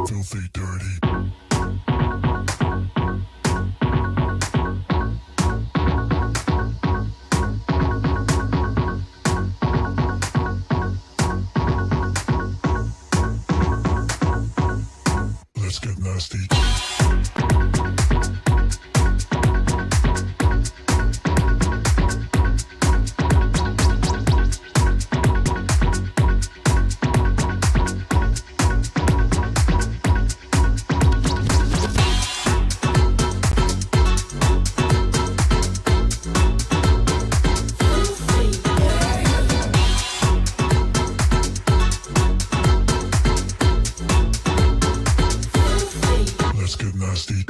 Filthy dirty. Let's get nasty. Let's get nasty.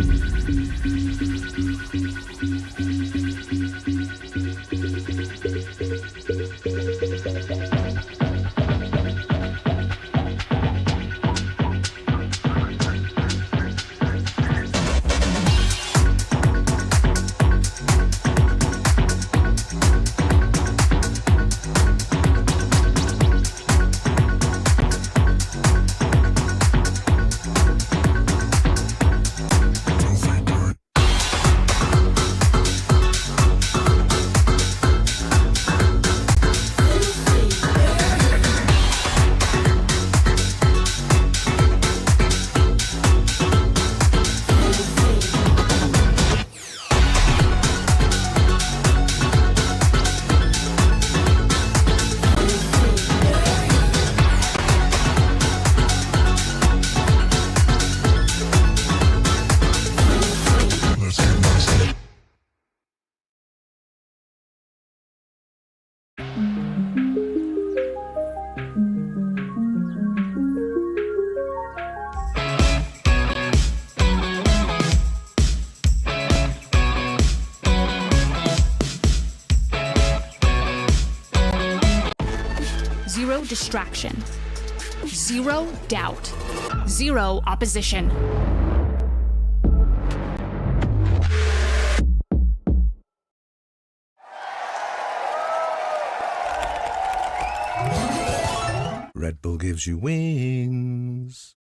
Filthy dirt. Let's get nasty. Zero distraction. Zero doubt. Zero opposition. Red Bull gives you wings.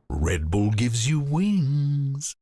Red Bull gives you wings.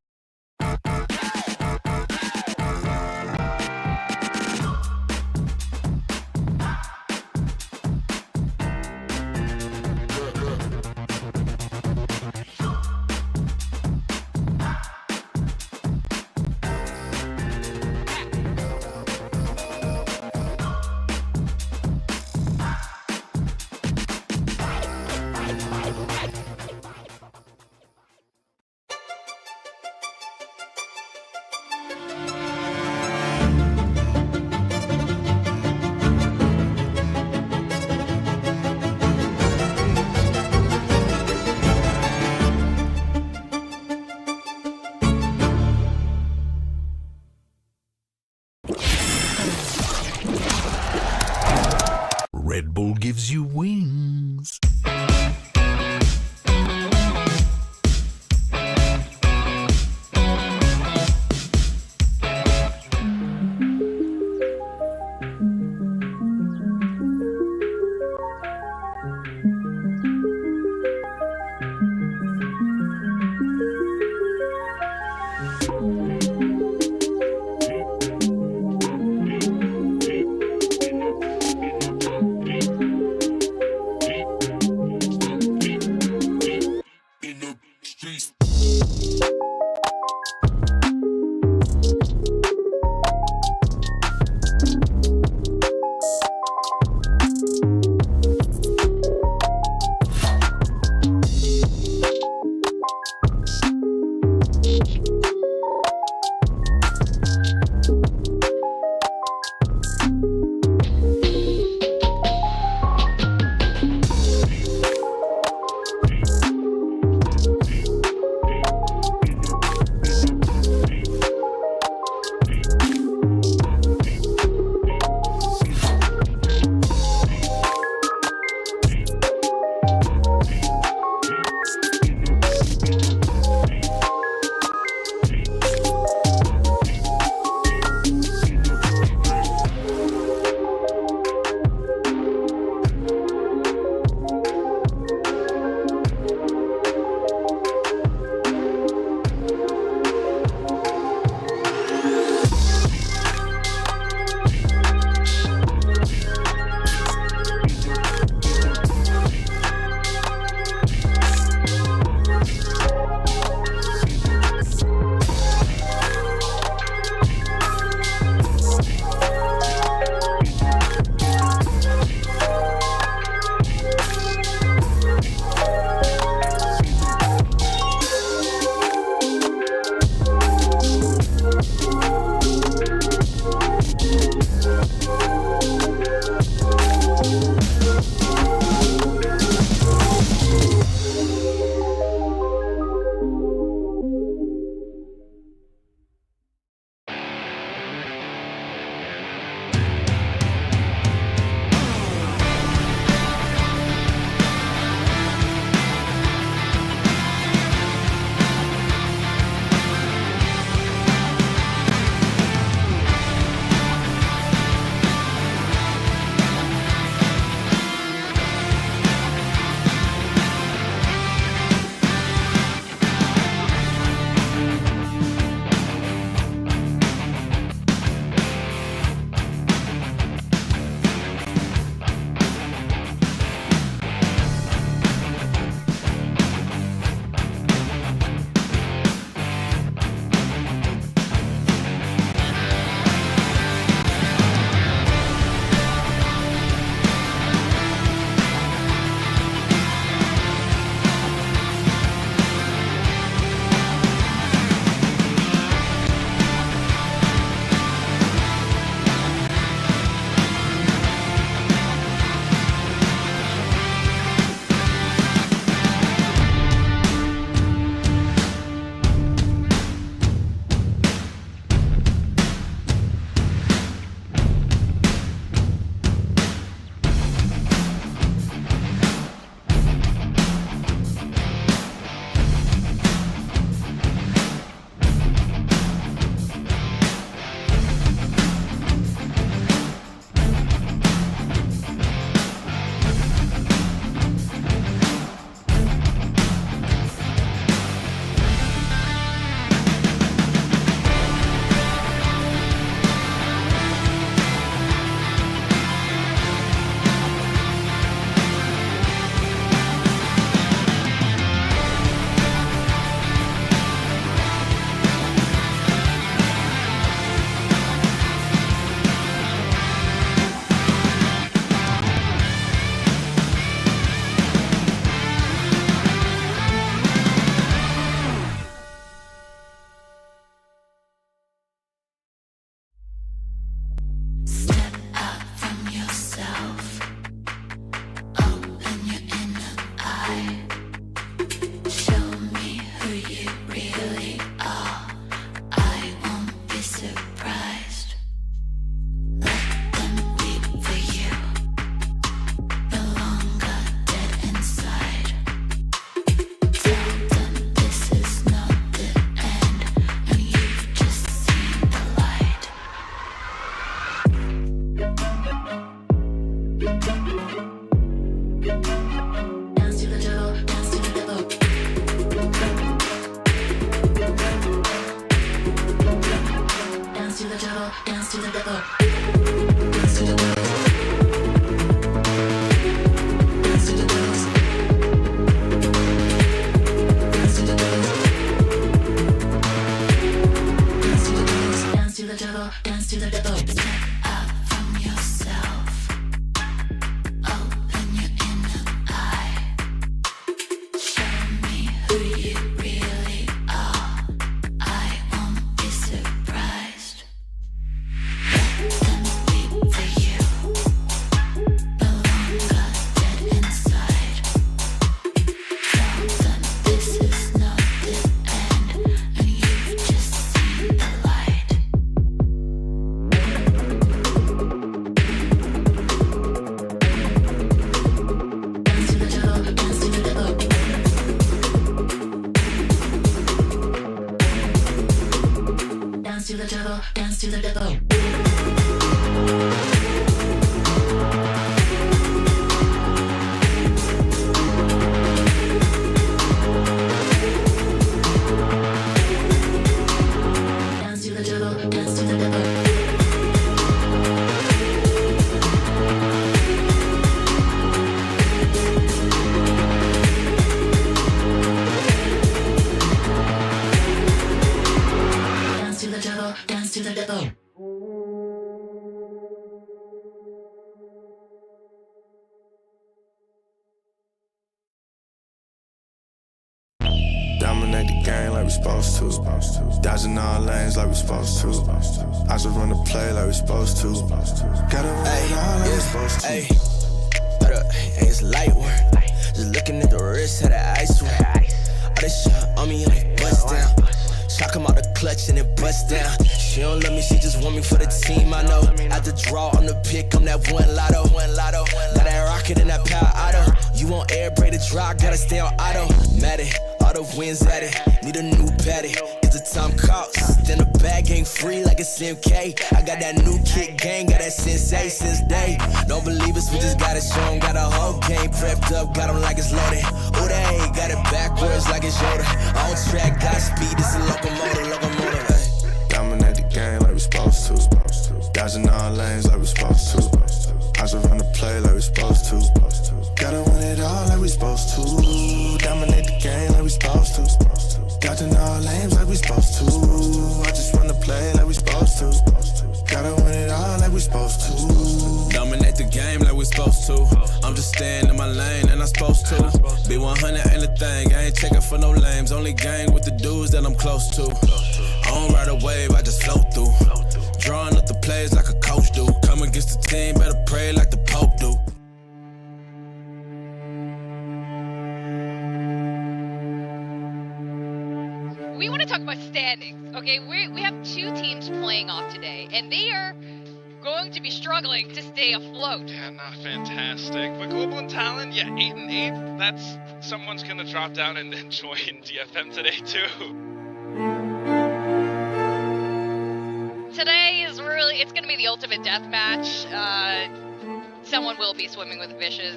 to the depot. Dance to the jungle, dance to the depot. Dance to the jungle, dance to the depot. Dominate the game like we supposed to. Dodging all lanes like we supposed to. I just run the play like we supposed to. Gotta run it all like we supposed to. Hey, it's light work. Just looking at the wrist of the ice work. All this shit on me like bust down. Shock him out the clutch and it bust down. She don't love me, she just want me for the team. I know. At the draw on the pick, I'm that one lotto. Got that rocket and that power auto. You want air brake to dry, gotta stay on auto. Mad it, all the wins at it. Need a new patty. It's the time cost. Then the bag ain't free like it's MK. I got that new kick gang, got that sensei since day. Don't believe us, we just got it shown. Got a whole game prepped up, got them like it's loaded. Oh, they got it backwards like it's Yoda. On track, got speed, it's a locomotive. Hey. Dominate the game like we supposed to. Dodging all lanes like we supposed to. I just run the play like we supposed to. Gotta win it all like we supposed to. Dominate the game like we supposed to. Dodging all lanes like we supposed to. I just run the play like we supposed to. Gotta win it all like we supposed to. Dominate the game like we supposed to. I'm just staying in my lane and I'm supposed to. Be 100 ain't a thing, I ain't checking for no lames. Only gang with the dudes that I'm close to. I don't ride a wave, I just float through. Drawing up the plays like a coach do. Come against the team, better pray like the Pope do. We want to talk about standings, okay? We have two teams playing off today, and they are going to be struggling to stay afloat. Yeah, not fantastic. But Global and Talon, yeah, 8 and 8. That's someone's gonna drop down and join DFM today too. Today is really, it's going to be the ultimate death match. Someone will be swimming with fishes.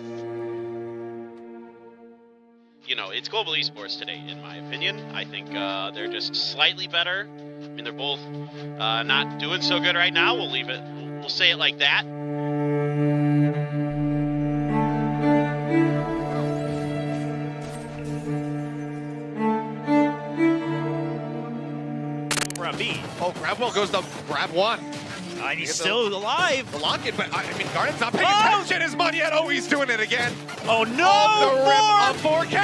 You know, it's Global Esports today, in my opinion. I think they're just slightly better. I mean, they're both not doing so good right now. We'll leave it. We'll say it like that. Grab B. Oh, Grabwell goes to grab one. And he's still alive. The lock it, but I mean, Garnet's not paying attention. Is Munyet? Oh, he's doing it again. Oh no! Off the rim of 4K.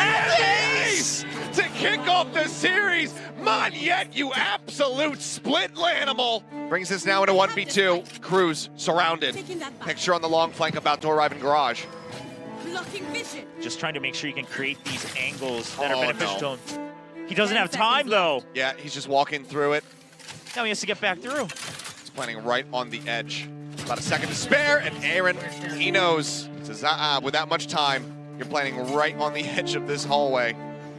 Ace to kick off the series. Munyet, you absolute split animal. Brings us now into 1v2. Cruz surrounded. Picture on the long flank about to arrive in garage. Just trying to make sure you can create these angles that are beneficial to him. He doesn't have time though. Yeah, he's just walking through it. Now he has to get back through. He's planning right on the edge. About a second to spare, and Aaron, he knows. Says, with that much time, you're planning right on the edge of this hallway.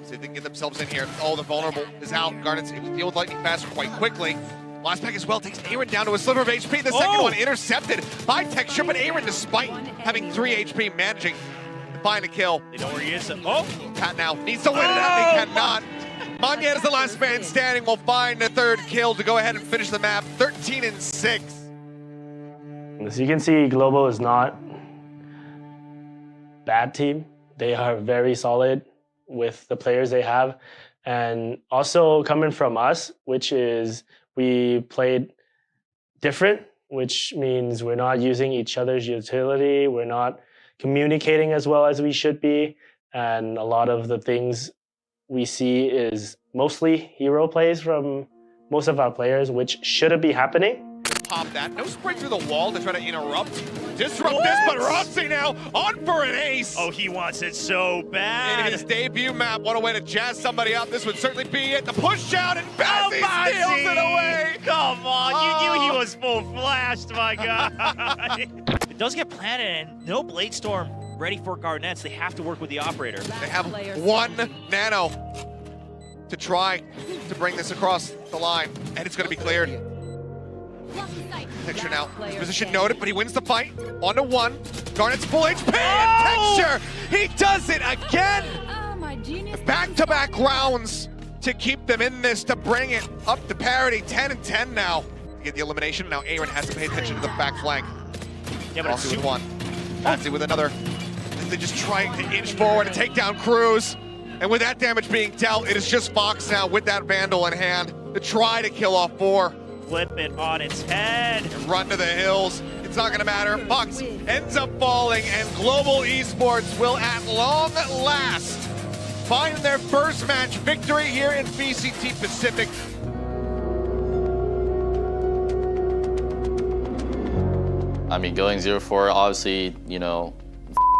See if they can get themselves in here. Oh, the vulnerable is out. Garnet's able to deal with lightning fast quite quickly. Last pack as well takes Aaron down to a sliver of HP. The second one intercepted by Texture, but Aaron, despite having 3 HP, managing to find a kill. They know where he is. Oh! Pat now needs to win it out, he cannot. Munyet is the last man standing, will find a third kill to go ahead and finish the map, 13 and 6. As you can see, Global is not a bad team. They are very solid with the players they have. And also coming from us, which is we played different, which means we're not using each other's utility. We're not communicating as well as we should be. And a lot of the things we see is mostly hero plays from most of our players, which shouldn't be happening. Pop that. No sprint through the wall to try to disrupt this, but Rossi now on for an ace. Oh, he wants it so bad. In his debut map, what a way to jazz somebody up. This would certainly be it. The push out, and Bazzi steals it away. Come on, you knew he was full flashed, my God. It does get planted, and no Blade Storm ready for Garnets. They have to work with the operator. They have 1 nano to try to bring this across the line, and it's going to be cleared. Texture now. His position noted, but he wins the fight. 1-1. Garnet's full HP, and Texture, he does it again! Back-to-back rounds to keep them in this, to bring it up to parity. 10-10 now to get the elimination. Now Aaron has to pay attention to the back flank. Yeah, but Aussie with one. Aussie with another. They're just trying to inch forward and take down Cruz. And with that damage being dealt, it is just Fox now with that Vandal in hand to try to kill off 4. Flip it on its head. And run to the hills. It's not gonna matter. Fox ends up falling, and Global Esports will at long last find their first match victory here in VCT Pacific. I mean, going 0-4, obviously, you know,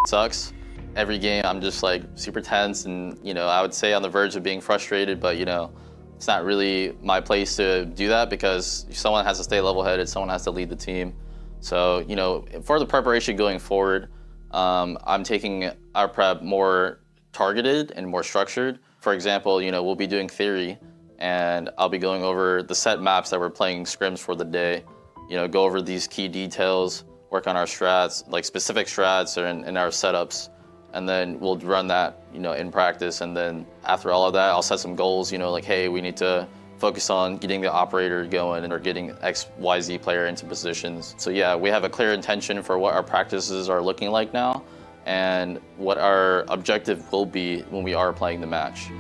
sucks. Every game, I'm just like super tense and, you know, I would say on the verge of being frustrated, but, you know, it's not really my place to do that because someone has to stay level-headed, someone has to lead the team. So, you know, for the preparation going forward, I'm taking our prep more targeted and more structured. For example, you know, we'll be doing theory and I'll be going over the set maps that we're playing scrims for the day. You know, go over these key details, work on our strats, like specific strats or in our setups, and then we'll run that, you know, in practice. And then after all of that, I'll set some goals, you know, like, hey, we need to focus on getting the operator going or getting XYZ player into positions. So yeah, we have a clear intention for what our practices are looking like now and what our objective will be when we are playing the match.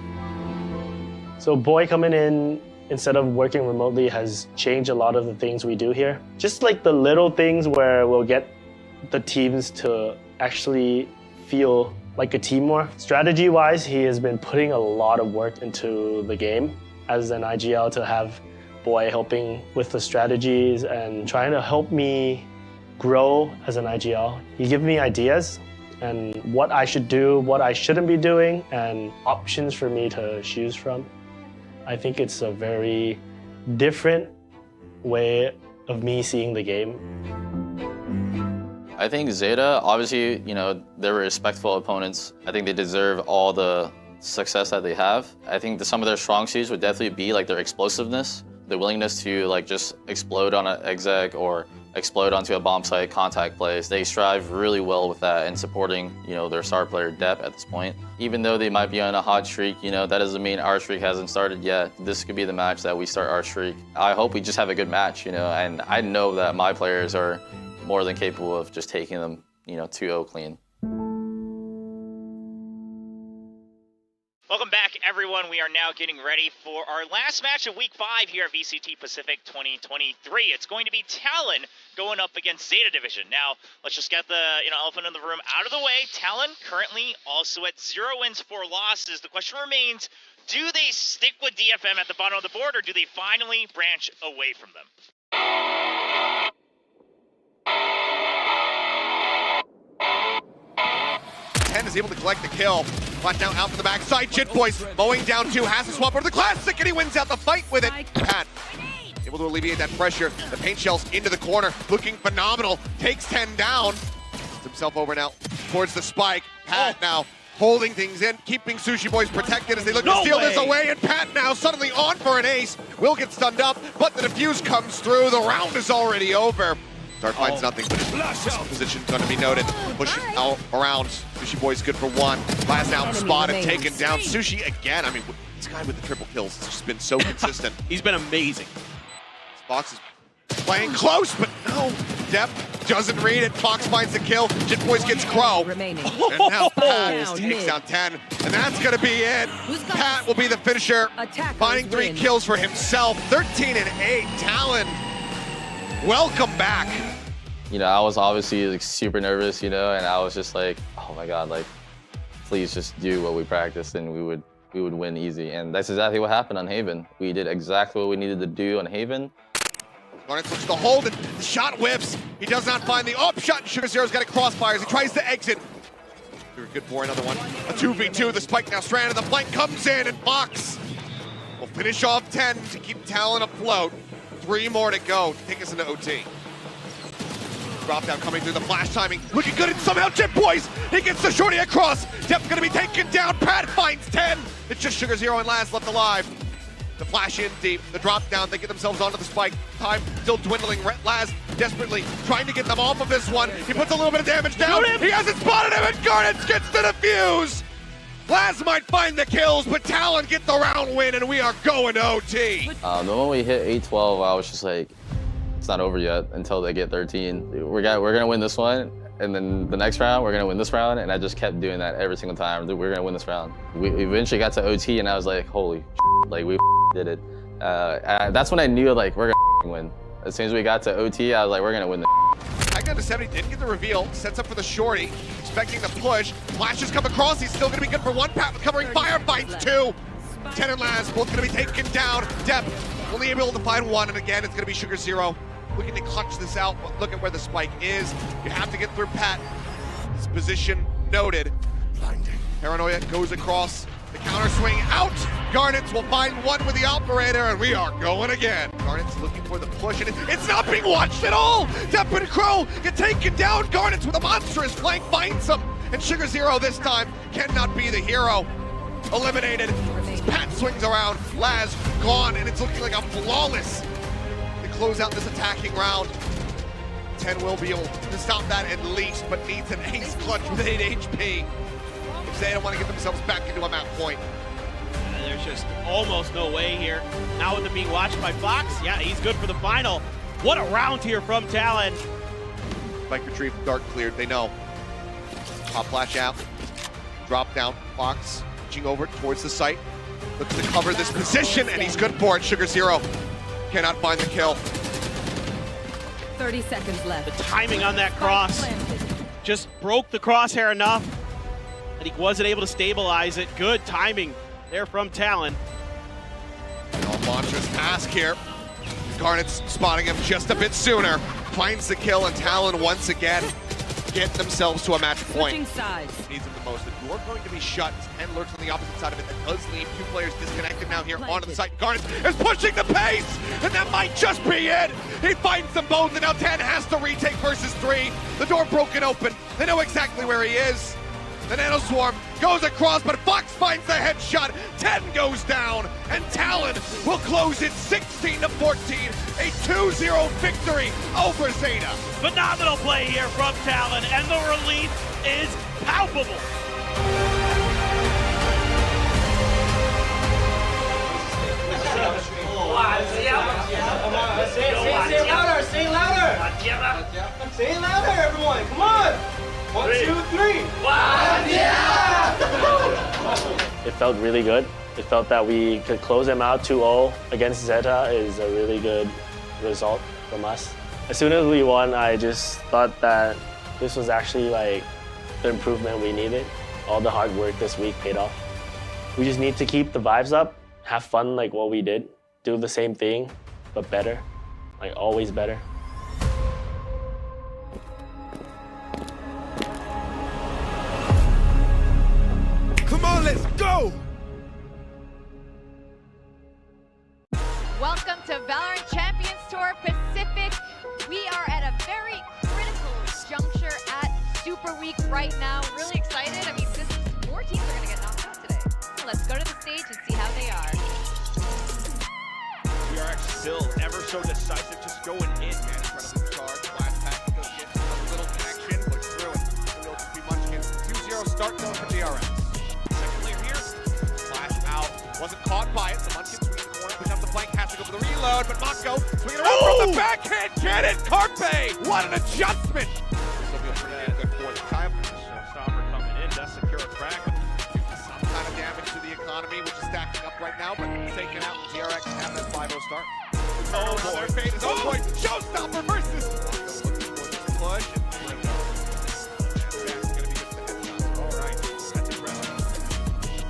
So Boy coming in instead of working remotely has changed a lot of the things we do here. Just like the little things where we'll get the teams to actually feel like a team more. Strategy-wise, he has been putting a lot of work into the game as an IGL to have Boy helping with the strategies and trying to help me grow as an IGL. He gives me ideas and what I should do, what I shouldn't be doing, and options for me to choose from. I think it's a very different way of me seeing the game. I think Zeta, obviously, you know, they're respectful opponents. I think they deserve all the success that they have. I think some of their strong suits would definitely be like their explosiveness, the willingness to like just explode on an exec or explode onto a bomb site, contact plays. They strive really well with that and supporting, you know, their star player depth at this point. Even though they might be on a hot streak, you know, that doesn't mean our streak hasn't started yet. This could be the match that we start our streak. I hope we just have a good match, you know, and I know that my players are more than capable of just taking them, you know, 2-0 clean. Welcome back, everyone. We are now getting ready for our last match of Week 5 here at VCT Pacific 2023. It's going to be Talon going up against Zeta Division. Now, let's just get the elephant in the room out of the way. Talon currently also at 0 wins, 4 losses. The question remains, do they stick with DFM at the bottom of the board, or do they finally branch away from them? 10 is able to collect the kill. Flash now out from the backside. Jit Boys mowing down 2, has to swap over the classic, and he wins out the fight with it. Pat able to alleviate that pressure. The paint shells into the corner, looking phenomenal. Takes 10 down. Gets himself over now towards the spike. Pat now holding things in, keeping Sushi Boys protected as they look to steal this away, and Pat now suddenly on for an ace. Will get stunned up, but the defuse comes through. The round is already over. Start finds nothing, but his position going to be noted. Pushing out around. Sushi Boy's good for 1. Last out spotted, taken down. Sushi again. I mean, this guy with the triple kills has just been so consistent. He's been amazing. Fox is playing close, but no. Depth doesn't read it. Fox finds the kill. Jit Boys gets Crow. And now Pat takes down 10. And that's going to be it. Pat will be the finisher, finding 3 kills for himself. 13-8. Talon, welcome back. You know, I was obviously like super nervous, you know, and I was just like, oh my God, like, please just do what we practiced and we would win easy. And that's exactly what happened on Haven. We did exactly what we needed to do on Haven. Garnet looks to hold and the shot whips. He does not find the shot. Sugar Zero's got a crossfires. He tries to exit. They're good for another one. A 2v2. The spike now stranded. The flank comes in and Fox will finish off 10 to keep Talon afloat. 3 more to go to take us into OT. Drop down coming through the flash timing. Looking good, and somehow Jit Boys, he gets the shorty across. Depth gonna be taken down. Pat finds 10. It's just Sugar Zero and Laz left alive. The flash in deep, the drop down, they get themselves onto the spike. Time still dwindling. Laz desperately trying to get them off of this one. He puts a little bit of damage down. He hasn't spotted him, and Garnets gets the defuse. Laz might find the kills, but Talon get the round win, and we are going to OT. The moment we hit 8-12, I was just like, it's not over yet until they get 13. We're gonna win this one, and then the next round, we're gonna win this round, and I just kept doing that every single time. We're gonna win this round. We eventually got to OT, and I was like, holy shit, like we did it. That's when I knew like we're gonna win. As soon as we got to OT, I was like, we're gonna win this. Back down to 70, didn't get the reveal, sets up for the shorty, expecting the push. Flashes come across, he's still gonna be good for one pat with covering fire, finds two. 10 and Laz, both gonna be taken down. Depp only able to find one, and again, it's gonna be Sugar Zero. Looking to clutch this out, but look at where the spike is. You have to get through Pat. His position noted. Paranoia goes across, the counter swing out. Garnets will find one with the operator, and we are going again. Garnets looking for the push, and it's not being watched at all. Depp and Crow get taken down. Garnets with a monstrous flank finds him, and Sugar Zero this time cannot be the hero. Eliminated. Pat swings around, Laz gone, and it's looking like a flawless close out this attacking round. 10 will be able to stop that at least, but needs an ace clutch with 8 HP. If they don't want to get themselves back into a map point. There's just almost no way here. Now with it being watched by Fox, yeah, he's good for the final. What a round here from Talon. Spike retrieved, dart cleared, they know. Pop flash out, drop down, Fox reaching over towards the site. Looks to cover this position, and he's good for it. Sugar Zero cannot find the kill. 30 seconds left. The timing on that cross just broke the crosshair enough that he wasn't able to stabilize it. Good timing there from Talon. Monstrous task here. Garnet's spotting him just a bit sooner. Finds the kill, and Talon once again get themselves to a match point. Needs him the most. The door going to be shut. 10 lurks on the opposite side of it. That does leave 2 players disconnected now here onto the site. Garnet is pushing the pace, and that might just be it. He finds them both, and now 10 has to retake versus 3. The door broken open. They know exactly where he is. The Nano Swarm goes across, but Fox finds the headshot. 10 goes down, and Talon will close it 16-14. A 2-0 victory over Zeta. Phenomenal play here from Talon, and the relief is palpable. Say it louder, everyone. Come on. 1, 2, 3. It felt really good. It felt that we could close them out 2-0 against Zeta is a really good result from us. As soon as we won, I just thought that this was actually like the improvement we needed. All the hard work this week paid off. We just need to keep the vibes up, have fun like what we did, do the same thing, but better, like always better. Come on, let's go! Welcome to VALORANT Champions Tour Pacific. We are at a very critical juncture at Superweek right now. Really excited. I mean, this is 4 teams are going to get knocked out today. Let's go to the stage and see how they are. VRX still ever so decisive, just going in, man. Incredibly charged. Flash pack goes get a little connection, push through it. It'll just be Munchkin. 2-0 start though for DRX. Second clear here. Flash out. Wasn't caught by it. So Munchkin swinging the corner, push up the flank, has to go for the reload, but Mako swinging around from the backhand. Get it, Carpe! What an adjustment! This will be a pretty damn good for the time. Showstopper coming in, does secure a crack. Some kind of damage to the economy, which is stacking up right now, but taken out. DRX have that 5-0 start. Oh boy, fade is on point. Showstopper versus push. Alright, that's impressive.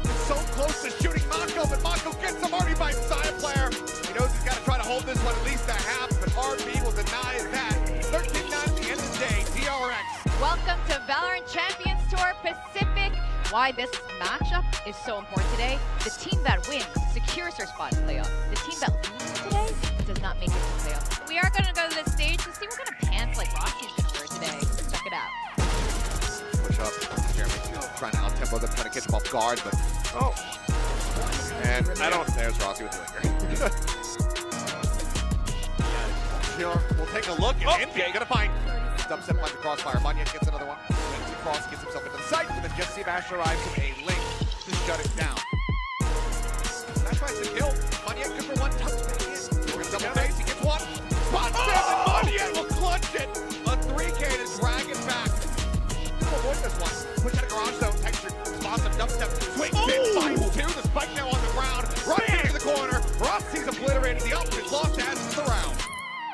It's so close to shooting Mako, but Mako gets him already by side player. He knows he's got to try to hold this one at least a half, but RB will deny that. 13-9 at the end of the day, DRX. Welcome to VALORANT Champions Tour Pacific. Why this matchup is so important today. The team that wins secures their spot in playoff. The team that loses today does not make it to playoff. We are going to go to the stage to see what kind of pants like Rossi's going to wear today. Check it out. Push up. Jeremy trying to out-tempo them, trying to catch him off guard, but and I don't. There's Rossi with the linger. here. We'll take a look. And Envy gonna find dubstep by the crossfire. Manya gets another one. Then across, gets himself into the site, and then Jesse Bash arrives with a link to shut it down. That tries to kill. Manya good for one touch. We're gonna double face. He gets one. Spots him, and Manya will clutch it. A 3K to drag it back. We'll avoid this one. Push out a garage zone. Texture. Spots him. Dubstep. Swings it. Finds two. The spike now on the ground. Right into the corner. Ross sees obliterated. The ultimate lost as the round.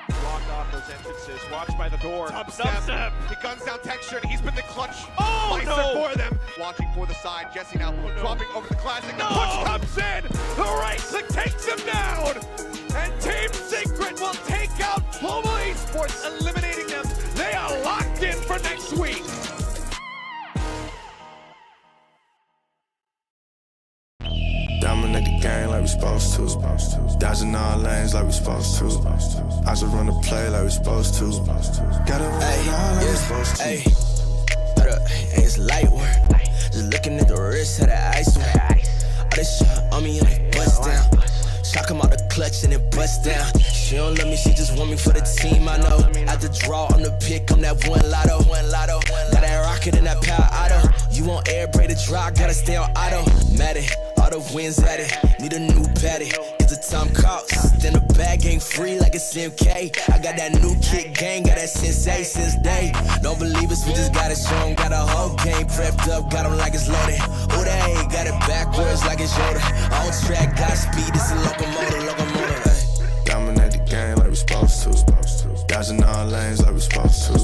Blocked off those entrances. Watched by the door. Dubstep. He guns down Texture, and he's been the clutch for them. Watching for the side. Jesse now dropping over the classic. The push comes in. The right click takes him down. And Team Secret will take out Global Esports, eliminating them. They are locked in for next week. Dominate the game like we supposed to. Dodging all lanes like we supposed to. I just run the play like we supposed to. Gotta run it all like we supposed to. Hey, it's light work. Just looking at the wrist of the ice. All this shit on me like bust down. Shock him out the clutch and it bust down. She don't love me, she just want me for the team. I know. At the draw on the pick, I'm that one lotto. Got that rocket and that power auto. You want air braid to dry, gotta stay on auto. Mad it, all the wins at it. Need a new patty. It's a time cost. Then the bag ain't free like it's MK. I got that new kick gang, got that sensei since day. Don't believe us, we just gotta show 'em. Got a whole game prepped up, got 'em like it's loaded. Oh, they got it backwards like it's Yoda. On track, got speed, it's a locomotive. Hey. Dominate the game like we supposed to. Dodging all lanes like we supposed to.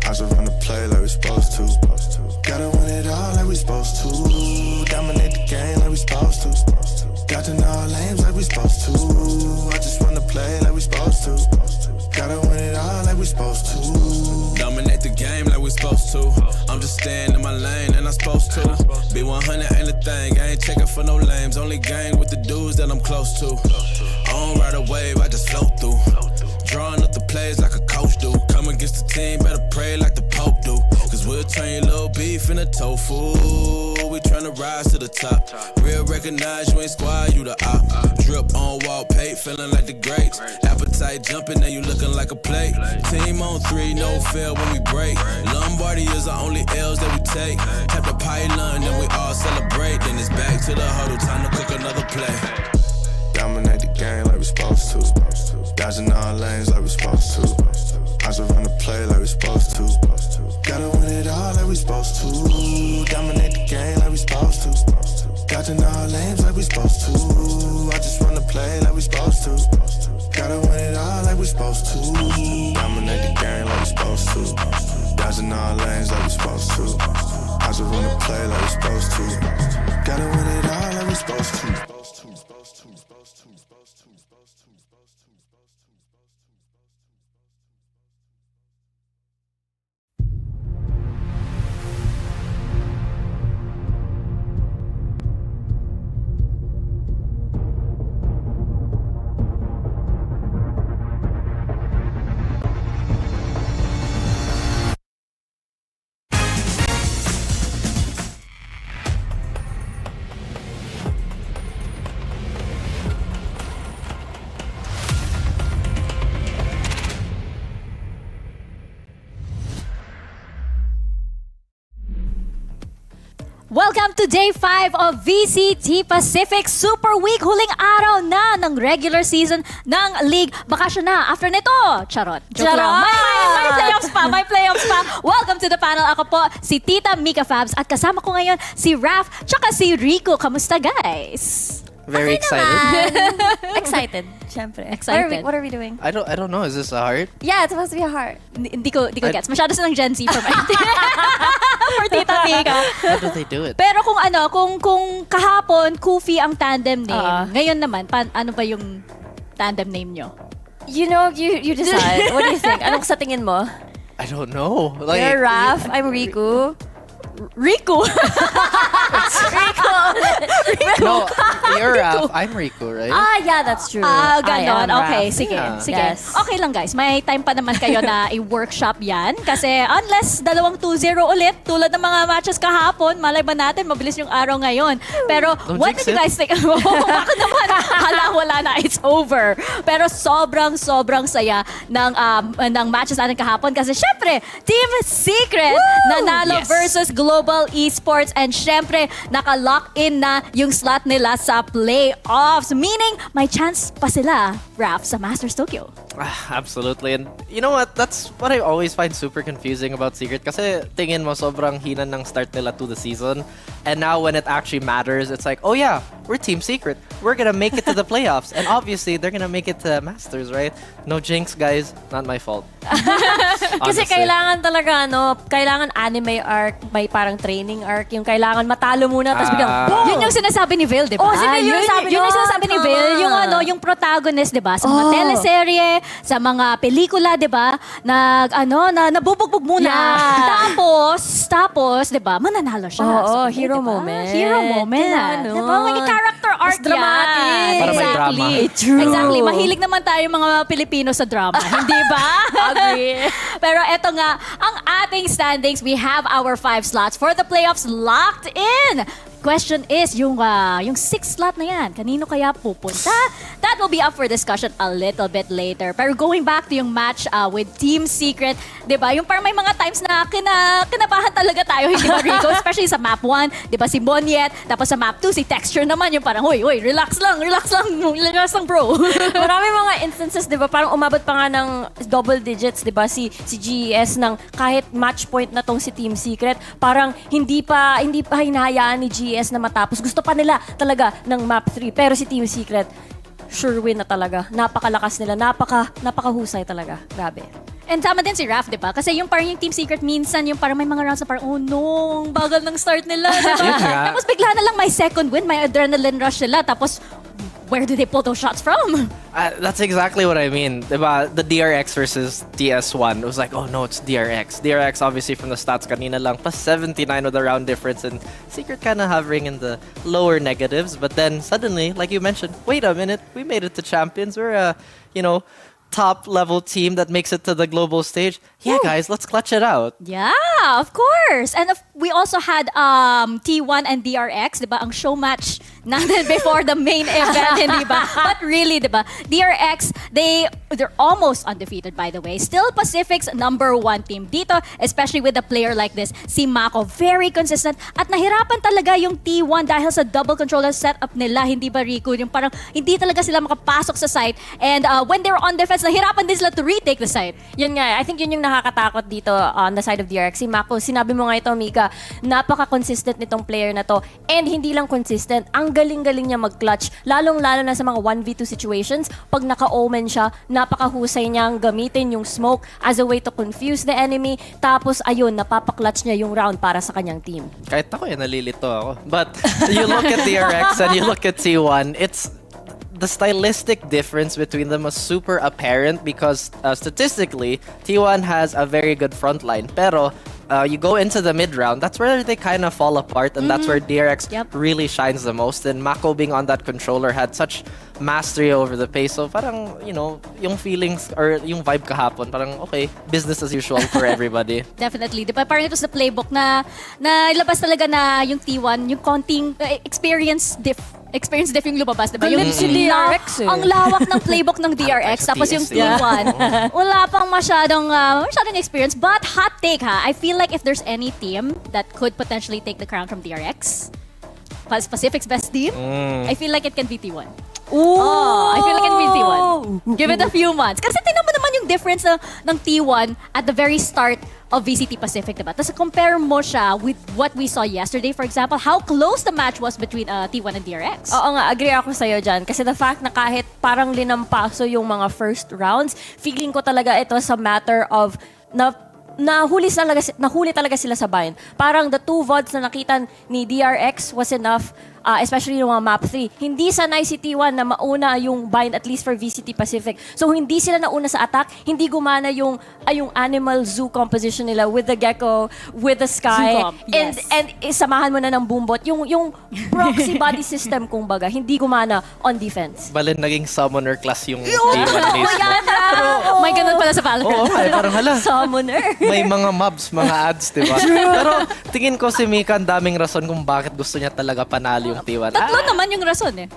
I just run the play like we supposed to. Gotta win it all like we supposed to. Dominate the game like we supposed to. Dodging all lanes like we supposed to. I just run the play like we supposed to. Gotta win it all like we supposed to. Dominate the game like we supposed to. I'm just staying in my lane and I'm supposed to. Be 100 ain't a thing, I ain't checking for no lames. Only gang with the dudes that I'm close to. I don't ride a wave, I just float through. Drawing up the plays like a coach do. Come against the team, better pray like the Pope do. Cause we'll turn your little beef into tofu. We tryna rise to the top. Real recognize you ain't squad, you the op. Drip on wall paint, feeling like the greats. Appetite jumping, and you looking like a plate. Team on 3, no fail when we break. Lombardi is the only L's that we take. Tap the pylon, then we all celebrate. Then it's back to the huddle, time to cook another play. Dominate the game like we supposed to. Dodging all lanes like we supposed to. I just run the play like we supposed to. Gotta win it all like we supposed to. Dominate the game like we supposed to. Dodging all lanes like we supposed to. I just run the play like we supposed to. Gotta win it all like we supposed to. Dominate the game like we supposed to. Dodging all lanes like we supposed to. I just run the play like we supposed to. Gotta win it all like we supposed to. Welcome to Day 5 of VCT Pacific Superweek. Huling araw na ng regular season ng league. Bakasyon na after nito. Charot. Joke lang. May playoffs pa. Welcome to the panel. Ako po si Tita Mika Fabs at kasama ko ngayon si Raf tsaka si Rico. Kamusta guys? Very excited. Excited. Siyempre. Excited. What are we doing? I don't know. Is this a heart? Yeah, it's supposed to be a heart. Hindi ko gets. Masyado silang Gen Z for my for Tita Mika. How do they do it? Pero kung kahapon Kofi ang tandem name, ngayon naman ano ba yung tandem name nyo? You know, you decide. What do you think? Anong sa tingin mo? I don't know. Like, You're Raf, I'm Riku. Rico. No, You're Raf, I'm Rico, right? Yeah, that's true. Ganon. Okay, sige. Yeah. Sige. Yes. Okay lang guys, may time pa naman kayo na i-workshop yan. Kasi unless 2-0 ulit, tulad ng mga matches kahapon, malay ba natin, mabilis yung araw ngayon. Pero what did you guys think? Baka naman, wala na, it's over. Pero sobrang saya ng matches natin kahapon. Kasi syempre, Team Secret nanalo versus Global Esports. And syempre, naka-lock in na yung slot nila sa playoffs. Meaning, may chance pa sila, Raph, sa Masters Tokyo. Absolutely. And you know what? That's what I always find super confusing about Secret. Kasi tingin mo sobrang hina ng start nila to the season. And now when it actually matters, it's like, oh yeah, we're Team Secret. We're gonna make it to the playoffs. And obviously, they're gonna make it to Masters, right? No jinx, guys. Not my fault. Kasi kailangan talaga, kailangan anime arc, may parang training arc, yung kailangan matalo muna, tapos biglang, boom! Yun yung sinasabi ni Vale, di ba? Si Vale yung sabi yun yung sinasabi ni Vale, yung protagonist, di ba? Sa mga teleserye, sa mga pelikula, di ba? Nabubugbog muna. Tapos, di ba? Mananalo siya. Oo, hero moment. Hero moment. Di ba? May character arc dramatic. Para may drama. True. Exactly. Mahilig naman tayo mga Pilipino sa drama. Hindi ba? Agree. Pero eto nga, ang ating standings, we have our 5 slots for the playoffs locked in. Question is, yung 6th slot na yan, kanino kaya pupunta? That will be up for discussion a little bit later. Pero going back to yung match with Team Secret, di ba? Yung parang may mga times na kinabahan talaga tayo, hindi ba, Rico? Especially sa map 1, di ba, si Bonyet. Tapos sa map 2, si Texture naman, yung parang, uy, relax lang, bro. Marami mga instances, di ba? Parang umabot pa nga ng double digits, di ba? Si GES ng kahit match point na tong si Team Secret, parang hindi pa hinahayaan ni GES na matapos. Gusto pa nila talaga ng map 3. Pero si Team Secret, sure win na talaga. Napakalakas nila. Napakahusay talaga. Grabe. And tama din si Raph, di ba? Kasi yung parang yung Team Secret, minsan yung parang may mga rounds na parang, oh no, ang bagal ng start nila, di ba? Tapos bigla na lang may second win, may adrenaline rush sila. Tapos, where do they pull those shots from? That's exactly what I mean. Diba? The DRX versus TS1. It was like, oh no, it's DRX. DRX obviously from the stats kanina lang, plus 79 with the round difference, and Secret kind of hovering in the lower negatives. But then suddenly, like you mentioned, wait a minute, we made it to Champions. We're a, top level team that makes it to the global stage. Yeah, guys, let's clutch it out. Yeah, of course. And we also had T1 and DRX, diba? Ang show match natin before the main event, hindi ba? But really, diba? DRX, they're almost undefeated, by the way. Still Pacific's #1 team dito, especially with a player like this, si Mako. Very consistent. At nahirapan talaga yung T1 dahil sa double controller setup nila, hindi ba, Rico? Yung parang hindi talaga sila makapasok sa site. And when they're on defense, nahirapan din sila to retake the site. Yun nga, I think yun yung nakakatakot dito on the side of DRX. Si Mako, sinabi mo nga ito, Mika, napaka-consistent nitong player na to. And hindi lang consistent, ang galing-galing niya mag-clutch. Lalong-lalo na sa mga 1v2 situations, pag naka-omen siya, napakahusay niyang gamitin yung smoke as a way to confuse the enemy. Tapos, ayun, napapaklatch niya yung round para sa kanyang team. Kahit ako, nalilito ako. But you look at DRX and you look at T1, it's the stylistic difference between them is super apparent because statistically, T1 has a very good front line. Pero you go into the mid round, that's where they kind of fall apart, and that's where DRX really shines the most. And Mako being on that controller had such mastery over the pace. So parang, yung feelings or yung vibe kahapon, parang okay, business as usual for everybody. Definitely. Di ba? Parang ito sa playbook na ilabas talaga na yung T1, yung konting experience diff yung lumabas, diba? Yung si DRX ang lawak ng playbook ng DRX, tapos yung T1, wala pang masyadong experience. But hot take ha, I feel like if there's any team that could potentially take the crown from DRX, Pacific's best team, I feel like it can be T1. I feel like it can be T1. Give it a few months. Kasi tingnan mo naman yung difference ng T1 at the very start of VCT Pacific, diba? Tapos compare mo siya with what we saw yesterday, for example, how close the match was between T1 and DRX. Oo nga, agree ako sa'yo dyan. Kasi the fact na kahit parang linampaso yung mga first rounds, feeling ko talaga ito sa matter of nahuli talaga sila sa bind. Parang the 2 VODs na nakita ni DRX was enough especially yung mga map 3, hindi sanay si T1 na mauna yung bind at least for VCT Pacific. So hindi sila nauna sa attack, hindi gumana yung animal zoo composition nila with the gecko, with the sky, Zoo comp, yes. and samahan mo na ng boombot. Yung proxy body system kumbaga, hindi gumana on defense. Balin naging summoner class yung T1 mismo. May ganun pala sa Valorant. Oo, parang hala. Summoner. May mga mobs, mga ads, di ba? Pero tingin ko si Mika, ang daming rason kung bakit gusto niya talaga panalo yung T1. Tatlo naman yung rason eh.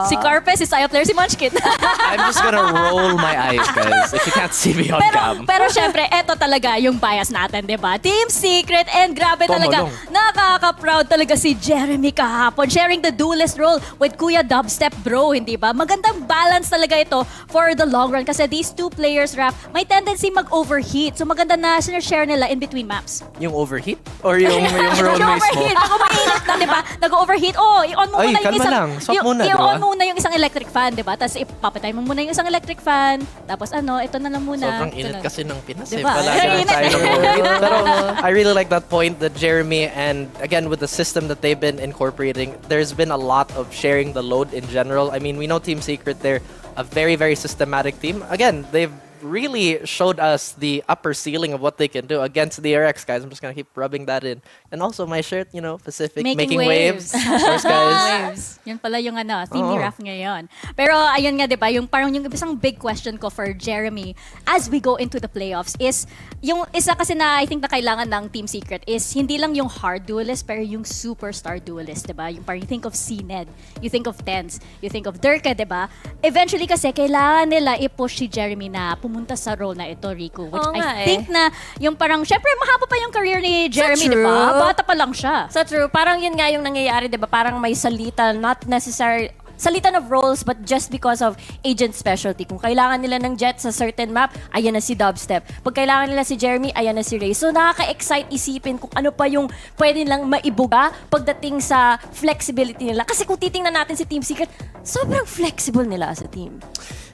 Si Carpe, si Saya player, si Munchkin. I'm just gonna roll my eyes, guys. If you can't see me on cam. Pero syempre, eto talaga yung bias natin, di ba? Team Secret, and grabe talaga, nakaka-proud talaga si Jeremy kahapon, sharing the duelist role with Kuya Dubstep Bro, hindi ba? Magandang balance talaga ito for the long run kasi these two players, Raf, may tendency mag-overheat. So maganda na sinashare nila in between maps. Yung overheat? Or yung role mismo? Overheat. Ako mainit na, di ba? Nag-overheat. Oh, i-on mo muna yung kalma isang... lang. Swap muna, di ba? I-on muna yung isang electric fan, di ba? Tapos ipapatay mo muna yung isang electric fan. Tapos ito na lang muna. Sobrang init kasi ng Pinas Diba? Palagi lang tayo ng Pero I really like that point that Jeremy, and again with the system that they've been incorporating, there's been a lot of sharing the load in general. I mean, we know Team Secret, they're a very, very systematic team. Again, they've really showed us the upper ceiling of what they can do against the RX, guys. I'm just gonna keep rubbing that in. And also my shirt, Pacific, making waves. Of course, guys. Yun pala yung theme ni Raf ngayon. Pero ayun nga, di ba, yung parang yung isang big question ko for Jeremy as we go into the playoffs is, yung isa kasi na I think na kailangan ng Team Secret is hindi lang yung hard duelist, pero yung superstar duelist, di ba? Yung parang you think of CNED, you think of Tens, you think of Durka, di ba? Eventually kasi kailangan nila i-push si Jeremy na pumunta sa role na ito, Riku. Which I think na yung parang, syempre mahaba pa yung career ni Jeremy, di ba? Bata pa lang siya. So true. Parang yun nga yung nangyayari, di ba? Parang may salita, not necessary, salitan of roles, but just because of agent specialty. Kung kailangan nila ng Jet sa certain map, ayan na si Dubstep. Pag kailangan nila si Jeremy, ayan na si Ray. So nakaka-excite isipin kung ano pa yung pwede lang maibuga pagdating sa flexibility nila. Kasi kung titingnan natin si Team Secret, sobrang flexible nila as a team.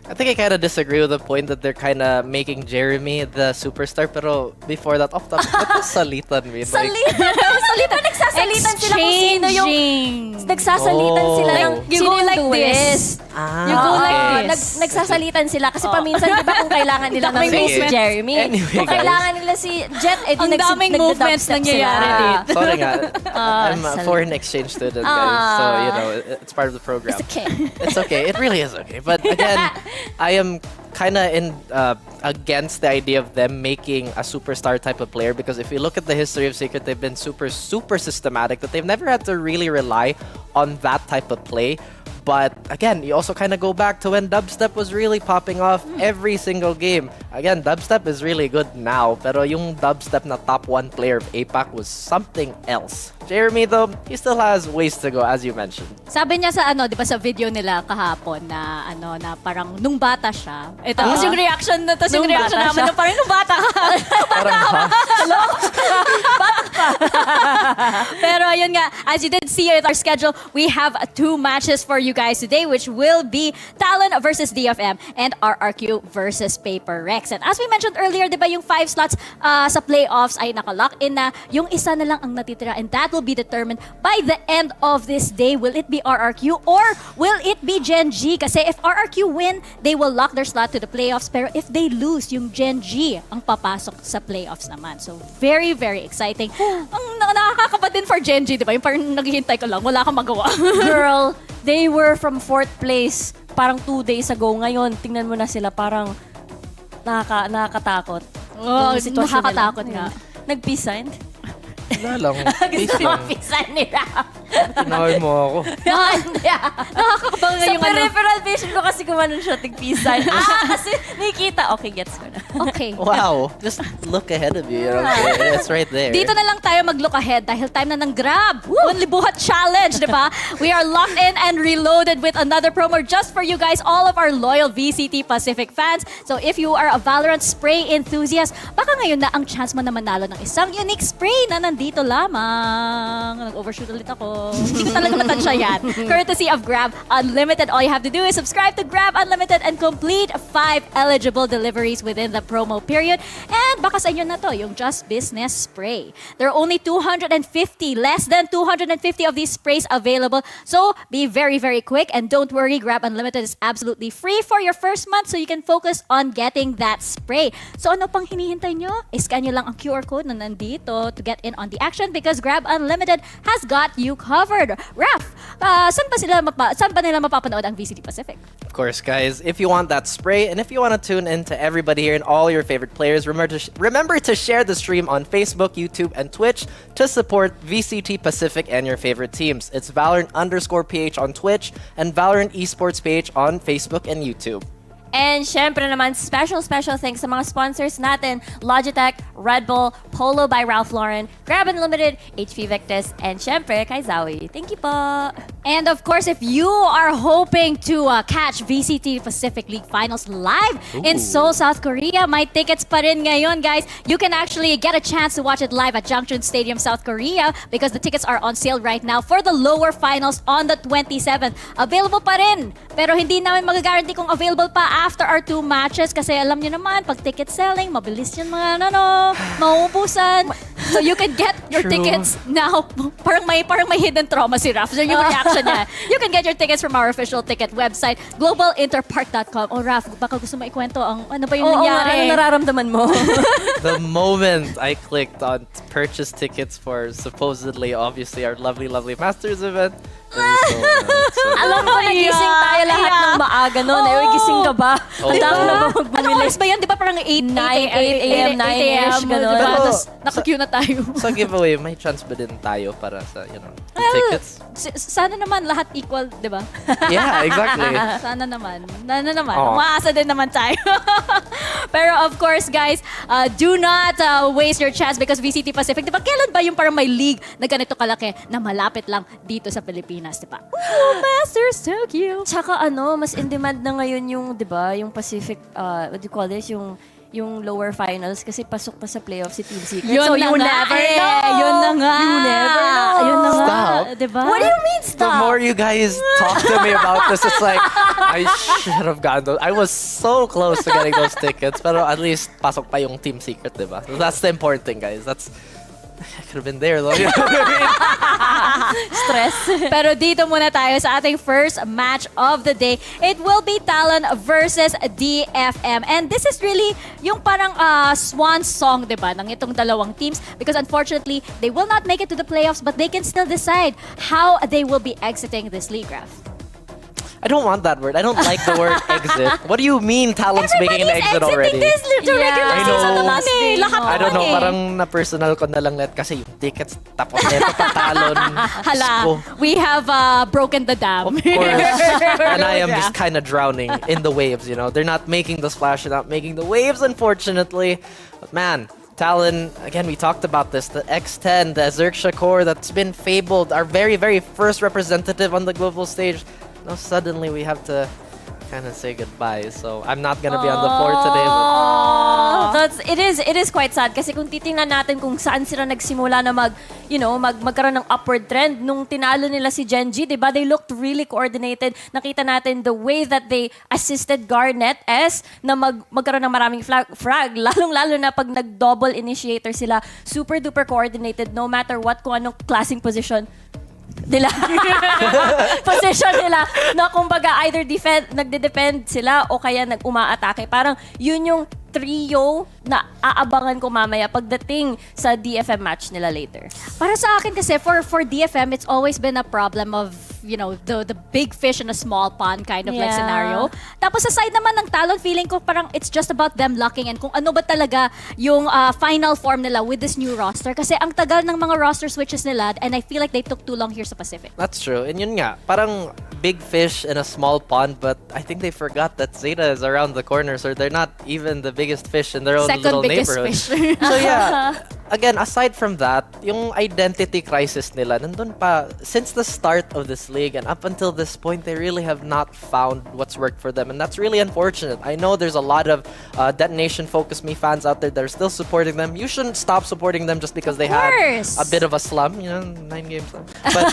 I think I kind of disagree with the point that they're kind of making Jeremy the superstar. Pero before that, off top, what does salitan mean? Salitan, nagsasalitan sila kung sino yung... Nagsasalitan sila ng... You go like this. You go like this. Nagsasalitan sila kasi paminsan, di ba, kung kailangan nila ng si Jeremy. Anyway, kung kailangan nila si Jet, ang daming movements nangyayari dito. Sorry nga. I'm a foreign exchange student, guys. So, it's part of the program. It's okay. It's okay. It really is okay. But again, I am kind of against the idea of them making a superstar type of player, because if you look at the history of Secret, they've been super systematic, that they've never had to really rely on that type of play. But again, you also kind of go back to when Dubstep was really popping off every single game. Again, Dubstep is really good now, pero yung Dubstep na top 1 player of APAC was something else. Jeremy, though, he still has ways to go, as you mentioned. Sabi niya sa di ba sa video nila kahapon na na parang nung bata siya. Tapos yung reaction naman na parang nung bata ka. Bata ka. Pero ayun nga, as you did see at our schedule, we have 2 matches for you guys today, which will be Talon versus DFM and RRQ versus Paper Rex. And as we mentioned earlier, di ba yung 5 slots sa playoffs ay nakalock in na, yung isa na lang ang natitira, and that will be determined by the end of this day. Will it be RRQ or will it be Gen G? Kasi if RRQ win, they will lock their slot to the playoffs. Pero if they lose, yung Gen G ang papasok sa playoffs naman. So very, very exciting. Ang nakakakaba din for Gen G, di ba? Yung parang naghihintay ko lang, wala kang magawa. Girl, they were from 4th place parang 2 days ago. Ngayon, tingnan mo na sila, parang nakakatakot. Oh, nakakatakot nga. Nag-peace sign? Wala lang. Gusto mo peace sign ni Rap? Tinawin mo ako. Nakakabang nga Sa yung peripheral vision ko kasi gumanon siya, tig-peace sign. Kasi nakikita. Okay, gets ko na. Okay. Wow. Just look ahead of you. It's right there. Dito na lang tayo mag-look ahead dahil time na ng Grab. Only Buhat Challenge, di ba? We are locked in and reloaded with another promo just for you guys, all of our loyal VCT Pacific fans. So if you are a Valorant spray enthusiast, baka ngayon na ang chance mo na manalo ng isang unique spray na nandito lamang. Nag-overshoot ulit ako. Hindi ko talaga natansya yan. Courtesy of Grab Unlimited. All you have to do is subscribe to Grab Unlimited and complete 5 eligible deliveries within the promo period. And baka sa inyo na to, yung Just Business Spray. There are only 250, less than 250 of these sprays available. So be very, very quick. And don't worry, Grab Unlimited is absolutely free for your first month so you can focus on getting that spray. So ano pang hinihintay nyo? I-scan nyo lang ang QR code na nandito to get in on the action because Grab Unlimited has got you covered. Raf, saan ba nila mapapanood ang VCT Pacific? Of course, guys, if you want that spray and if you want to tune in to everybody here and all your favorite players, remember to share the stream on Facebook, YouTube, and Twitch to support VCT Pacific and your favorite teams. It's Valorant_PH on Twitch and Valorant Esports PH on Facebook and YouTube. And syempre naman, special thanks sa mga sponsors natin, Logitech, Red Bull, Polo by Ralph Lauren, Grab Unlimited, HP Victus, and syempre kay Zowie. Thank you po! And of course, if you are hoping to catch VCT Pacific League Finals live in Seoul, South Korea, may tickets pa rin ngayon, guys. You can actually get a chance to watch it live at Jangchun Stadium, South Korea because the tickets are on sale right now for the lower finals on the 27th. Available pa rin, pero hindi namin mag-guarantee kung available pa after our 2 matches kasi alam nyo naman, pag ticket selling, mabilis yun mga mauubusan. So you can get your tickets now. Parang may hidden trauma si Raf. So yung reaction niya. You can get your tickets from our official ticket website, globalinterpark.com. Oh, Raf, baka gusto mo ikwento ang ano ba yung nangyari? Ano nararamdaman mo? The moment I clicked on purchase tickets for supposedly, obviously, our lovely Masters event, alam mo, nagising tayo lahat ng maaga noon. Gising ka ba? Ang dami na ba magbumili? Anong oras ba yan? Di ba parang 8 a.m., 9-ish, gano'n. Tapos naka-queue na tayo. Sa giveaway, may chance ba din tayo para sa, tickets? Sana naman lahat equal, di ba? Yeah, exactly. Sana naman. Umaasa din naman tayo. Pero of course, guys, do not waste your chance because VCT Pacific, di ba, kailan ba yung parang may league na ganito kalaki na malapit lang dito sa Pilipinas, di ba? Masters Tokyo! Tsaka mas in demand na ngayon yung, di ba, yung Pacific, what do you call this, yung lower finals kasi pasok pa sa playoffs si Team Secret. So you never know! Yun na nga! You never know! Yun na nga! Stop. Diba? What do you mean stop? The more you guys talk to me about this, it's like, I should have gotten those. I was so close to getting those tickets, pero at least pasok pa yung Team Secret, diba? So that's the important thing, guys. I could have been there, though. Stress. Pero dito muna tayo sa ating first match of the day. It will be Talon versus DFM. And this is really yung parang swan song, diba, ng itong dalawang teams. Because unfortunately, they will not make it to the playoffs, but they can still decide how they will be exiting this league, Raf. I don't want that word. I don't like the word exit. What do you mean Talon's making an exit already? This regular season the last day. I don't know. Parang na-personal ko na lang net kasi yung tickets tapos neto pa Talon. Hala, we have broken the dam. Of course. And I am just kind of drowning in the waves, They're not making the splash, they're not making the waves, unfortunately. But man, Talon, again, we talked about this. The X10, the Zerk Shakur that's been fabled, our very, very first representative on the global stage. Now suddenly we have to kind of say goodbye. So I'm not gonna be on the floor today. But It is quite sad kasi kung titingnan natin kung saan sila nagsimula na magkaroon ng upward trend nung tinalo nila si Genji, 'di ba? They looked really coordinated. Nakita natin the way that they assisted Garnet S na magkaroon ng maraming frag, lalong-lalo na pag nag-double initiator sila, super duper coordinated no matter what kung anong klaseng position nila na kumbaga either nagde-defend sila o kaya nag-umaatake. Parang yun yung trio na aabangan ko mamaya pagdating sa DFM match nila later. Para sa akin kasi, for DFM, it's always been a problem of, the big fish in a small pond kind of like scenario. Tapos sa side naman ng Talon, feeling ko parang it's just about them lucking and kung ano ba talaga yung final form nila with this new roster. Kasi ang tagal ng mga roster switches nila and I feel like they took too long here sa Pacific. That's true. And yun nga, parang big fish in a small pond, but I think they forgot that Zeta is around the corner, so they're not even the biggest fish in their own little neighborhood. Second biggest fish. So yeah, again, aside from that, yung identity crisis nila, nandun pa, since the start of this league and up until this point, they really have not found what's worked for them. And that's really unfortunate. I know there's a lot of Detonation FocusMe fans out there that are still supporting them. You shouldn't stop supporting them just because they had a bit of a slump, 9 games slump. But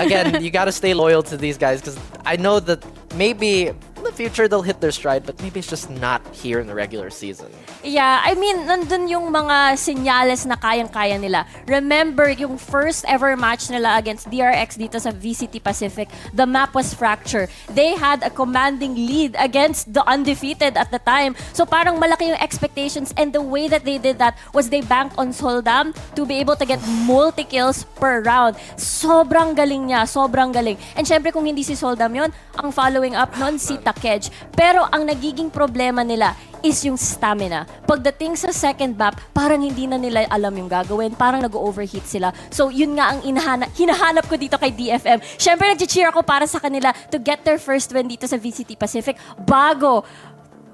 again, you gotta stay loyal to these guys because I know that maybe in the future they'll hit their stride, but maybe it's just not here in the regular season. Yeah, I mean, nandun yung mga senyales na kayang-kaya nila. Remember, yung first ever match nila against DRX dito sa VCT Pacific, the map was fractured. They had a commanding lead against the undefeated at the time. So parang malaki yung expectations, and the way that they did that was they banked on Soldam to be able to get multi-kills per round. Sobrang galing niya, sobrang galing. And syempre kung hindi si Soldam yun, ang following up nun si Takej. Pero ang nagiging problema nila is yung stamina. Pagdating sa second map, parang hindi na nila alam yung gagawin. Parang nag-overheat sila. So, yun nga ang hinahanap ko dito kay DFM. Siyempre, nag-cheer ako para sa kanila to get their first win dito sa VCT Pacific bago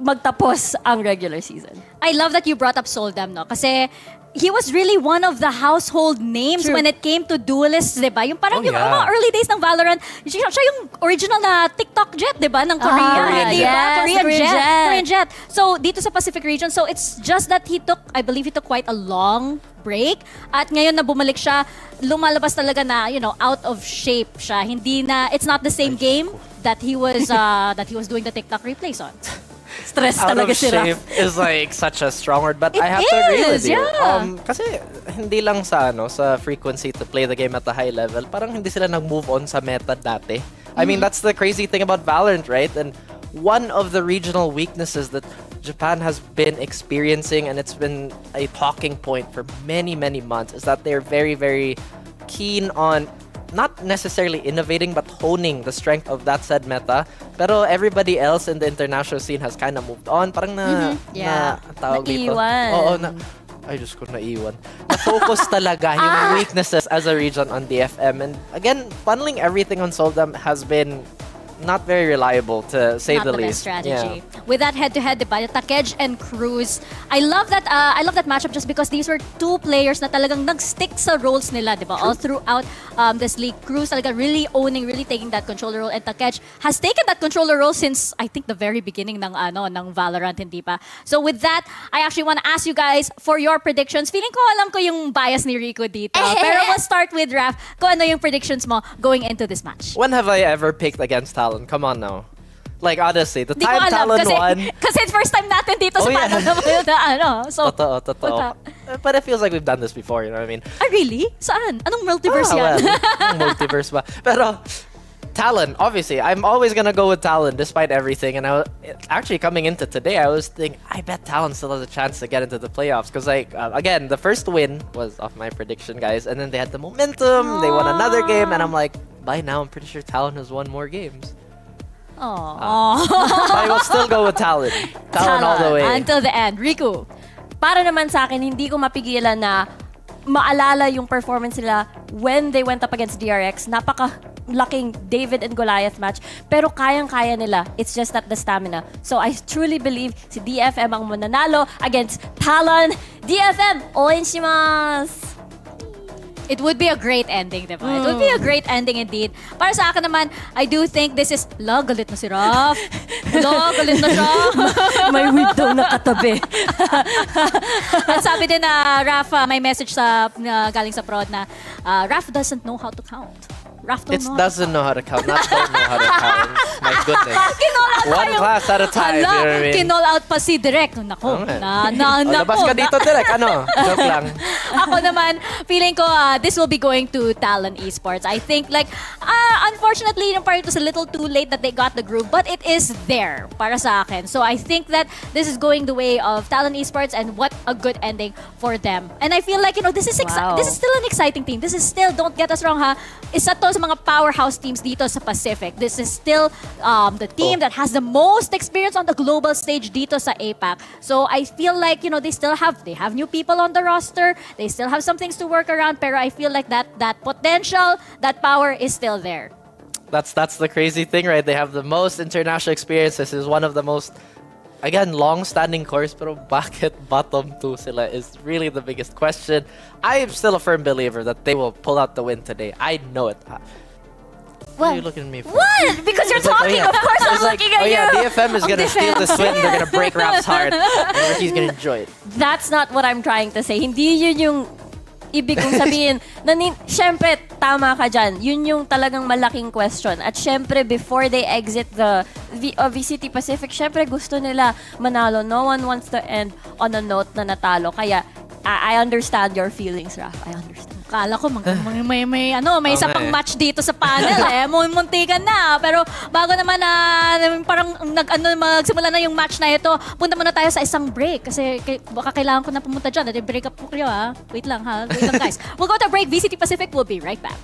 magtapos ang regular season. I love that you brought up Soldam, no? Kasi he was really one of the household names when it came to duelists, di ba? Yung parang yung mga early days ng VALORANT, siya yung original na TikTok jet, di ba? Ng Korea, di ba? Korean jet. So, dito sa Pacific region, so it's just that I believe he took quite a long break. At ngayon na bumalik siya, lumalabas talaga na, out of shape siya. It's not the same game that he was doing the TikTok replays on. Stress out talaga of si Raf. shape is like such a strong word, but I have to agree with you. Kasi hindi lang sa frequency to play the game at a high level, parang hindi sila nag-move on sa meta dati. I mean, that's the crazy thing about VALORANT, right? And one of the regional weaknesses that Japan has been experiencing, and it's been a talking point for many, many months, is that they're very, very keen on not necessarily innovating but honing the strength of that said meta. Pero everybody else in the international scene has kind of moved on. Parang tawag dito. Naiwan. Ay, Diyos ko, naiwan. Na-focus talaga yung weaknesses as a region on DFM. And again, funneling everything on Soldam has been not very reliable, to say the least. Not the best strategy. With that head-to-head, diba? Takej and Cruz. I love that matchup just because these were two players na talagang nag-stick sa roles nila, diba? All throughout this league. Cruz talaga really owning, really taking that controller role, and Takej has taken that controller role since I think the very beginning ng VALORANT, hindi pa. So with that, I actually want to ask you guys for your predictions. Feeling ko alam ko yung bias ni Rico dito. Pero we'll start with Raf. Kung ano yung predictions mo going into this match? When have I ever picked against Talon? Come on now. Like, honestly, the time Talon won... Kasi first time natin dito sa paano So, Totoo. But it feels like we've done this before, you know what I mean? Really? Saan? Anong multiverse yan? Multiverse ba? Pero, Talon, obviously, I'm always gonna go with Talon despite everything. And actually coming into today, I was thinking, I bet Talon still has a chance to get into the playoffs. Because, again, the first win was off my prediction, guys. And then they had the momentum. They won another game. And I'm like, by now, I'm pretty sure Talon has won more games. I will still go with Talon. Talon all the way. Until the end. Riku. Para naman sa akin, hindi ko mapigilan na maalala yung performance nila when they went up against DRX. Napaka-laking David and Goliath match. Pero kayang-kaya nila. It's just that the stamina. So I truly believe si DFM ang mananalo against Talon. DFM, owen shimasu! It would be a great ending, diba? It would be a great ending indeed. Para sa akin naman, I do think this is... galit na si Raf. Galit na siya. May weed daw nakatabi. At sabi din na Raf, may message galing sa prod na Raf doesn't know how to count. Raf doesn't know how to count, not don't know how to count. My goodness. One class at a time, you know what I mean? Kinol out pa si Direk. Nako. Labas ka dito, Direk. Joke lang. Ako naman, feeling ko this will be going to Talon Esports. I think unfortunately, yung part it was a little too late that they got the groove, but it is there para sa akin. So I think that this is going the way of Talon Esports, and what a good ending for them. And I feel like, this is still an exciting team. This is still, don't get us wrong ha, isa to sa mga powerhouse teams dito sa Pacific. This is still the team that has the most experience on the global stage dito sa APAC. So I feel like, they have new people on the roster. They still have some things to work around, pero I feel like that potential, that power is still there. That's the crazy thing, right? They have the most international experience. This is one of the most again, long-standing course, pero bakit bottom 2 sila is really the biggest question. I am still a firm believer that they will pull out the win today. I know it. What are you looking at me for? What? Because you're It's like, talking, oh, yeah. of course I'm It's like, looking at oh you. yeah, DFM is Ang gonna steal this win. They're gonna break Raps hard. And Ricky's gonna enjoy it. That's not what I'm trying to say. Hindi yun yung ibig kong sabihin. Siyempre, tama ka dyan. Yun yung talagang malaking question. At siyempre, before they exit the VCT Pacific, siyempre gusto nila manalo. No one wants to end on a note na natalo. Kaya, I understand your feelings, Raf. I understand. Kala ko may isa pang match dito sa panel eh. Muntikan na. Pero bago naman parang magsimula na yung match na ito, punta muna tayo sa isang break kasi baka kailangan ko na pumunta dyan. Break up po kayo ha. Wait lang guys. We'll go to break. VCT Pacific will be right back.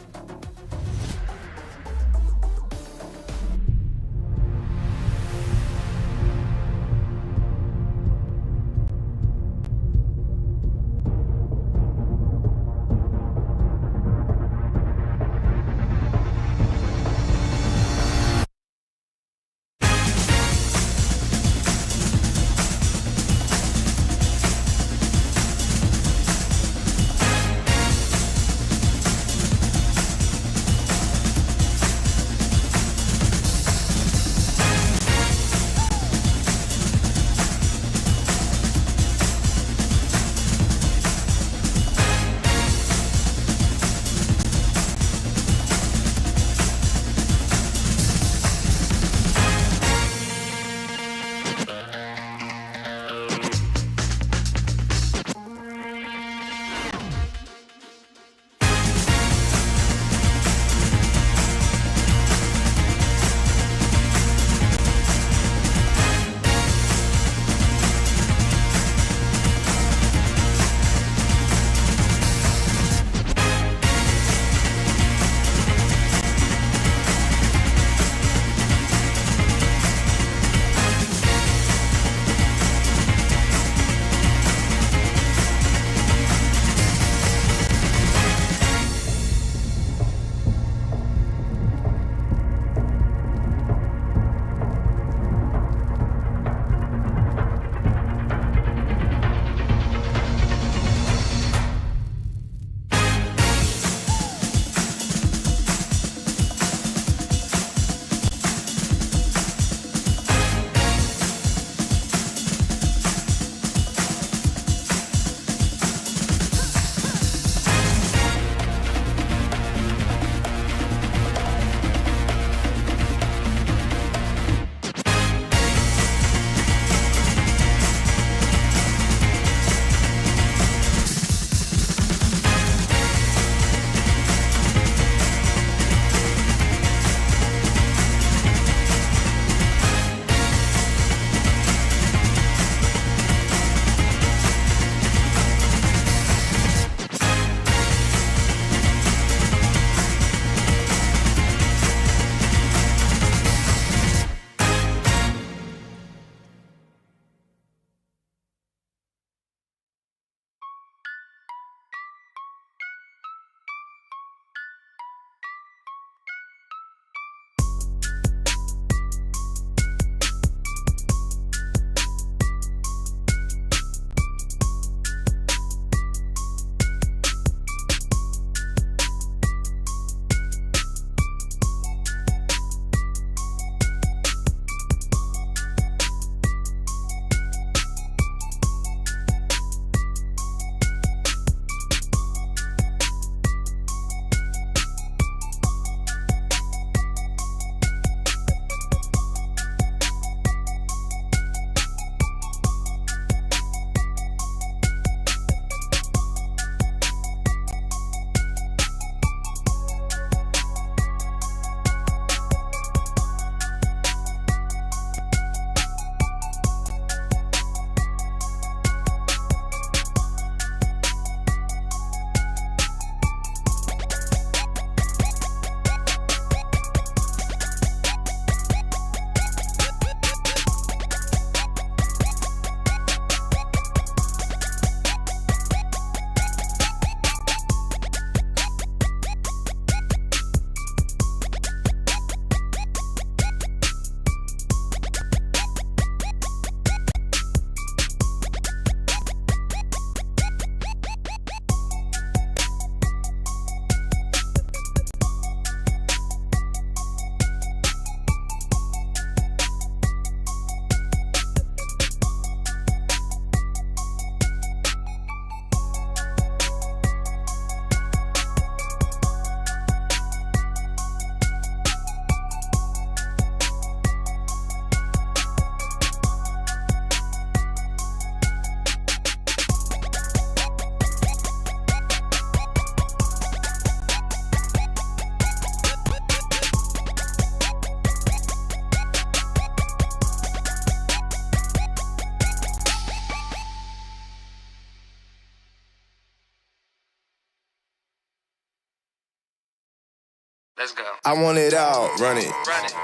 Let's go. I want it all, run it,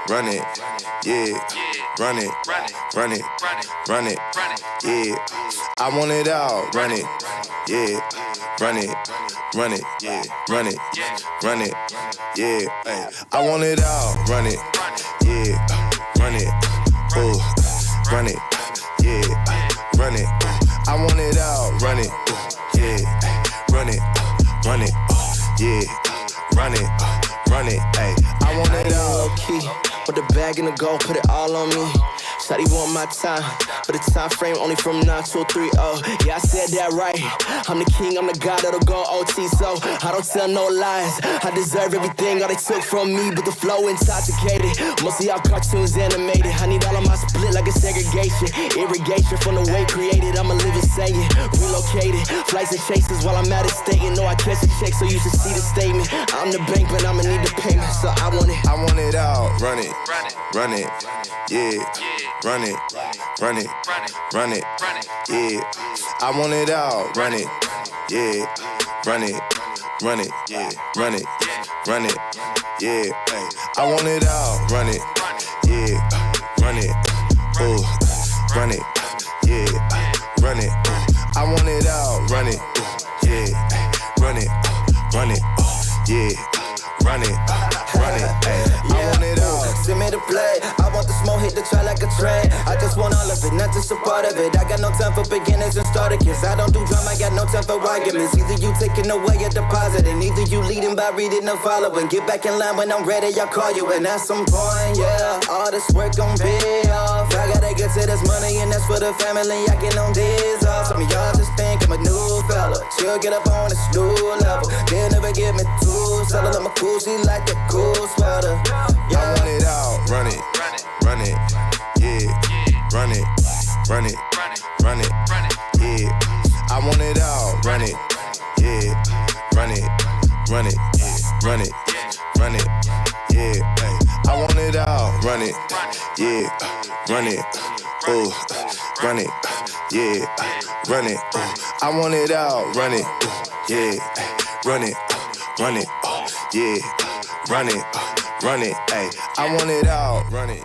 run it, yeah, run it, run it, run it, yeah. I want it all, run it, yeah, run it, run it, yeah, run it, run it, yeah. Ay. I want it all, run it, yeah, run it, ooh, run it, yeah, run it. I want it all, run it, yeah, run it, yeah, run it, run it, ayy. I want it all. Key, put the bag in the goal, put it all on me. Shawty want my time, but the time frame only from 9 to 3. Oh, yeah, I said that right. I'm the king, I'm the god that'll go OT, so I don't tell no lies. I deserve everything all they took from me, but the flow intoxicated. Most of y'all cartoons animated. I need all of my split like a segregation. Irrigation from the way created. I'm a living saying, relocated. Flights and chases while I'm at it stating. No, I catch a check, so you should see the statement. I'm the bank, but I'ma need the payment, so I want it all. Run it, run it, yeah. Run it, run it, run it, yeah. I want it all, run it, yeah. Run it, run it, yeah. Run it, run it, yeah. Ay. I want it all, run it, yeah. Run it, ooh, run it, yeah. Run it, I want it all, run it, yeah. Run it, yeah. Run it, ay. I want it all. Send me the play. I want the smoke, hit the track like a train. I just want all of it, not just a part of it. I got no time for beginners and starter kids. I don't do drama, I got no time for arguments. Either you taking away a deposit, and either you leading by reading or following. Get back in line when I'm ready, I'll call you. And at some point, yeah, all this work gon' pay off. I gotta get to this money, and that's for the family. I get on this off. Some of y'all just think I'm a new fella. She'll get up on this new level. They'll never give me two. Sell her, I'm a cool, she like that cool sweater. Yeah. I want it all, run it, run it, yeah, run it, run it, run it, yeah. I want it all, run it, yeah, run it, run it, yeah, run it, run it, yeah. Ay. I want it all, run it, yeah, run it, ooh, run it, yeah, run it. Ooh. I want it all, run it, yeah, run it, yeah, run it. Run it, ayy. I want it all. Run it.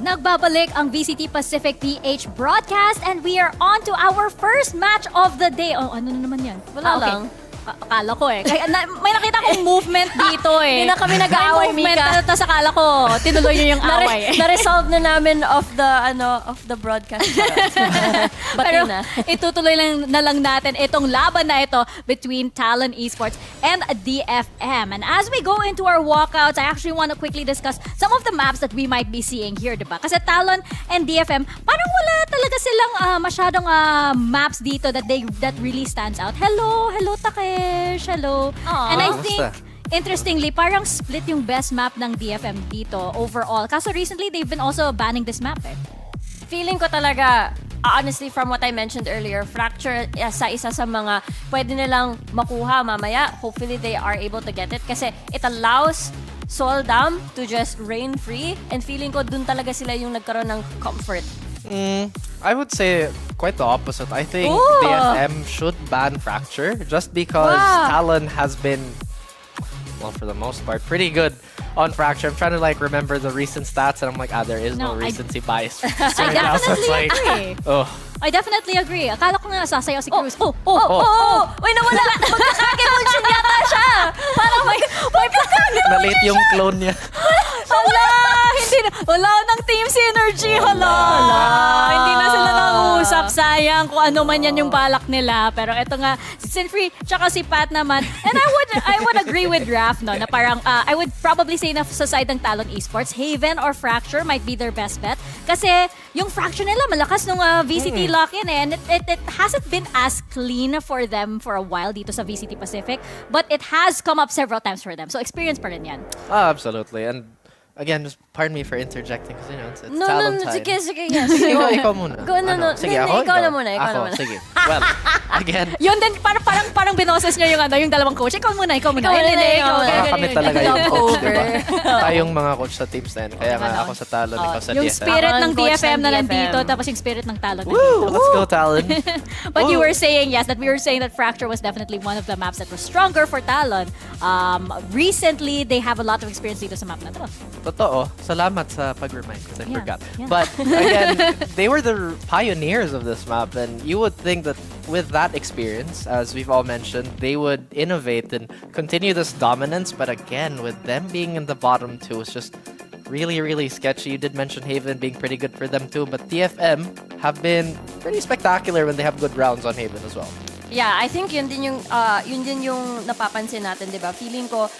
Nagbabalik ang VCT Pacific PH broadcast and we are on to our first match of the day. Oh, ano na naman yan? Wala okay. lang. Akala ko eh. Kaya, may nakita akong movement dito eh. Hindi na kami nag-aaway, Mika. Tapos akala ko, tinuloy niyo yung away. Na-resolve na namin of the broadcast. Pero na. itutuloy na lang natin itong laban na ito between Talon Esports and DFM. And as we go into our walkouts, I actually want to quickly discuss some of the maps that we might be seeing here, diba? Kasi Talon and DFM, parang wala talaga silang masyadong maps dito that really stands out. Hello Take. Hello. And I think, interestingly, parang split yung best map ng DFM dito overall. Kaso recently, they've been also banning this map eh. Feeling ko talaga, honestly, from what I mentioned earlier, Fracture sa isa sa mga pwede nilang makuha mamaya. Hopefully, they are able to get it. Kasi it allows Soldam to just reign free. And feeling ko, dun talaga sila yung nagkaroon ng comfort. I would say quite the opposite. I think DFM should ban Fracture just because Talon has been, well, for the most part, pretty good on Fracture. I'm trying to like remember the recent stats and I'm like, there is no recency bias. I definitely agree. I definitely agree. Akala ko nga sasayaw si Cruz. Uy, nawala. Magkakakemulsion yata siya. Parang magkakakemulsion. Na-late yung clone niya. Wala nang team synergy. Hindi na sila nangusap. Sayang kung ano man yan yung balak nila. Pero eto nga, si Sinfree, tsaka si Pat naman. And I would agree with Raph, no, na parang, I would probably say na sa side ng Talon Esports, Haven or Fracture might be their best bet. Kasi yung Fracture nila, malakas nung VCT lock-in eh. And it hasn't been as clean for them for a while dito sa VCT Pacific. But it has come up several times for them. So experience pa rin yan. Absolutely. And again, just pardon me for interjecting because, it's Talon time. Sige. Ikaw muna. Sige, ako? Ikaw na muna. Sige. Well, again. Yun din, parang binoses niya yung dalawang coach. Ikaw muna. Kami talaga yung coach, diba? Tayong mga coach sa teams na yun. Kaya nga ako sa Talon, ikaw sa DFM. Yung spirit ng DFM na nandito, tapos yung spirit ng Talon na dito. Let's go, Talon. But you were saying, that we were saying that Fracture was definitely one of the maps that was stronger for Talon. Recently, they have a lot of experience dito sa map na to. Totoo. Salamat sa pag-remind because I forgot. But again, they were the pioneers of this map and you would think that with that experience, as we've all mentioned, they would innovate and continue this dominance. But again, with them being in the bottom two, it's just really, really sketchy. You did mention Haven being pretty good for them too, but DFM have been pretty spectacular when they have good rounds on Haven as well. Yeah, I think yun din yung napapansin natin, 'di ba? Feeling ko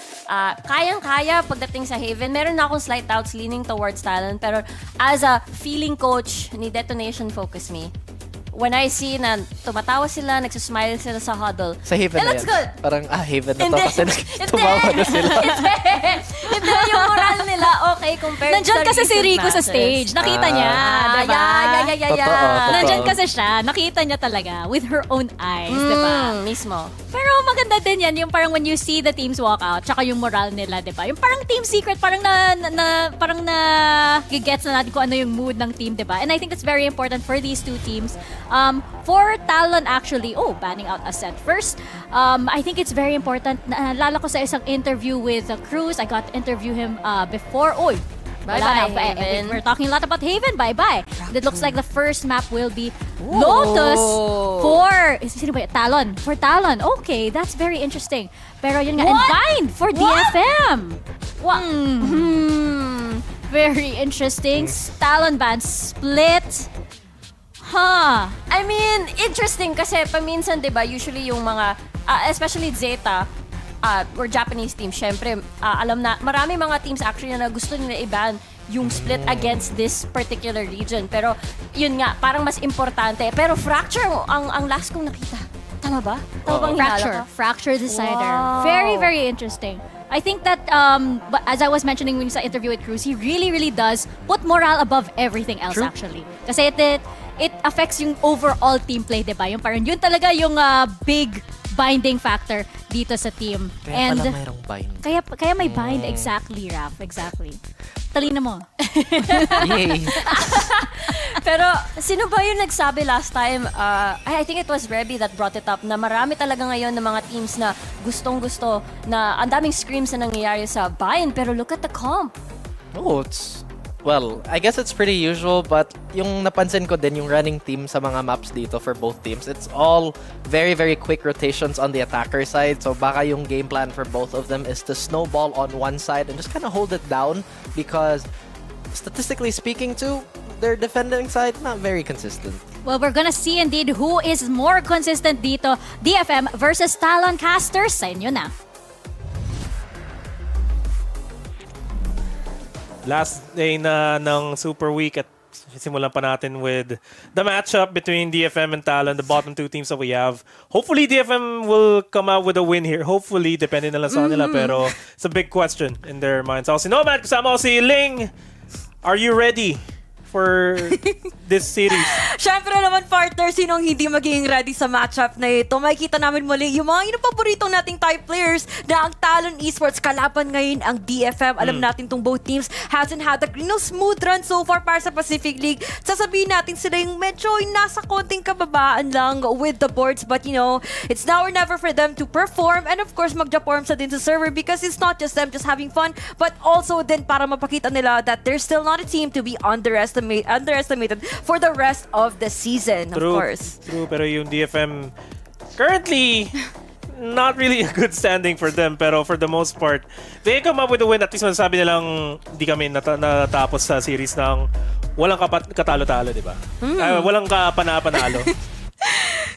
kayang-kaya pagdating sa Haven. Meron na akong slight doubts leaning towards Talon, pero as a feeling coach ni Detonation FocusMe, when I see na tumatawa sila, nagsusmile sila sa huddle. Sa Haven na that's yan. good. Parang, Haven na to kasi tumawa na sila. Hindi, yung moral nila okay compared Nandiyan sa kasi si Rico sa stage. Nakita niya, diba? Yeah. Nandiyan kasi siya. Nakita niya talaga with her own eyes, diba? Mismo. Pero maganda din yan, yung parang when you see the teams walk out, tsaka yung moral nila, diba? Yung parang team secret, parang gigets na natin kung ano yung mood ng team, diba? And I think that's very important for these two teams. For Talon actually, banning out Ascent first. I think it's very important. Naalala ko sa isang interview with Cruz. I got to interview him before. Bye-bye, Haven. We're talking a lot about Haven. Bye-bye. It looks like the first map will be Lotus for Talon. For Talon. Okay, that's very interesting. Pero yun nga, and Bind for DFM. Very interesting. Talon band split. I mean, interesting kasi paminsan, 'di ba, usually yung mga especially Zeta or Japanese teams, syempre alam na marami mga teams actually na gusto nila i-ban yung split against this particular region. Pero yun nga, parang mas importante. Pero Fracture ang last kong nakita. Tama ba? Tama bang hinala ka? Fracture decider. Wow. Very, very interesting. I think that, as I was mentioning when sa interview with Cruz, he really, really does put morale above everything else. True. Actually. Kasi it affects yung overall team play, diba? Yung parang yun talaga yung big binding factor dito sa team. Kaya pala mayroong bind. Kaya may bind, exactly, Raph. Exactly. Talina mo. Yay! Pero sino ba yung nagsabi last time? I think it was Reby that brought it up na marami talaga ngayon ng mga teams na gustong-gusto na ang daming screams na nangyayari sa bind, pero look at the comp. No, it's Well, I guess it's pretty usual, but yung napansin ko din yung running team sa mga maps dito for both teams, it's all very, very quick rotations on the attacker side. So baka yung game plan for both of them is to snowball on one side and just kind of hold it down because statistically speaking too, their defending side not very consistent. Well, we're gonna see indeed who is more consistent dito. DFM versus Talon Casters. Sa inyo na. Last day na ng Super Week at simulan pa natin with the matchup between DFM and Talon, the bottom two teams that we have. Hopefully, DFM will come out with a win here. Hopefully, depende na lang sa nila. Pero it's a big question in their minds. Ako si Nomad, kasama ko si Ling. Are you ready for this series? Siyempre naman, partner, sinong hindi magiging ready sa matchup na ito? Makikita namin muli yung mga paborito nating type players na ang Talon Esports kalaban ngayon ang DFM. Alam natin tong both teams hasn't had a smooth run so far para sa Pacific League. Sasabihin natin sila yung medyo nasa konting kababaan lang with the boards, but you know, it's now or never for them to perform and of course magja-form sa din sa server because it's not just them just having fun, but also din para mapakita nila that they're still not a team to be underestimated for the rest of the season, of course. True, pero yung DFM currently not really a good standing for them, pero for the most part, they come up with a win. At least masasabi nilang hindi kami natapos sa series ng walang katalo-talo, di ba? Walang kapanalo.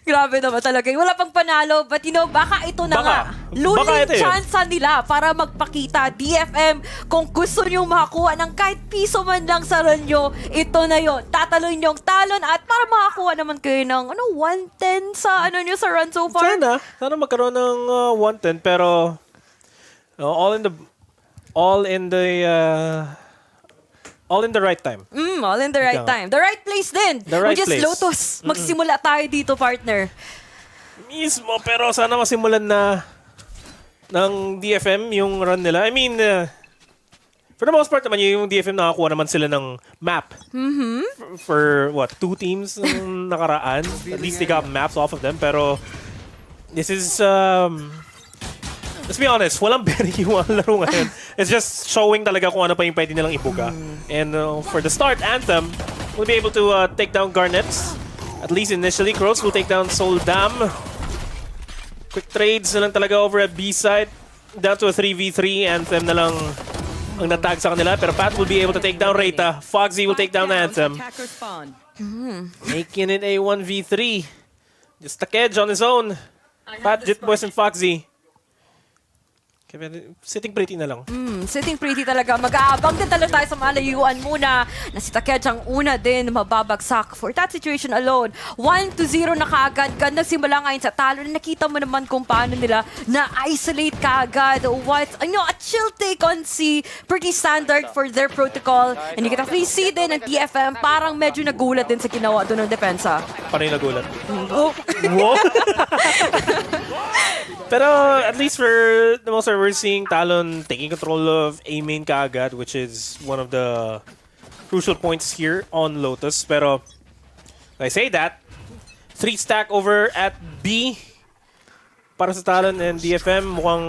Grabe naman talaga. Wala pang panalo, but you know, baka ito na nga. Luling chance nila para magpakita. DFM, kung gusto nyo makakuha ng kahit piso man lang sa run nyo, ito na yon. Tataloy nyo ang Talon at para makakuha naman kayo ng 110 sa nyo sa run so far. Sana magkaroon ng 110, pero all in the right time. All in the right time. The right place din. Which is Lotus. Magsimula tayo dito, partner. Mismo, pero sana masimulan na ng DFM yung run nila. I mean, for the most part naman, yung DFM nakakuha naman sila ng map. For what, 2 teams nakaraan? At least they got maps off of them. Pero this is... let's be honest, walang very yung laro ngayon. It's just showing talaga kung ano pa yung pwede nilang ibuga. And for the start, Anthem will be able to take down Garnets. At least initially, Crows will take down Soul Dam. Quick trades na lang talaga over at B-side. Down to a 3v3. Anthem na lang ang natag sa kanila. Pero Pat will be able to take down Reyta. Foxy will take down Anthem. Making it a 1v3. Just Takej on his own. Pat, Jitboys, and Foxy. Sitting pretty na lang. Sitting pretty talaga. Mag-aabang din talaga tayo sa malayuan muna na si Takej ang una din mababagsak for that situation alone. 1-0 na kaagad. Ganda simula ngayon sa Talon. Nakita mo naman kung paano nila na-isolate kaagad. A chill take on C. Pretty standard for their protocol. And you can actually see din ang TFM parang medyo nagulat din sa ginawa doon ng depensa. Paano yung nagulat? Wow! Pero at least for the most part, we're seeing Talon taking control of A main kaagad, which is one of the crucial points here on Lotus. Pero I say that, 3 stack over at B para sa Talon and DFM. Mukhang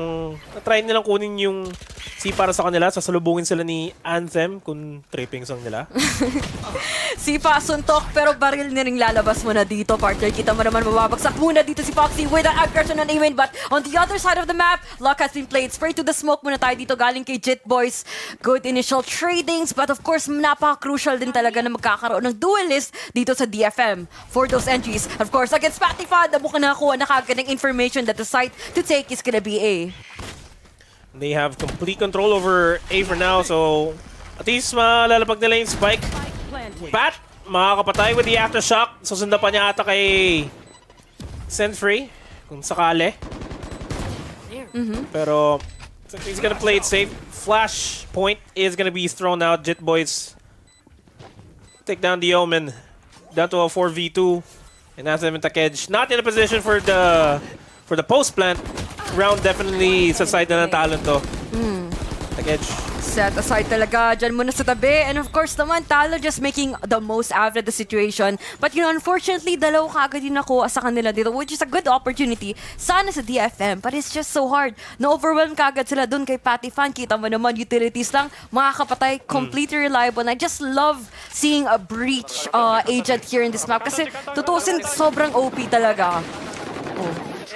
na-try nilang kunin yung C para sa kanila. Sasalubungin sila ni Anthem kung tripping song nila. Sipa, suntok, pero baril na rin lalabas mo na dito, partner. Kita mo naman mababagsak muna dito si Foxy with an aggression on Amen. But on the other side of the map, luck has been played. Spray to the smoke muna tayo dito galing kay Jit Boys. Good initial tradings, but of course, napaka-crucial din talaga na magkakaroon ng duelist dito sa DFM for those entries. Of course, against Patifad, na mukhang nakakuha na kagad ng information that the site to take is gonna be A. They have complete control over A for now, so at least malalapag nila yung spike. Pat, makakapatay with the aftershock. Susunda pa niya ata kay Send-Free, kung sakali. Pero he's gonna play it safe. Flash point is gonna be thrown out. Jit Boys take down the Omen. Down to a 4v2. And Anthem and Takej not in a position for the post plant. Round definitely sa side na ng Talon to. Takej set aside talaga. Diyan muna sa tabi. And of course naman, Talon just making the most out of the situation. But unfortunately, dalaw kagad din ako sa kanila dito, which is a good opportunity. Sana sa DFM, but it's just so hard. Na-overwhelm kagad sila dun kay Patty Fan. Kita mo naman, utilities lang, makakapatay, completely reliable. And I just love seeing a breach agent here in this map. Kasi tutusin, sobrang OP talaga.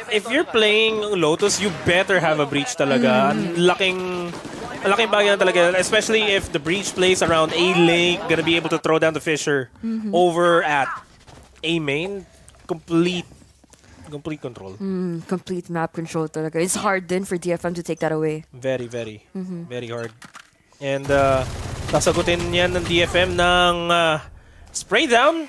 If you're playing Lotus, you better have a breach talaga. Laking bagay na talaga, especially if the breach plays around A lane, gonna be able to throw down the Fisher over at A main. Complete control. Complete map control talaga. It's hard then for DFM to take that away. Very hard. And sasagutin yan ng DFM ng spray down.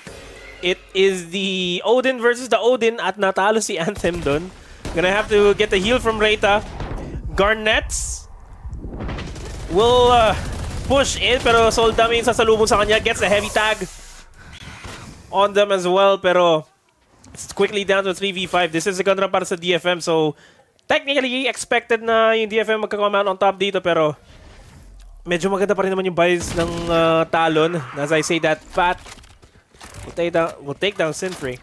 It is the Odin versus the Odin at natalo si Anthem dun. Gonna have to get the heal from Reyta. Garnets will push in, pero Soldam yung sasalubong sa kanya. Gets a heavy tag on them as well, pero it's quickly down to 3v5. This is a gun run para sa DFM, so technically expected na yung DFM magkakama on top dito, pero medyo maganda pa rin naman yung buys ng Talon. As I say that, Pat will take down Sinfree.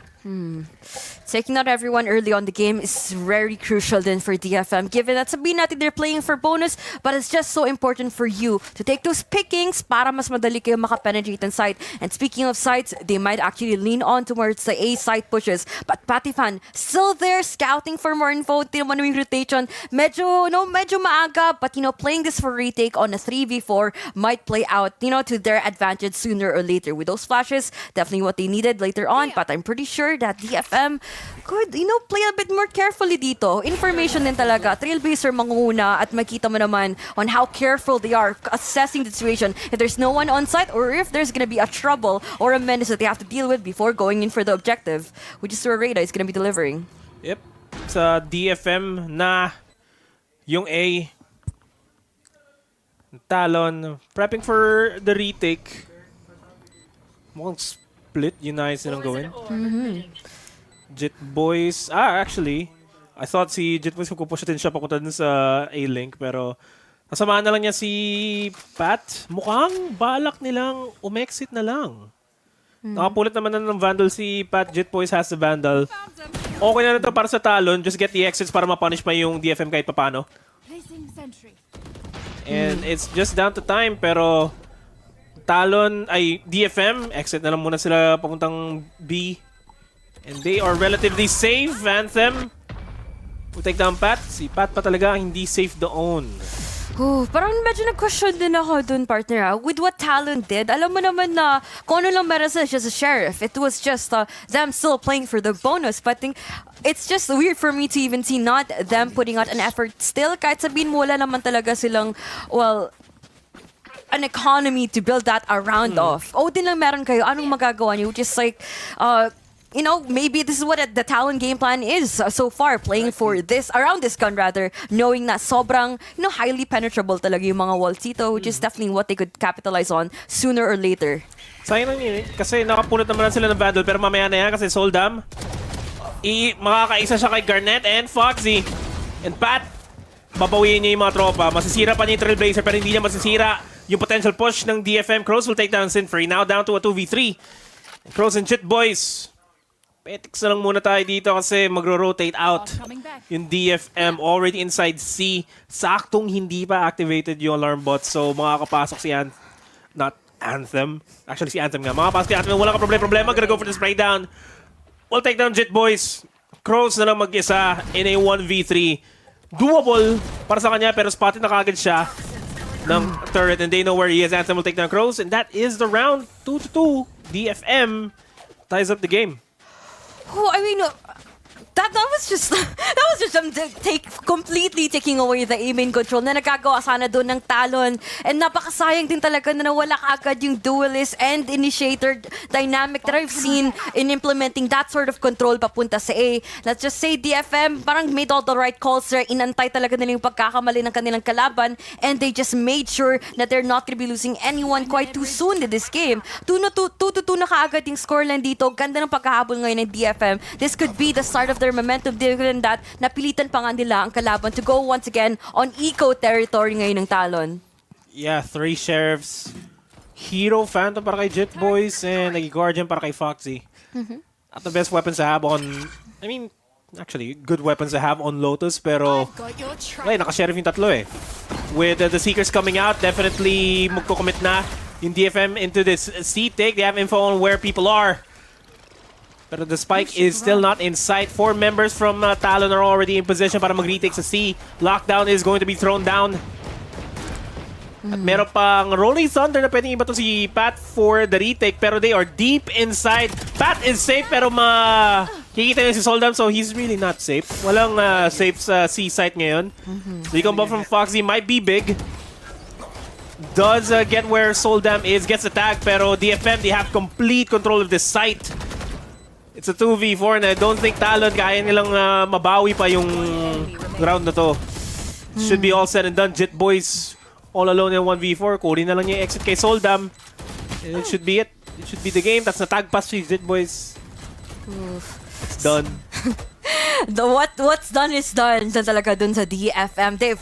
Taking out everyone early on the game is very crucial then for DFM. Given that sabihin natin they're playing for bonus, but it's just so important for you to take those pickings para mas madali kayo makapenetrate in site. And speaking of sites, they might actually lean on towards the A site pushes. But Patifan still there scouting for more info. Tinaman yung rotation. Medyo maaga, but playing this for retake on a 3v4 might play out, to their advantage sooner or later. With those flashes, definitely what they needed later on. But I'm pretty sure that DFM could, play a bit more carefully dito. Information din talaga. Trailblazer manguna at makita mo naman on how careful they are assessing the situation. If there's no one on site or if there's gonna be a trouble or a menace that they have to deal with before going in for the objective, which is where Reyta is gonna be delivering. Yep. Sa DFM na yung A. Talon prepping for the retake. Mukhang split yung nice nilang gawin. Jit Boys. Actually, I thought si Jit Boys pupush din siya papunta dun sa A-Link, pero nasamaan na lang niya si Pat. Mukhang balak nilang umexit na lang. Nakapulit naman na ng Vandal si Pat. Jit Boys has the Vandal. Okay na ito para sa Talon. Just get the exits para ma-punish pa yung DFM kahit papano. And it's just down to time, pero DFM, exit na lang muna sila papuntang B. And they are relatively safe. Anthem will take down Pat. Si Pat pa talaga hindi safe doon. Parang medyo nag-question din ako dun, partner. With what Talon did, alam mo naman na kung ano lang meron sila, just a sheriff. It was just them still playing for the bonus. But it's just weird for me to even see not them putting out an effort still. Kahit sabihin mo, wala naman talaga silang, an economy to build that around of. Odin lang meron kayo. Anong magagawa niyo? Which is like, maybe this is what the Talon game plan is so far, playing for around this gun rather, knowing na sobrang, highly penetrable talaga yung mga walls dito, which is definitely what they could capitalize on sooner or later. Sayang lang yun kasi nakapunot naman sila ng Vandal, pero mamaya na yan kasi Soldam, makakaisa siya kay Garnet and Foxy. And Pat, babawiin niya yung mga tropa. Masisira pa niya yung Trailblazer, pero hindi niya masisira yung potential push ng DFM. Crows will take down Sinfree. Now down to a 2v3. And Crows and Jit Boys. Petics na lang muna tayo dito kasi magro-rotate out yung DFM already inside C. Saktong hindi pa activated yung alarm bot. So makakapasok si not Anthem. Actually si Anthem nga. Makakapasok si Anthem. Wala ka problema. Gonna go for the spray down. We'll take down Jit Boys. Crows na lang mag-isa in a 1v3. Doable para sa kanya pero spotted na kagad siya ng turret and they know where he is. Anthem will take down Crows and that is the round. 2-2. DFM ties up the game. I mean, that was just them completely taking away the A-main control na nagagawa sana doon ng Talon. And napakasayang din talaga na nawala agad yung duelist and initiator dynamic that I've seen in implementing that sort of control papunta sa A. Let's just say DFM parang made all the right calls there. Inantay talaga nila yung pagkakamali ng kanilang kalaban and they just made sure that they're not gonna be losing anyone quite too soon in this game. 2-2 na kaagad yung scoreline dito. Ganda ng pagkahabol ngayon ng DFM. This could be the start of their momentum, given that napilitan pa nga nila ang kalaban to go once again on eco territory ngayon ng Talon. Yeah, 3 Sheriffs. Hero Phantom para kay Jet Boys and naging Guardian para kay Foxy. At the best weapons to have on... I mean, actually, good weapons to have on Lotus, pero... Ay, naka-Sheriff yung tatlo eh. With the Seekers coming out, definitely magko-commit na yung DFM into this C take. They have info on where people are. Pero the spike is still not in sight. 4 members from Talon are already in position para mag-retake sa C. Lockdown is going to be thrown down. At meron pang Rolling Thunder na pwedeng iba to si Pat for the retake, pero they are deep inside. Pat is safe pero kikita niya si Soldam, so he's really not safe. Walang safe sa C site ngayon. The combo from Foxy might be big. Does get where Soldam is, gets the tag, pero DFM, they have complete control of this site. It's a 2v4 and I don't think Talon kaya nilang mabawi pa yung round na to. Should be all said and done. Jet Boys all alone in 1v4. Kunin na lang yung exit kay Soldam. And it should be it. It should be the game. That's na tag pass si Jet Boys. It's done. What's done is done. Dun talaga dun sa DFM. They've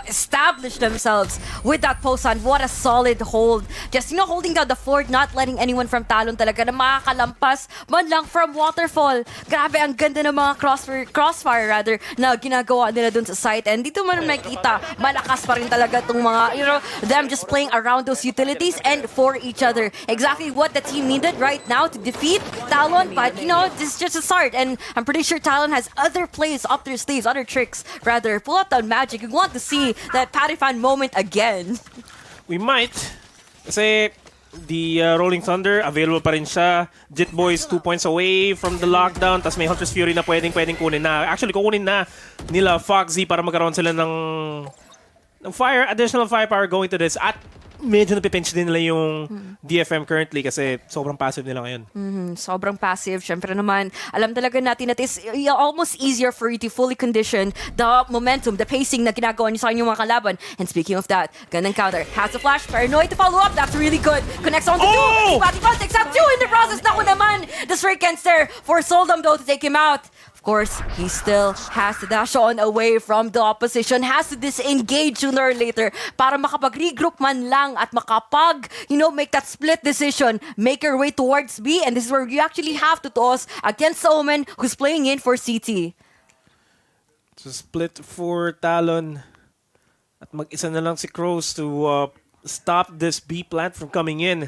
established themselves with that post on. What a solid hold. Just, holding down the fort, not letting anyone from Talon talaga na makakalampas man lang from Waterfall. Grabe, ang ganda ng mga crossfire rather, na ginagawa nila dun sa site. And dito man makita, malakas pa rin talaga itong mga, them just playing around those utilities and for each other. Exactly what the team needed right now to defeat Talon. But, this is just a start. And I'm pretty sure Talon has other plays up their sleeves, other tricks, rather. Pull out that magic. You want to see that Patifan moment again. We might. Kasi the Rolling Thunder, available pa rin siya. Jet Boys 2 points away from the lockdown. Tapos may Hunter's Fury na pwedeng kunin na. Actually, kukunin na nila Foxy para magkaroon sila ng additional firepower going to this. At medyo napipinch din nila yung DFM currently kasi sobrang passive nila ngayon. Sobrang passive. Siyempre naman, alam talaga natin that it's almost easier for you to fully condition the momentum, the pacing na ginagawa niyo sa inyong mga kalaban. And speaking of that, gandang counter. Has a flash. Paranoid to follow up. That's really good. Connects on to 2. Patifan takes out 2 in the process. Naku naman. The straight cancer for Soldam though to take him out. Of course, he still has to dash on away from the opposition, has to disengage sooner or later para makapag-regroup man lang at makapag, make that split decision, make your way towards B, and this is where you actually have to toss against Omen, who's playing in for CT. So split for Talon. At mag-isa na lang si Crows to stop this B plant from coming in.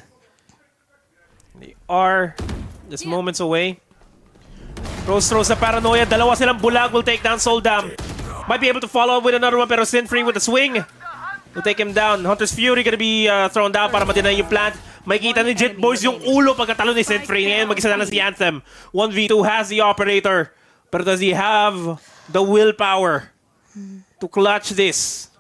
They are just moments away. Crows throws the paranoia. Dalawa silang bulag will take down Soldam. Might be able to follow up with another one, pero Sinfree with a swing will take him down. Hunter's Fury gonna be thrown down para ma-deny yung plant. May kita ni Jet Boys yung ulo pagkatalo ni Sinfree. Ngayon mag-isa na si Anthem. 1v2 has the operator. Pero does he have the willpower to clutch this?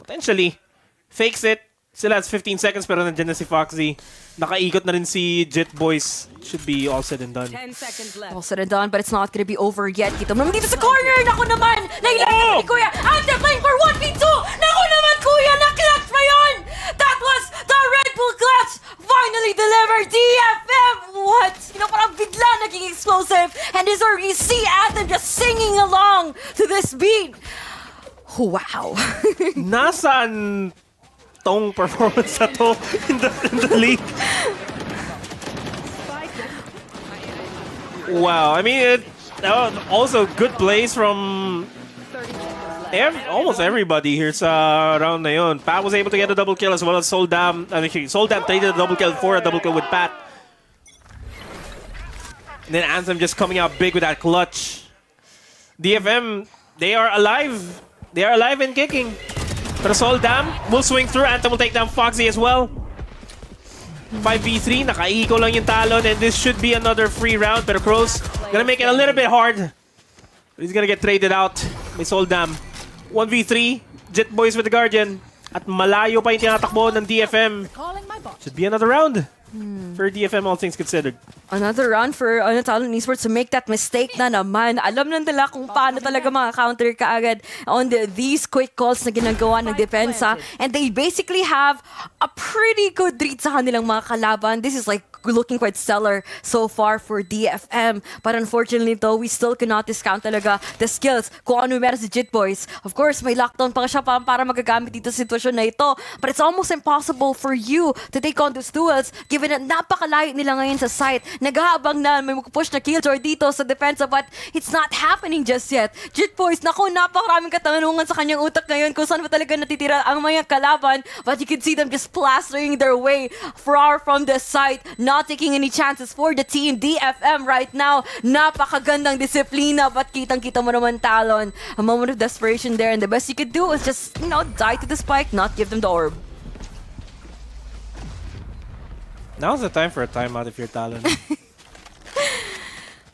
Potentially. Fakes it. Still has 15 seconds pero nandiyan na si Foxy. Nakaikot na rin si Jet Boys. Should be all said and done. 10 seconds left. All said and done, but it's not gonna be over yet. Kita mo naman dito sa corner. Naku naman! Nailangan ni Kuya. Anthem playing for 1v2! Naku naman, Kuya! Na-clutch pa yun! That was the Red Bull clutch! Finally delivered! DFM! What? Parang bigla naging explosive. And this is where we see Anthem just singing along to this beat. Wow. Nasaan tong performance na to in the league? Wow, I mean, also good plays from almost everybody here sa round na yun. Pat was able to get a double kill as well as Soldam. Soldam traded a double kill for a double kill with Pat. And then Anthem just coming out big with that clutch. DFM, they are alive. They are alive and kicking. Pero Soldam will swing through. Anthem will take down Foxy as well. 5v3, nakaiko lang yung Talon, and this should be another free round. Pero Crows gonna make it a little bit hard. He's gonna get traded out by Soldam. 1v3, Jet Boys with the Guardian. At malayo pa yung tinatakbo ng DFM. Should be another round for DFM, all things considered. Another run for Talon Esports to make that mistake na naman. Alam na nila kung paano talaga counter kaagad on these quick calls na ginagawa ng depensa. And they basically have a pretty good read sa kanilang mga kalaban. This is like looking quite stellar so far for DFM. But unfortunately though, we still cannot discount talaga the skills kung ano meron si Jit Boys. Of course, may lockdown pa siya para magagamit dito sa sitwasyon na ito. But it's almost impossible for you to take on those duels given na napakalayo nila ngayon sa site. Naghahabang na may mag-push na killjoy dito sa depensa but it's not happening just yet. Jit Boys, naku, napakaraming katanungan sa kanyang utak ngayon kung saan ba talaga natitira ang mga kalaban. But you can see them just plastering their way far from the site. Not taking any chances for the team. DFM right now, napakagandang disiplina but kitang-kita mo naman Talon. A moment of desperation there and the best you could do is just, die to the spike, not give them the orb. Now's the time for a timeout if you're Talon.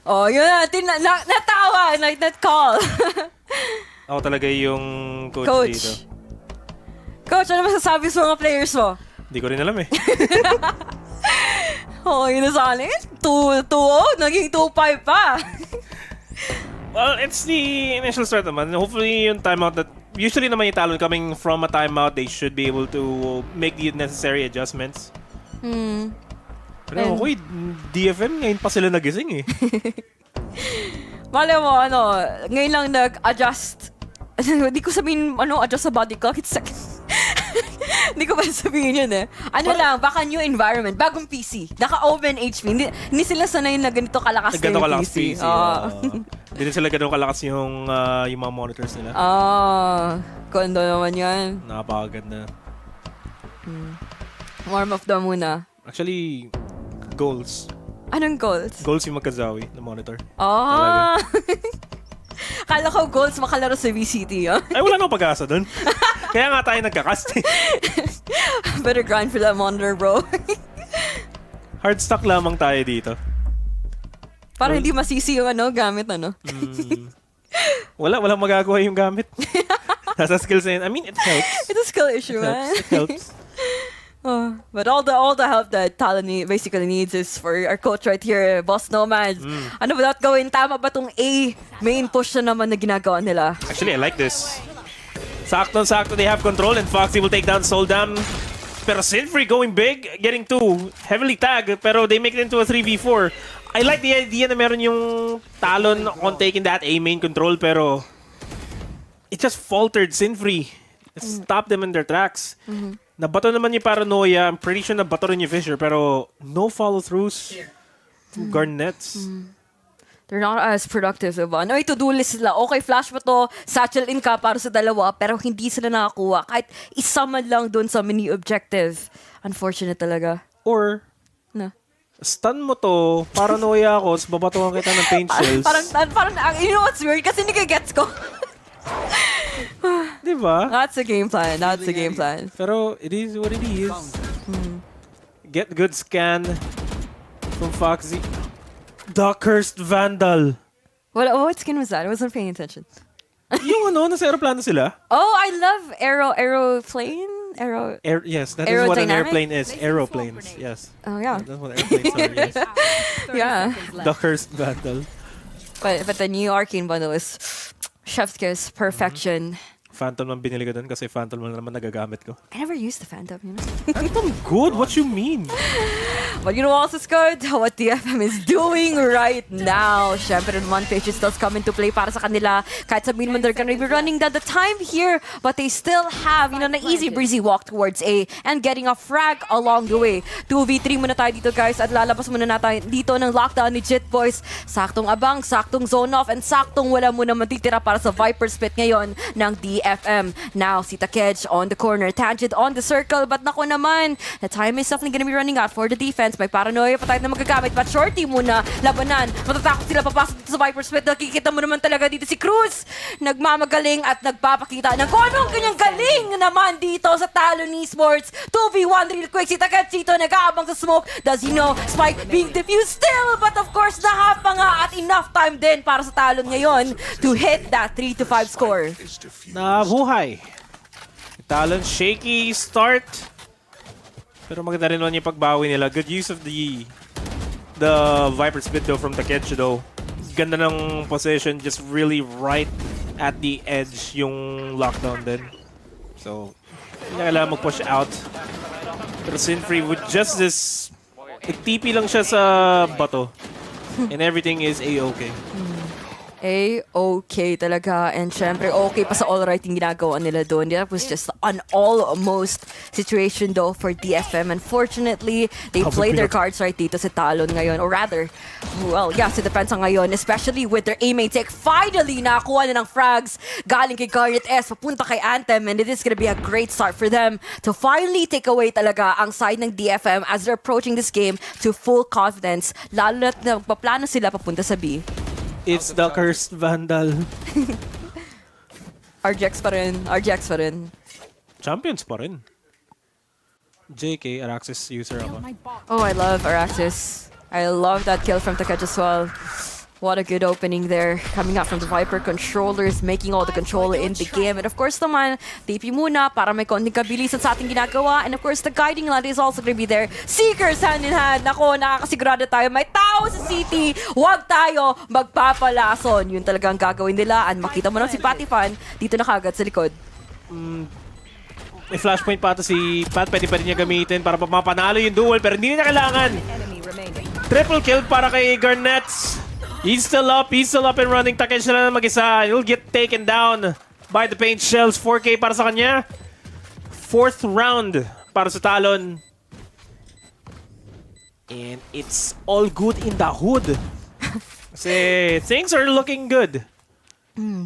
Oh, yun natin, natawa, like that call. Ako talaga yung coach dito. Coach, ano masasabi sa mga players mo? Hindi ko rin alam eh. Yun na sana 2-0, naging 2-5 pa. Well, it's the initial start naman. Hopefully yung timeout that usually naman yung Talon coming from a timeout, they should be able to make the necessary adjustments. Pero ako, DFM ngayon pa sila nagising eh. Malay mo, ngayon lang nag-adjust. Hindi ko sabihin, adjust sa body clock. It's Hindi ko pa sabihin yun eh. Baka new environment, bagong PC. Naka-open HP. Hindi sila sanay na ganito kalakas na yung PC. Hindi rin sila ganito kalakas yung mga monitors nila. Kondo naman yan. Napakaganda. Warm up daw muna. Actually, goals. Anong goals? Goals yung Makazawi na monitor. Kala ko goals makalaro sa VCT, Ay, wala nang pag-asa dun. Kaya nga tayo nagkakast eh. Better grind for that monitor, bro. Hard stock lamang tayo dito. Para hindi masisi yung gamit, Walang magagawa yung gamit. Nasa skills na yun. I mean, it helps. It's a skill issue, man. It helps. But all the help that Talon basically needs is for our coach right here, Boss Nomad. Without going, tama ba tong A main push na naman na ginagawa nila? Actually, I like this. Sakto, they have control and Foxy will take down Soldam. Pero Sinfree going big, getting 2, heavily tagged, pero they make it into a 3v4. I like the idea na meron yung Talon on taking that A main control, pero it just faltered Sinfree. It stopped them in their tracks. Nabato naman yung Paranoia. I'm pretty sure nabato rin yung Fisher, pero no follow-throughs. Garnets. They're not as productive, diba? To-do list sila. Okay, flash mo to, satchel in ka para sa dalawa, pero hindi sila nakakuha. Kahit isa man lang dun sa mini objective. Unfortunate talaga. Or, stun mo to, Paranoia ako, tapos babatuhan kita ng paint shells. Parang, you know what's weird? Kasi hindi ka gets ko. Diba? That's the game plan. Pero it is what it is. Get good scan from Foxy. The Cursed Vandal. What skin was that? I wasn't paying attention. Yung nasa aeroplano sila. Oh, I love aeroplane. Yes, that is what an airplane is. Aeroplanes, yes. Oh, yeah. That's what airplanes are, yes. Yeah. The Cursed Vandal. But the new Arcane bundle is chef's kiss, perfection. Phantom ang binili ko dun kasi Phantom lang naman nagagamit ko. I never used the Phantom, Phantom good? What you mean? But you know what else is good? What DFM is doing right now. Syempre, one page still come into play para sa kanila. Kahit sabihin mo they're gonna be running down the time here, but they still have, an easy breezy walk towards A and getting a frag along the way. 2v3 muna tayo dito, guys, at lalabas muna natin dito ng lockdown ni Jit Boys. Saktong abang, saktong zone off, and saktong wala muna matitira para sa Viper Spit ngayon ng DFM. Now, si Takej on the corner, Tangent on the circle, but naku naman, the time is definitely gonna be running out for the defense. May Paranoia pa tayo na magagamit, but Shorty muna, labanan. Matatakot sila papasok dito sa Viper Spit. Nakikita mo naman talaga dito si Cruz. Nagmamagaling at nagpapakita ng kung anong kanyang galing naman dito sa Talon Esports. 2v1 real quick. Si Takachito nag-aabang sa smoke. Does he know? Spike being diffused still, but of course, nahapa nga at enough time din para sa Talon ngayon to hit that 3-5 score. Nabuhay. Talon, shaky start. Pero maganda rin naman yung pagbawi nila. Good use of the the Viper split though from Takechi though. Ganda ng position, just really right at the edge yung lockdown din. So, hindi na kailangan mag-push out. Pero Sinfree with just this, TP lang siya sa bato. And everything is A-okay. A-okay talaga. And syempre, okay pa sa all-right yung ginagawa nila doon. That was just an almost situation though for DFM. Unfortunately, they played their cards right dito sa Talon ngayon. Or rather, well, yeah, sa Depensa ngayon. Especially with their A-main take. Finally, nakakuha na ng frags galing kay Garnet S, papunta kay Anthem. And it is gonna be a great start for them to finally take away talaga ang side ng DFM as they're approaching this game to full confidence. Lalo na't nagpaplano sila papunta sa B. It's the cursed Vandal. RGX pa rin. RGX pa rin. Champions pa rin. JK, Araxis user ako. Oh, I love Araxis. I love that kill from Takech as well. What a good opening there. Coming out from the Viper controllers, making all the control in the game. And of course naman, TP muna para may konting kabilisan sa ating ginagawa. And of course, the guiding land is also gonna be there. Seekers hand in hand. Nako, nakakasigurado tayo. May tao sa city. Huwag tayo magpapalason. Yun talagang gagawin nila. And makita mo na si Patifan dito na kagad sa likod. May flashpoint pa ito si Pat. Pwede pa rin niya gamitin para mapanalo yung duel. Pero hindi niya kailangan. Triple kill para kay Garnets. He's still up and running. Takechi na mag-isa. He'll get taken down by the paint shells. 4K para sa kanya. 4th round para sa Talon. And it's all good in the hood. Kasi things are looking good.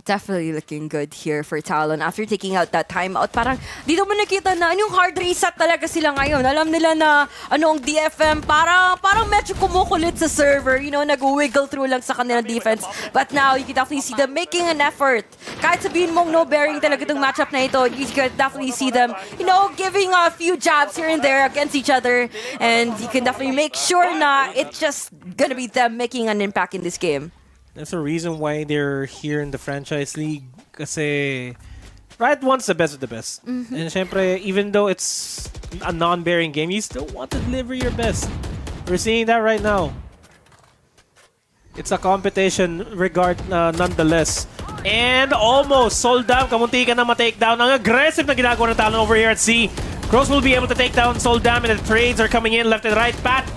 Definitely looking good here for Talon after taking out that timeout. Parang dito mo nakita na yung hard reset talaga sila ngayon. Alam nila na ang DFM parang medyo kumukulit sa server. You know, nag-wiggle through lang sa kanilang defense. But now, you can definitely see them making an effort. Kahit sabihin mong no bearing talaga itong matchup na ito, you can definitely see them, you know, giving a few jabs here and there against each other. And you can definitely make sure na it's just gonna be them making an impact in this game. That's the reason why they're here in the franchise league. Kasi Riot wants the best of the best. And syempre, even though it's a non-bearing game, you still want to deliver your best. We're seeing that right now. It's a competition nonetheless. And almost sold down. Kamunti ka na ma-takedown. Ang aggressive na ginagawa ng Talon over here at C. Cross will be able to take down Soldam, and the trades are coming in left and right. Pat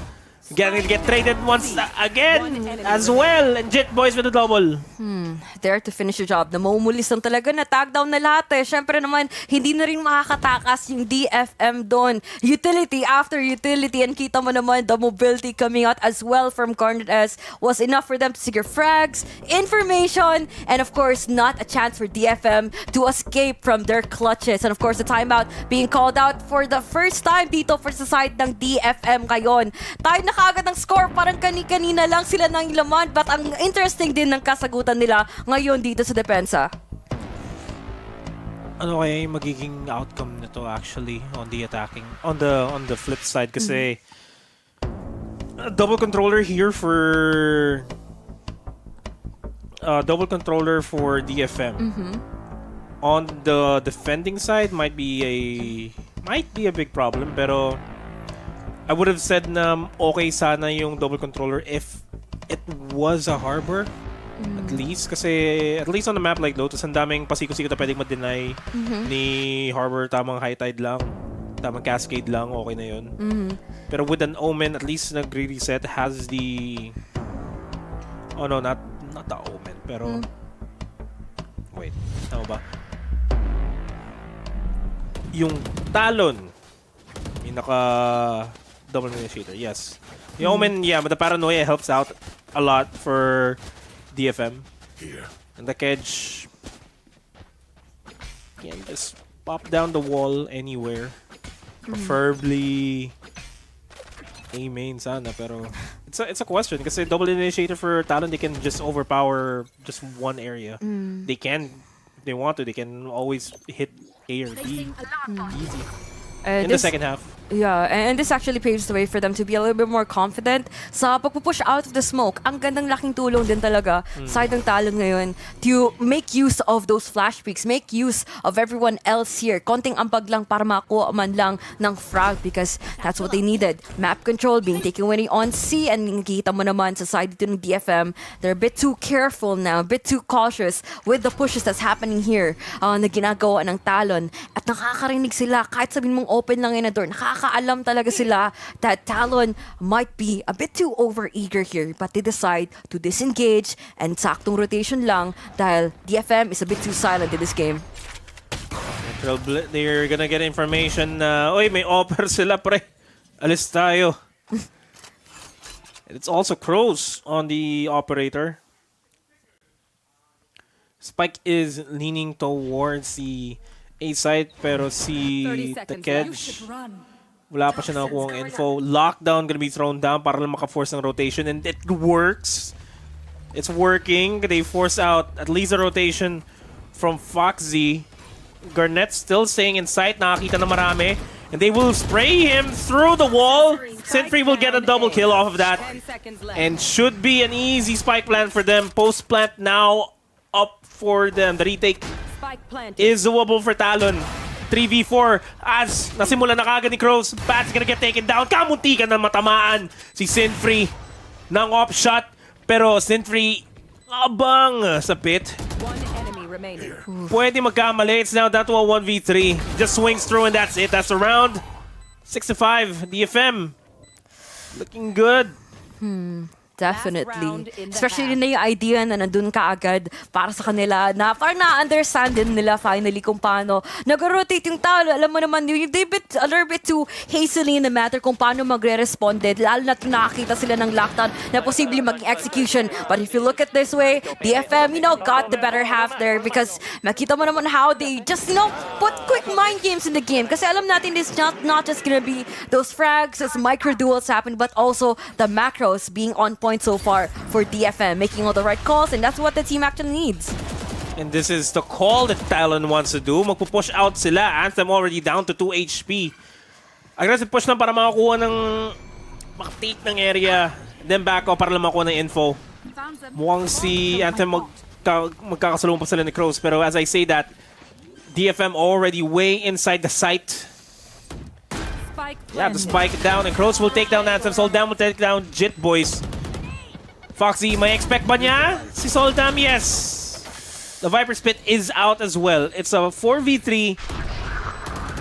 gonna get traded once again as well. And Jet Boys with a double. There to finish the job. Namumulis lang talaga na tag down na lahat eh. Siyempre naman, hindi na rin makakatakas yung DFM doon. Utility after utility. And kita mo naman, the mobility coming out as well from Garnet S was enough for them to secure frags, information, and of course, not a chance for DFM to escape from their clutches. And of course, the timeout being called out for the first time dito for sa side ng DFM ngayon. Tayo na kaagad ng score. Parang kani-kanina lang sila nang ilaman. But ang interesting din ng kasagutan nila ngayon dito sa depensa. Ano kaya yung magiging outcome nito actually on the attacking, on the flip side kasi double controller here for DFM. On the defending side might be a big problem, pero I would have said na okay sana yung double controller if it was a harbor. At least, kasi at least on a map like Lotus, ang daming pasiko-siko na pwedeng ma-deny ni Harbor. Tamang high tide lang, tamang cascade lang, okay na yun. Pero with an Omen, at least nagre-reset, has the... Oh no, not the Omen, pero... Wait, tama ba? Yung Talon, yung naka-double initiator, yes. Yung Omen, yeah, but the Paranoia helps out a lot for DFM. Here. And the Kedge can just pop down the wall anywhere. Preferably A main sana, pero it's a question kasi double initiator for Talon, they can just overpower just one area. They can, if they want to, they can always hit A or B. Easy. In the second half. Yeah, and this actually paves the way for them to be a little bit more confident sa pagpupush out of the smoke. Ang gandang laking tulong din talaga side ng Talon ngayon to make use of those flash peaks, make use of everyone else here. Konting ambag lang para makuha man lang ng frag because that's what they needed. Map control being taken away on C, and nakikita mo naman sa side dito ng DFM, they're a bit too careful now, a bit too cautious with the pushes that's happening here na ginagawa ng Talon. At nakakarinig sila kahit sabihin mong open lang yun na door. Nakakaalam talaga sila that Talon might be a bit too over-eager here, but they decide to disengage and saktong rotation lang dahil DFM is a bit too silent in this game. They're gonna get information na, oy, may offer sila, pre. Alis tayo. It's also Crows on the operator. Spike is leaning towards the A side, pero si Takej, wala pa siya nakuha ang info. Lockdown gonna be thrown down para lang maka-force ng rotation, and it works. It's working. They force out at least a rotation from Foxy. Garnett still staying in sight. Nakakita na marami. And they will spray him through the wall. Sentry will get a double kill off of that. And should be an easy spike plant for them. Post plant now up for them. The retake is doable for Talon. 3v4 as nasimula na kagad ni Crows. Bat's gonna get taken down. Kamuntikan na matamaan si Sinfree ng off shot. Pero Sinfree abang sa pit. Pwede magkamali. It's now down to a 1v3. Just swings through and that's it. That's a round. 6-5. DFM. Looking good. Definitely. Especially na yung idea na nandun ka agad para sa kanila na parang na-understand din nila finally kung paano nag-rotate yung talo. Alam mo naman, a little bit too hastily in the matter kung paano magre-responded. Lalo na nakakita sila ng lockdown na posibleng maging execution. But if you look at this way, DFM, got the better half there because makita mo naman how they just, put quick mind games in the game. Kasi alam natin it's not just gonna be those frags as micro-duels happen, but also the macros being on point so far for DFM, making all the right calls, and that's what the team actually needs. And this is the call that Talon wants to do. Magpupush out sila. Anthem already down to 2 HP. Aggressive push lang para makakuha ng makatake ng area. Then back up para lang makakuha ng info. Mukhang si Anthem magkakasalong pa sila ni Crows. Pero as I say that, DFM already way inside the site. Yeah, the spike down, and Crows will take down Anthem. Soldam will take down Jit Boys. Foxy, may expect ba niya? Si Soldam, yes. The Viper Spit is out as well. It's a 4v3.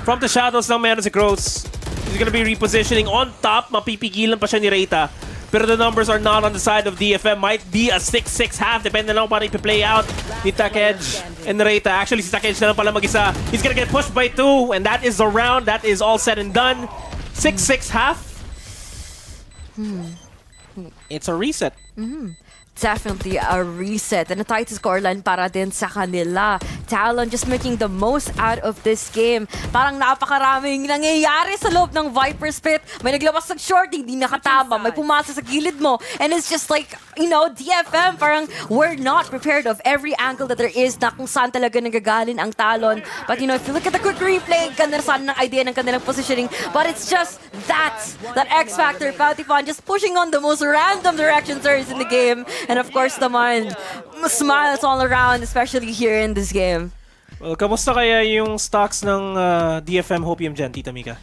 From the shadows lang meron si Crows. He's gonna be repositioning on top. Mapipigilan pa siya ni Reita. Pero the numbers are not on the side of DFM. Might be a 6-6 half. Depende lang paano ipi-play out ni Takej and Reita. Actually, si Takej na lang pala mag-isa. He's gonna get pushed by 2. And that is the round. That is all said and done. 6-6 half. It's a reset. Definitely a reset and a tight scoreline para din sa kanila. Talon just making the most out of this game. Parang napakaraming nangyayari sa loob ng Viper Spit. May naglabas ng short, hindi nakatama. May pumasa sa gilid mo. And it's just like, DFM, parang we're not prepared of every angle that there is na kung saan talaga nagagalin ang Talon. But if you look at the quick replay, ganda sana ng idea ng kanilang positioning. But it's just that X factor. Patifon just pushing on the most random direction turns in the game. And of course naman, smiles all around, especially here in this game. Well, kamusta kaya yung stocks ng DFM Hopium dyan, Tita Mika?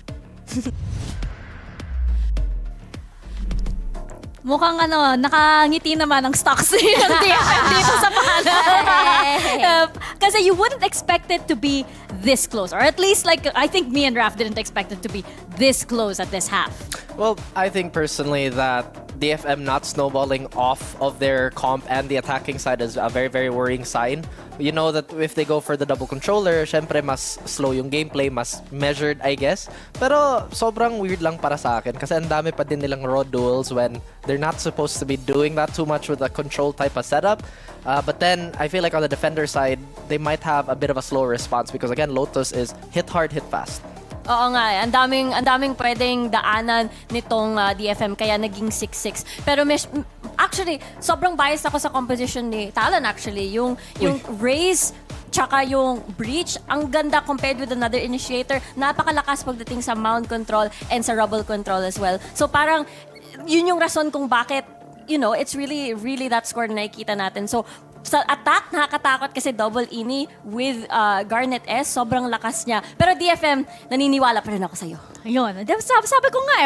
Mukhang nakangiti naman ang stocks ng DFM dito sa pangalan. Kasi you wouldn't expect it to be this close. Or at least, I think me and Raf didn't expect it to be this close at this half. Well, I think personally that DFM not snowballing off of their comp and the attacking side is a very, very worrying sign. You know that if they go for the double controller, syempre mas slow yung gameplay, mas measured, I guess. Pero sobrang weird lang para sa akin kasi ang dami pa din nilang raw duels when they're not supposed to be doing that too much with a control type of setup. But then, I feel like on the defender side, they might have a bit of a slow response because again, Lotus is hit hard, hit fast. Oo nga, ang daming pwedeng daanan nitong DFM kaya naging 6-6. Pero actually, sobrang biased ako sa composition ni Talon actually. Yung Raze tsaka yung breach, ang ganda compared with another initiator. Napakalakas pagdating sa mount control and sa rubble control as well. So parang, yun yung rason kung bakit, it's really, really that score na nakikita natin. So, sa attack, nakakatakot kasi double ini with Garnet S. Sobrang lakas niya. Pero DFM, naniniwala pa rin ako sa'yo. Ayun. Sabi ko nga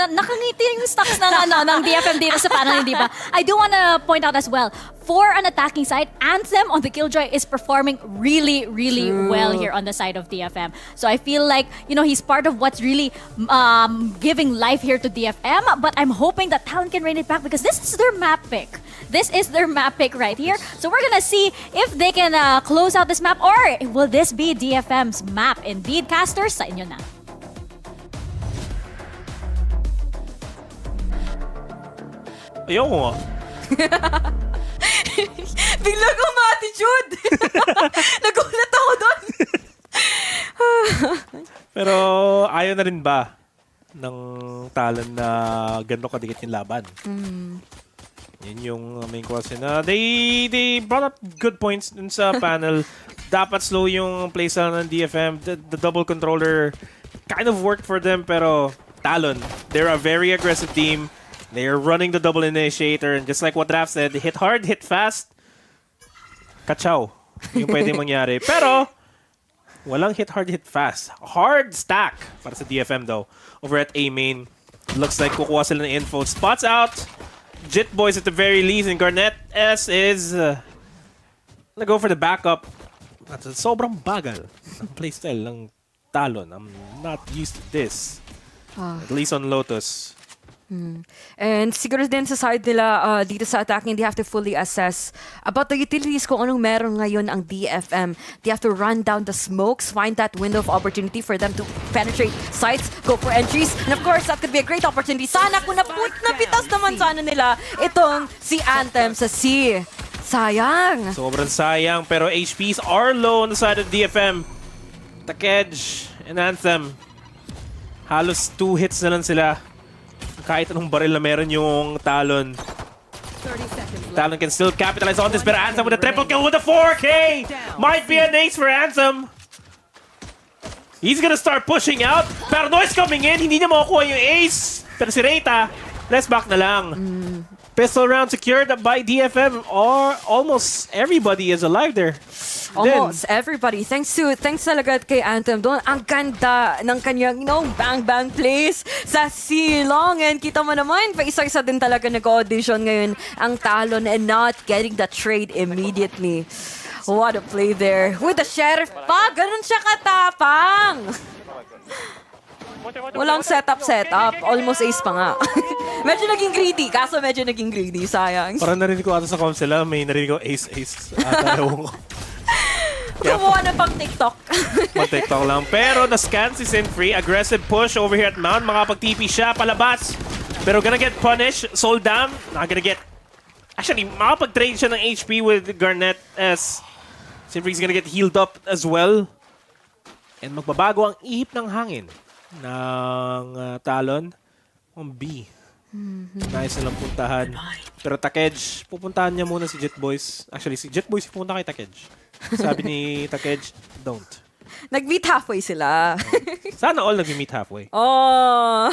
nakangiti yung stocks ng DFM dito sa panel, di ba? I do wanna point out as well, for an attacking side, Anthem on the Killjoy is performing really, really well here on the side of DFM. So I feel like, he's part of what's really giving life here to DFM, but I'm hoping that Talon can rein it back because this is their map pick. This is their map pick right here. So we're gonna see if they can close out this map, or will this be DFM's map? Indeed, casters, sa inyo na. Ayoko. Bigla kong attitude. Nagulat ako doon. Pero ayaw na rin ba ng Talon na ganito kadikit yung laban? Yun yung main question. They brought up good points dun sa panel. Dapat slow yung playstyle ng DFM. The double controller kind of worked for them, pero Talon, they're a very aggressive team. They are running the double initiator, and just like what Raph said, hit hard, hit fast, kachaw. Yung pwede mangyari. Pero, walang hit hard, hit fast. Hard stack para sa DFM though. Over at A main, looks like kukuha sila ng info. Spots out. Jit Boys at the very least, and Garnet S is gonna go for the backup. At sobrang bagal ng playstyle ng Talon. I'm not used to this. At least on Lotus. And siguro din sa side nila dito sa attacking, they have to fully assess about the utilities kung anong meron ngayon ang DFM. They have to run down the smokes, find that window of opportunity for them to penetrate sites, go for entries, and of course, that could be a great opportunity. Sana kung napitas naman sana nila itong si Anthem sa C. Sayang. Sobrang sayang, pero HPs are low on the side of DFM. Takej and Anthem, halos 2 hits na lang sila. Kahit anong baril na meron yung Talon. Talon can still capitalize on this, pero Anthem with a triple kill with a 4K! Might be an ace for Anthem. He's gonna start pushing out. Pero noise coming in, hindi niya makukuha yung ace. Pero si Reita, less back na lang. Pistol round secured by DFM, or almost everybody is alive there. Almost everybody. Thanks talaga kay Anthem doon. Ang ganda ng kanyang, bang-bang plays sa Silong. And kita mo naman, pa isa-isa din talaga nag-audition ngayon ang Talon and not getting the trade immediately. What a play there. With the Sheriff pa, ganun siya katapang. Walang setup. Almost ace pa nga. Medyo naging greedy. Sayang. Parang narinig ko ata sa com sila, may narinig ko ace. Ata, ewan ko. Kumuha na pang TikTok. Pang-TikTok lang. Pero na-scan si Sinfree. Aggressive push over here at Mount. Makapag-TP siya, palabas. Pero gonna get punished. Soul Dam, not gonna get... Actually, makapag-trade siya ng HP with Garnet as Sinfree's gonna get healed up as well. And magbabago ang ihip ng hangin ng Talon on B. Nice na lang puntahan. Pero Takej, pupuntahan niya muna si Jet Boys. Actually, si Jet Boys pupunta kay Takej. Sabi ni Takej, don't. Nag-meet halfway sila. Sana all nag-meet halfway. Oh,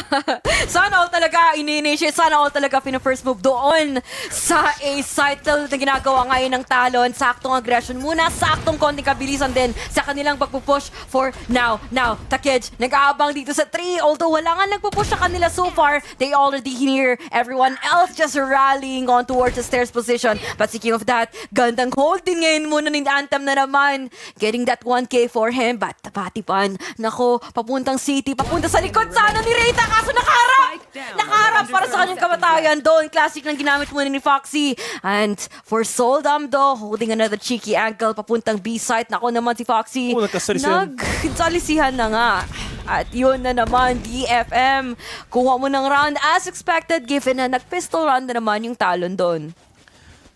sana all talaga ini-initiate. Sana all talaga pina-first move doon sa A-site na ginagawa ngayon ng Talon. Saktong aggression muna, saktong konting kabilisan din sa kanilang pagpupush for now. Now, Takej, nag-aabang dito sa 3. Although wala nga nagpupush sa kanila so far, they already hear everyone else just rallying on towards the stairs position. But speaking of that, gandang holding ngayon muna ni Anthem na naman. Getting that 1K for him. But Patipan, nako, papuntang city, papunta sa likod sana ni Reita, kaso nakaharap! Nakaharap para sa kanyang kamatayan doon. Classic ng ginamit muna ni Foxy. And for Soldam do, holding another cheeky ankle, papuntang B-site. Nako naman si Foxy, nagsalisihan na nga. At yun na naman, DFM. Kuha mo ng round as expected, given na nag-pistol round na naman yung Talon doon.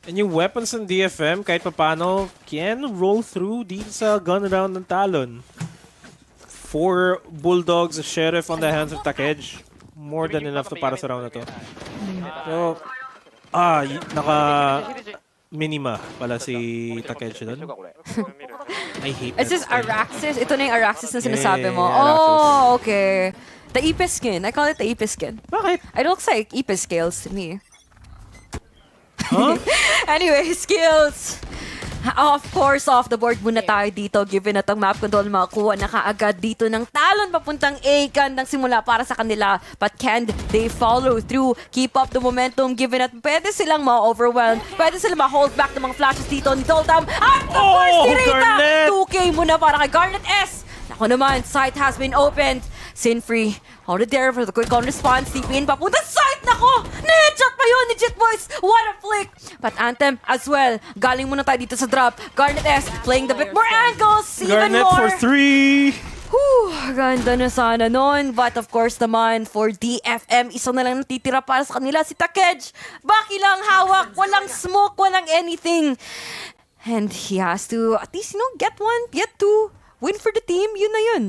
And yung weapons ng DFM, kahit papano, can roll through dito sa gun round ng Talon. 4 Bulldogs, a Sheriff on the hands of Takej. More than enough to para sa round na to. So, Minima pala si Takeshi doon. I hate Is this that. Araxis? Ito na yung Araxis na sinasabi mo. Araxis. Oh, okay. The Ipe skin. I call it the Ipe skin. Bakit? It looks like Ipe scales to me. Huh? Anyway, skills. Of course, off the board muna tayo dito given na itong map control makakuha na kaagad dito ng Talon papuntang A. Gandang simula para sa kanila. But can they follow through? Keep up the momentum given at pwede silang ma-overwhelm. Pwede silang ma-hold back ng mga flashes dito ni Doldam. At of course, si Rita! Garnet! 2K muna para kay Garnet S. Ako naman, site has been opened. Sin-free, already there for the quick on response. Deep in, papunta site! Nako! Na-headshot pa yun ni Jit Boys! What a flick! But Anthem as well. Galing muna tayo dito sa drop. Garnet S playing the bit more angles. Even Garnet more. for 3! Whew, ganda na sana nun. But of course naman, for DFM, isa na lang natitira para sa kanila, si Takej. Baki lang hawak, walang smoke, walang anything. And he has to at least, get one, get two. Win for the team, yun na yun.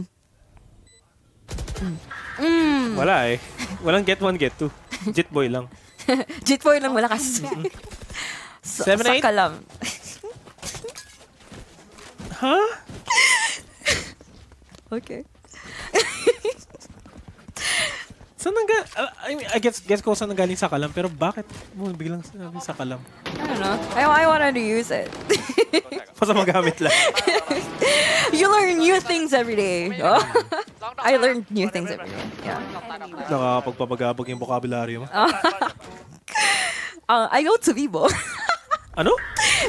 Wala eh. Walang get one, get two. Jitboy lang. Jitboy lang malakas. 7-8? Saka lang. Huh? Okay. Saan I mean, I guess ko saan nanggaling sa kalam, pero bakit mo biglang sinabi sa kalam? I don't know. I wanted to use it. Basta magamit lang. You learn new things every day. Oh? I learned new things every day. Yeah. Nakakapagpapagabag yung vocabulary mo. I know Tsubibo. Ano?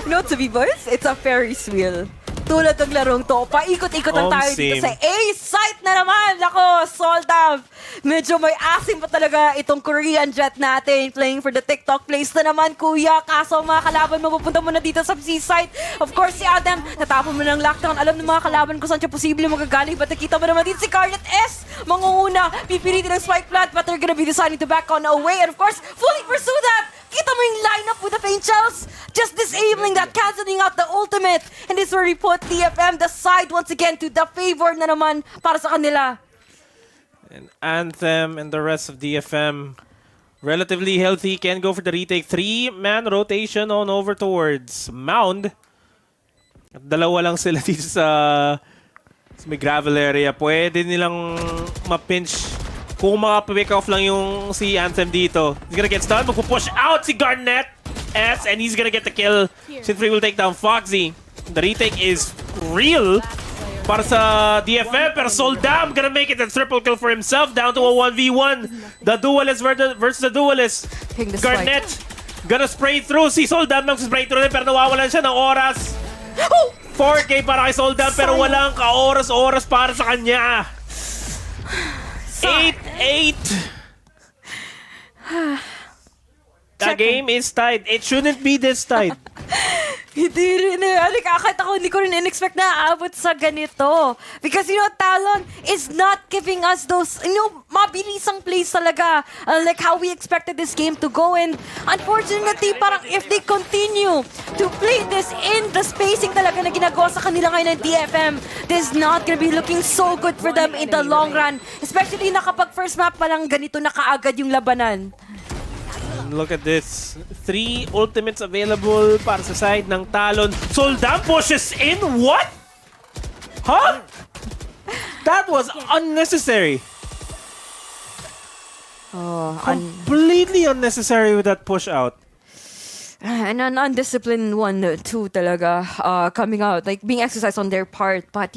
You know Tsubibo? It's a Ferris wheel. Tulad ng larong to, paikot-ikot lang tayo dito sa A-site na naman. Ako, sold out. Medyo may asim pa talaga itong Korean jet natin. Playing for the TikTok place na naman, kuya. Kaso mga kalaban mo, pupunta mo na dito sa C-site. Of course, si Adam, natapon mo ng lockdown. Alam ng mga kalaban kung saan siya posible magagaling. But nakita mo naman dito si Garnet S. Mangunguna, pipilitin ng spike plant, but they're gonna be deciding to back on away. And of course, fully pursue that. Kita mo yung lineup with the faint shells. Just disabling that, canceling out the ultimate. And this will report DFM the side once again to the favor na naman para sa kanila. And Anthem and the rest of DFM relatively healthy, can go for the retake. 3-man rotation on over towards Mound. At dalawa lang sila dito sa may gravel area. Pwede nilang ma-pinch kung maka-pick off lang yung si Anthem dito. He's gonna get stunned. Magpupush out si Garnet S and he's gonna get the kill. Sin-free will take down Foxy. The retake is real para sa DFM, pero Soldam gonna make it a triple kill for himself, down to a 1v1. The duelist versus the duelist. Garnet gonna spray through. Si Soldam nang spray through din, pero nawawalan siya ng oras. 4K para kay Soldam, pero walang ka-oras-oras para sa kanya. 8-8. The game is tied. It shouldn't be this tied. Hindi rin eh. Kahit ako, hindi ko rin in-expect na aabot sa ganito. Because, Talon is not giving us those, mabilisang plays talaga. Like how we expected this game to go. And unfortunately, parang if they continue to play this in the spacing talaga na ginagawa sa kanila ngayon ng DFM, this is not gonna be looking so good for them in the long run. Especially na kapag first map pa lang ganito na kaagad yung labanan. Look at this. 3 ultimates available para sa side ng Talon. Soldam pushes in? What? Huh? That was unnecessary. Completely unnecessary with that push out. And an undisciplined one too talaga coming out, like being exercised on their part. But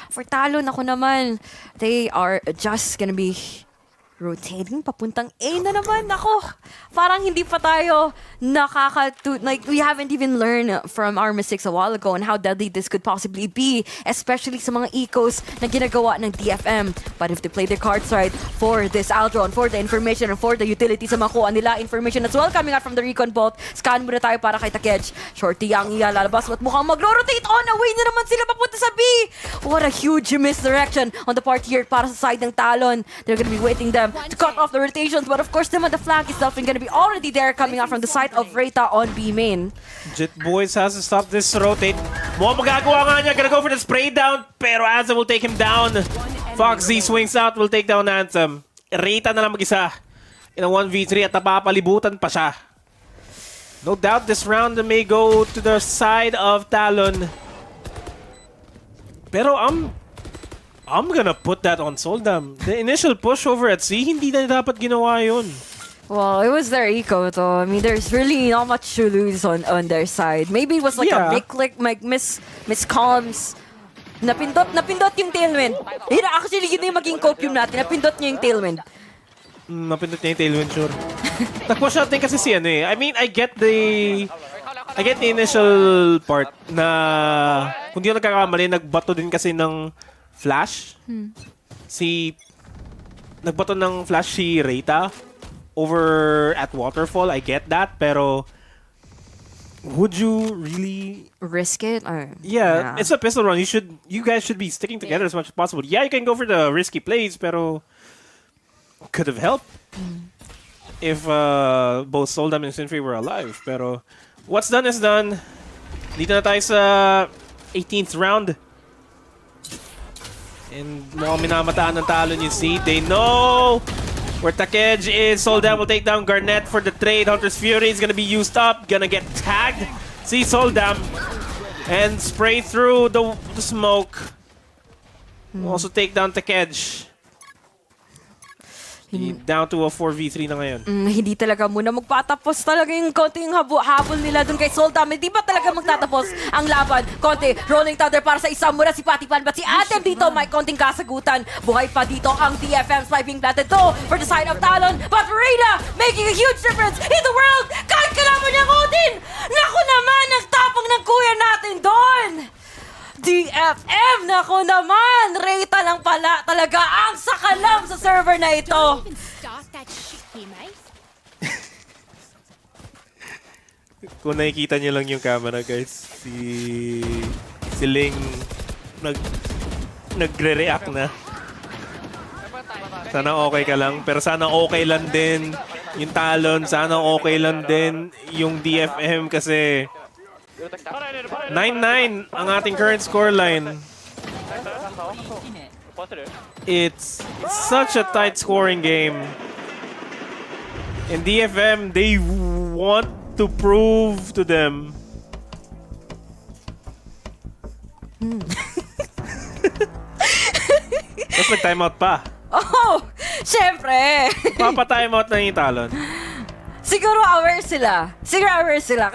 for Talon, ako naman, they are just gonna be rotating papuntang A na naman. Ako, parang hindi pa tayo like we haven't even learned from our mistakes a while ago and how deadly this could possibly be, especially sa mga ecos na ginagawa ng DFM. But if they play their cards right for this Aldron, for the information and for the utility sa makuha nila, information as well coming out from the recon vault. Scan muna tayo para kay Takej. Shorty ang ilalabas at mukhang magro-rotate on away na naman sila papunta sa B. What a huge misdirection on the part here para sa side ng Talon. They're gonna be waiting them to cut off the rotations, but of course naman the flank is definitely gonna be already there coming out from the side of Reta on B main. Jit Boys has to stop this rotate. Mukhang magagawa nga niya. Gonna go for the spray down, pero Anthem will take him down. Foxy swings out, will take down Anthem. Reta na lang mag-isa in a 1v3 at napapalibutan pa siya. No doubt this round may go to the side of Talon. Pero I'm gonna put that on Soldam. The initial push over at C, hindi na dapat ginawa yun. Well, it was their eco though. I mean, there's really not much to lose on their side. Maybe it was like a miscomms. Napindot yung tailwind. Actually, yun yung maging copium natin. Napindot niya yung tailwind. Napindot niya yung tailwind, sure. Nag-push out din kasi si ano eh. I mean, I get the initial part na kung di ko nagkakamali, nagbato din kasi ng flash. Nagbato ng flash si Reyta over at Waterfall. I get that, pero would you really risk it? Yeah, it's a pistol run. You guys should be sticking together as much as possible. Yeah, you can go for the risky plays, pero could have helped if both Soldam and Sinfree were alive. Pero what's done is done. Dito na tayo sa 18th round. And mukhang minamataan ng Talon yung seed. They know where Takej is. Soldam will take down Garnet for the trade. Hunter's Fury is gonna be used up. Gonna get tagged. See Soldam. And spray through the smoke. Will also take down Takej. Down to a 4v3 na ngayon. Hindi talaga muna magpatapos talaga yung konting habol nila dun kay Soldam. Hindi ba talaga magtatapos ang laban? Konti, rolling thunder para sa isa muna si Patipan. But si Atem dito may konting kasagutan. Buhay pa dito ang DFM swiping planted to for the side of Talon. But Reyna making a huge difference in the world. Kahit kalaban niya Odin. Naku naman, ang tapang ng kuya natin doon. DFM, nako naman! Reyta lang pala talaga ang sakalam sa server na ito. Kung nakikita niyo lang yung camera, guys, si Ling nagre-react na. Sana okay ka lang, pero sana okay lang din yung Talon, sana okay lang din yung DFM kasi 9-9 ang ating current scoreline. It's such a tight scoring game. And DFM, they want to prove to them. Tapos nag-timeout pa. Oh, syempre. Papa-timeout na yung Talon. Siguro aware sila.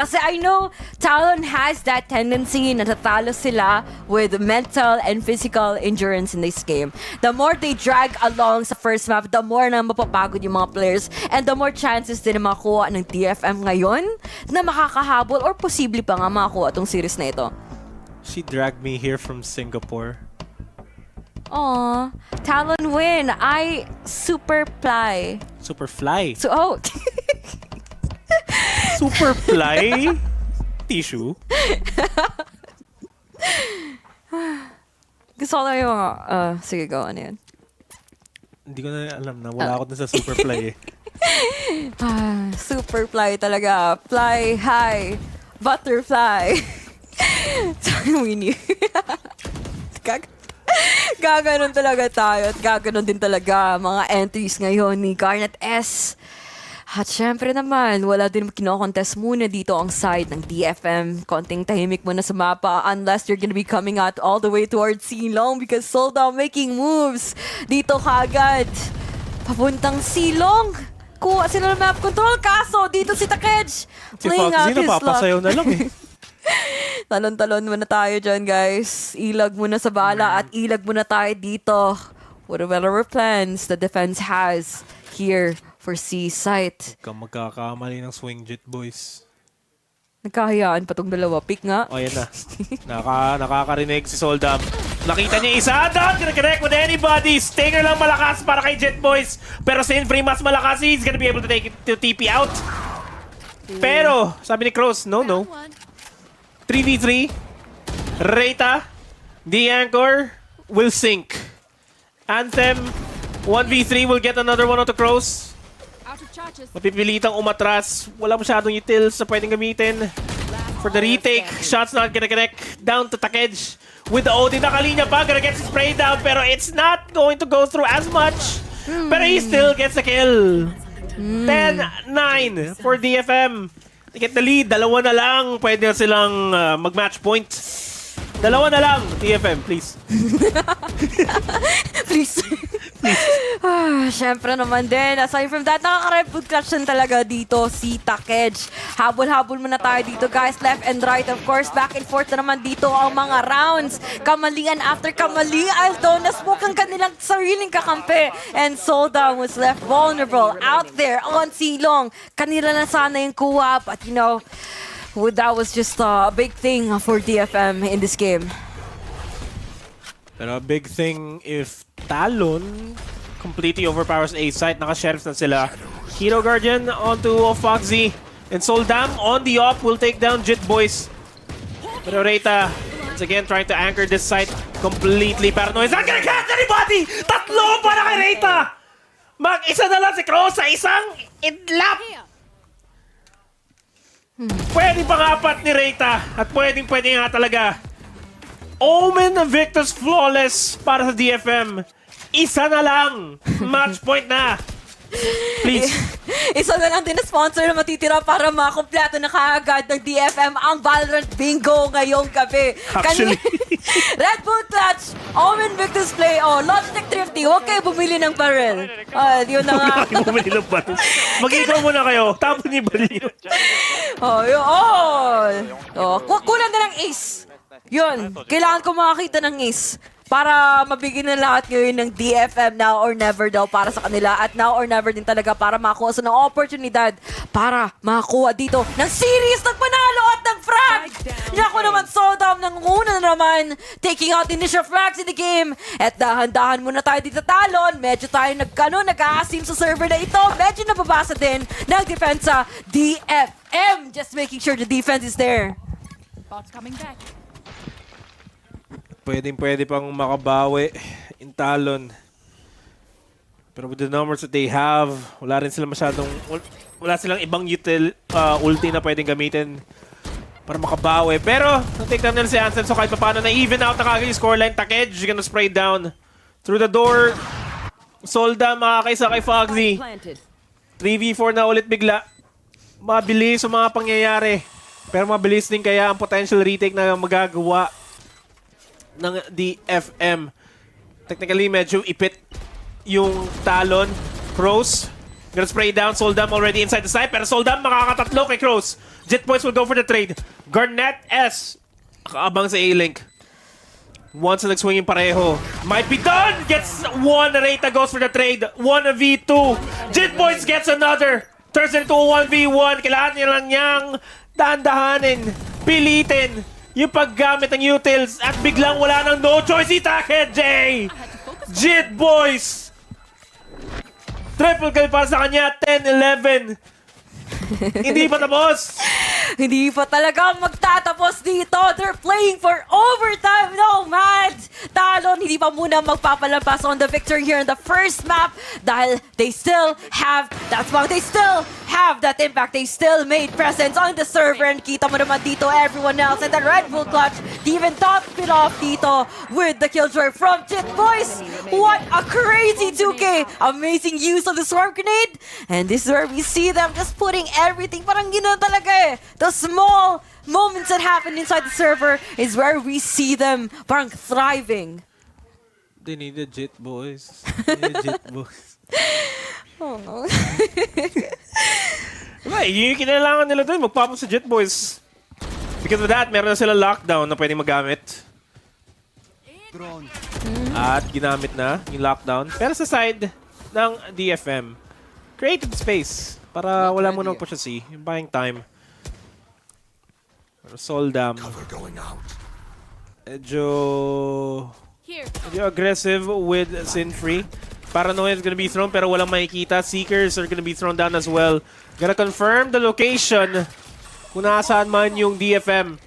Kasi I know Talon has that tendency na tatalo sila with mental and physical endurance in this game. The more they drag along sa first map, the more na mapapagod yung mga players and the more chances din na makuha ng DFM ngayon na makakahabol or posible pa nga makakuha itong series na ito. She dragged me here from Singapore. Aw, Talon win. I Superfly. Superfly? Superfly? Tissue? Gusto ko lang yung sige, go. Ano yan? Hindi ko na alam na. Wala ako na sa Superfly eh. Superfly talaga. Fly high. Butterfly. Sorry, Winnie. Gaganon talaga tayo at gaganon din talaga mga entries ngayon ni Garnet S. At syempre naman, wala din kino-contest muna dito ang side ng DFM. Konting tahimik muna sa mapa unless you're gonna be coming out all the way towards Silong because Soldam making moves dito kagad. Papuntang Silong. Kuha sila ng map control kaso dito si Takej playing out his luck. Napapasayaw na lang eh. Talon-talon muna tayo dyan, guys. Ilag muna sa bala at ilag muna tayo dito. Whatever plans the defense has here for C site. Kung magkakamali ng swing jet, boys. Nagkahayaan pa tong dalawa. Pick nga. O, yan na. Nakakarinig si Soldam. Nakita niya isa. Don't gonna connect with anybody. Stinger lang malakas para kay Jet Boys. Pero Sinfree mas malakas. He's gonna be able to take it to TP out. Pero, sabi ni Cross, no. 3v3, Reyta, the anchor will sink. Anthem, 1v3 will get another one out of Crows. Mapipilitang umatras. Wala masyadong utils na pwedeng gamitin. For the retake, shots not gonna connect. Down to Takej. With the Odin, nakalinya pa, gonna get sprayed down. Pero it's not going to go through as much. Pero he still gets a kill. 10-9 for DFM. get the lead. Dalawa na lang. Pwede silang mag-match point. Dalawa na lang. TFM, please. Please. Siyempre naman din. Aside from that, nakaka-red food clutch din talaga dito si Takej. Habol-habol muna tayo dito, guys. Left and right, of course. Back and forth na naman dito ang mga rounds. Kamalian after kamali. Although, nasmoke ang kanilang sariling kakampi. And Showdown was left vulnerable out there on Silong. Kanila na sana yung kuha. But, you know, that was just a big thing for DFM in this game. Pero a big thing if Talon completely overpowers A site. Naka-sheriffs na sila. Hero Guardian onto Foxy. And Soldam on the op will take down Jit Boys. Pero Reita, once again, trying to anchor this site completely paranoid. Not gonna catch anybody! Tatlo para kay Reita! Mag-isa na lang si Cross sa isang idlap! Pwede pang apat ni Reita at pwede nga talaga. Omen ng Victor's flawless para sa DFM. Isa na lang. Match point na. Please. Isa na lang din na sponsor na matitira para makompleto na kaagad ng DFM ang VALORANT Bingo ngayong gabi. Actually. Red Bull Clutch, Omen Victor's Play, Logitech Thrifty, huwag kayo bumili ng barrel. Yun na nga. Huwag kayo bumili ng barrel. Mag-ikaw muna kayo. Tapos ni barrel. Kulang na ng ace. Yun, kailangan ko makakita ng ace para mabigyan na lahat ngayon ng DFM now or never daw para sa kanila at now or never din talaga para makakuha sa ng oportunidad para makakuha dito ng series ng panalo at ng frag! Yako naman Showdown ng una na naman taking out initial frags in the game at dahan-dahan muna tayo dito Talon. Medyo tayo nag-aasim sa server na ito. Medyo nababasa din ng depensa DFM. Just making sure the defense is there. Bots coming back. Pwede pang makabawi in Talon. Pero with the numbers that they have, wala silang ibang ulti na pwedeng gamitin para makabawi. Pero, na-take down nila si Ansel, so kahit pa paano na-even out na kagad yung scoreline. Takej gonna spray down through the door. Solda makakaisa kay Foxy. 3v4 na ulit bigla. Mabilis ang mga pangyayari. Pero mabilis din kaya ang potential retake na magagawa ng DFM. Technically, medyo ipit yung Talon. Crows, gonna spray down. Soldam already inside the site. Pero Soldam makakatatlo kay Crows. Jet Boys will go for the trade. Garnet S. Nakaabang sa A-Link. Once na nag-swing yung pareho. Might be done! Gets one. Reita goes for the trade. 1v2. Jet Boys gets another. Turns into a 1v1. Kailangan niya lang niyang dahan-dahanin. Pilitin yung paggamit ng utils at biglang wala nang no choice si Takej. Jit Boys! Triple kill para sa kanya, 10-11. Hindi pa tapos. Hindi pa talaga magtatapos dito. They're playing for overtime. No, man. Talon, hindi pa muna magpapalampas on the victory here in the first map dahil they still have that spot. They still have that impact. They still made presence on the server. And kita mo naman dito everyone else. And the Red Bull Clutch even top it off dito with the killjoy from Jit Boys. What a crazy 2K. Amazing use of the swarm grenade. And this is where we see them just putting everything. Parang gano'n talaga eh. The small moments that happen inside the server is where we see them parang thriving. They need a Jit Boys. They need a Jit Boys. Oh no. Diba, yung kinailangan nila doon, magpapon sa Jit Boys. Because of that, meron na sila lockdown na pwedeng magamit. At ginamit na yung lockdown. Pero sa side ng DFM, created space para wala mo nang push sa C. Yung buying time. Pero Soldam. Medyo aggressive with Sin-Free. Paranoia is gonna be thrown pero walang makikita. Seekers are gonna be thrown down as well. Gonna confirm the location kung nasaan man yung DFM.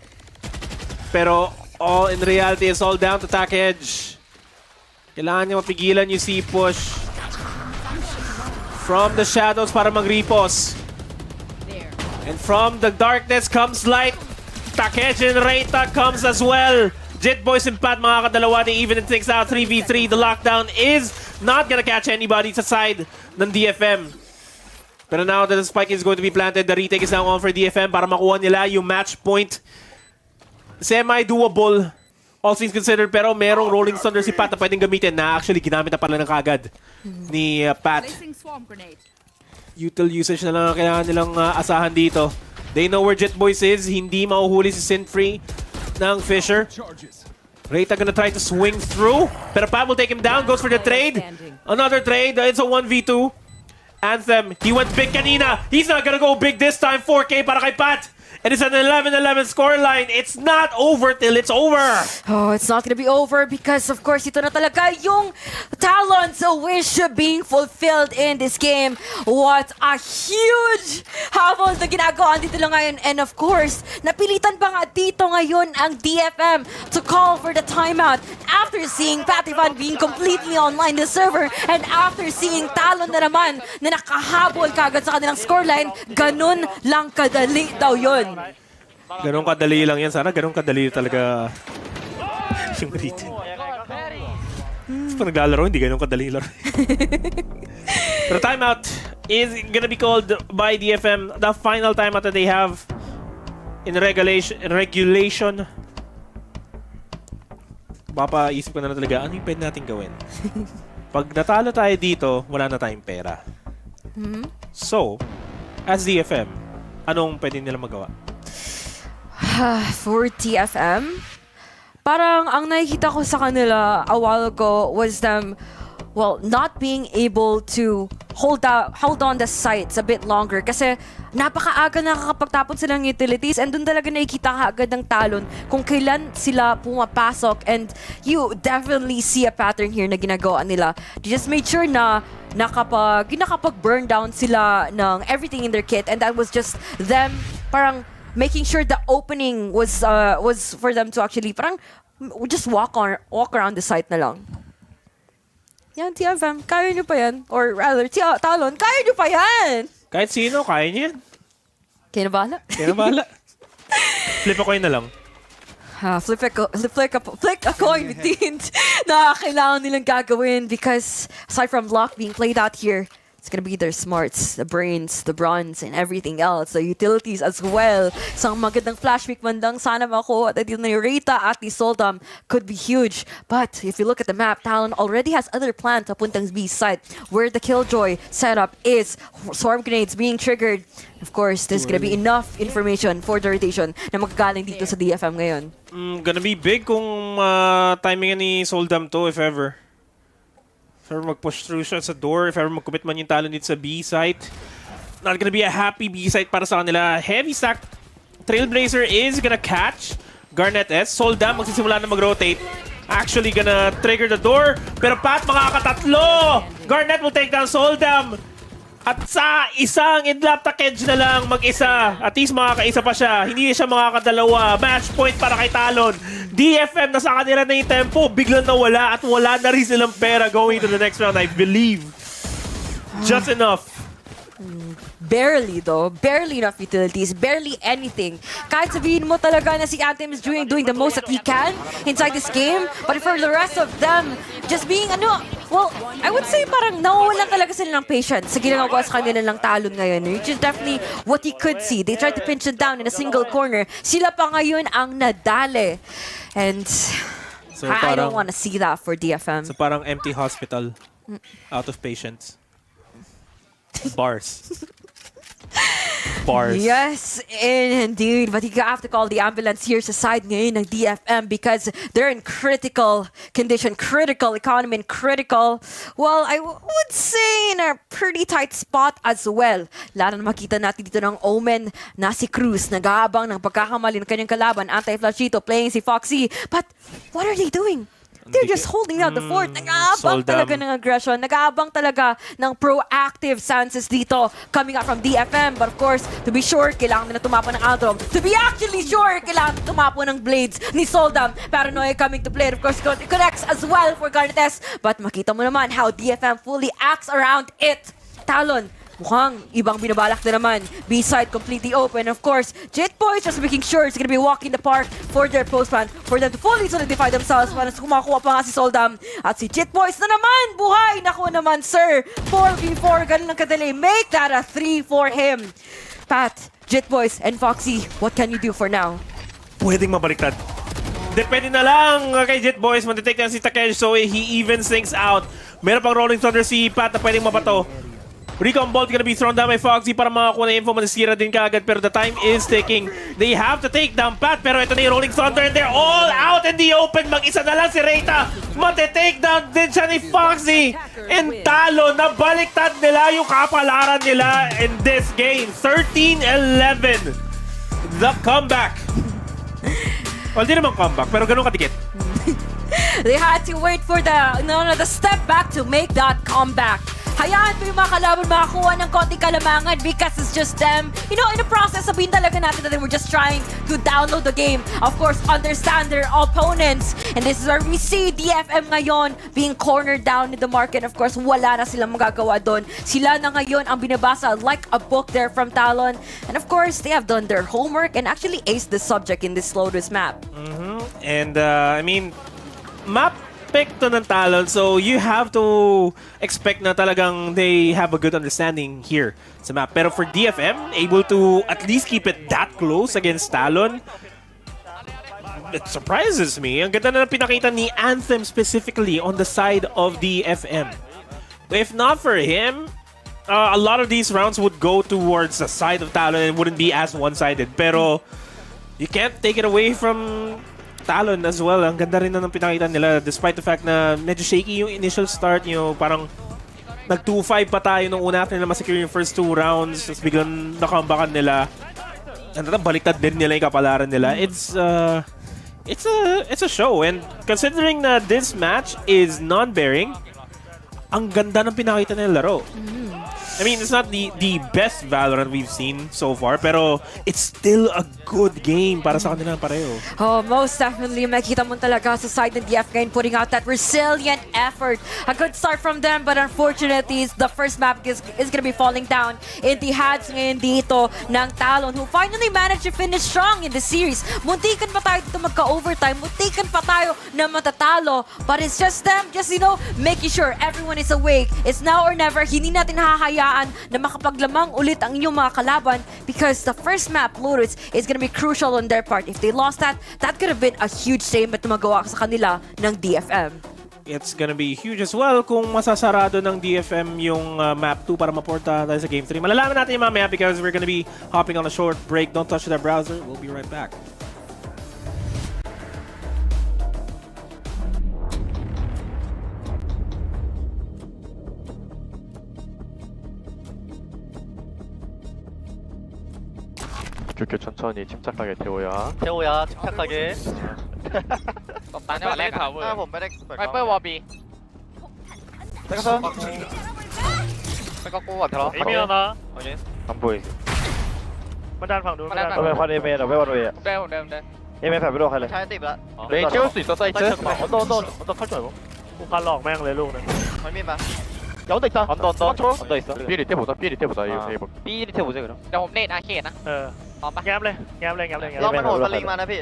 Pero all in reality is all down to Takej. Kailangan niya mapigilan yung C-push. From the shadows para mag-repos. And from the darkness comes light. Takej and Reita comes as well. Jit Boys and Pat, mga kadalawa, they even things out 3v3. The lockdown is not gonna catch anybody sa side ng DFM. Pero now that the spike is going to be planted, the retake is now on for DFM para makuha nila yung match point. Semi-doable, all things considered, pero merong Rolling Thunder si Pat na pwedeng gamitin na actually ginamit na pala ng kagad ni Pat. Util usage na lang ang kailangan nilang asahan dito. They know where Jet Boys is. Hindi mauhuli si Synfree ng Fisher. Reyta gonna try to swing through, pero Pat will take him down, goes for the trade. Another trade, it's a 1v2. Anthem, he went big kanina. He's not gonna go big this time. 4K para kay Pat. And it's an 11-11 scoreline. It's not over till it's over. Oh, it's not gonna be over because, of course, ito na talaga yung Talon's wish being fulfilled in this game. What a huge habol na ginagawa dito lang ngayon. And of course, napilitan pa nga dito ngayon ang DFM to call for the timeout after seeing Pativan being completely online the server and after seeing Talon na naman na nakahabol kagad sa kanilang scoreline. Ganun lang kadali daw yun. Ganun kadali lang yan. Sana ganun kadali talaga yung retake. Pag naglalaro, hindi ganun kadali laro. Pero timeout is gonna be called by DFM. The final timeout that they have in regulation. Papaisip ko na talaga, ano yung pwede natin gawin? Pag natalo tayo dito, wala na tayong pera. So, as DFM, anong pwede nila magawa? For TFM, parang ang nakikita ko sa kanila a while ago was them, well, not being able to hold on the sites a bit longer kasi napakaaga nakakapagtapon sila ng utilities and dun talaga nakikita ka agad ng Talon kung kailan sila pumapasok and you definitely see a pattern here na ginagawa nila. They just made sure na nakapag-burn down sila ng everything in their kit and that was just them parang making sure the opening was for them to actually parang just walk around the site na lang. Yan, TFM, kaya nyo pa yan. Or rather, Talon, kaya nyo pa yan! Kahit sino, kaya niya yan. Kaya na bahala? Kaya na bahala. Flip a coin na lang. Flick a coin with teams na kailangan nilang gagawin because aside from luck being played out here, it's gonna be their smarts, the brains, the bronze, and everything else. The utilities as well. Isang magandang flash pick mandang sana makuha at dito na yung Reyta at ni Soldam could be huge. But if you look at the map, Talon already has other plans papuntang B side where the Killjoy setup is. Swarm grenades being triggered. Of course, there's gonna be enough information for the rotation na magagaling dito sa DFM ngayon. Gonna be big kung timing ni Soldam to, if ever. If ever mag-push through siya sa door, if ever mag-commit man yung Talon dito sa B site. Not gonna be a happy B site para sa kanila. Heavy stack. Trailblazer is gonna catch Garnet S. Soldam magsisimula na mag-rotate. Actually gonna trigger the door. Pero Pat, makakatatlo! Garnet will take down Soldam. At sa isang in-lap package na lang mag-isa. At least makakaisa pa siya. Hindi siya makakadalawa. Match point para kay Talon. DFM na sa kanila na yung tempo. Biglang nawala at wala na rin silang pera going to the next round, I believe. Just enough. Barely though. Barely enough utilities. Barely anything. Kahit sabihin mo talaga na si Anthem is doing the most that he can inside this game. But for the rest of them, just being well, I would say parang nawawalan talaga sila ng patience sa ginagawa sa kanila ng Talon ngayon. Which is definitely what you could see. They tried to pinch it down in a single corner. Sila pa ngayon ang nadali. And so I don't want to see that for DFM. So parang empty hospital. Out of patients. Bars. Bars. Yes, indeed. But you have to call the ambulance here sa side ngayon ng DFM because they're in critical condition, critical economy, and critical, well, I would say in a pretty tight spot as well. Lalo na makita natin dito ng Omen na si Cruz, nag-aabang ng pagkakamali ng kanyang kalaban, anti-flashito, playing si Foxy. But what are they doing? They're just holding down the fort. Nag-aabang talaga ng aggression. Nag-aabang talaga ng proactive stances dito coming out from DFM. But of course, to be sure, kailangan nila tumapo ng Aldrom. To be actually sure, kailangan tumapo ng Blades ni Soldam. Paranoia coming to play. Of course, it connects as well for Garnet S. But makita mo naman how DFM fully acts around it. Talon, mukhang ibang binabalak na naman. B-side completely open. Of course, Jet Boys just making sure it's gonna be walking the park for their postman, for them to fully solidify themselves. Para kumakuha pa nga si Soldam. At si Jet Boys na naman, buhay! Naku naman, sir! 4v4, ganun lang kadali. Make that a 3 for him. Pat, Jet Boys, and Foxy, what can you do for now? Pwedeng mabaliktad. Depende na lang kay Jet Boys. Matitake na si Takesh, so he evens things out. Meron pang Rolling Thunder si Pat na pwedeng mabato. Recon Bolt gonna be thrown down by Foxy para makakuha na info. Manisira din kaagad pero the time is ticking. They have to take down Pat pero ito na yung Rolling Thunder and they're all out in the open. Mag-isa na lang si Reita. Matitake down din siya ni Foxy. And Talon, nabaliktad nila yung kapalaran nila in this game. 13-11. The comeback. Well, di naman comeback pero ganun kadikit. They had to wait for the step back to make that comeback. Hayaan po yung mga kalaban makakuha ng konting kalamangan because it's just them. You know, in the process, sabihin talaga natin that they were just trying to download the game. Of course, understand their opponents. And this is where we see DFM ngayon being cornered down in the market. Of course, wala na silang magagawa doon. Sila na ngayon ang binabasa like a book there from Talon. And of course, they have done their homework and actually aced the subject in this Lotus map. And, I mean, map pick to ng Talon, so you have to expect na talagang they have a good understanding here sa map. Pero for DFM, able to at least keep it that close against Talon, it surprises me. Ang ganda na pinakita ni Anthem specifically on the side of DFM. If not for him, a lot of these rounds would go towards the side of Talon and wouldn't be as one-sided. Pero you can't take it away from Talon as well. Ang ganda rin na ng pinakita nila despite the fact na medyo shaky yung initial start. You know, parang nag 2-5 pa tayo nung una after nila masecure yung first 2 rounds. Tapos biglang nakambakan nila. And baliktad din nila yung kapalaran nila. It's a show. And considering na this match is non-bearing, ang ganda ng pinakita nila laro. I mean, it's not the best Valorant we've seen so far, pero it's still a good game para sa kanila pareho. Oh, most definitely. Makita mo talaga sa side ng DF ngayon putting out that resilient effort. A good start from them, but unfortunately, the first map is gonna be falling down in the hands ngayon dito ng Talon, who finally managed to finish strong in the series. Muntikan pa tayo dito magka-overtime. Muntikan pa tayo na matatalo. But it's just them, you know, making sure everyone is awake. It's now or never. Hindi natin hahayaan na makapaglamang ulit ang inyong mga kalaban because the first map, Lotus, is gonna be crucial on their part. If they lost that could have been a huge statement na magawa sa kanila ng DFM. It's gonna be huge as well kung masasarado ng DFM yung map 2 para maporta tayo sa Game 3. Malalaman natin yung mamaya because we're gonna be hopping on a short break. Don't touch that browser. We'll be right back. 이렇게 천천히 침착하게 태호야. 태호야, 침착하게. ตอนแรกอะผมไม่ได้เปิดไวเปอร์วอร์บีไปก็ไปก็กูก่อนทะเลาะ 이미 하나. 오케이 안 보이 มาด้านฝั่งนู้น เราไปควันเอเมเราไปวันเวย์ ได้เอเมแผ่ไปโดนใครเลยใช้ติดละเบย์เชื่อสุดตัวใจเชื่อ언더 칼 줘요 กูคันหลอกแม่งเลยลูกนึง มันมีปะ언더 있다 언더 있어 삐 밑에 보자 이거 세이버 삐 밑에 보자 그럼 เดี๋ยวผมเนตอาเขตนะพร้อมปะแง้มเลย รอบมันโหดสลิงมานะพี่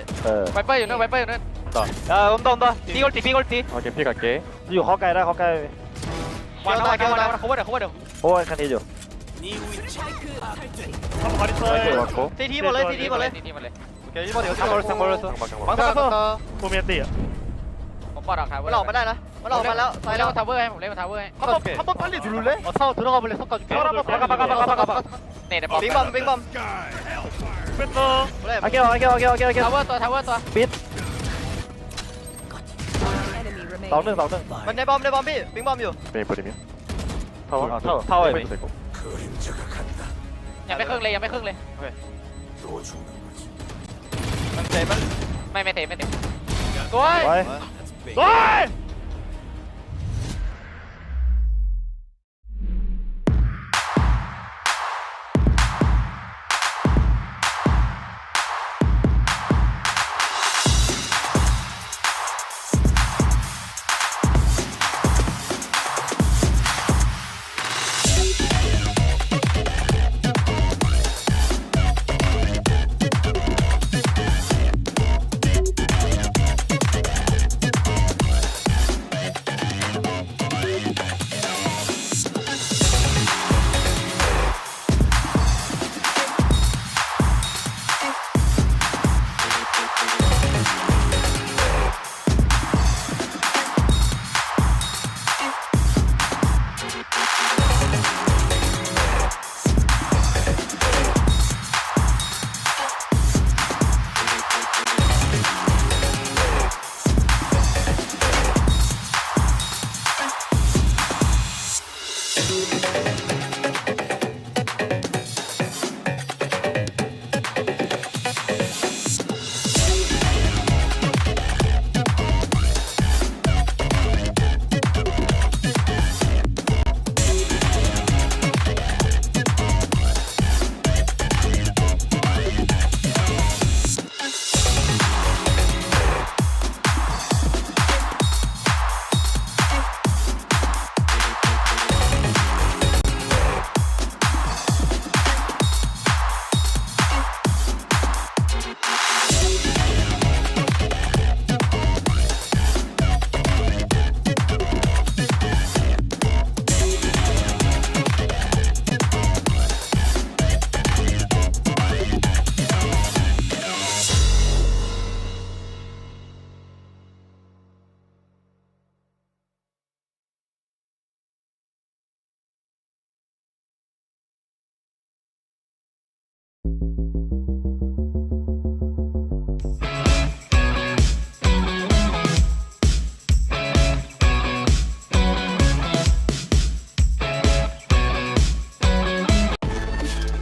ไวเปอร์อยู่นั่น야 언더 삐골띠 오케이 삐 갈게อยู่ข้อไกลได้ข้อไกล วันเขาว่าเดี๋ยว โอ้ยคันนี้อยู่ เขา ซีทีหมดเลยโอเคยี่ห้อเดี๋ยว상벌했어 방사갔어 กูเมียตีอ่ะผมปอดออกทาวเวอร์ มันออกมาได้นะมันออกมาแล้วไปแล้ว ทาวเวอร์ให้ผมเล่นทาวเวอร์ให้ 한번 빨리 누를래? 타워 들어가 볼래? 섞어줄게 박아เนต빙밤เป็นโต 갈게요 ทาวเวอร์ตัว빛 나오는 내밤 비 빙밤이요 메이플이면 타워에 메이플 되고 ยังไม่ครึ่งเลยมันเตะมัน ไม่เตะตัว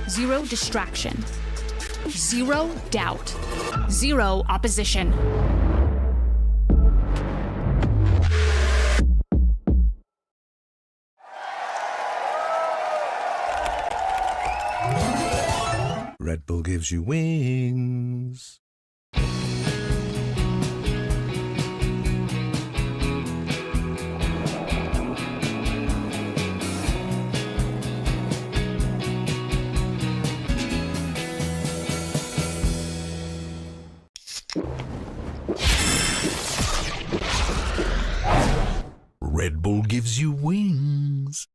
Zero distraction. Zero doubt. Zero opposition. Red Bull gives you wings. Red Bull gives you wings.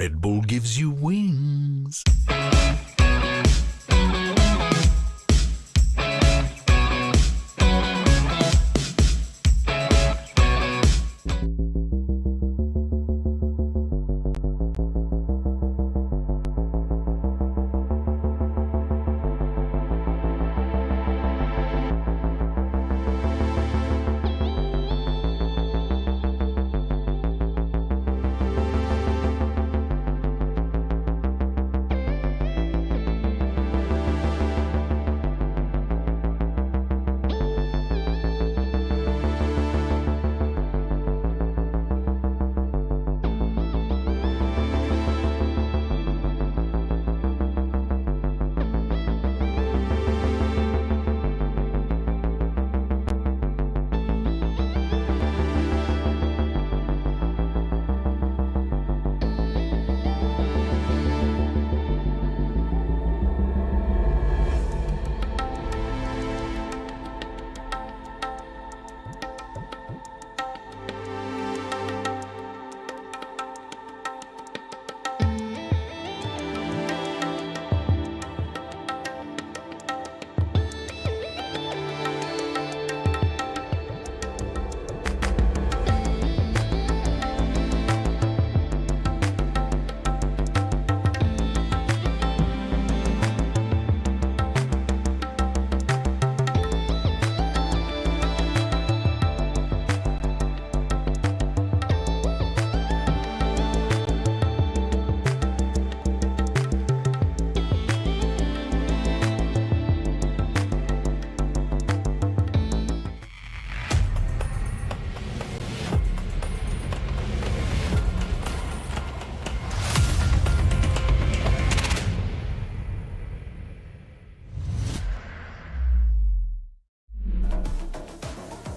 Red Bull gives you wings.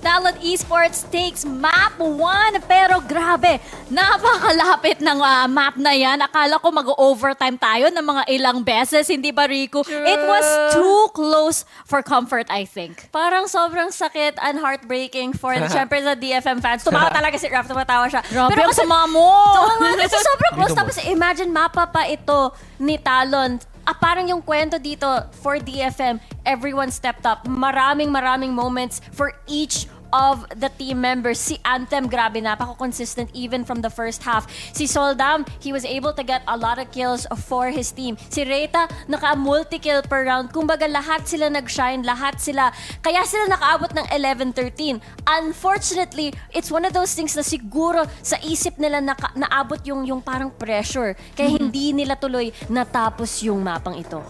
Talon Esports takes map 1. Pero grabe, napakalapit ng map na yan. Akala ko mag-overtime tayo ng mga ilang beses, hindi ba, Rico? It was too close for comfort, I think. Parang sobrang sakit and heartbreaking for, syempre, sa DFM fans. Tumawa talaga si Raph, tumatawa siya. Grabe ang sama mo! Kasi sobrang close. Tapos imagine, mapa pa ito ni Talon. Parang yung kwento dito for DFM, everyone stepped up. Maraming moments for each of the team members. Si Anthem, grabe, napaka-consistent even from the first half. Si Soldam, he was able to get a lot of kills for his team. Si Reyta, naka-multi-kill per round. Kumbaga, lahat sila nag-shine, lahat sila. Kaya sila nakaabot ng 11-13. Unfortunately, it's one of those things na siguro sa isip nila naabot yung parang pressure. Kaya hindi nila tuloy natapos yung mapang ito.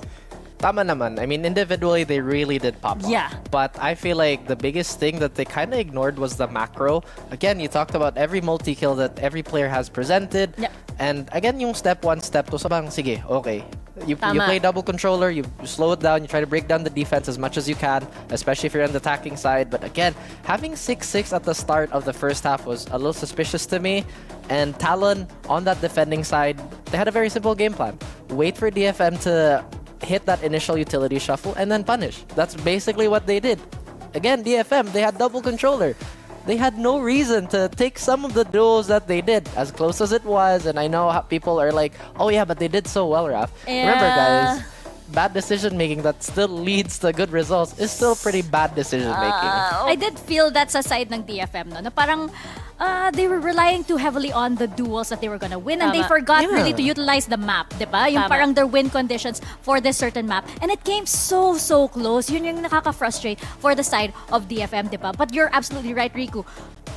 Tama naman. I mean, individually, they really did pop off. Yeah. But I feel like the biggest thing that they kind of ignored was the macro. Again, you talked about every multi-kill that every player has presented. Yeah. And again, yung step 1, step 2, sabang, sige, okay. You Tama. play double controller, you slow it down, you try to break down the defense as much as you can, especially if you're on the attacking side. But again, having 6-6 at the start of the first half was a little suspicious to me. And Talon, on that defending side, they had a very simple game plan. Wait for DFM to hit that initial utility shuffle and then punish. That's basically what they did. Again, DFM, they had double controller. They had no reason to take some of the duels that they did, as close as it was. And I know how people are like, oh yeah, but they did so well, Raph. Yeah. Remember, guys, bad decision making that still leads to good results is still pretty bad decision making. I did feel that sa side ng DFM, no? Na parang they were relying too heavily on the duels that they were gonna win, and they Tama. forgot Yeah. really to utilize the map, diba? Yung Tama. parang their win conditions for this certain map. And it came so close. Yun yung nakaka-frustrate for the side of DFM, diba? But you're absolutely right, Riku.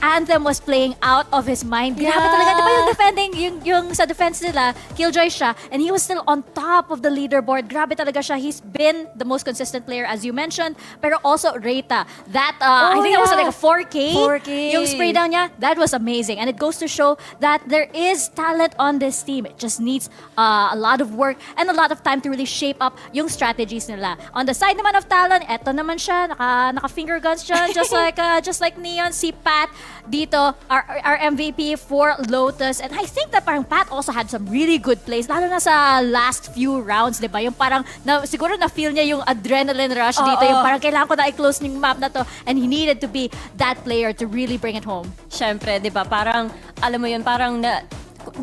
Anthem was playing out of his mind. Grabe talaga. Di ba yung defending, yung sa defense nila, Killjoy siya, and he was still on top of the leaderboard. Grabe talaga siya. He's been the most consistent player, as you mentioned. Pero also, Reita. That, I think that was like a 4K. 4K. Yung spray down niya, that was amazing. And it goes to show that there is talent on this team. It just needs a lot of work and a lot of time to really shape up yung strategies nila. On the side naman of Talon, eto naman siya, naka finger guns siya, just like Neon, si Pat dito, our MVP for Lotus. And I think that parang Pat also had some really good plays, lalo na sa last few rounds, di ba? Yung parang, siguro na-feel niya yung adrenaline rush dito, yung parang kailangan ko na i-close yung map na to, and he needed to be that player to really bring it home. Siyempre, di ba? Parang, alam mo yun, parang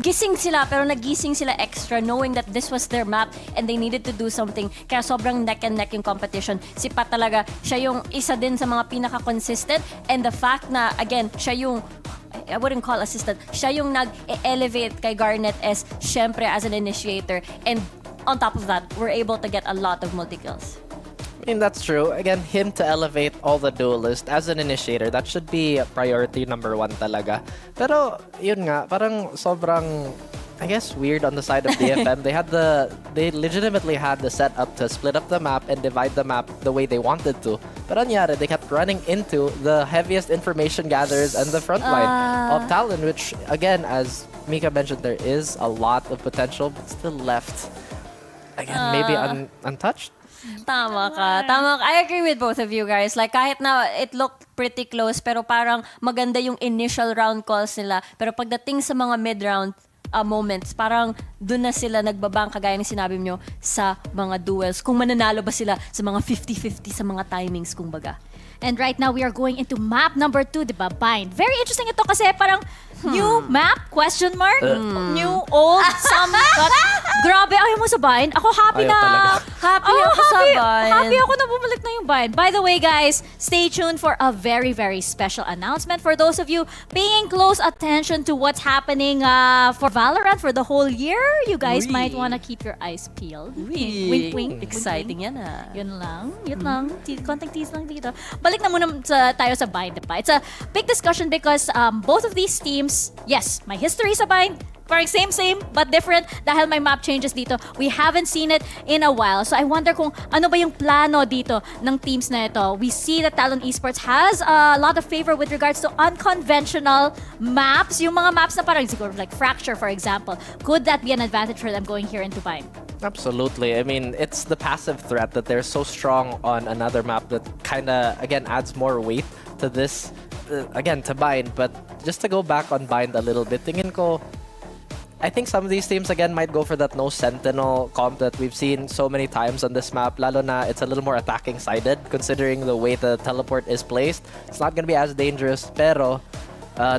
gising sila, pero nagising sila extra knowing that this was their map and they needed to do something. Kaya sobrang neck and neck yung competition. Si Pat talaga, siya yung isa din sa mga pinaka-consistent, and the fact na, again, siya yung I wouldn't call assistant. Siya yung nag-elevate kay Garnet as, syempre, as an initiator. And on top of that, we're able to get a lot of multi-kills. I mean, that's true. Again, him to elevate all the duelists as an initiator, that should be priority number 1 talaga. Pero, yun nga, parang sobrang, I guess, weird on the side of DFM. They legitimately had the setup to split up the map and divide the map the way they wanted to. But anyari, they kept running into the heaviest information gatherers and the front line of Talon, which, again, as Mika mentioned, there is a lot of potential, but still left, again, maybe untouched. Tama ka. I agree with both of you guys. Like, kahit na it looked pretty close, pero parang maganda yung initial round calls nila. Pero pagdating sa mga mid-round moments, parang doon na sila nagbabang, kagaya ng sinabi nyo, sa mga duels. Kung mananalo ba sila sa mga 50-50 sa mga timings, kumbaga. And right now, we are going into map number 2, di ba? Bind. Very interesting ito kasi parang new map, question mark? New, old, some, grabe, ayaw mo sa Bind. Ako happy Ayaw na. talaga. Happy ako sa Bind. Happy ako na bumalik na yung Bind. By the way, guys, stay tuned for a very, very special announcement for those of you paying close attention to what's happening for VALORANT for the whole year. You guys might want to keep your eyes peeled. Wink, wink. Exciting yan ah. Yun lang. Konting tease lang dito. Balik na muna tayo sa Bind, diba? It's a big discussion because both of these teams, yes, my history sa Bind, parang same, but different dahil may map changes dito. We haven't seen it in a while. So I wonder kung ano ba yung plano dito ng teams na ito. We see that Talon Esports has a lot of favor with regards to unconventional maps. Yung mga maps na parang siguro like Fracture, for example. Could that be an advantage for them going here into Bind? Absolutely. I mean, it's the passive threat that they're so strong on another map that kind of, again, adds more weight to this, again, to Bind. But just to go back on Bind a little bit, tingin ko, I think some of these teams, again, might go for that no sentinel comp that we've seen so many times on this map. Lalo na, it's a little more attacking-sided, considering the way the teleport is placed. It's not going to be as dangerous, pero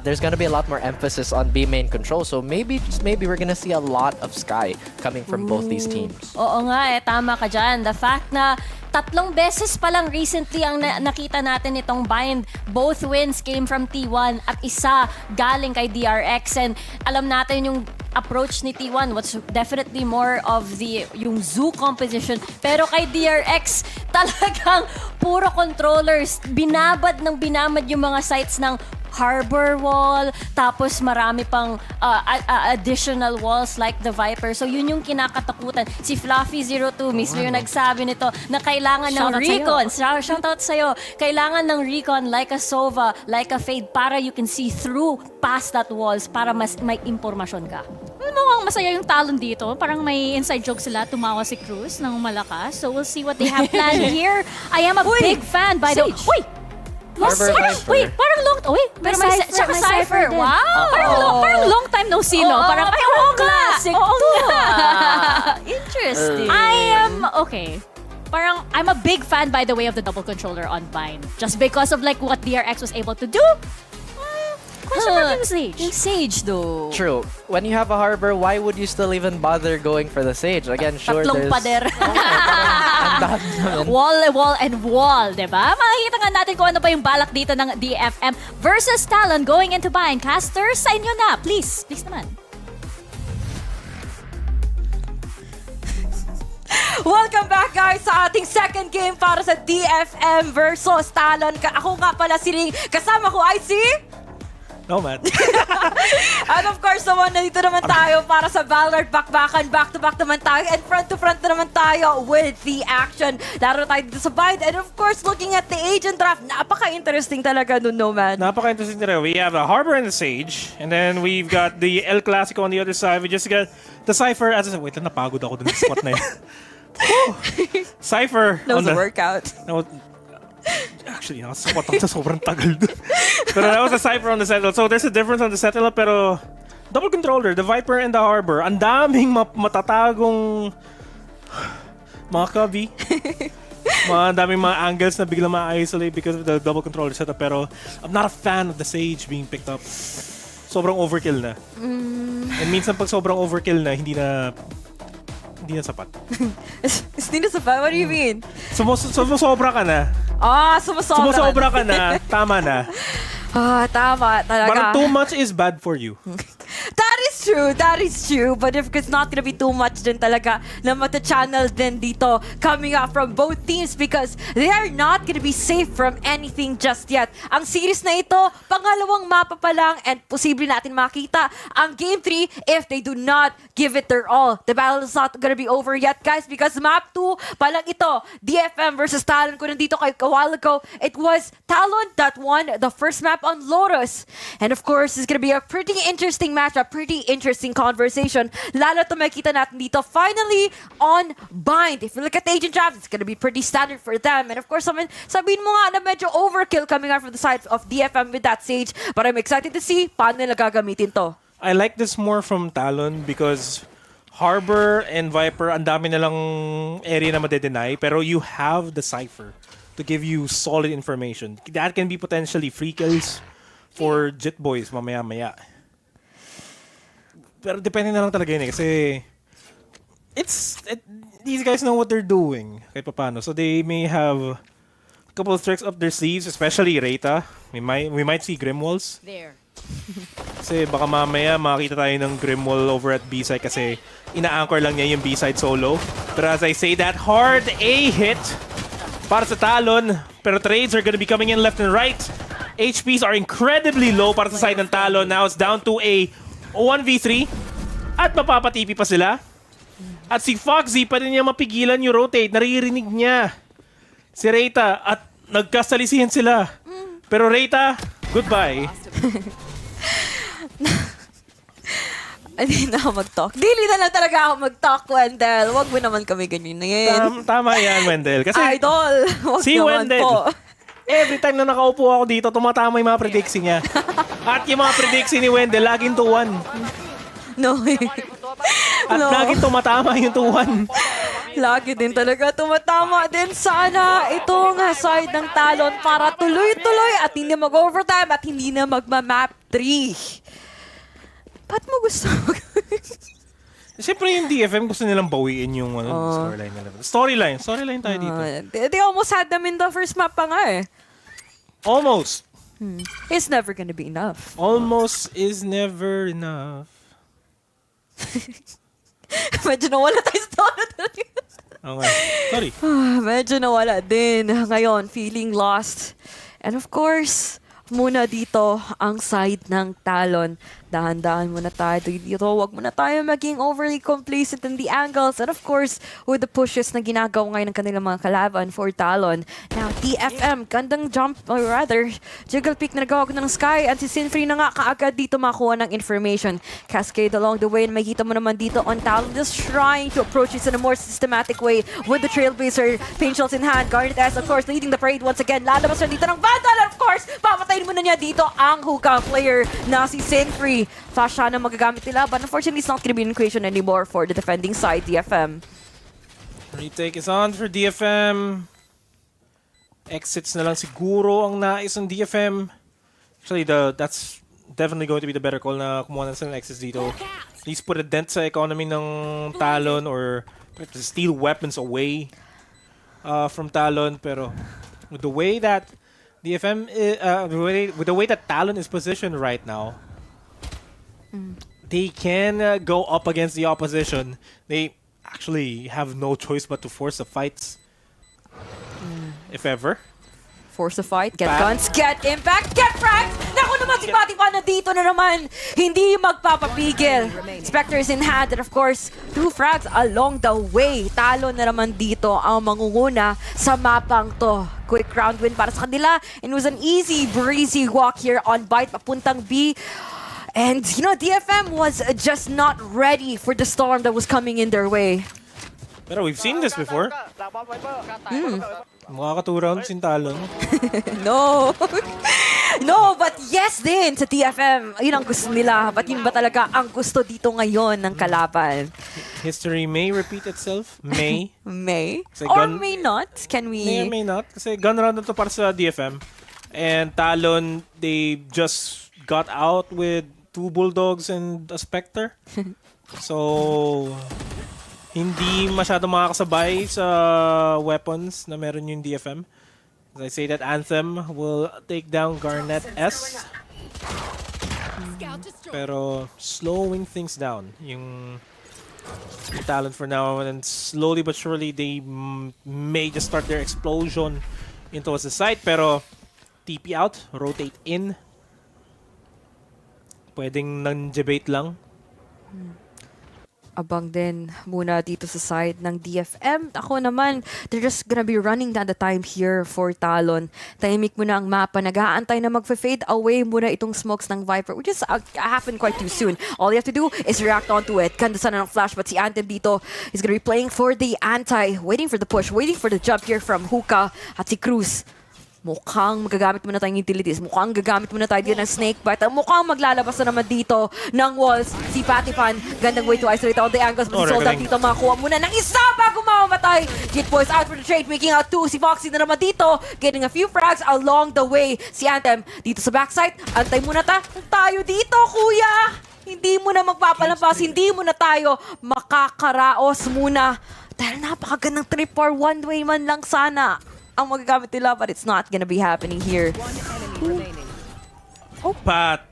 there's going to be a lot more emphasis on B main control. So maybe, just maybe, we're going to see a lot of Sky coming from both these teams. Oo nga, tama ka dyan. The fact na 3 beses pa lang recently ang nakita natin itong Bind. Both wins came from T1 at isa galing kay DRX. And alam natin yung approach ni T1 was definitely more of yung zoo composition. Pero kay DRX, talagang puro controllers. Binamad yung mga sites ng harbor wall, tapos marami pang additional walls like the Viper. So yun yung kinakatakutan. Si Fluffy02 mismo yung nagsabi nito na kailangan ng recon. Shoutout sa'yo. Kailangan ng recon like a Sova, like a Fade para you can see through past that walls para mas may impormasyon ka. Mukhang masaya yung Talon dito. Parang may inside joke sila. Tumawa si Cruz ng malakas. So we'll see what they have planned here. I am a big fan by the... Uy! Wait, parang long... Wait, pero may Cypher. Wow! Parang long time no see, no? Parang, ay, oo nga! Interesting. Okay. Parang, I'm a big fan, by the way, of the double controller on Bind. Just because of like what DRX was able to do. Question mark yung Sage. Yung Sage, though. True. When you have a harbor, why would you still even bother going for the Sage? Again, sure, Tatlong pader. Wall, and wall, diba? Makikita nga natin kung ano pa yung balak dito ng DFM versus Talon going into Bind. Casters, sa inyo na. Please naman. Welcome back guys sa ating second game para sa DFM versus Talon. Ako nga pala si Ring. Kasama ko ay si... No, man. And of course naman, nandito naman tayo para sa VALORANT bakbakan. Back-to-back naman tayo and front-to-front naman tayo with the action. Laro tayo dito sa Bind. And of course, looking at the agent draft, napaka-interesting talaga nun, no, man. Napaka-interesting talaga. We have a Harbor and the Sage. And then we've got the El Clasico on the other side. We just got the Cypher. As I said, wait lang, napagod ako dun sa spot na yun. Cypher. That was a workout. Actually, nakasquat ako sa sobrang tagal doon. Pero that was a Cypher on the settle. So there's a difference on the settle, pero double controller, the Viper and the Harbor. Ang daming matatagong mga cubby. Daming mga angles na bigla ma-isolate because of the double controller setup. Pero I'm not a fan of the Sage being picked up. Sobrang overkill na. And minsan pag sobrang overkill na, hindi na sapat. Hindi na sapat? What do you mean? Sumusobra ka na. Sumusobra ka na. Tama na. Tama talaga. Parang too much is bad for you. That is true. But if it's not gonna be too much din talaga na mata-channel din dito coming up from both teams because they are not gonna be safe from anything just yet. Ang series na ito, pangalawang mapa pa lang and posible natin makita ang Game 3 if they do not give it their all. The battle is not gonna be over yet, guys, because map 2 pa lang ito. DFM versus Talon. Kung nandito kayo a while ago, it was Talon that won the first map on Lotus. And of course, it's gonna be a pretty interesting match, a pretty interesting conversation. Lalo to makita natin dito finally on Bind. If you look at the agent draft, it's gonna be pretty standard for them. And of course, sabihin mo nga na medyo overkill coming out from the side of DFM with that Sage. But I'm excited to see paano nila gagamitin to. I like this more from Talon because Harbor and Viper, ang dami nilang area na madedenay, pero you have the Cypher to give you solid information. That can be potentially free kills for Jet Boys mamaya-maya. Pero depende na lang talaga yun kasi these guys know what they're doing kahit paano. So they may have a couple of tricks up their sleeves, especially Reita. We might see Grimwalls. There. Kasi baka mamaya makakita tayo ng Grimwall over at B-side kasi ina-anchor lang niya yung B-side solo. Pero as I say that, hard A hit para sa Talon. Pero trades are gonna be coming in left and right. HPs are incredibly low para sa side ng Talon. Now it's down to a 1v3. At mapapatipi pa sila. At si Foxy pa rin niya mapigilan yung rotate. Naririnig niya si Reita at nagkasalisihan sila. Pero Reita, goodbye. Hindi na ako mag-talk. Dili na lang talaga ako mag-talk, Wendell. Huwag mo naman kami ganyan. Tama yan, Wendell. Kasi Idol, huwag si naman Wendell, po. every time na nakaupo ako dito, tumatama yung mga predicts niya. At yung mga predicts ni Wendell, laging 2-1. No. At laging tumatama yung 2-1. Lagi din talaga tumatama din sana itong side ng Talon para tuloy-tuloy at hindi mag-overtime at hindi na magma-map 3. Ba't mo gusto Siyempre yung DFM gusto nilang bawiin yung storyline nila. Storyline tayo dito. They almost had them in the first map pa nga eh. Almost. It's never gonna be enough. Almost is never enough. Medyo nawala tayo sa donut. Okay. Sorry. Medyo nawala din ngayon. Feeling lost. And of course, muna dito ang side ng Talon. Dahan-dahan muna tayo dito. Huwag muna tayo maging overly complacent in the angles. And of course, with the pushes na ginagawa ngayon ng kanilang mga kalaban for Talon. Now, DFM, gandang jump, or rather, jiggle pick na nagawa ko ng Sky. At si Sinfree na nga kaagad dito makuha ng information. Cascade along the way. And makikita mo naman dito on Talon just trying to approach this in a more systematic way with the Trailblazer. Pain Shells in hand. Garnet S, of course, leading the parade once again. Lalabas na dito ng Vandal. And of course, papatayin mo na niya dito ang hookah player na si Sinfree. Flash na magagamit nila, but unfortunately it's not going to be an equation anymore for the defending side, DFM. Retake is on for DFM. Exits na lang siguro ang nais ng DFM. Actually, that's definitely going to be the better call na kumuha na sila ng exits dito. At least put a dent sa economy ng Talon or steal weapons away from Talon. Pero with the way that DFM, with the way that Talon is positioned right now, they can go up against the opposition. They actually have no choice but to force the fights. If ever. Force the fight, get guns, get impact, get frags! Naku naman si Patipa na dito na naman. Hindi magpapapigil. Spectres in hand and of course, 2 frags along the way. Talon na naman dito ang mangunguna sa mapang to. Quick round win para sa kanila. And it was an easy, breezy walk here on Bite papuntang B. And, you know, DFM was just not ready for the storm that was coming in their way. Pero we've seen this before. Mga 2 rounds in Talon. No. No, but yes din sa DFM. Yun ang gusto nila. But yun ba talaga ang gusto dito ngayon ng kalaban? History may repeat itself. May. May. Or may not. Can we... May or may not. Kasi gun round na to para sa DFM. And Talon, they just got out with 2 Bulldogs and a Spectre. So, hindi masyado makakasabay sa weapons na meron yung DFM. As I say that Anthem will take down Garnet S. Pero slowing things down yung Talon for now. And slowly but surely they may just start their explosion into the side. Pero TP out, rotate in. Pwedeng nang-debate lang. Abang din muna dito sa side ng DFM. Ako naman, they're just gonna be running down the time here for Talon. Tahimik muna ang mapa. Nag-aantay na mag-fade away muna itong smokes ng Viper, which is happened quite too soon. All you have to do is react onto it. Ganda sana ng flash, but si Anthem dito is gonna be playing for the anti. Waiting for the push, waiting for the jump here from Hookah at si Cruz. Mukhang magagamit muna tayong utilities. Mukhang gagamit muna tayo dito ng snake bite. Mukhang maglalabas na naman dito ng walls. Si Patipan, gandang way to isolate all the angles. But si Soldat dito makakuha muna ng isa bago mamamatay. Jit Boys out for the trade, making out 2. Si Foxy na naman dito, getting a few frags along the way. Si Anthem dito sa backside. Antay muna tayo dito, kuya. Hindi mo na magpapalampas. Hindi mo na tayo makakaraos muna. Dahil napakagandang trip for one way man lang sana ang magagamit nila, but it's not gonna be happening here. Oh, Pat!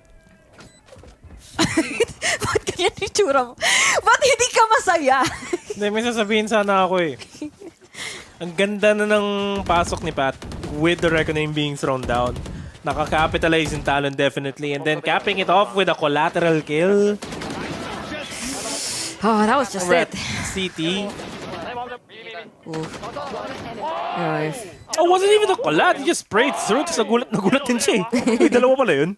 Ba't ganyan yung tsura mo? Ba't hindi ka masaya? Hindi, may sasabihin sana ako eh. Ang ganda na ng pasok ni Pat with the Reckoning being thrown down. Nakaka-capitalize in Talon definitely. And then capping it off with a collateral kill. Oh, that was just it. CT. Nice. Oh, wasn't even a collat. He just sprayed through. Tapos nagulat din siya eh. May dalawa pala yun.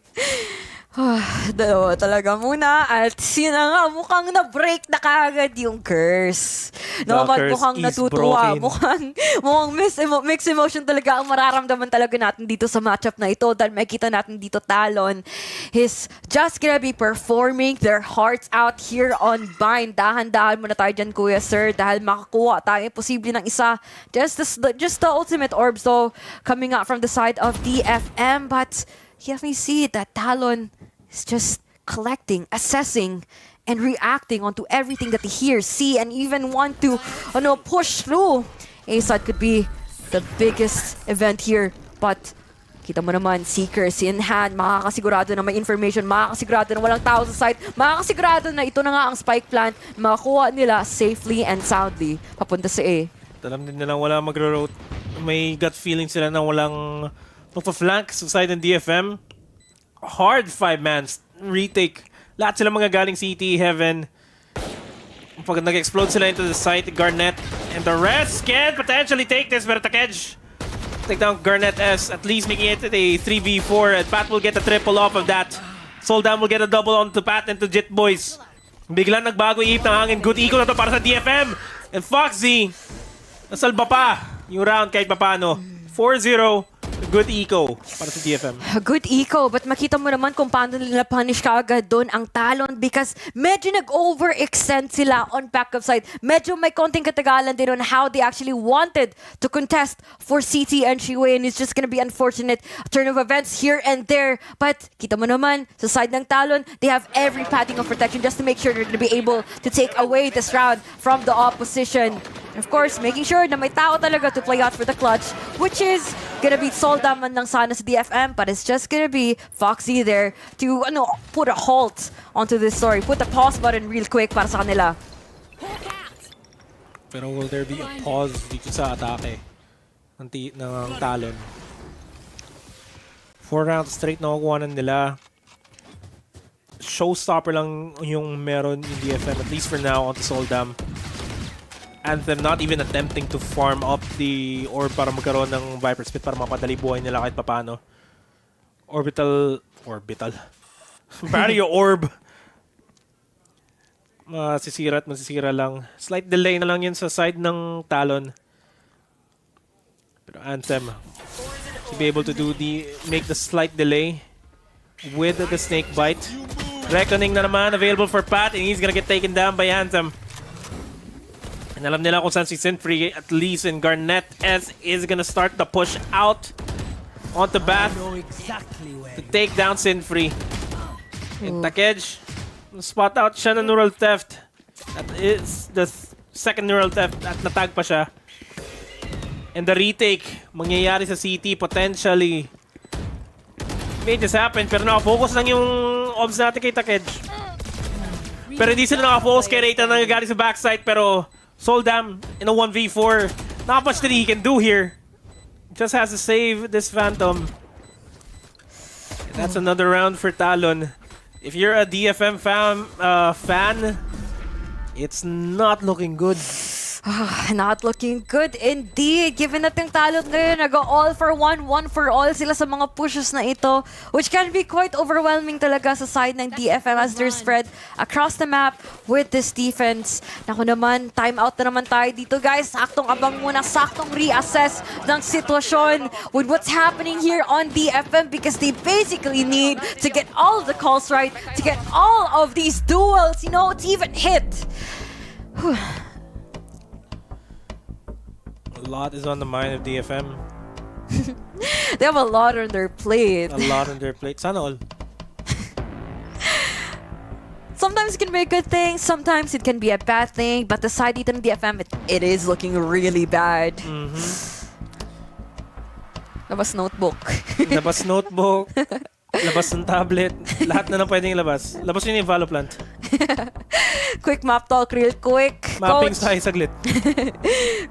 Dalawa talaga muna. At yun na nga, mukhang na-break na kagad yung curse. Naman mukhang natutuwa. Mukhang mixed emotion talaga ang mararamdaman talaga natin dito sa matchup na ito. Dahil makikita natin dito Talon is just gonna be performing their hearts out here on Bind. Dahan-dahan muna tayo dyan, Kuya Sir. Dahil makakuha tayo posible ng isa. Just the ultimate orb so coming out from the side of DFM. But you have me see that Talon is just collecting, assessing, and reacting onto everything that they hear, see, and even want to push through. ASAD could be the biggest event here, but kita mo naman, Seekers in hand, makakasigurado na may information, makakasigurado na walang tao sa site, makakasigurado na ito na nga ang spike plant, makakuha nila safely and soundly papunta sa A. Alam din nilang wala magro-rotate. May gut feeling sila na walang magpa-flank sa side ng DFM. hard 5-man retake. Lahat sila mga galing CT, Heaven. Pag nag-explode sila into the site, Garnet and the rest can potentially take this, pero Takej take down Garnet S, at least making it a 3v4, and Pat will get a triple off of that. Soldan will get a double onto Pat and to Jit Boys. Biglang nagbago ihip ng hangin. Good eco na to para sa DFM. And Foxy, nasalba pa yung round kahit papano. 4-0. Good eco para sa DFM. Good eco, but makita mo naman kung paano nila punish kaagad doon ang Talon because medyo nag-overextend sila on backup side. Medyo may konting katagalan din on how they actually wanted to contest for CT entryway, and it's just gonna be unfortunate turn of events here and there. But kita mo naman, sa side ng Talon, they have every padding of protection just to make sure they're gonna be able to take away this round from the opposition. And of course, making sure na may tao talaga to play out for the clutch, which is gonna be Soldan man lang sana sa DFM, but it's just gonna be Foxy there to put a halt onto this story. Put the pause button real quick para sa kanila. Pero will there be a pause dito sa atake ng Talon? 4 rounds straight na kukuhanan nila. Showstopper lang yung meron yung DFM, at least for now, onto Soldan. Anthem not even attempting to farm up the orb para magkaroon ng Viper Spit para mapadali buhay nila kahit papano. Orbital. Barrier orb. Masisira at masisira lang. Slight delay na lang yun sa side ng Talon. Pero Anthem to be able to make the slight delay with the snake bite. Reckoning na naman available for Pat, and he's gonna get taken down by Anthem. And alam nila kung saan si Sinfree, at least, and Garnet S is gonna start the push out onto Bath to take down Sinfree. And Takej, spot out siya ng neural theft. That is the second neural theft at natag pa siya. And the retake, mangyayari sa CT potentially. May just happen, pero nakafocus lang yung obs natin kay Takej. Pero hindi sila nakafocus kay Rayta na nagagaling sa backside, pero Soldan in a 1v4. Not much that he can do here. Just has to save this Phantom. And that's another round for Talon. If you're a DFM fan, it's not looking good. Not looking good indeed. Given that yung Talon ngayon, nag-all for one for all sila sa mga pushes na ito, which can be quite overwhelming talaga sa side ng DFM as they're spread across the map with this defense. Naku naman, time out na naman tayo dito guys. Saktong abang muna, saktong reassess ng sitwasyon with what's happening here on DFM because they basically need to get all of the calls right, to get all of these duels, to even hit. A lot is on the mind of DFM. They have a lot on their plate. A lot on their plate. Sana all. Sometimes it can be a good thing, sometimes it can be a bad thing, but the side dito ng DFM, it is looking really bad. Labas notebook. Labas notebook. Labas ng tablet. Lahat na lang pwedeng ilabas. Labas yun yung VALORANT. Quick map talk real quick. Mapping Coach. tayo saglit.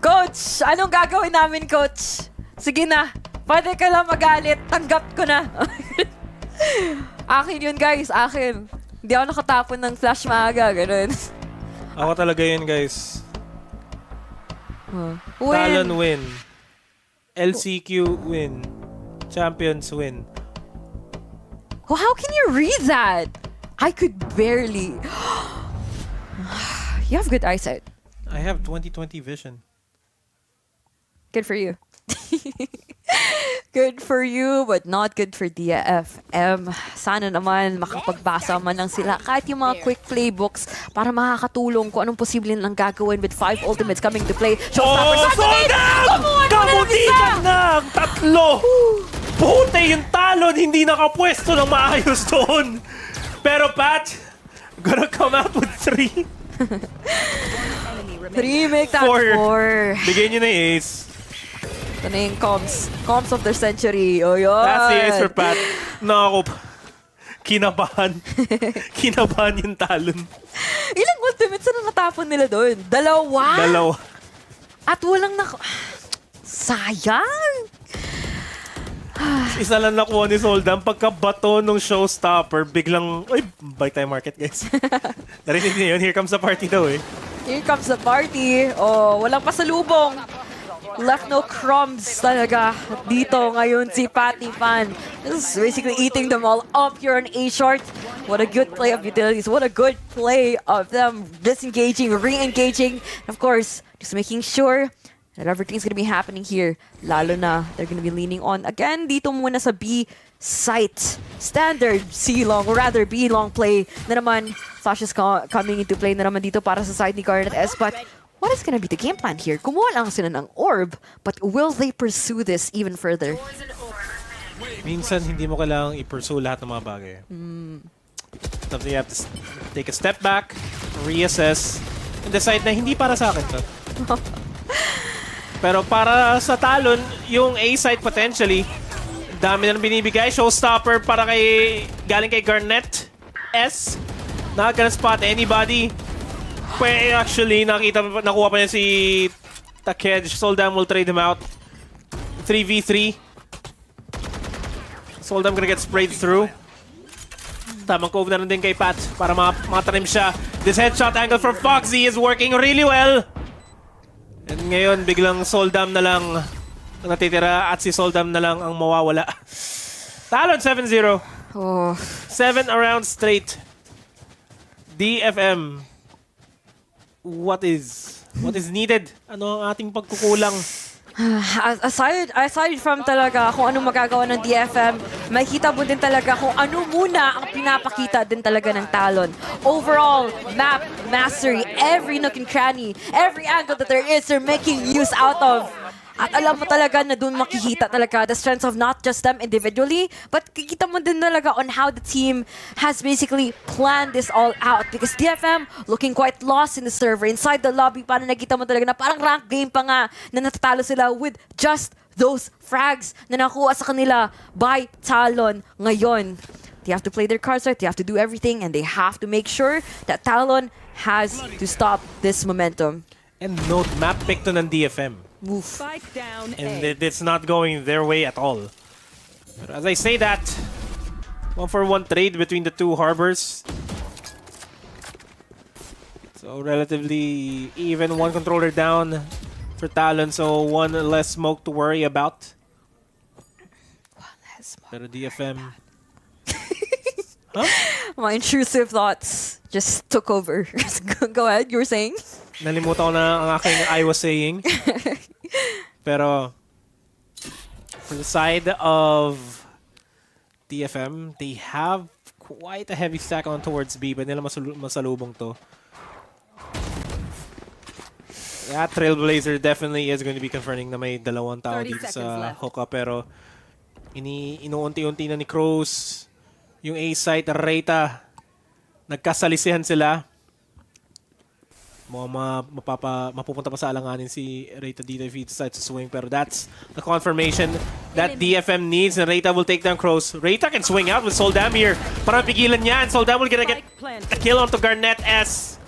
Coach, anong gagawin namin, Coach? Sige na, pwede ka lang magalit. Tanggap ko na. Akin yun, guys. Akin. Hindi ako nakatapon ng flash maaga. Ganun. Ako talaga yun, guys. Win. Talon win. LCQ win. Champions win. Well, how can you read that? I could barely. You have good eyesight. I have 20/20 vision. Good for you. Good for you, but not good for DFM. Sana naman makapagbasa man lang sila kahit yung mga quick playbooks para makakatulong kung anong posible nilang gagawin with 5 ultimates coming to play. Showstopper Soldan! Kamutikan ng tatlo! Puta yung Talon, hindi nakapwesto ng maayos doon. Pero Pat, gonna come out with 3. 3, make that 4. Bigyan nyo na yung ace. Ito na yung comms. Comms of the century. O yun. That's the ace for Pat. Nakakop. Kinabahan. Kinabahan yung Talon. Ilang ultimates na natapon nila doon? 2? 2. At walang Sayang! Isa lang nakuha ni Soldam. Pagkabato ng showstopper, biglang, uy, balik tayo market, guys. Narinig niyo yun? Here comes the party daw eh. Here comes the party. Oh, walang pasalubong. Left no crumbs talaga dito ngayon si Patty Fan. This is basically eating them all up here on A short. What a good play of utilities. What a good play of them disengaging, re-engaging. Of course, just making sure that everything's gonna be happening here. Lalo na, they're gonna be leaning on again dito muna sa B site. Standard C long, or rather B long play na naman. Flash is coming into play na naman dito para sa side ni Garnet S. But what is gonna be the game plan here? Kumuha lang sila ng orb, but will they pursue this even further? Minsan, hindi mo kailangang i-pursue lahat ng mga bagay. Something you have to take a step back, reassess, and decide na hindi para sa akin to. Pero para sa Talon, yung A-side potentially, dami na binibigay. Showstopper para galing kay Garnet S. Not gonna spot anybody. Pwede actually, nakuha pa niya si Takej. Soldam will trade him out. 3v3. Soldam gonna get sprayed through. Tamang cove na rin din kay Pat para matrim siya. This headshot angle from Foxy is working really well. And ngayon, biglang Soldam na lang ang natitira at si Soldam na lang ang mawawala. Talon 7-0. Oh. 7 rounds straight. DFM. What is needed? Ano ang ating pagkukulang? Aside from talaga kung anong magagawa ng DFM, makikita mo din talaga kung ano muna ang pinapakita din talaga ng Talon. Overall, map, mastery, every nook and cranny, every angle that there is, they're making use out of. At alam mo talaga na doon makikita talaga the strengths of not just them individually, but kikita mo din talaga on how the team has basically planned this all out. Because DFM looking quite lost in the server. Inside the lobby, parang nakita mo talaga na parang rank game pa nga na natatalo sila with just those frags na nakuha sa kanila by Talon ngayon. They have to play their cards right, they have to do everything, and they have to make sure that Talon has to stop this momentum. And note, map pick to ng DFM. Oof. And it's not going their way at all. But as I say that, 1-for-1 trade between the two harbors. So relatively even, one controller down for Talon, so one less smoke to worry about. Pero DFM... Huh? My intrusive thoughts just took over. Go ahead, you were saying? Nalimutan ko na ang aking I was saying. Pero for the side of DFM, they have quite a heavy stack on towards B. Ba nila masalubong to? That Trailblazer definitely is going to be confirming na may dalawang tao dito sa hookup. Pero inuunti-unti na ni Crows yung A-site, Reyta. Nagkasalisihan sila. Mapupunta pa sa alanganin si Reyta dito if he decides to swing. Pero that's the confirmation that DFM needs. And Reyta will take down Crows. Reyta can swing out with Soldam here. Para pigilan niya. And Soldam will get a kill onto Garnet S.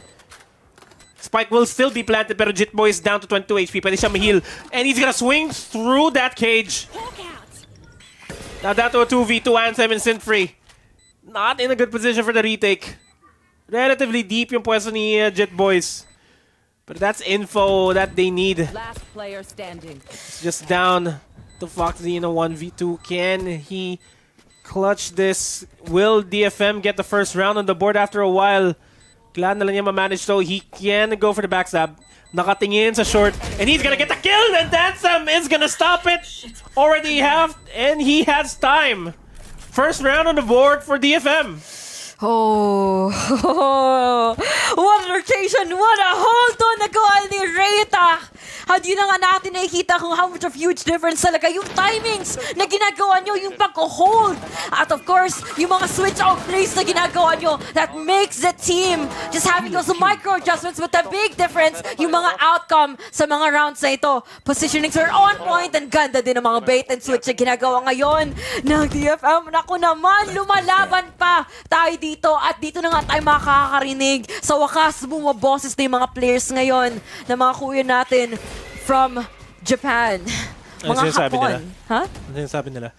Spike will still be planted. Pero Jitboy is down to 22 HP. Pwede siya mahil. And he's gonna swing through that cage. Now down to a 2v2 Anthem and Synth-Free. Not in a good position for the retake. Relatively deep yung pwesto ni Jet Boys. But that's info that they need. Last player standing. It's just down to Foxy in a 1v2. Can he clutch this? Will DFM get the first round on the board after a while? Kailangan na lang niya ma-manage though. He can go for the backstab. Nakatingin sa short. And he's gonna get the kill! And Dansam is gonna stop it! Already have, and he has time. First round on the board for DFM. Oh, what a rotation! What a hold on na goal ni Reyta! At yun na nga natin nakikita kung how much of huge difference talaga yung timings na ginagawa nyo, yung pag-hold. At of course, yung mga switch-out plays na ginagawa nyo that makes the team just having those micro-adjustments with a big difference yung mga outcome sa mga rounds na ito. Positionings are on point and ganda din ang mga bait and switch na ginagawa ngayon ng DFM. Naku naman, lumalaban pa tayo dito at dito na nga tayo makakarinig. Sa wakas, bumaboses na yung mga players ngayon na mga kuya natin from Japan. Ano mga sinasabi Hapon. nila? Ha? Ano sinasabi nila?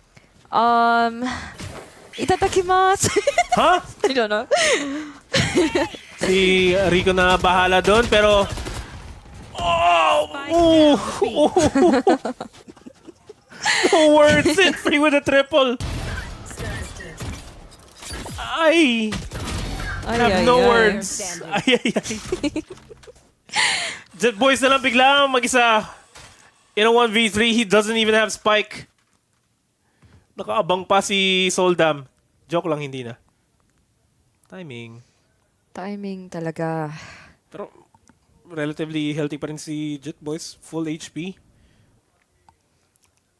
Itadakimasu. Huh? I don't know. Si Rico na bahala doon, pero... Oh! No words! Free with a triple! Ay! I have no words. Ay. Jet Boys na lang bigla mag-isa. In a 1v3, he doesn't even have spike. Nakaabang pa si Soldam. Joke lang, hindi na. Timing. Timing talaga. Pero relatively healthy pa rin si Jet Boys. Full HP.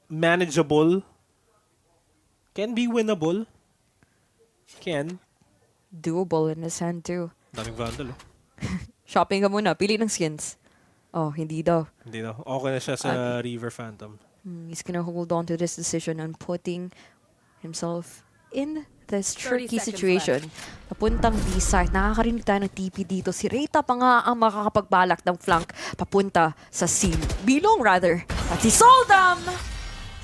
Manageable. Can be winnable. Can. Doable in his hand too. Daming vandal, oh. Shopping ka muna. Pili ng skins. Oh, hindi daw. Hindi daw. Okay na siya sa River Phantom. He's gonna hold on to this decision and putting himself in this tricky situation. Papuntang B-side. Nakakarinig tayo ng TP dito. Si Reyta pa nga ang makakapagbalak ng flank papunta sa C. Bilong rather. At si Soldam!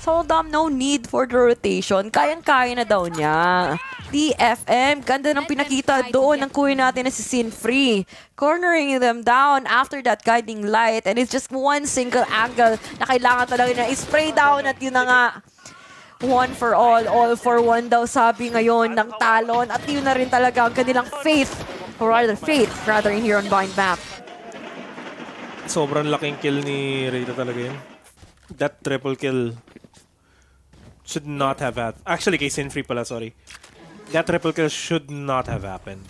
Soldam, no need for the rotation. Kayang-kaya na daw niya. DFM, ganda ng pinakita doon ng kuya natin na si Sinfree. Cornering them down after that guiding light. And it's just one single angle na kailangan talaga na i-spray down at yun na nga. One for all for one daw sabi ngayon ng Talon. At yun na rin talaga ang kanilang faith rather in here on Bind Map. Sobrang laking kill ni Reyta talaga yun. That triple kill should not have happened. Actually, kay Sinfree pala, sorry. That triple kill should not have happened.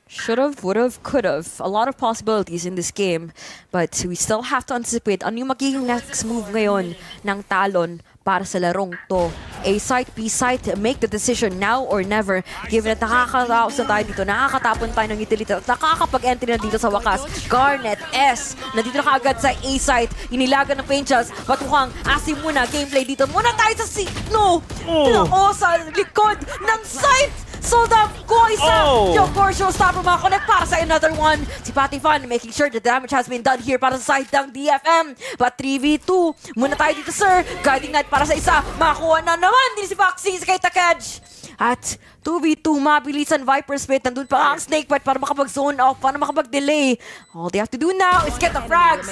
Should've, would've, could've. A lot of possibilities in this game. But we still have to anticipate ano yung magiging next move ngayon ng Talon para sa larong to. A-site, B-site, make the decision now or never. Given na nakakaraos na tayo dito, nakakatapon tayo ng utility at nakakapag-entry na dito sa wakas. Garnet S, nandito na kaagad sa A-site. Inilagan ng Paintjals. Batuhang, asim muna, gameplay dito. Muna tayo sa no! Oh, sa likod ng site! Soldam, kuha isa! Yung Porsche stopper makakonect para sa another one. Si Patifan making sure the damage has been done here para sa side ng DFM. But 3v2, muna tayo dito sir. Guiding Knight para sa isa. Makakuha na naman din si Foxy kay Takej. At 2v2, mabilisan Viper Smith. Nandun pa ang Snakebite para makapag-zone off, para makapag-delay. All they have to do now is get the frags.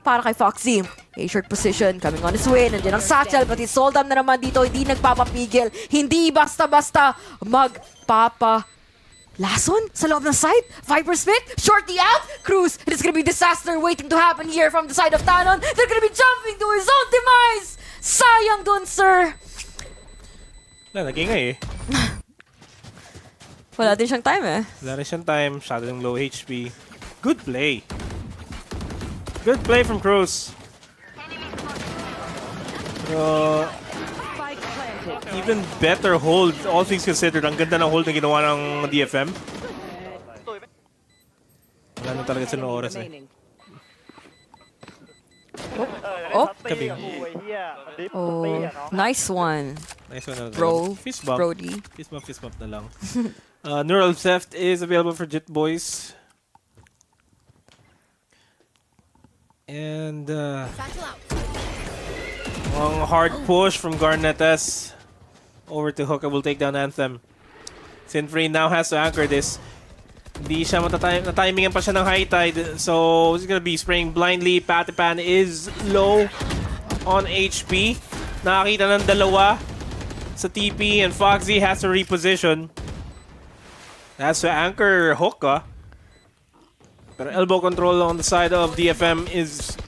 Para kay Foxy. A short position, coming on his way. Nandiyan ang Satchel, pati Soldam na naman dito. Hindi nagpapapigil. Hindi basta-basta lason sa loob ng side. Viper Smith, shorty out. Cruz, it is gonna be disaster waiting to happen here from the side of Talon. They're gonna be jumping to his own demise. Sayang dun, sir. Nagingay eh. Wala din siyang time eh. Wala rin siyang time. Shadow ng low HP. Good play. Good play from Cruz. Even better hold, all things considered. Ang ganda ng hold na ginawa ng DFM. Wala na talaga sila ng oras eh. Kabing. Oh, nice one. Nice one. Bro, fist bump. Brody. Fist bump na lang. Neural Theft is available for Jet Boys. And ang hard push from Garnet S over to Hookah will take down Anthem. Sinfree now has to anchor this. Hindi siya na-timingan pa siya ng high tide. So he's gonna be spraying blindly. Patipan is low on HP. Nakakita ng dalawa sa TP and Foxy has to reposition. Has to anchor Hookah. Pero elbow control on the side of DFM is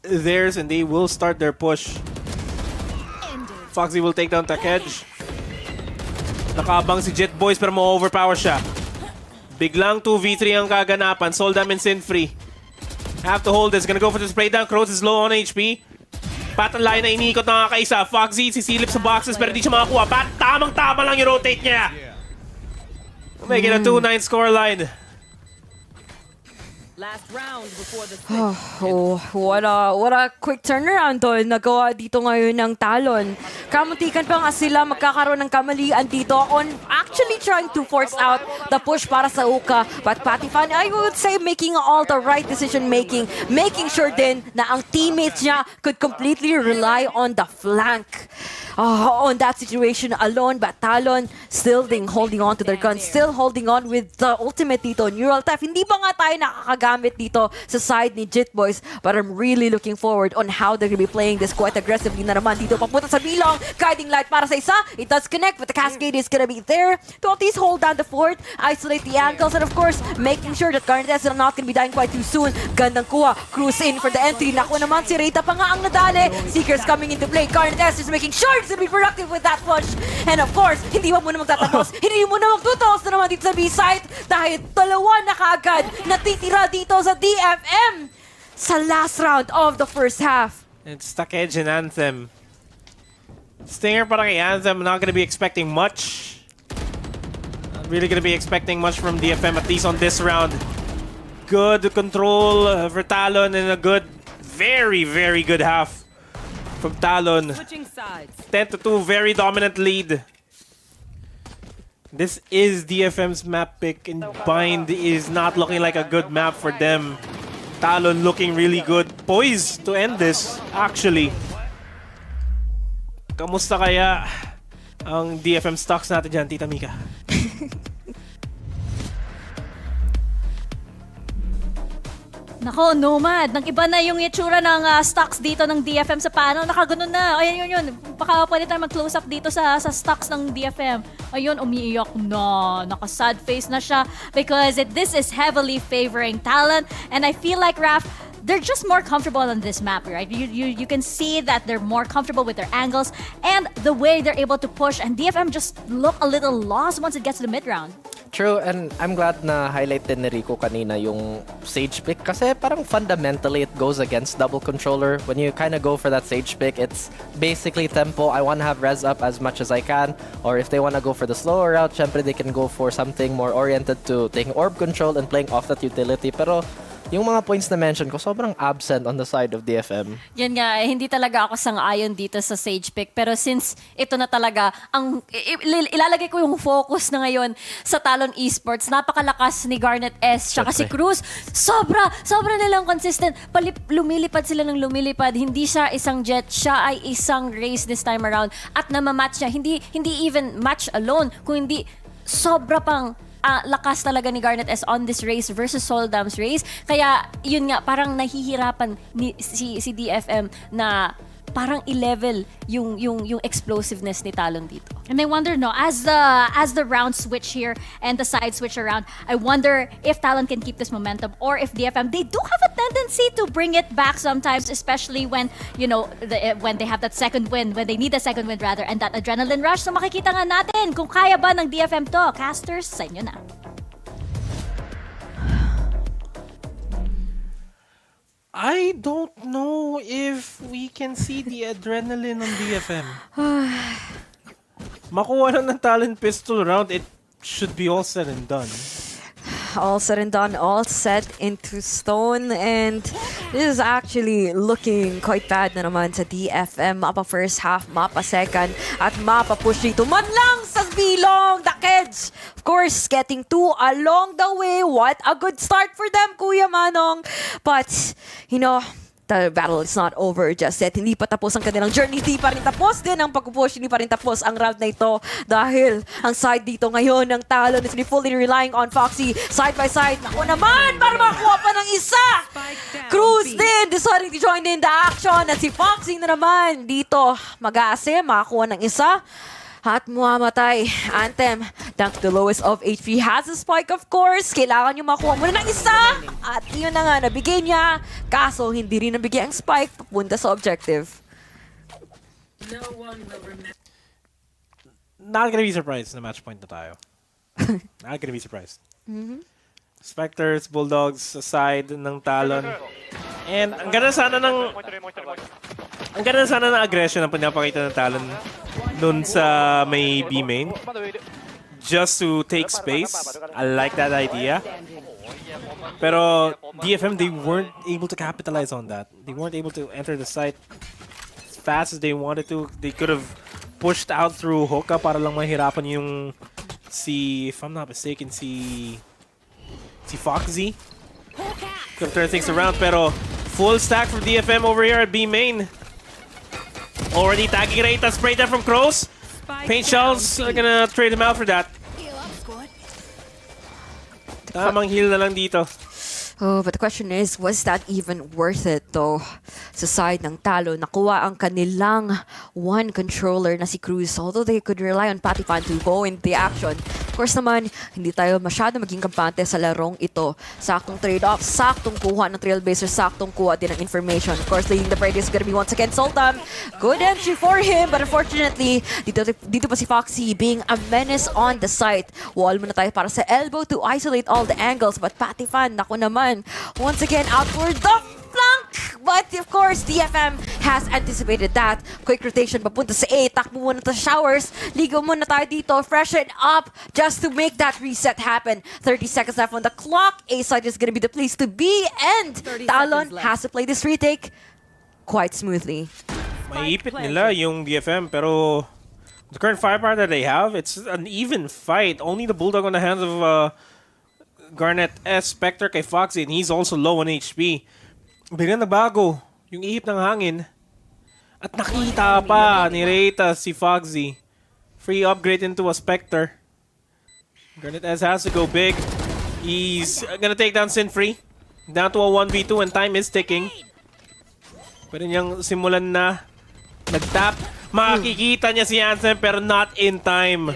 theirs and they will start their push. Foxy will take down Takej. Nakabang si Jet Boys pero ma-overpower siya. Biglang 2v3 ang kaganapan. Soldam and Sinfree have to hold this. Gonna go for the spray down. Crows is low on HP. Pat ang line na iniikot na kakaisa. Foxy sisilip sa boxes pero di siya makakuha. Pat, tamang-tama lang yung rotate niya. Making a 2-9 scoreline. Oh, what a quick turnaround doon nagawa dito ngayon ng Talon. Kamuntikan pa nga sila magkakaroon ng kamalian dito on actually trying to force out the push para sa Uka. But Patifan, I would say making all the right decision making sure din na ang teammates niya could completely rely on the flank. On that situation alone, but Talon still holding on to their guns, still holding on with the ultimate dito, Neural Theft. Hindi ba nga tayo nakakagamit dito sa side ni Jit Boys, but I'm really looking forward on how they're gonna be playing this quite aggressively na naman dito. Papunta sa bilong, guiding light para sa isa. It does connect, but the cascade is gonna be there to at least hold down the fort, isolate the angles, and of course, making sure that Garnet is not gonna be dying quite too soon. Gandang kuha, cruise in for the entry. Naku naman, si Reyta pa nga ang nadali. Seekers coming into play. Garnet is making sure to be productive with that push. And of course, hindi mo muna magtatapos, hindi mo na magtutos na naman dito sa B-site dahil dalawa na kaagad natitira dito sa DFM sa last round of the first half. It's stuck edge and Anthem. Stinger para kay Anthem, not gonna be expecting much. Not really gonna be expecting much from DFM, at least on this round. Good control for Talon and a good, very, very good half from Talon. 10-2, very dominant lead. This is DFM's map pick, and Bind is not looking like a good map for them. Talon looking really good. Poised to end this, actually. Kamusta kaya ang DFM stocks natin dyan, Tita Mika? Nako, Nomad. Nag-iba na yung itsura ng stocks dito ng DFM sa paano. Nakaganon na. Ayan, yun. Baka pwede tayo mag-close up dito sa stocks ng DFM. Ayun, umiiyak na. Naka-sad face na siya because this is heavily favoring Talon. And I feel like, Raph, they're just more comfortable on this map, right? You can see that they're more comfortable with their angles and the way they're able to push. And DFM just look a little lost once it gets to the mid-round. True, and I'm glad na highlight din ni Rico kanina yung Sage pick kasi parang fundamentally it goes against double controller. When you kind of go for that Sage pick, it's basically tempo. I want to have res up as much as I can, or if they want to go for the slower route, syempre they can go for something more oriented to taking orb control and playing off that utility. Pero yung mga points na mention ko, sobrang absent on the side of DFM. Yan nga, hindi talaga ako sang-ayon dito sa Sage pick. Pero since ito na talaga, ilalagay ko yung focus na ngayon sa Talon Esports. Napakalakas ni Garnet S, tsaka si Cruz. Sobra nilang consistent. Lumilipad sila ng lumilipad. Hindi siya isang jet, siya ay isang race this time around. At namamatch siya. Hindi even match alone, kung hindi sobra pang lakas talaga ni Garnet S on this race versus Soldam's race. Kaya yun nga, parang nahihirapan si DFM na parang i-level yung explosiveness ni Talon dito. And I wonder, no, as the rounds switch here and the side switch around, I wonder if Talon can keep this momentum or if DFM, they do have a tendency to bring it back sometimes, especially when, you know, when they have that second win, when they need a second win rather, and that adrenaline rush. So makikita nga natin kung kaya ba ng DFM to. Casters, sa inyo na. I don't know if we can see the adrenaline on DFM. Makuha lang ng Talon pistol round, it should be all said and done. All said and done, all set into stone, and this is actually looking quite bad na naman sa DFM. Mapa first half, mapa second, at mapa push dito. Man lang sa bilong, the kids. Of course, getting 2 along the way. What a good start for them, Kuya Manong. But, you know, the battle is not over just yet. Hindi pa tapos ang kanilang journey. Hindi pa rin tapos din ang pag-push. Hindi pa rin tapos ang round na ito. Dahil ang side dito ngayon ng Talon is fully relying on Foxy. Side by side. Naku naman! Para makakuha pa ng isa! Cruz din deciding to join in the action. At si Foxy na naman dito mag-aase. Makakuha ng isa. At mamatay. Anthem, down to the lowest of HP. Has a spike, of course. Kailangan nyo makuha muna ng isa. At yun na nga, nabigay niya. Kaso, hindi rin nabigay ang spike. Papunta sa objective. Not gonna be surprised na match point na tayo. Not gonna be surprised. Spectres, Bulldogs, aside ng Talon. And ang ganda sana ng aggression na pinapakita ng Talon dun sa may B main. Just to take space. I like that idea. Pero DFM, they weren't able to capitalize on that. They weren't able to enter the site as fast as they wanted to. They could have pushed out through hookah para lang mahirapan yung if I'm not mistaken, si Foxy. Could have turned things around, pero full stack from DFM over here at B main. Already tagging Reita, spray that from Crows. Paint Shells are gonna trade him out for that. Tamang heal na lang dito. Oh, but the question is, was that even worth it though? Sa side ng Talon, nakuha ang kanilang one controller na si Cruz. Although they could rely on Patifan to go into the action. Of course naman, hindi tayo masyado maging kampante sa larong ito. Saktong trade-off, saktong kuha ng Trailblazer, saktong kuha din ng information. Of course, leading the parade is gonna be once again Sultan. Good entry for him, but unfortunately, dito pa si Foxy being a menace on the site. Wall muna tayo para sa elbow to isolate all the angles, but Patifan, naku naman, once again outward the flank! But of course, DFM has anticipated that. Quick rotation papunta sa A. Takbo muna sa showers. Ligo muna tayo dito. Freshen up just to make that reset happen. 30 seconds left on the clock. A side is gonna be the place to be. And Talon has to play this retake quite smoothly. Maipit nila yung DFM, pero the current firepower that they have, it's an even fight. Only the Bulldog on the hands of Garnet S. Spectre kay Foxy, and he's also low on HP. Biglang nagbago yung ihip ng hangin. At nakita pa ni Reita si Foxy. Free upgrade into a Spectre. Garnet S has to go big. He's gonna take down Sinfree. Down to a 1v2 and time is ticking. Pwede niyang simulan na nag-tap. Makikita niya si Ansem pero not in time.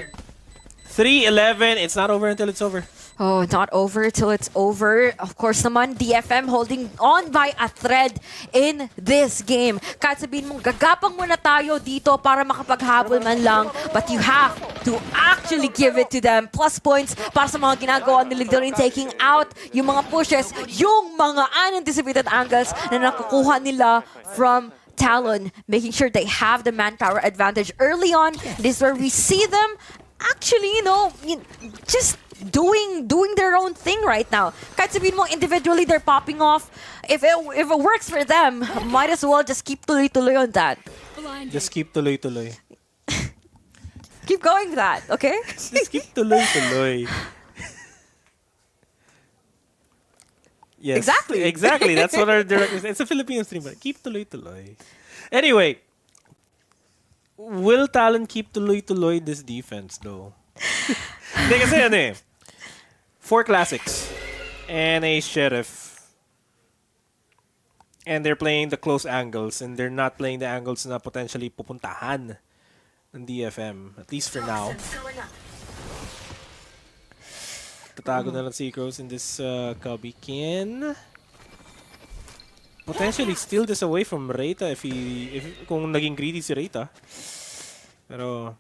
3-11. It's not over until it's over. Oh, not over till it's over. Of course naman, DFM holding on by a thread in this game. Kahit sabihin mong gagapang muna tayo dito para makapaghabol man lang, but you have to actually give it to them. Plus points para sa mga ginagawa nila dito in taking out yung mga pushes, yung mga unanticipated angles na nakukuha nila from Talon, making sure they have the manpower advantage early on. This is where we see them actually, just doing their own thing right now. Kahit sabihin mo individually they're popping off, if it works for them, might as well just keep tuloy-tuloy on that. Just keep tuloy-tuloy. Keep going with that, okay? Just keep tuloy-tuloy. Yes. Exactly. That's what our director said. It's a Filipino stream, but keep tuloy-tuloy. Anyway, will Talon keep tuloy-tuloy this defense though? Hindi kasi 4 classics and a sheriff. And they're playing the close angles and they're not playing the angles na potentially pupuntahan ng DFM. At least for now. Tatago na lang si Crows in this cubby. Can potentially steal this away from Reita if kung naging greedy si Reita. Pero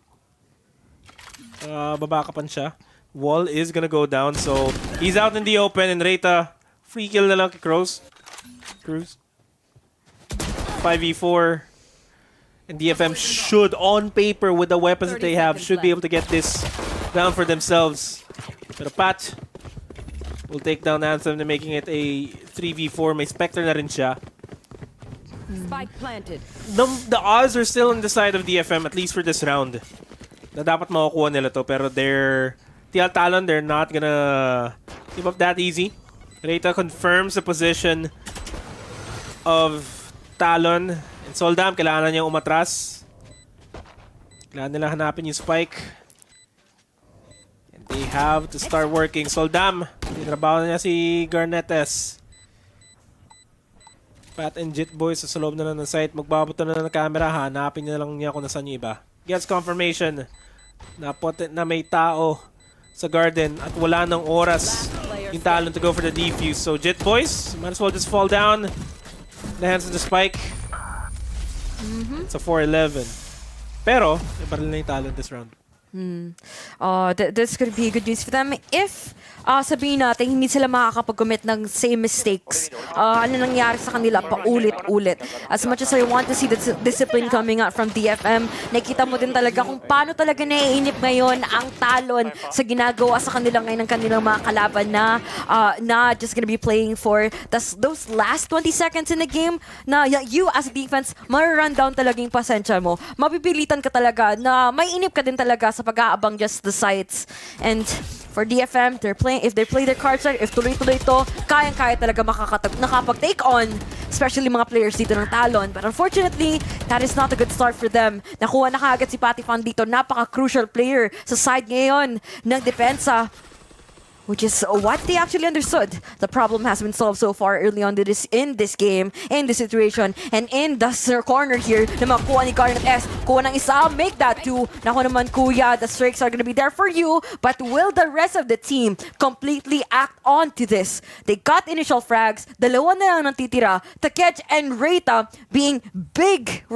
babakapan siya. Wall is gonna go down, so he's out in the open, and Reita free kill na lang kay Crows. 5v4. And DFM should, on paper, with the weapons that they have, should be able to get this down for themselves. Pero Pat will take down Anthem, making it a 3v4. May Spectre na rin siya. Spike planted. The odds are still on the side of DFM, at least for this round. Na dapat makukuha nila to, pero Talon, they're not gonna give up that easy. Reita confirms the position of Talon. And Soldam, kailangan niya umatras. Kailangan nila hanapin yung spike. And they have to start working. Soldam, trabaho na niya si Garnet S. Pat and Jit Boys sa loob na lang ng site. Magbabato na ng camera. Hanapin na lang niya kung nasan yung iba. Gets confirmation na may tao sa garden at wala ng oras yung Talon to go for the defuse. So Jit Boys, might as well just fall down. The hands of the spike. It's a 4-11. Pero, may baril na yung Talon this round. That's going to be good news for them if sabihin natin, hindi sila makakapag-commit ng same mistakes. Ano nangyari sa kanila paulit-ulit. As much as I want to see the discipline coming out from DFM, nakita mo din talaga kung paano talaga naiinip ngayon ang Talon sa ginagawa sa kanila ngayon ng kanilang mga kalaban na just gonna be playing for those last 20 seconds in the game na you as a defense, ma-run down talaga yung pasensya mo. Mapipilitan ka talaga na may inip ka din talaga sa pag-aabang just the sites. And for DFM, if they play their cards right, if tuloy-tuloy ito, kayang-kaya talaga nakapag-take on, especially mga players dito ng Talon. But unfortunately, that is not a good start for them. Nakuha na kaagad si Patifan dito, napaka-crucial player sa side ngayon ng depensa, which is what they actually understood. The problem has been solved so far early on in this game, in this situation, and in the corner here na makuha ni Garnet S. Kuha ng isa, make that two. Naku naman kuya, the strikes are gonna be there for you, but will the rest of the team completely act on to this? They got initial frags, dalawa na lang natitira, Takech and Reita being big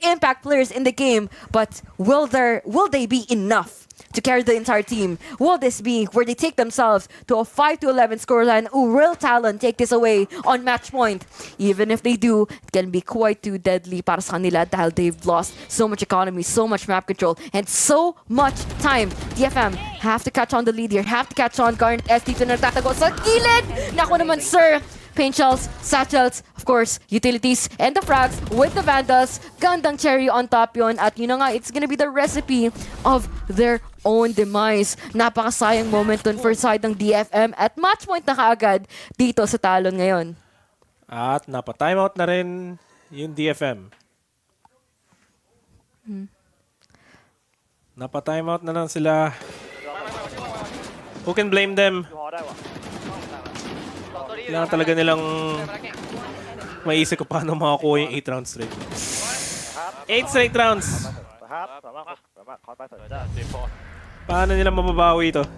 impact players in the game, but will they be enough to carry the entire team? Will this be where they take themselves to a 5-11 scoreline? Will Talon take this away on match point? Even if they do, it can be quite too deadly para sa kanila dahil they've lost so much economy, so much map control, and so much time. DFM have to catch on the lead here, have to catch on. Garnet S dito nagtatago sa gilid. Naku naman sir. Paint shells, satchels, of course, utilities, and the frags with the Vandals. Gandang cherry on top yon. At yun na nga, it's gonna be the recipe of their own demise. Napakasayang momentum for side ng DFM at match point na kaagad dito sa Talon ngayon. At napa-timeout na rin yung DFM. Napa-timeout na lang sila. Who can blame them? Kailangan talaga nilang maisip ko paano makakuha yung 8 rounds straight. 8 straight rounds! Paano nila mababawi ito?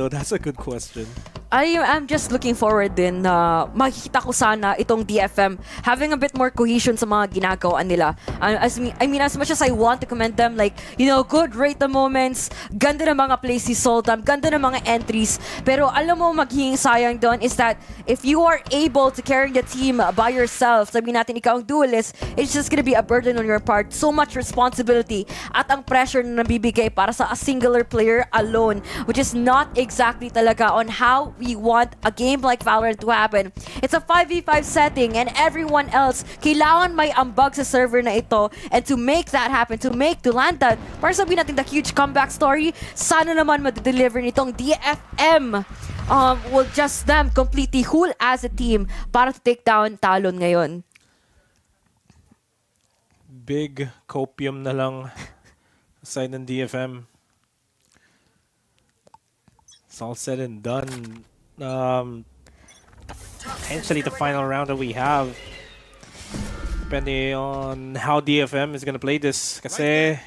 That's a good question. I'm just looking forward din na makikita ko sana itong DFM having a bit more cohesion sa mga ginagawa nila. As much as I want to commend them, like, good rate the moments, ganda ng mga plays si Soldam, ganda ng mga entries, pero alam mo magiging sayang doon is that if you are able to carry the team by yourself, sabihin natin ikaw ang duelist, it's just gonna be a burden on your part, so much responsibility at ang pressure na nabibigay para sa a singular player alone, which is not exactly talaga on how we want a game like VALORANT to happen. It's a 5v5 setting and everyone else kailangan may ambag sa server na ito, and to make that happen, to land that, para sabihin natin the huge comeback story, sana naman madideliver nitong DFM. Will just them completely whole as a team para to take down Talon ngayon. Big copium na lang side ng DFM. It's all said and done. Potentially the final round that we have, depending on how DFM is gonna play this, kasi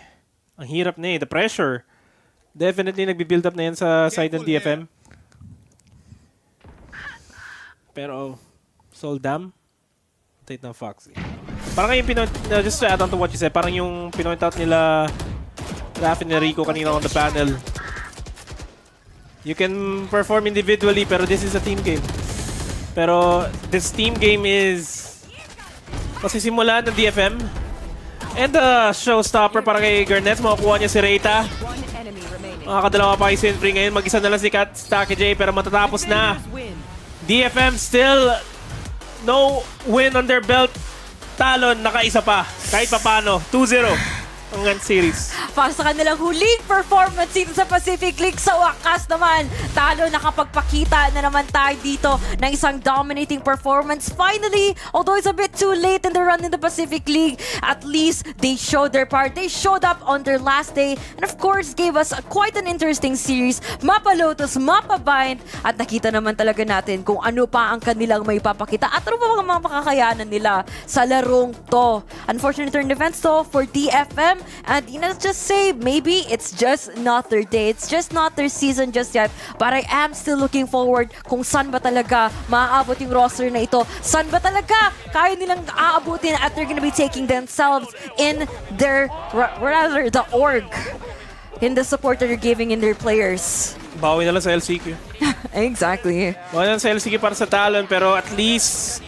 ang hirap na the pressure definitely nagbi-build up na yan sa side ng DFM. Pero Soldam take ng Foxy. Parang yung just to add on to what you said, parang yung pinoint out nila Rafi ni Rico kanina on the panel. You can perform individually, pero this is a team game. Pero this team game is masisimulan ng DFM. And the showstopper para kay Garnet, makakuha niya si Reita. Makakadalawa pa kay Sinfree ngayon. Mag-isa na lang si Kat J, pero matatapos na. DFM still no win on their belt. Talon, nakaisa pa. Kahit papano. 2-0. Ang series. Para sa kanilang huling performance dito sa Pacific League, sa wakas naman, Talon nakapagpakita na naman tayo dito ng isang dominating performance. Finally, although it's a bit too late in the run in the Pacific League, at least they showed their part. They showed up on their last day and of course gave us quite an interesting series. Mapa Lotus, Mapa Bind, at nakita naman talaga natin kung ano pa ang kanilang may papakita at ano pa mga makakayanan nila sa larong to. Unfortunate turn events to for DFM, and let's just say maybe it's just not their day. It's just not their season just yet. But I am still looking forward kung saan ba talaga maaabot yung roster na ito. Saan ba talaga kaya nilang aabutin at they're gonna be taking themselves in their, rather the org. in the support that you're giving in their players. Bawi na lang sa LCQ. Exactly. Bawi na lang sa LCQ para sa Talon, pero at least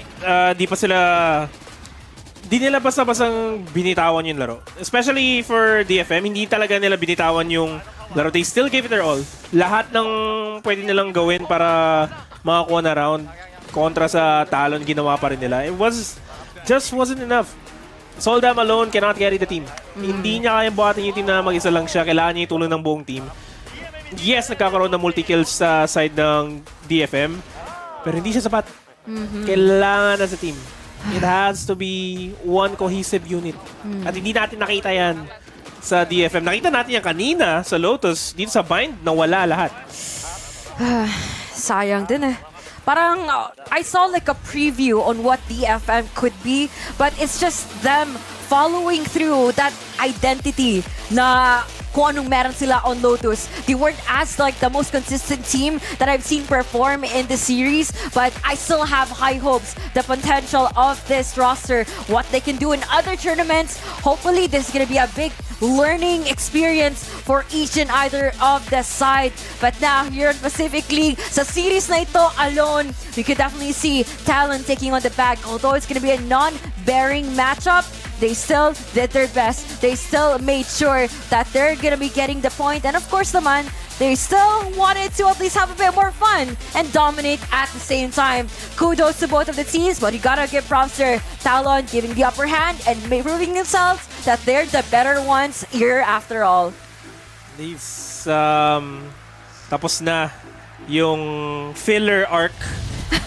di nila basta-bastang binitawan yung laro. Especially for DFM, hindi talaga nila binitawan yung laro. They still gave it their all. Lahat ng pwede nilang gawin para makakuha na round kontra sa Talon, ginawa pa rin nila. It just wasn't enough. Soldam alone cannot carry the team. Hindi niya kayang buhatin yung team na mag-isa lang siya. Kailangan niya yung tulong ng buong team. Yes, nagkakaroon ng multi-kills sa side ng DFM, pero hindi siya sapat. Kailangan na sa team. It has to be one cohesive unit. At hindi natin nakita yan sa DFM. Nakita natin yan kanina sa Lotus. Dito sa Bind, nawala lahat. Sayang din eh. Parang I saw like a preview on what DFM could be, but it's just them following through that identity na kung anong meron sila on Lotus. They weren't as like the most consistent team that I've seen perform in the series, but I still have high hopes. The potential of this roster, what they can do in other tournaments. Hopefully, this is going to be a big learning experience for each and either of the side. But now, here in Pacific League, sa series na ito alone, we could definitely see Talon taking on the bag. Although it's going to be a non-bearing matchup, they still did their best. They still made sure that they're gonna be getting the point. And of course naman, they still wanted to at least have a bit more fun and dominate at the same time. Kudos to both of the teams, but you gotta give props to Talon giving the upper hand and proving themselves that they're the better ones here after all. This, tapos na yung filler arc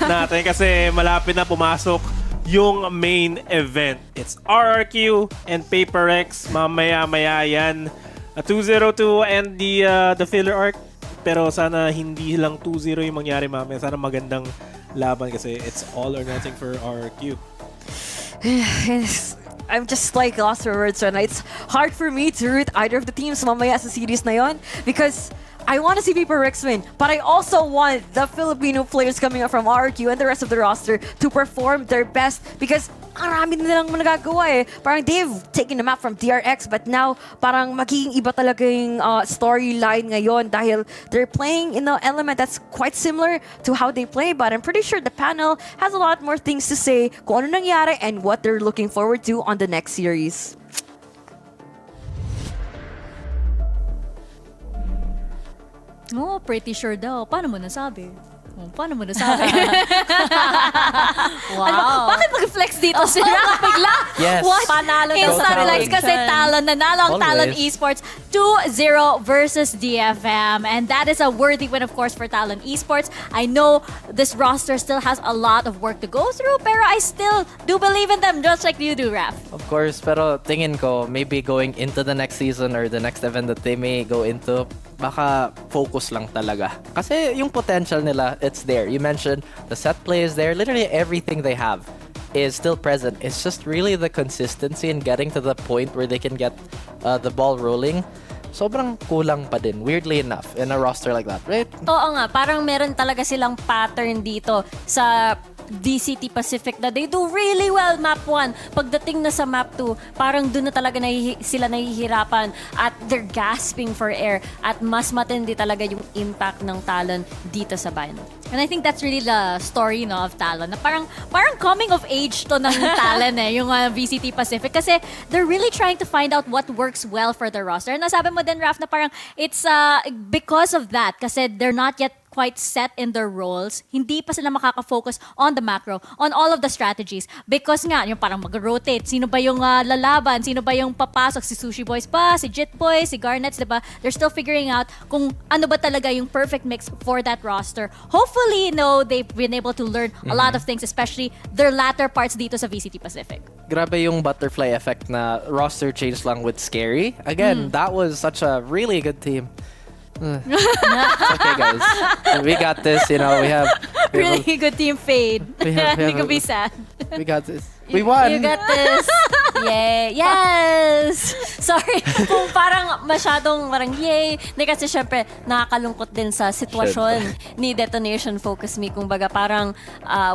natin kasi malapit na pumasok yung main event. It's RRQ and PaperX. Mamaya-maya yan. 2-0 and the filler arc. Pero sana hindi lang 2-0 yung mangyari mamaya. Sana magandang laban kasi it's all or nothing for RRQ. I'm just like lost for words right now. It's hard for me to root either of the teams mamaya sa series na yon because I want to see PaperX win, but I also want the Filipino players coming up from RRQ and the rest of the roster to perform their best because marami nilang nagagawa eh. Parang they've taken the map from DRX, but now parang magiging iba talaga yung storyline ngayon dahil they're playing in an element that's quite similar to how they play, but I'm pretty sure the panel has a lot more things to say kung ano nangyari and what they're looking forward to on the next series. Oh, pretty sure daw. Paano mo nasabi? Paano mo nasabi? Wow. Ano, bakit mag-flex dito si Raf bigla? Yes. What? Panalo daw Instant sa flex kasi Talon. Nanalo ang Talon Always. Esports 2-0 versus DFM. And that is a worthy win, of course, for Talon Esports. I know this roster still has a lot of work to go through, pero I still do believe in them, just like you do, Raf. Of course, pero tingin ko, maybe going into the next season or the next event that they may go into, baka focus lang talaga. Kasi yung potential nila, it's there. You mentioned the set play is there. Literally everything they have is still present. It's just really the consistency in getting to the point where they can get the ball rolling. Sobrang kulang pa din, weirdly enough, in a roster like that, right? Oo nga, parang meron talaga silang pattern dito sa VCT Pacific na they do really well map 1. Pagdating na sa map 2, parang doon na talaga sila nahihirapan at they're gasping for air at mas matindi talaga yung impact ng Talon dito sa Bind. And I think that's really the story of Talon. Na parang coming of age to ng Talon yung VCT Pacific kasi they're really trying to find out what works well for the roster. And nasabi mo din, Raf, na parang it's because of that kasi they're not yet quite set in their roles, hindi pa sila makaka-focus on the macro, on all of the strategies. Because nga, yung parang mag-rotate, sino ba yung lalaban, sino ba yung papasok, si Sushi Boys pa, si Jit Boys, si Garnets, diba? They're still figuring out kung ano ba talaga yung perfect mix for that roster. Hopefully, they've been able to learn a lot of things, especially their latter parts dito sa VCT Pacific. Grabe yung butterfly effect na roster change lang with Scary. Again, that was such a really good team. It's okay, guys. We got this, we have really good team fade. We have You can be sad. We got this. We won. You got this. Yay. Yes! Sorry, kung parang masyadong yay. Hindi kasi syempre nakakalungkot din sa sitwasyon ni Detonation FocusMe. Kung baga parang,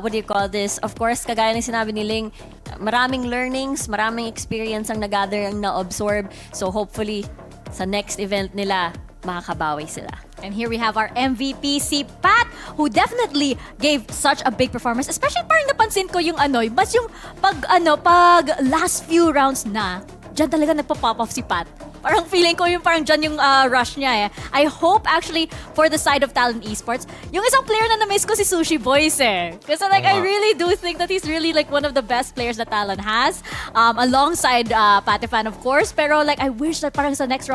what do you call this? Of course, kagaya ng sinabi ni Ling, maraming learnings, maraming experience ang nag-gather, ang na-absorb. So hopefully, sa next event nila, makakabawi sila. And here we have our MVP, si Pat, who definitely gave such a big performance. Especially parang napansin ko yung mas yung pag last few rounds na, dyan talaga nagpa-pop off si Pat. Parang feeling ko yung parang dyan yung rush niya eh. I hope actually for the side of Talon Esports, yung isang player na na-miss ko si Sushi Boys eh. Kasi like I really do think that he's really like one of the best players that Talon has. Alongside Patifan of course. Pero like I wish that parang sa next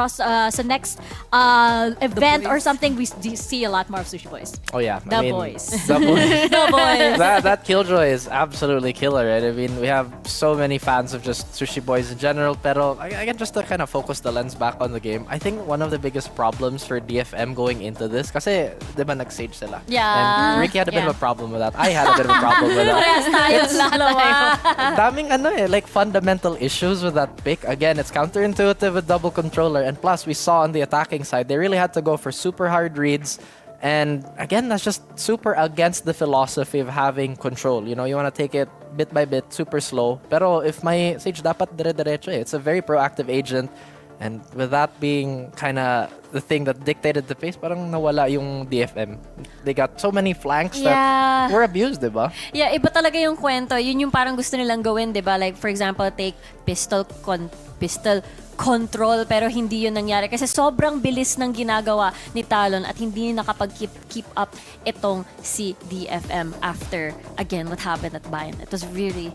event or something we see a lot more of Sushi Boys. Oh yeah. The boys. The boys. The boys. that Killjoy is absolutely killer, right? I mean, we have so many fans of just Sushi Boys in general, pero again, just to kind of focus the lens back on the game, I think one of the biggest problems for DFM going into this, kasi di ba nag-sage sila? Yeah. And Ricky had a bit of a problem with that. I had a bit of a problem with that. Parehas tayo. Daming like fundamental issues with that pick. Again, it's counterintuitive with double controller, and plus we saw on the attacking side, they really had to go for super hard reads. And again, that's just super against the philosophy of having control. You know, you want to take it bit by bit, super slow. Pero if may Sage dapat dire-diretso eh. It's a very proactive agent. And with that being kind of the thing that dictated the pace, parang nawala yung DFM. They got so many flanks that were abused, diba? Yeah, iba talaga yung kwento. Yun yung parang gusto nilang gawin, diba? Like, for example, take pistol control, pero hindi yun nangyari. Kasi sobrang bilis ng ginagawa ni Talon at hindi nakapag-keep up itong si DFM after, again, what happened at Bayan. It was really...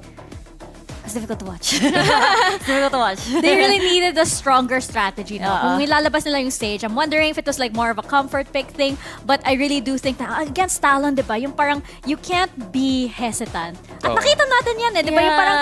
It's difficult to watch. It's difficult to watch. They really needed a stronger strategy. No? Kung ilalabas nila yung stage, I'm wondering if it was like more of a comfort pick thing. But I really do think that against Talon, di ba? Yung parang you can't be hesitant. At nakita natin yan eh. Di ba? Yung parang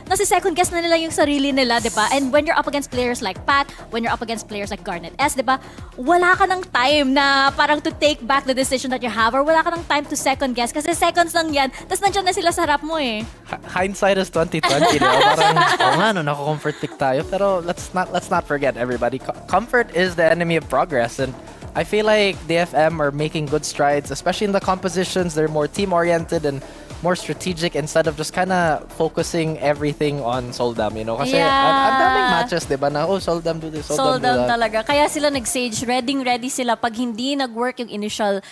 nasi-second guess na nila yung sarili nila, di ba? And when you're up against players like Pat, when you're up against players like Garnet S, di ba? Wala ka ng time na parang to take back the decision that you have, or wala ka ng time to second guess kasi seconds lang yan. Tapos nandiyan na sila sa harap mo eh. Hindsight is 2020, parang, nako-comfort pick tayo. Pero let's not forget, everybody. Comfort is the enemy of progress, and I feel like DFM are making good strides, especially in the compositions. They're more team-oriented and more strategic instead of just kind of focusing everything on Soldam, you know? Kasi ang daming matches, di ba, na, Soldam do this, Soldam do that. Talaga. Kaya sila nag-sage, ready sila pag hindi nag-work yung initial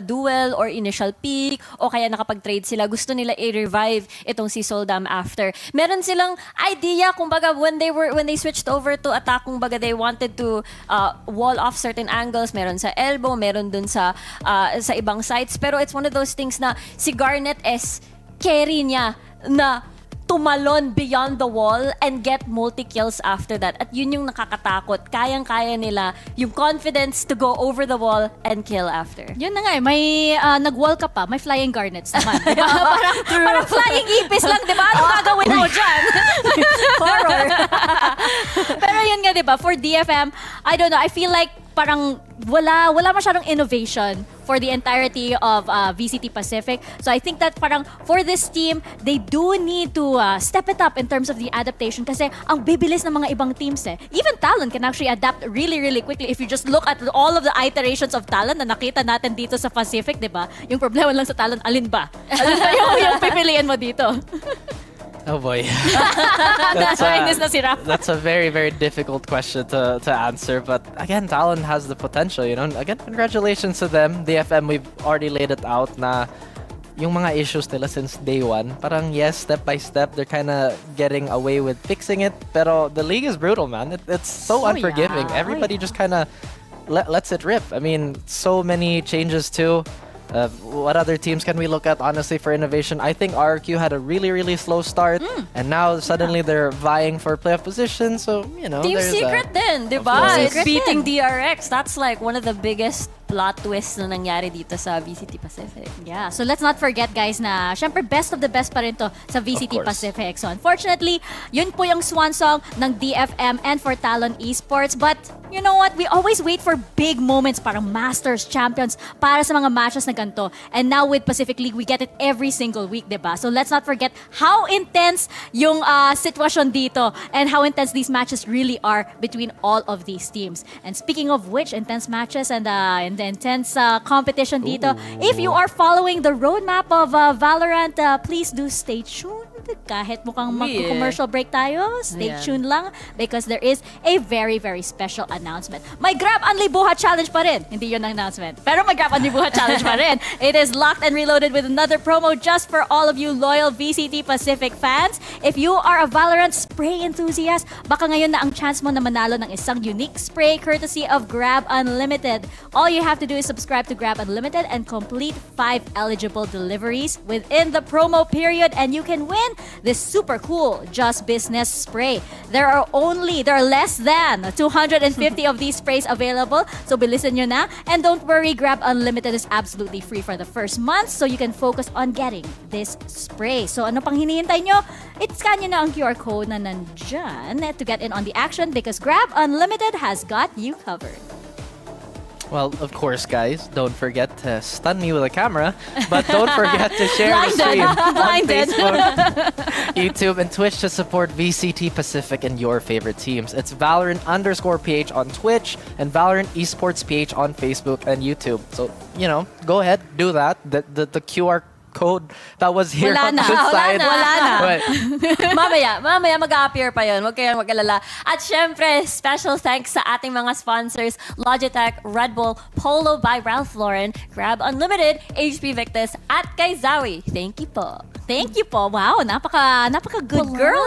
duel or initial pick, o kaya nakapag-trade sila, gusto nila i-revive itong si Soldam after. Meron silang idea, kumbaga, when they switched over to attack, kumbaga, they wanted to wall off certain angles, meron sa elbow, meron dun sa ibang sides, pero it's one of those things na si Garnet S, carry niya na tumalon beyond the wall and get multi-kills after that. At yun yung nakakatakot. Kayang-kaya nila yung confidence to go over the wall and kill after. Yun na nga eh, may nag-wall ka pa, may flying garnets naman. Diba? parang flying ipis lang, di ba? Ano gagawin mo dyan? Horror. Pero yun nga, di ba? For DFM, I don't know, I feel like parang wala masyadong innovation for the entirety of VCT Pacific. So I think that parang for this team, they do need to step it up in terms of the adaptation kasi ang bibilis ng mga ibang teams eh. Even Talon can actually adapt really, really quickly. If you just look at all of the iterations of Talon na nakita natin dito sa Pacific, di ba? Yung problema lang sa Talon, alin ba? Alin ba yung pipiliin mo dito? Oh boy. That's a very, very difficult question to answer. But again, Talon has the potential, you know. Again, congratulations to them. DFM, we've already laid it out na yung mga issues nila since day one. Parang yes, step by step, they're kind of getting away with fixing it. Pero the league is brutal, man. It's so unforgiving. Everybody just kind of lets it rip. I mean, so many changes too. What other teams can we look at, honestly, for innovation? I think RRQ had a really, really slow start, and now suddenly they're vying for playoff position. So, you know, Team there's Secret din, di ba? It's beating DRX. That's like one of the biggest plot twists na nangyari dito sa VCT Pacific. Yeah, so let's not forget, guys, na syempre best of the best pa rin to sa VCT Pacific. So unfortunately, yun po yung swan song ng DFM and for Talon Esports. But you know what? We always wait for big moments, parang Masters, Champions, para sa mga matches na ganito. And now with Pacific League, we get it every single week, diba? So let's not forget how intense yung sitwasyon dito and how intense these matches really are between all of these teams. And speaking of which, intense matches and the intense competition dito, if you are following the roadmap of VALORANT, please do stay tuned kahit mukhang Yeah. mag-commercial break tayo, stay Ayan. tuned lang because there is a very, very special announcement. May Grab Unli Buhat Challenge pa rin. Hindi yun ang announcement. Pero may Grab Unli Buhat Challenge pa rin. It is locked and reloaded with another promo just for all of you loyal VCT Pacific fans. If you are a VALORANT spray enthusiast, baka ngayon na ang chance mo na manalo ng isang unique spray courtesy of Grab Unlimited. All you have to do is subscribe to Grab Unlimited and complete 5 eligible deliveries within the promo period and you can win this super cool Just Business spray. There are less than 250 of these sprays available, so bilisan nyo na. And don't worry, Grab Unlimited is absolutely free for the first month, so you can focus on getting this spray. So ano pang hinihintay nyo? I-scan nyo na ang QR code na nandyan to get in on the action because Grab Unlimited has got you covered. Well, of course, guys, don't forget to stun me with a camera, but don't forget to share the stream on Facebook, YouTube, and Twitch to support VCT Pacific and your favorite teams. It's Valorant_PH on Twitch and Valorant Esports PH on Facebook and YouTube. So, go ahead, do that. The QR code that was here on this side. Wala na. But, mamaya mag-appear pa yun. Huwag kayong mag-alala. At syempre, special thanks sa ating mga sponsors, Logitech, Red Bull, Polo by Ralph Lauren, Grab Unlimited, HP Victus, at kay Zawi. Thank you po. Thank you po. Wow, napaka good girl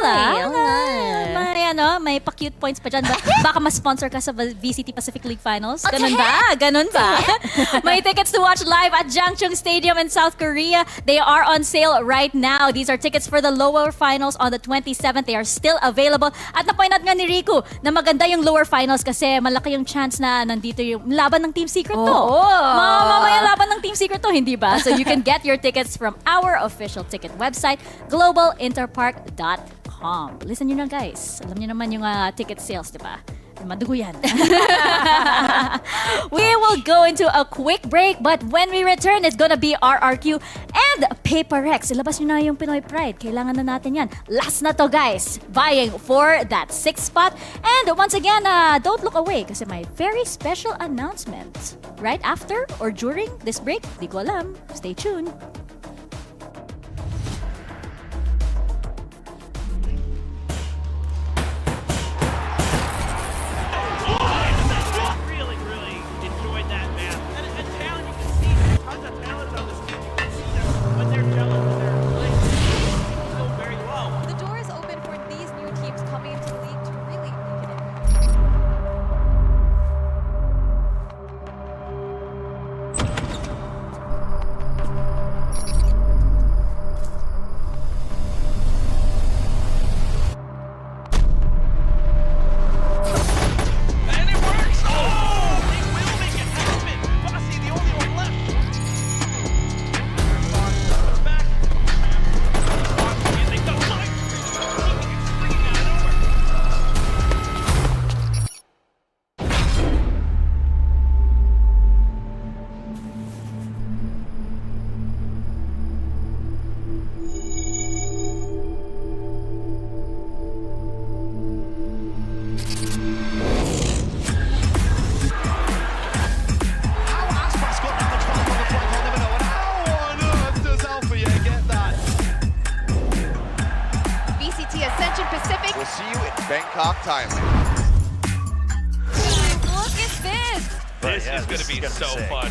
may pa-cute points pa dyan. Baka ma-sponsor ka sa VCT Pacific League Finals. Ganun ba? Ganun ba? May tickets to watch live at Jangchung Stadium in South Korea. They are on sale right now. These are tickets for the lower finals on the 27th. They are still available. At na-point out nga ni Riku na maganda yung lower finals kasi malaki yung chance na nandito yung laban ng Team Secret to. Mamaya laban ng Team Secret to, hindi ba? So you can get your tickets from our official ticket website, globalinterpark.com. Listen nyo na guys. Alam nyo naman yung ticket sales, di ba? Madugo yan. We will go into a quick break, but when we return, it's gonna be RRQ and Paperex. Ilabas nyo na yung Pinoy Pride. Kailangan na natin yan. Last na to, guys. Vying for that 6th spot. And once again, don't look away kasi may very special announcement. Right after or during this break, di ko alam. Stay tuned. The door is open for these new teams coming into the league to really make it in. Pacific. We'll see you in Bangkok, Thailand. Look at this. This is going to be so fun.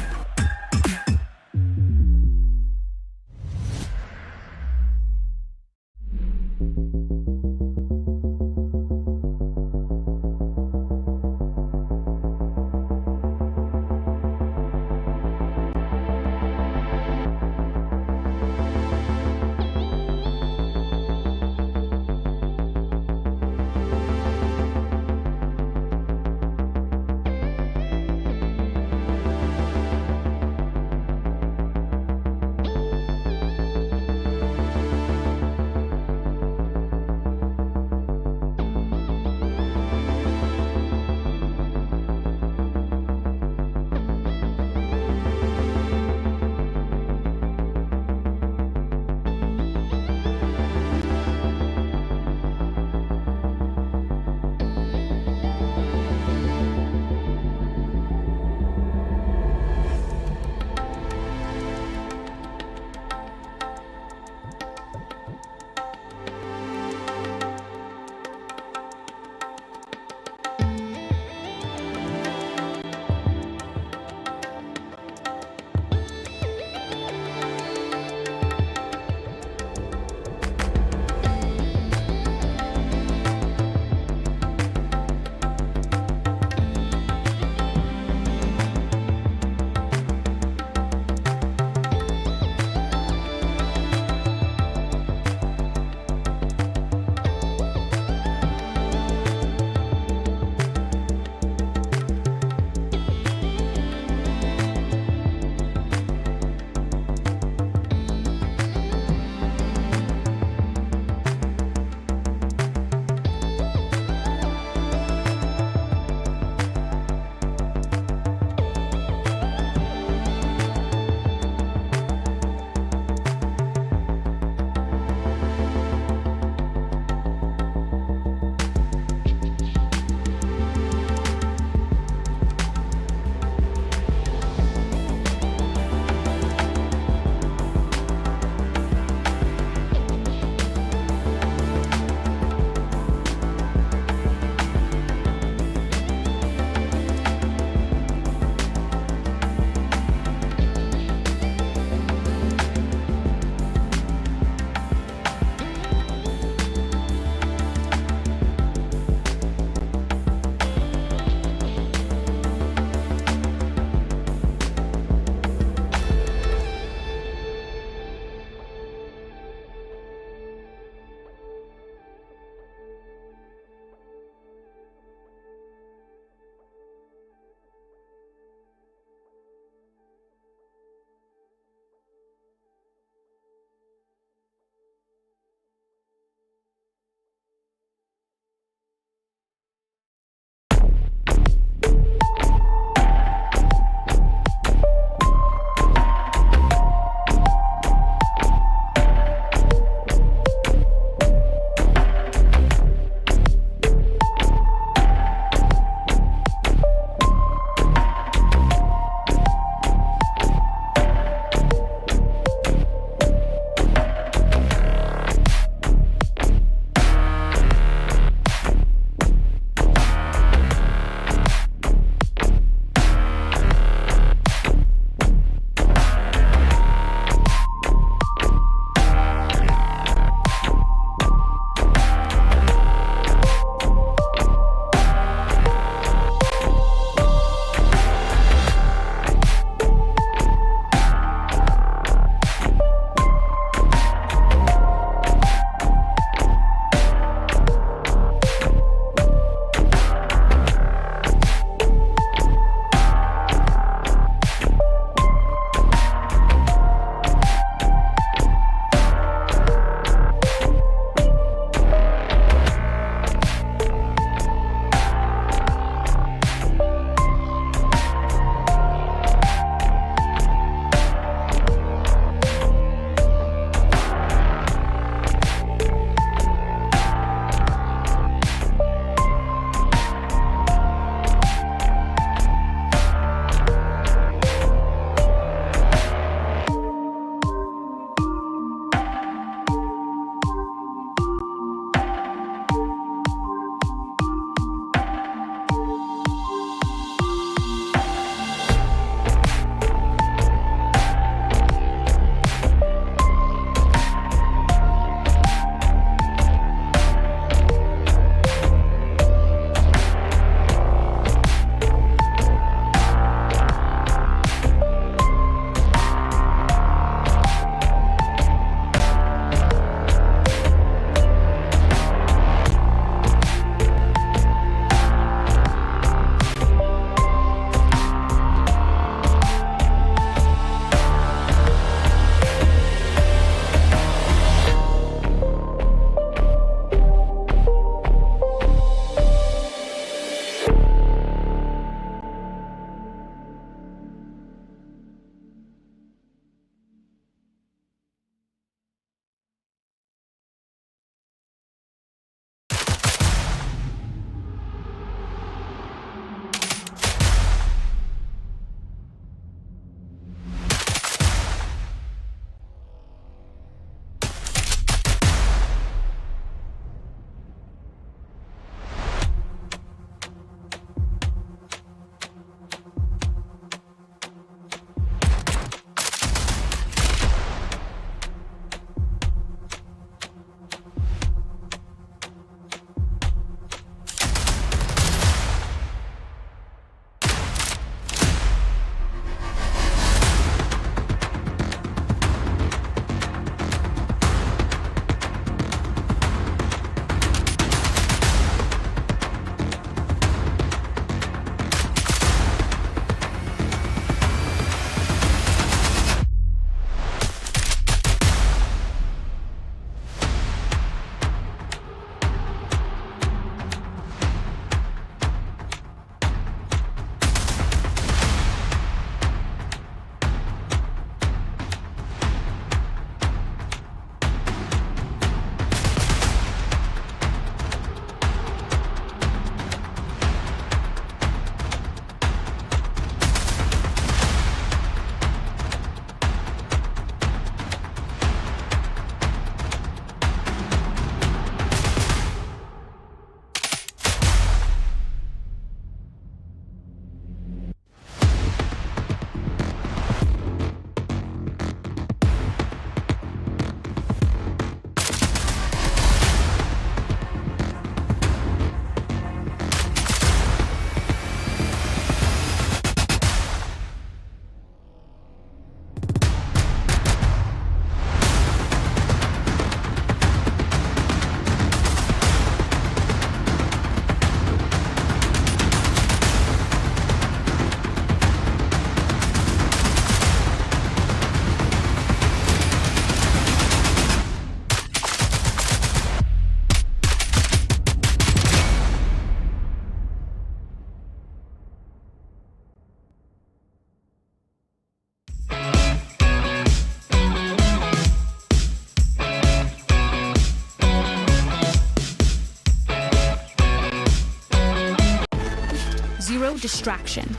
distraction,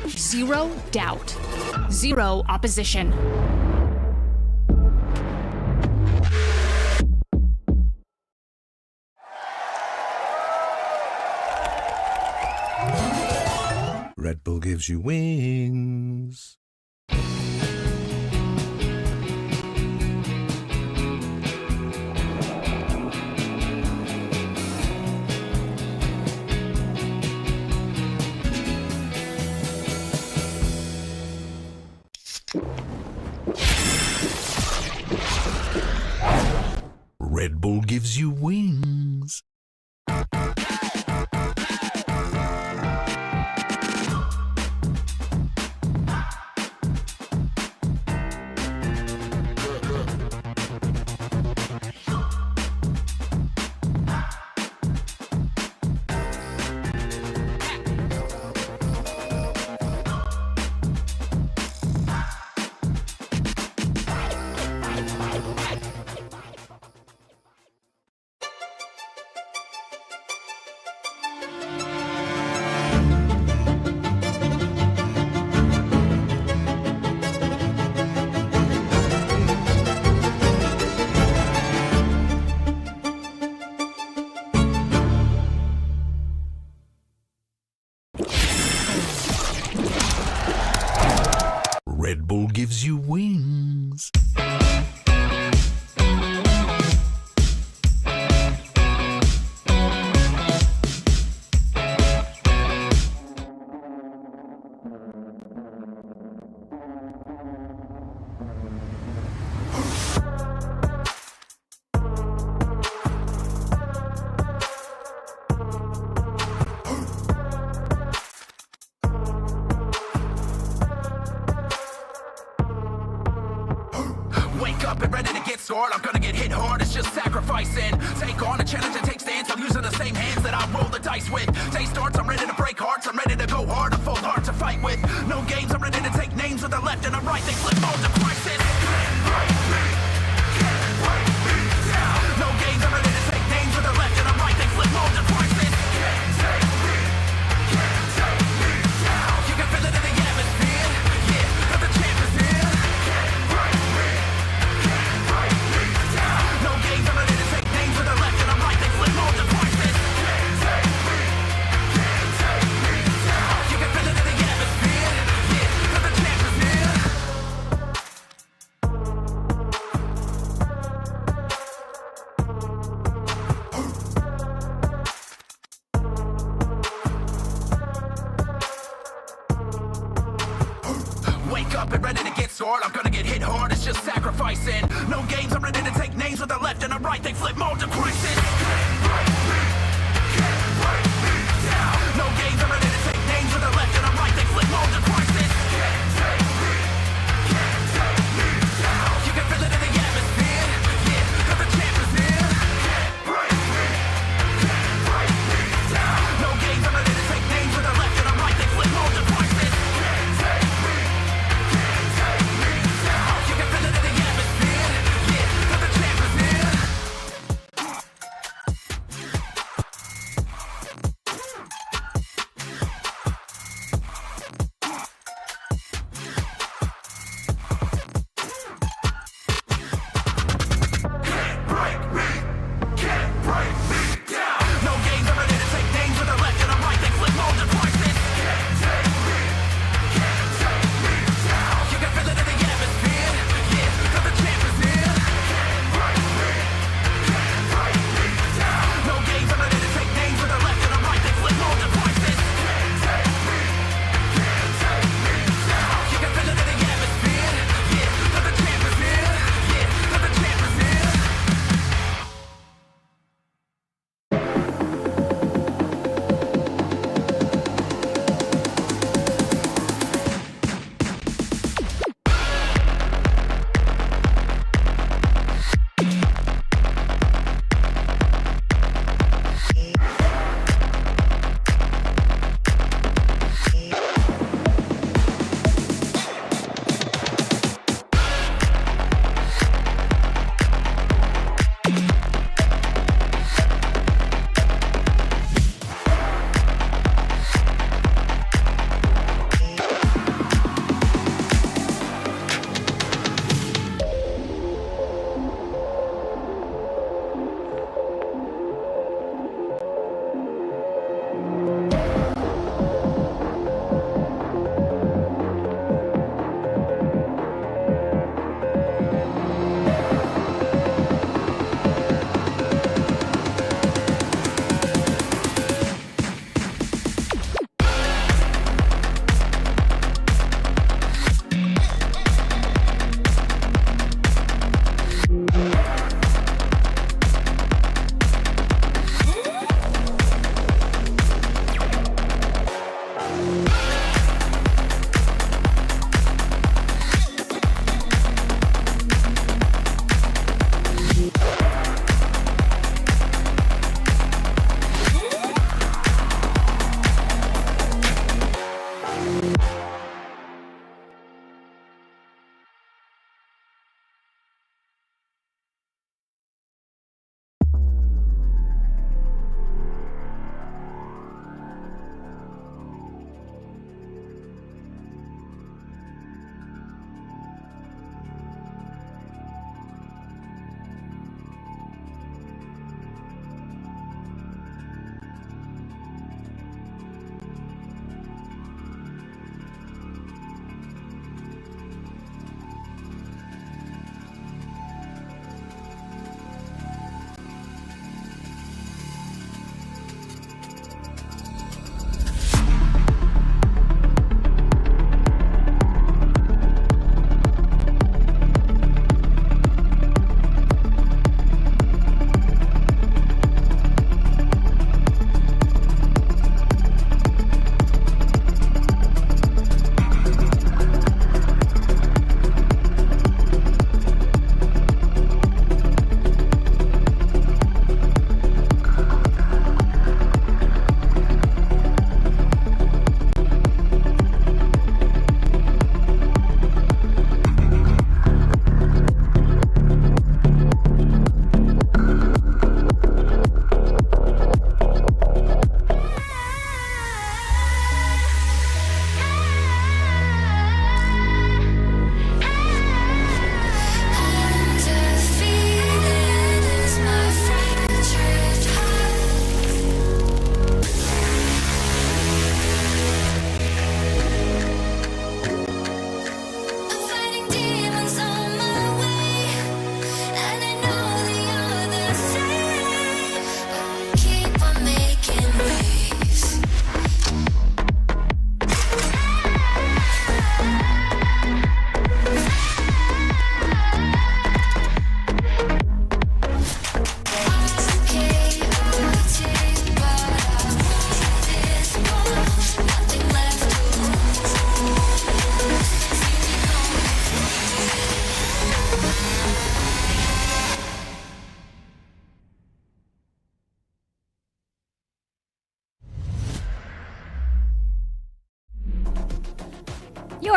zero doubt, zero opposition. Red Bull gives you wings. Red Bull gives you wings. Red Bull gives you wings. Wake up and ready to get scored. I'm gonna get hit hard, it's just sacrificing. Take on a challenge and take stance. I'm using the same hands that I roll the dice with. Day starts, I'm ready to break hearts. I'm ready to go hard, a full heart to fight with. No games, I'm ready to take names with the left and the right. They flip modes of crisis. No games, I'm ready to take names with the left and the right. They flip modes of crisis. You can feel it in the atmosphere. Yeah, that the champ is here. No games, I'm ready to take names with the left and the right. They flip modes of crisis. You can feel it in the atmosphere. Yeah, that the champ is here. Wake up and ready to get scored. I'm gonna get hit hard, it's just sacrificing. No games, I'm ready to take names with the left and the right. They flip modes of crisis. No games, I'm ready to take names with the left and the right. They flip modes of crisis. You can feel it in the atmosphere. Yeah, that the champ is here. No games, I'm ready to take names with the left and the right. They flip modes of crisis. You can feel it in the atmosphere. Yeah, that the champ is here.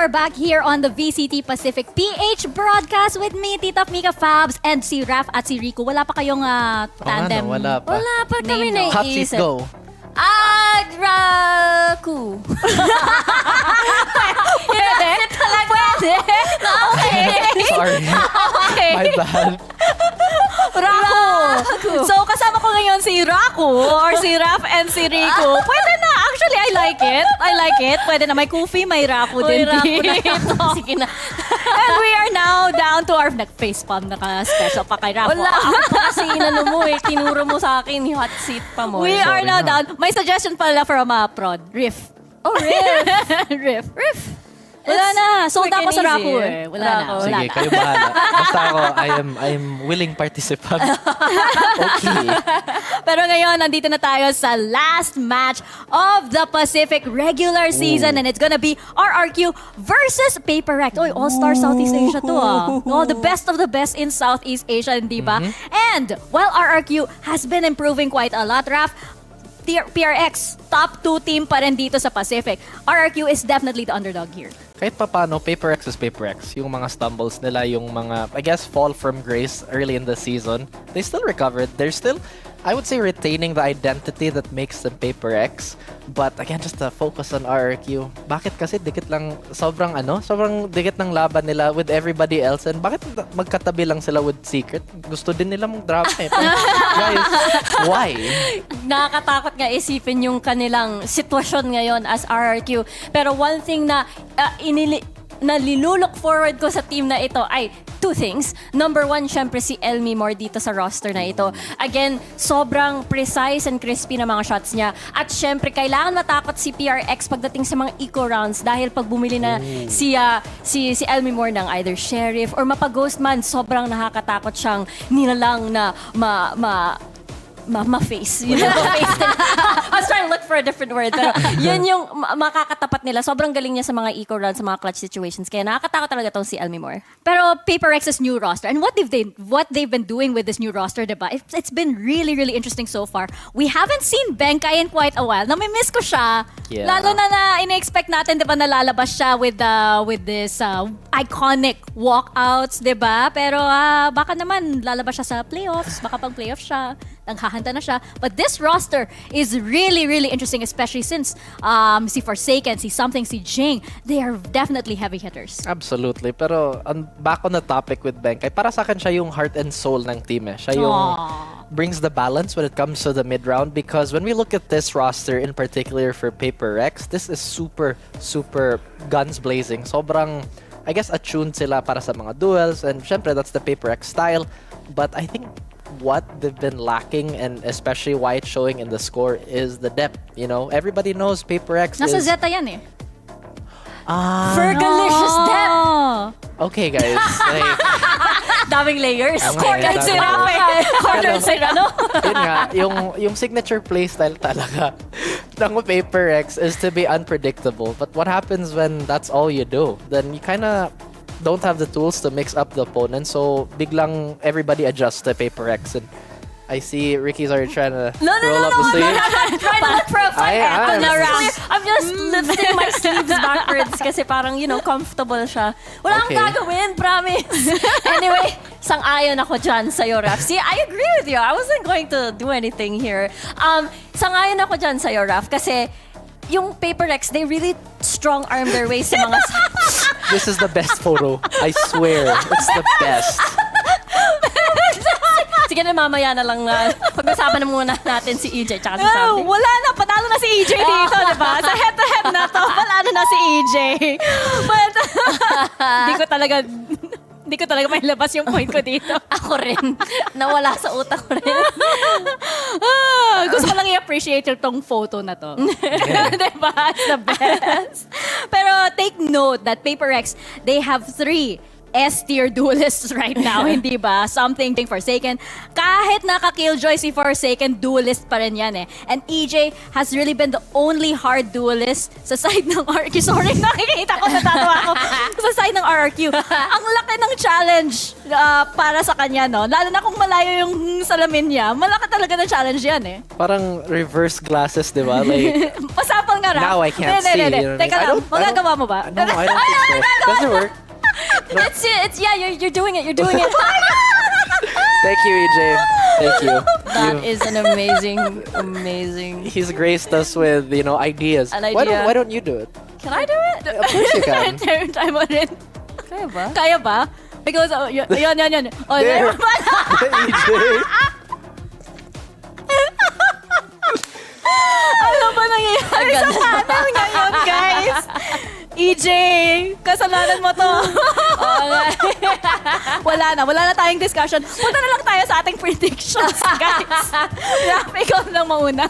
we're back here on the VCT Pacific PH broadcast with me, Tita Mika Fabs, and si Raf at si Rico. Wala pa kayong tandem? Wala pa. Wala pa kami name, no? Hot seat, naiisip. go. RRQ. Pwede? Pwede? Okay. Sorry. Okay. My bad. Raku. So, kasama ko ngayon si Raku or si Raf and si Rico. Pwede na. Actually, I like it. I like it. Pwede na. May Kufi, may Raku din dito. Sige na. And we are now down to our nag-facepalm naka-special pa kay Raku. Wala. Ako pa kasi inano mo eh. Tinuro mo sa akin. Hot seat pa mo. We are now down. May suggestion pala from Prod. Riff. Oh, Riff. Riff. Wala na. Sold quick ako and sa easy, Raku eh. Wala na. Wala Sige, na. kayo bahala. Basta ako, I am willing participant. Okay. Pero ngayon, nandito na tayo sa last match of the Pacific regular season. And it's gonna be RRQ versus Paper Rex. Oy, All-Star Southeast Asia to Oh, the best of the best in Southeast Asia, di ba? And while RRQ has been improving quite a lot, Raf, PRX, top 2 team pa rin dito sa Pacific. RRQ is definitely the underdog here. Kahit pa paano, Paper X is Paper X. Yung mga stumbles nila, yung mga, I guess, fall from grace early in the season, they still recovered. They're still, I would say, retaining the identity that makes them Paper X. But again, just to focus on RRQ. Bakit kasi dikit lang, sobrang dikit ng laban nila with everybody else. And bakit magkatabi lang sila with Secret? Gusto din nila mag-drop eh. Guys, why? Nakakatakot nga isipin yung kanilang sitwasyon ngayon as RRQ. Pero one thing na nililook forward ko sa team na ito ay 2 things. Number 1, syempre si Elmi Moore dito sa roster na ito. Again, sobrang precise and crispy na mga shots niya. At syempre, kailangan matakot si PRX pagdating sa mga eco rounds dahil pag bumili na si Elmi Moore ng either Sheriff or mapag-ghost man, sobrang nakakatakot siyang nilalang na ma-face. You know, ma-face nila. I was trying to look for a different word. Pero yun yung makakatapat nila. Sobrang galing niya sa mga eco runs, sa mga clutch situations. Kaya nakakatakot talaga tong si Elmi Moore. Pero Paper X's new roster, and what they've been doing with this new roster, diba? It's been really, really interesting so far. We haven't seen Benkay in quite a while. Namimiss ko siya. Yeah. Lalo na ina-expect natin, diba, nalalabas siya with this iconic walkouts, diba? Pero baka naman lalabas siya sa playoffs. Baka pang playoffs siya. Naghahanda na siya. But this roster is really, really interesting, especially since si Forsaken, si Something, si Jing, they are definitely heavy hitters. Absolutely. Pero back on the topic with Benkay, para sa akin siya yung heart and soul ng team eh. Siya yung brings the balance when it comes to the mid-round, because when we look at this roster in particular for Paper X, this is super, super guns blazing. Sobrang, I guess, attuned sila para sa mga duels, and syempre that's the Paper X style. But I think what they've been lacking, and especially why it's showing in the score, is the depth. You know, everybody knows Paper X Nasa is... Zeta yan eh. Fergalicious depth! Okay, guys. Like, daming layers. Cornered si Rafa. Cornered si Rano. yun nga, yung signature playstyle talaga ng Paper X is to be unpredictable. But what happens when that's all you do? Then you kind of don't have the tools to mix up the opponent, so biglang everybody adjusts to Paper X. And I see Ricky's already trying to roll up the sleeves. I'm trying to look for a fun echo na round. I'm just lifting my sleeves backwards kasi parang, you know, comfortable siya. Wala akong gagawin, promise. Anyway, sang-ayon ako dyan sa'yo, Raf. See, I agree with you. I wasn't going to do anything here. Sang-ayon ako dyan sa'yo, Raf, kasi yung Paper X, they really strong arm their way sa mga... This is the best photo. I swear. It's the best. Sige na, mamaya na lang pag-usapan na muna natin si EJ tsaka si Sandy. Wala na, panalo na si EJ dito, diba? Sa head-to-head na to, panalo na si EJ. But, hindi ko talaga may labas yung point ko dito. Ako rin. Nawala sa utak ko rin. Gusto ko lang i-appreciate yung tong photo na to. Diba? It's the best. Pero take note that Paper X, they have 3 S-tier duelists right now, hindi ba? Something Forsaken. Kahit naka-killjoy si Forsaken, duelist pa rin yan eh. And EJ has really been the only hard duelist sa side ng RRQ. Sorry, nakikita ko, natatawa ako. Sa side ng RRQ. Ang laki ng challenge para sa kanya, no? Lalo na kung malayo yung salamin niya, malaki talaga ng challenge yan eh. Parang reverse glasses, di ba? Like, Pasapang nga rap. Now I can't Hindi, see. hindi, You know what I Teka mean? lang, magagawa mo ba? No, I don't think so. Doesn't work. You're doing it. You're doing it. Thank you, EJ. Thank you. That is an amazing. He's graced us with, ideas. An Why idea. don't you do it? Can I do it? Of course you can. Try mo rin. Kaya ba? Kaya ba? Because, yun. Oh, There. meron pala. EJ. Ano ba nangyayari sa panel ngayon, guys? EJ, kasalanan mo to. Wala na tayong discussion. Punta na lang tayo sa ating predictions, guys. Rap, ikaw lang mauna.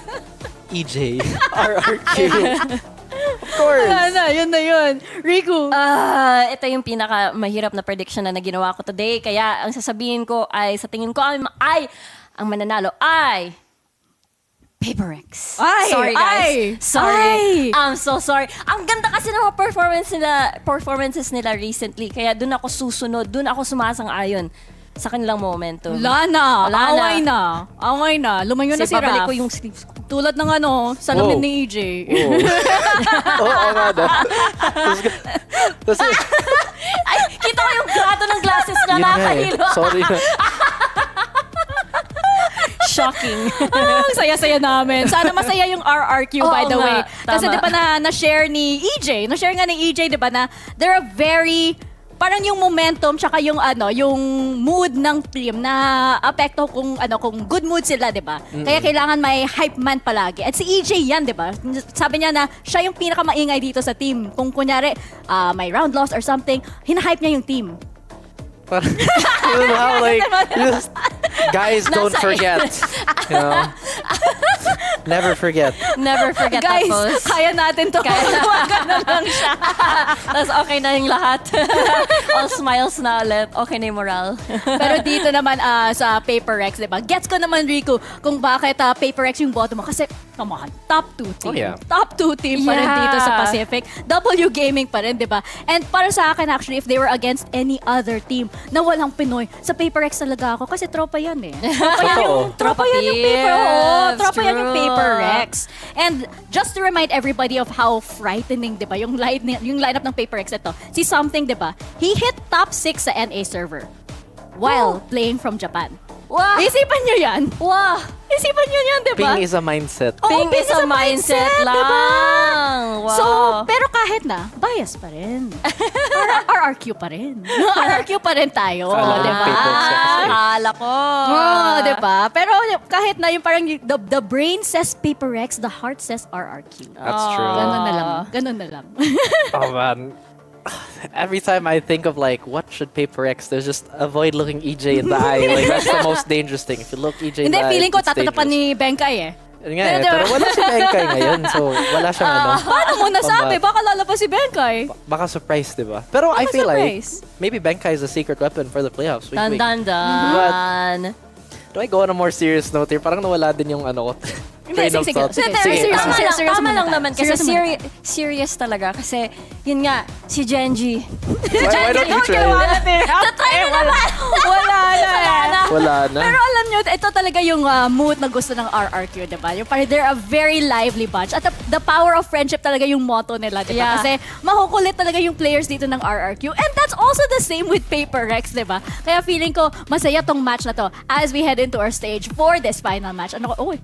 EJ. RRQ. Of course. Wala na, yun. Riku. Ito yung pinaka mahirap na prediction na ginawa ko today. Kaya ang sasabihin ko ay, sa tingin ko ay ang mananalo ay Paper X. Sorry guys. Sorry. I'm so sorry. Ang ganda kasi ng mga performances nila recently. Kaya doon ako susunod, doon ako sumasang-ayon sa kanilang momentum. Wala na. Away na. Lumayo na si babalik Raf. ko yung sleeves ko. Tulad ng salamin Whoa. ni EJ. Oo nga daw. Ay, kita ko yung grado ng glasses niya. Yun nga eh. Nakakahilo. Sorry na. Shocking. Ang saya-saya namin. Sana masaya yung RRQ, by the Oo way. nga, Kasi tama. di ba na-share ni EJ, na-share nga ni EJ, di ba na they're a very, parang yung momentum tsaka yung mood ng team na apekto kung good mood sila, di ba? Kaya kailangan may hype man palagi. At si EJ yan, di ba? Sabi niya na siya yung pinakamaingay dito sa team. Kung kunyari may round loss or something, hinahype niya yung team. Guys, don't forget. Never forget. Never forget Guys, that post. kaya natin to. Ganun lang siya. Tapos okay na yung lahat. All smiles na ulit. Okay na yung moral. Pero dito naman sa Paper X, diba? Gets ko naman, Riku, kung bakit Paper X yung bottom mo. Kasi, come on, top 2 team. Oh, yeah. Top 2 team pa rin dito sa Pacific. W Gaming pa rin, diba? And para sa akin, actually, if they were against any other team na walang Pinoy, sa Paper X talaga ako. Kasi tropa yan eh. Tropa yan yung Paper. Tropa yan yung Paper X. And just to remind everybody of how frightening, diba? Yung lineup ng Paper X ito. Si Something, diba? He hit top 6 sa NA server while playing from Japan. Wow! Isipan nyo yan. Wow! Isipan nyo yan, diba? Ping is a mindset. Ping is a mindset lang. Diba? Wow. So, pero kahit na, bias pa rin. RRQ pa rin. RRQ pa rin tayo. Kala Diba? Paper X kasi. Akala ko. Diba? Pero kahit na yung parang the brain says Paper X, the heart says RRQ. That's true. Ganun na lang. Oh man. Every time I think of what should Paper X, there's just avoid looking EJ in the eye. That's the most dangerous thing. If you look EJ in Hindi, the eye, feeling ko it's tatatapan dangerous. ni Benkay eh. Yun nga eh, pero wala si Benkay ngayon. So, wala siyang Paano mo nasabi? Baka lalabas si Benkay. Baka surprise, di ba? Pero I feel surprise. like maybe Benkay is a secret weapon for the playoffs. Wait. Dan. Do I go on a more serious note here? Parang nawala din yung ko. Train of thought. Tama lang naman kasi serious talaga kasi yun nga si Genji. Why don't you try it? Tatry na naman. Wala na. Pero alam nyo, ito talaga yung mood na gusto ng RRQ, diba? Yung parang they're a very lively bunch. At the power of friendship talaga yung motto nila, diba? Yeah. Kasi makukulit talaga yung players dito ng RRQ. And that's also the same with Paper X, diba? Kaya feeling ko, masaya tong match na to as we head into our stage for this final match. Ano ko?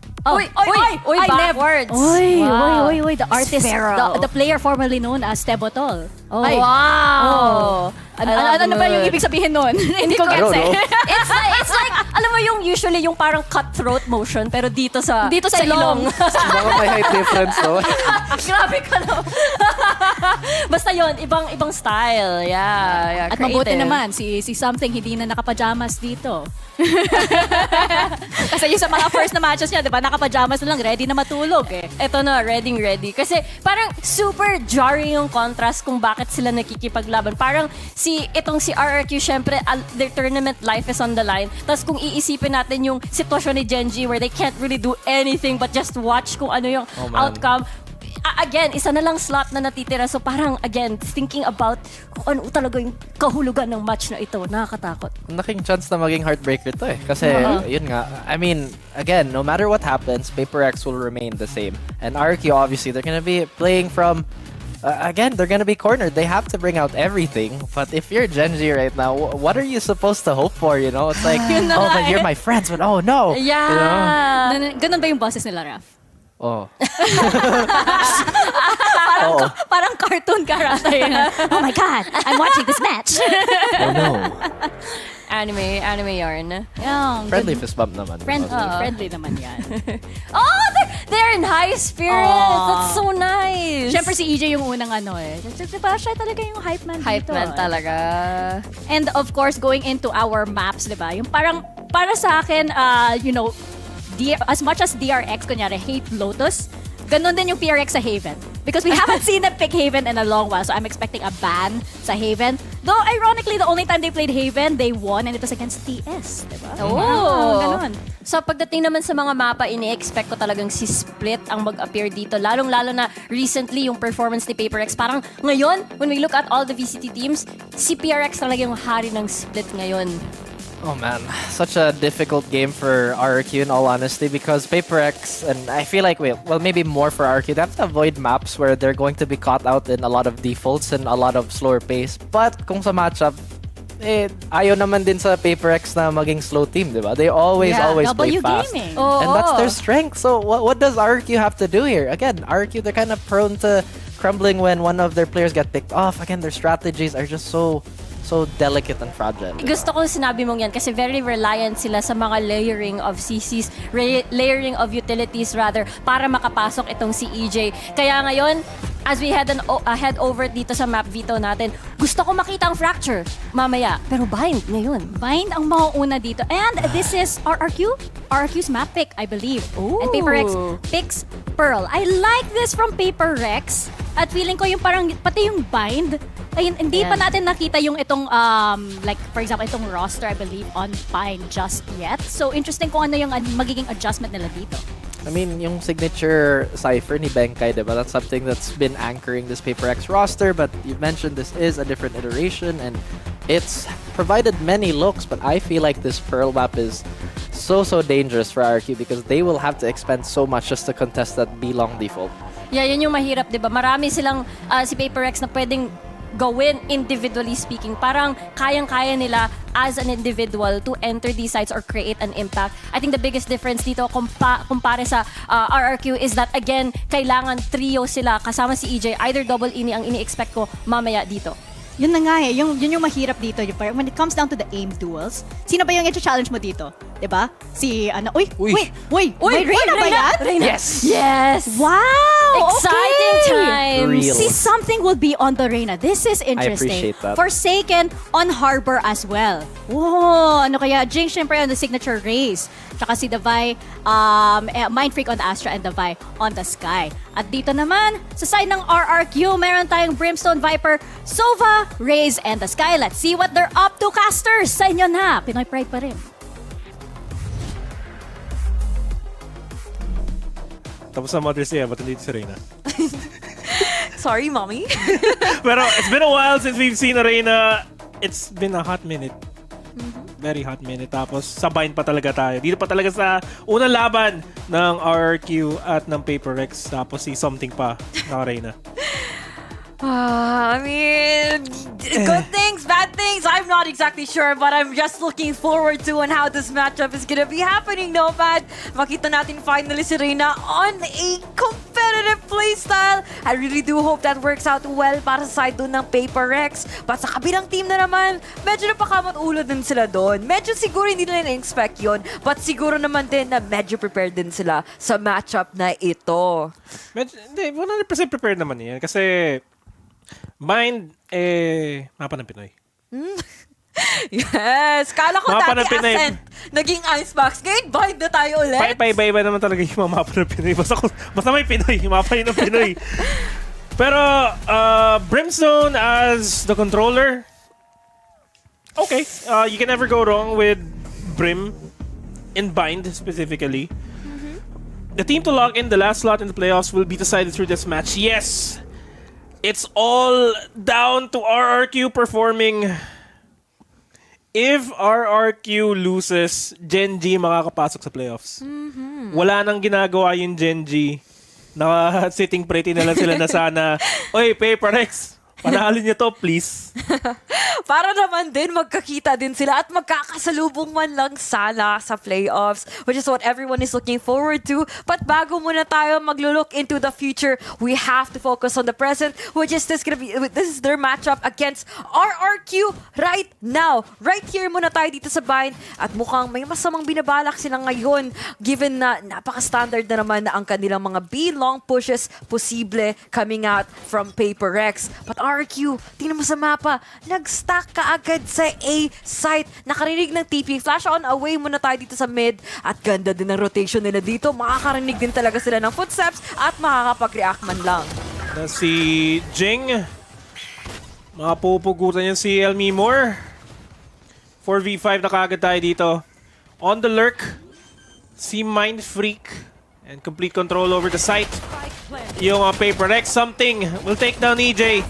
Backwards. Wow. The artist, Sparrow. the player formerly known as Tebotol. Oh, wow. Ano ba yung ibig sabihin nun? Hindi ko I don't gets know. It's like, alam mo yung usually yung parang cutthroat motion pero dito sa ilong. Baka may height difference, no? Grabe ka no. Basta yun, ibang style. Yeah, At mabuti naman, si Something hindi na nakapajamas dito. Kasi yung sa mga first na matches niya, di ba, nakapajamas na lang, ready na matulog eh. Eto na, ready. Kasi parang super jarring yung contrast kung bakit sila nakikipaglaban. Parang si RRQ, syempre, their tournament life is on the line. Tapos kung iisipin natin yung sitwasyon ni Genji where they can't really do anything but just watch kung ano yung outcome, again, isa na lang slot na natitira. So parang, again, thinking about kung ano talaga yung kahulugan ng match na ito. Nakakatakot. Laking chance na maging heartbreaker to eh. Kasi, yun nga, I mean, again, no matter what happens, Paper X will remain the same. And RRQ, obviously, they're gonna be playing from, again, they're gonna be cornered. They have to bring out everything. But if you're Genji right now, what are you supposed to hope for, you know? It's like, oh, but you're my friends, but oh no! Yeah! You know? Ganun ba yung boses nila, Raf? Oh. Parang cartoon character yun. Oh my God, I'm watching this match. Oh no. Anime yarn. Friendly fist bump naman. Friendly naman yan. Oh, they're in high spirits. That's so nice. Siyempre si EJ yung unang ano eh. Diba siya talaga yung hype man dito. Hype man talaga. And of course, going into our maps, diba? Yung parang, para sa akin, you know, as much as DRX, kunyari, hate Lotus, ganun din yung PRX sa Haven. Because we haven't seen them pick Haven in a long while, so I'm expecting a ban sa Haven. Though, ironically, the only time they played Haven, they won, and it was against TS, diba? Ganun. So, pagdating naman sa mga mapa, ini-expect ko talagang si Split ang mag-appear dito. Lalong-lalo na recently, yung performance ni PaperX. Parang ngayon, when we look at all the VCT teams, si PRX talaga yung hari ng Split ngayon. Oh man, such a difficult game for RRQ in all honesty because PaperX and I feel like, well maybe more for RRQ, they have to avoid maps where they're going to be caught out in a lot of defaults and a lot of slower pace. But kung sa matchup, ayaw naman din sa PaperX na maging slow team, diba? They always play fast. And that's their strength. So what does RRQ have to do here? Again, RRQ, they're kind of prone to crumbling when one of their players get picked off. Again, their strategies are just so delicate and fragile. Gusto ko sinabi mong yan kasi very reliant sila sa mga layering of CCs, layering of utilities rather, para makapasok itong si EJ. Kaya ngayon, as we head over dito sa map veto natin, gusto ko makita ang fracture mamaya. Pero bind ngayon. Bind ang mauuna dito. And this is RRQ? RRQ's map pick, I believe. Ooh. And PaperX picks Pearl. I like this from PaperX. At feeling ko yung parang, pati yung bind, ay, hindi pa natin nakita yung itong, like, for example, itong roster, I believe, on Pine just yet. So, interesting kung ano yung magiging adjustment nila dito. I mean, yung signature cipher ni Benkay, diba? That's something that's been anchoring this PaperX roster, but you mentioned this is a different iteration, and it's provided many looks, but I feel like this Pearl map is so dangerous for RRQ because they will have to expend so much just to contest that B-long default. Yeah, yun yung mahirap, diba? Marami silang si PaperX na pwedeng gawin individually speaking. Parang kayang-kaya nila as an individual to enter these sites or create an impact. I think the biggest difference dito kumpare sa RRQ is that again, kailangan trio sila kasama si EJ. Either double ini ang ini-expect ko mamaya dito. Yun na nga eh, yun yung mahirap dito. When it comes down to the aim duels, sino ba yung i-challenge mo dito? Diba? Si, Uy, Reyna ba yan? Reyna. Yes! Wow! Exciting times! See, something will be on the Reyna. This is interesting. I appreciate that. Forsaken on Harbor as well. Whoa! Ano kaya? Jinx, syempre on the signature race. Tsaka si Davai, Mind Freak on the Astra and Davai on the Sky. At dito naman, sa side ng RRQ, meron tayong Brimstone, Viper, Sova, Raze, and the Sky. Let's see what they're up to, casters! Sa inyo na! Pinoy Pride pa rin. Tapos sa Mother's Day, ba't hindi si Reyna? Sorry, mommy. Pero it's been a while since we've seen a Reyna. It's been a hot minute. Very hot minute. Tapos sa bind pa talaga tayo. Dito pa talaga sa unang laban ng RRQ at ng PaperX. Tapos si something pa na Reyna. I mean, good things, bad things, I'm not exactly sure, but I'm just looking forward to and how this matchup is gonna be happening, no bad. Makita natin finally si Reyna on a competitive playstyle. I really do hope that works out well para sa side doon ng PaperX. But sa kabilang team na naman, medyo napakamot ulo din sila doon. Medyo siguro hindi nila na-expect yun, but siguro naman din na medyo prepared din sila sa matchup na ito. Hindi, 100% prepared naman yan kasi Mind, mapa ng Pinoy. Yes! Kala ko mapa dati Ascent, naging Icebox. Ngayon, bind na tayo ulit. Iba naman talaga yung mga mapa ng Pinoy. Basta may Pinoy, mapa yun ng Pinoy. Pero, Brimstone as the controller, okay. You can never go wrong with Brim in bind specifically. The team to lock in the last slot in the playoffs will be decided through this match. Yes! It's all down to RRQ performing. If RRQ loses, Gen G makakapasok sa playoffs. Wala nang ginagawa yung Gen G. Sitting pretty na lang sila na sana, oy, PaperX, panalo niyo to, please. Para naman din magkakita din sila at magkakasalubong man lang sana sa playoffs, which is what everyone is looking forward to. But bago muna tayo maglo-look into the future, we have to focus on the present, which is this is their matchup against RRQ right now. Right here muna tayo dito sa Bind at mukhang may masamang binabalak sila ngayon given na napaka-standard na naman na ang kanilang mga B-long pushes posible coming out from PaperX. But RRQ, tingnan mo sa mapa, nag-stack kaagad sa A site. Nakarinig ng TP. Flash on away muna tayo dito sa mid. At ganda din ng rotation nila dito. Makakarinig din talaga sila ng footsteps at makakapag-react man lang. Si Jing. Makapupugutan yan si Elmimore. 4v5 na kaagad tayo dito. On the lurk, si Mind Freak. And complete control over the site. Yung PaperX, something will take down EJ.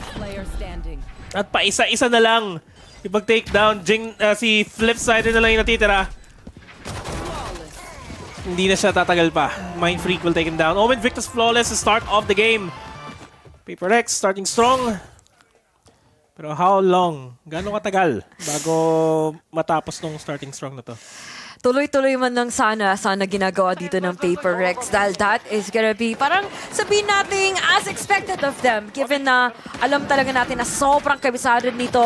At paisa-isa na lang ipag-take down. Si Flipsider na lang yung natitira. Hindi na siya tatagal pa. Mind Freak will take him down. Omen Victus flawless to start off the game. PaperX starting strong. Pero how long? Gano'ng katagal bago matapos tong starting strong na to? Tuloy-tuloy man lang sana ginagawa dito ng PaperX dahil that is gonna be parang sabihin natin as expected of them given na alam talaga natin na sobrang kabisado nito,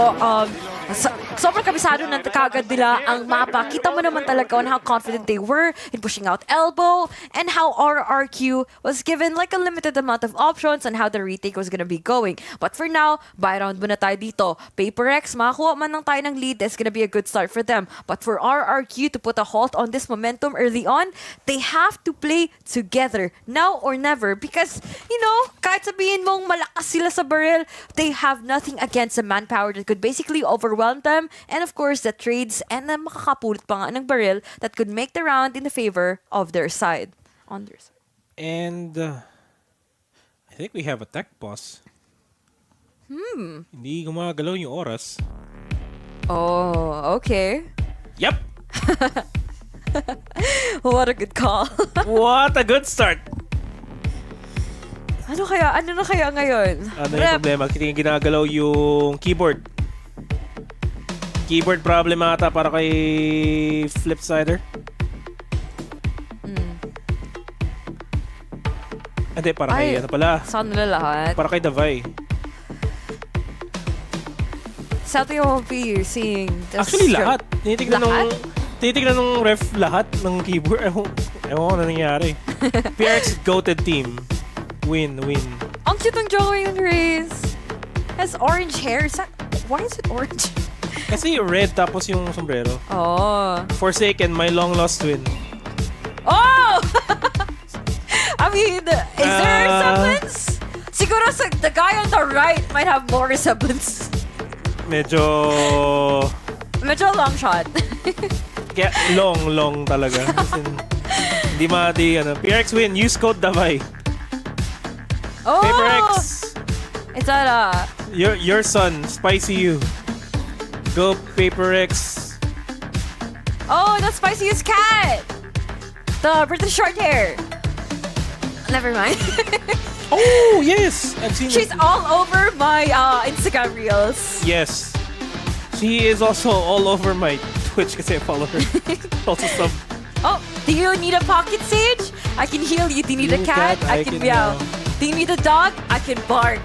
sobrang kabisado na kagad nila ang mapa. Kita mo naman talaga on how confident they were in pushing out elbow and how RRQ was given like a limited amount of options on how the retake was gonna be going. But for now, buy round muna tayo dito. PaperX, makakuha man lang tayo ng lead, it's gonna be a good start for them. But for RRQ to put a halt on this momentum early on, they have to play together now or never because, you know, kahit sabihin mong malakas sila sa barrel, they have nothing against the manpower that could basically overwhelm them and of course the trades and the makakapulot pa nga ng barrel that could make the round in the favor of their side. On their side. And I think we have a tech boss. Hindi gumagalaw yung oras. Oh, okay. Yep. What a good call. What a good start. Ano na kaya ngayon? Ano yung problema? Ginagalaw yung keyboard. Keyboard problem ata para kay Flipsider. Hindi, para kay ano pala. Saan nila lahat? Para kay Davay. Sa atin yung you're seeing... Actually, lahat. Tinitignan nung ref lahat ng keyboard. Ewan ko na nangyari. PRX goated team. Win. Ang cute ng drawing ng Raze. Has orange hair. Why is it orange? Kasi red tapos yung sombrero. Oh. Forsaken, my long lost twin. Oh! I mean, is there a resemblance? Siguro the guy on the right might have more resemblance. Medyo long shot. Kaya long talaga. Hindi PRX win, use code Davay. Oh! PaperX! It's that your son, Spicy You. Go PaperX. Oh, that's Spicy's cat! The British short hair. Never mind. Oh, yes! I've seen She's all over my Instagram reels. Yes. She is also all over my Twitch kasi I follow her. Also sub. Oh, do you need a pocket sage? I can heal you. Do you need a cat? I can meow. Do you need a dog? I can bark.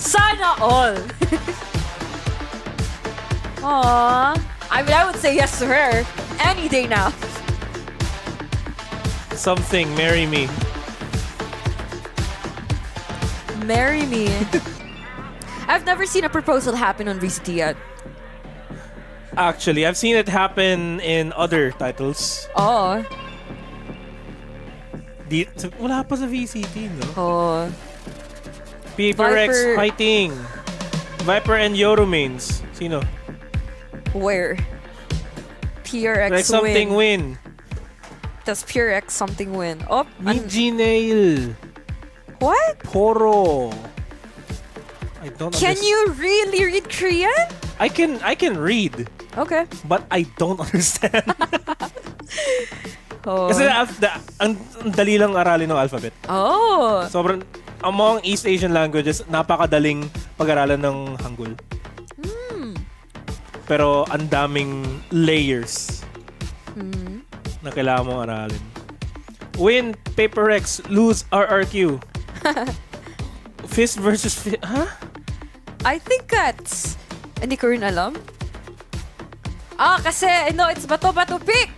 Sana all. Aww. I mean, I would say yes to her any day now. Something, marry me. Marry me. I've never seen a proposal happen on VCT yet. Actually, I've seen it happen in other titles. Oh. Wala pa sa VCT, no? Oh. PaperX fighting. Viper and Yoru mains. Sino? Where? PRX like something win. Does Pure X something win? Oh, Gmail. What? Poro. I don't Can you really read Korean? I can read. Okay. But I don't understand. Oh. Kasi ang dali lang aralin ng alphabet. Oh. Sobrang, among East Asian languages, napakadaling pag-aralan ng Hangul. Pero ang daming layers na kailangan mong aralin. Win Paper X, lose RRQ. Fist versus fist. Huh? I think that's... Hindi ko rin alam. Kasi, no, it's bato-bato pick.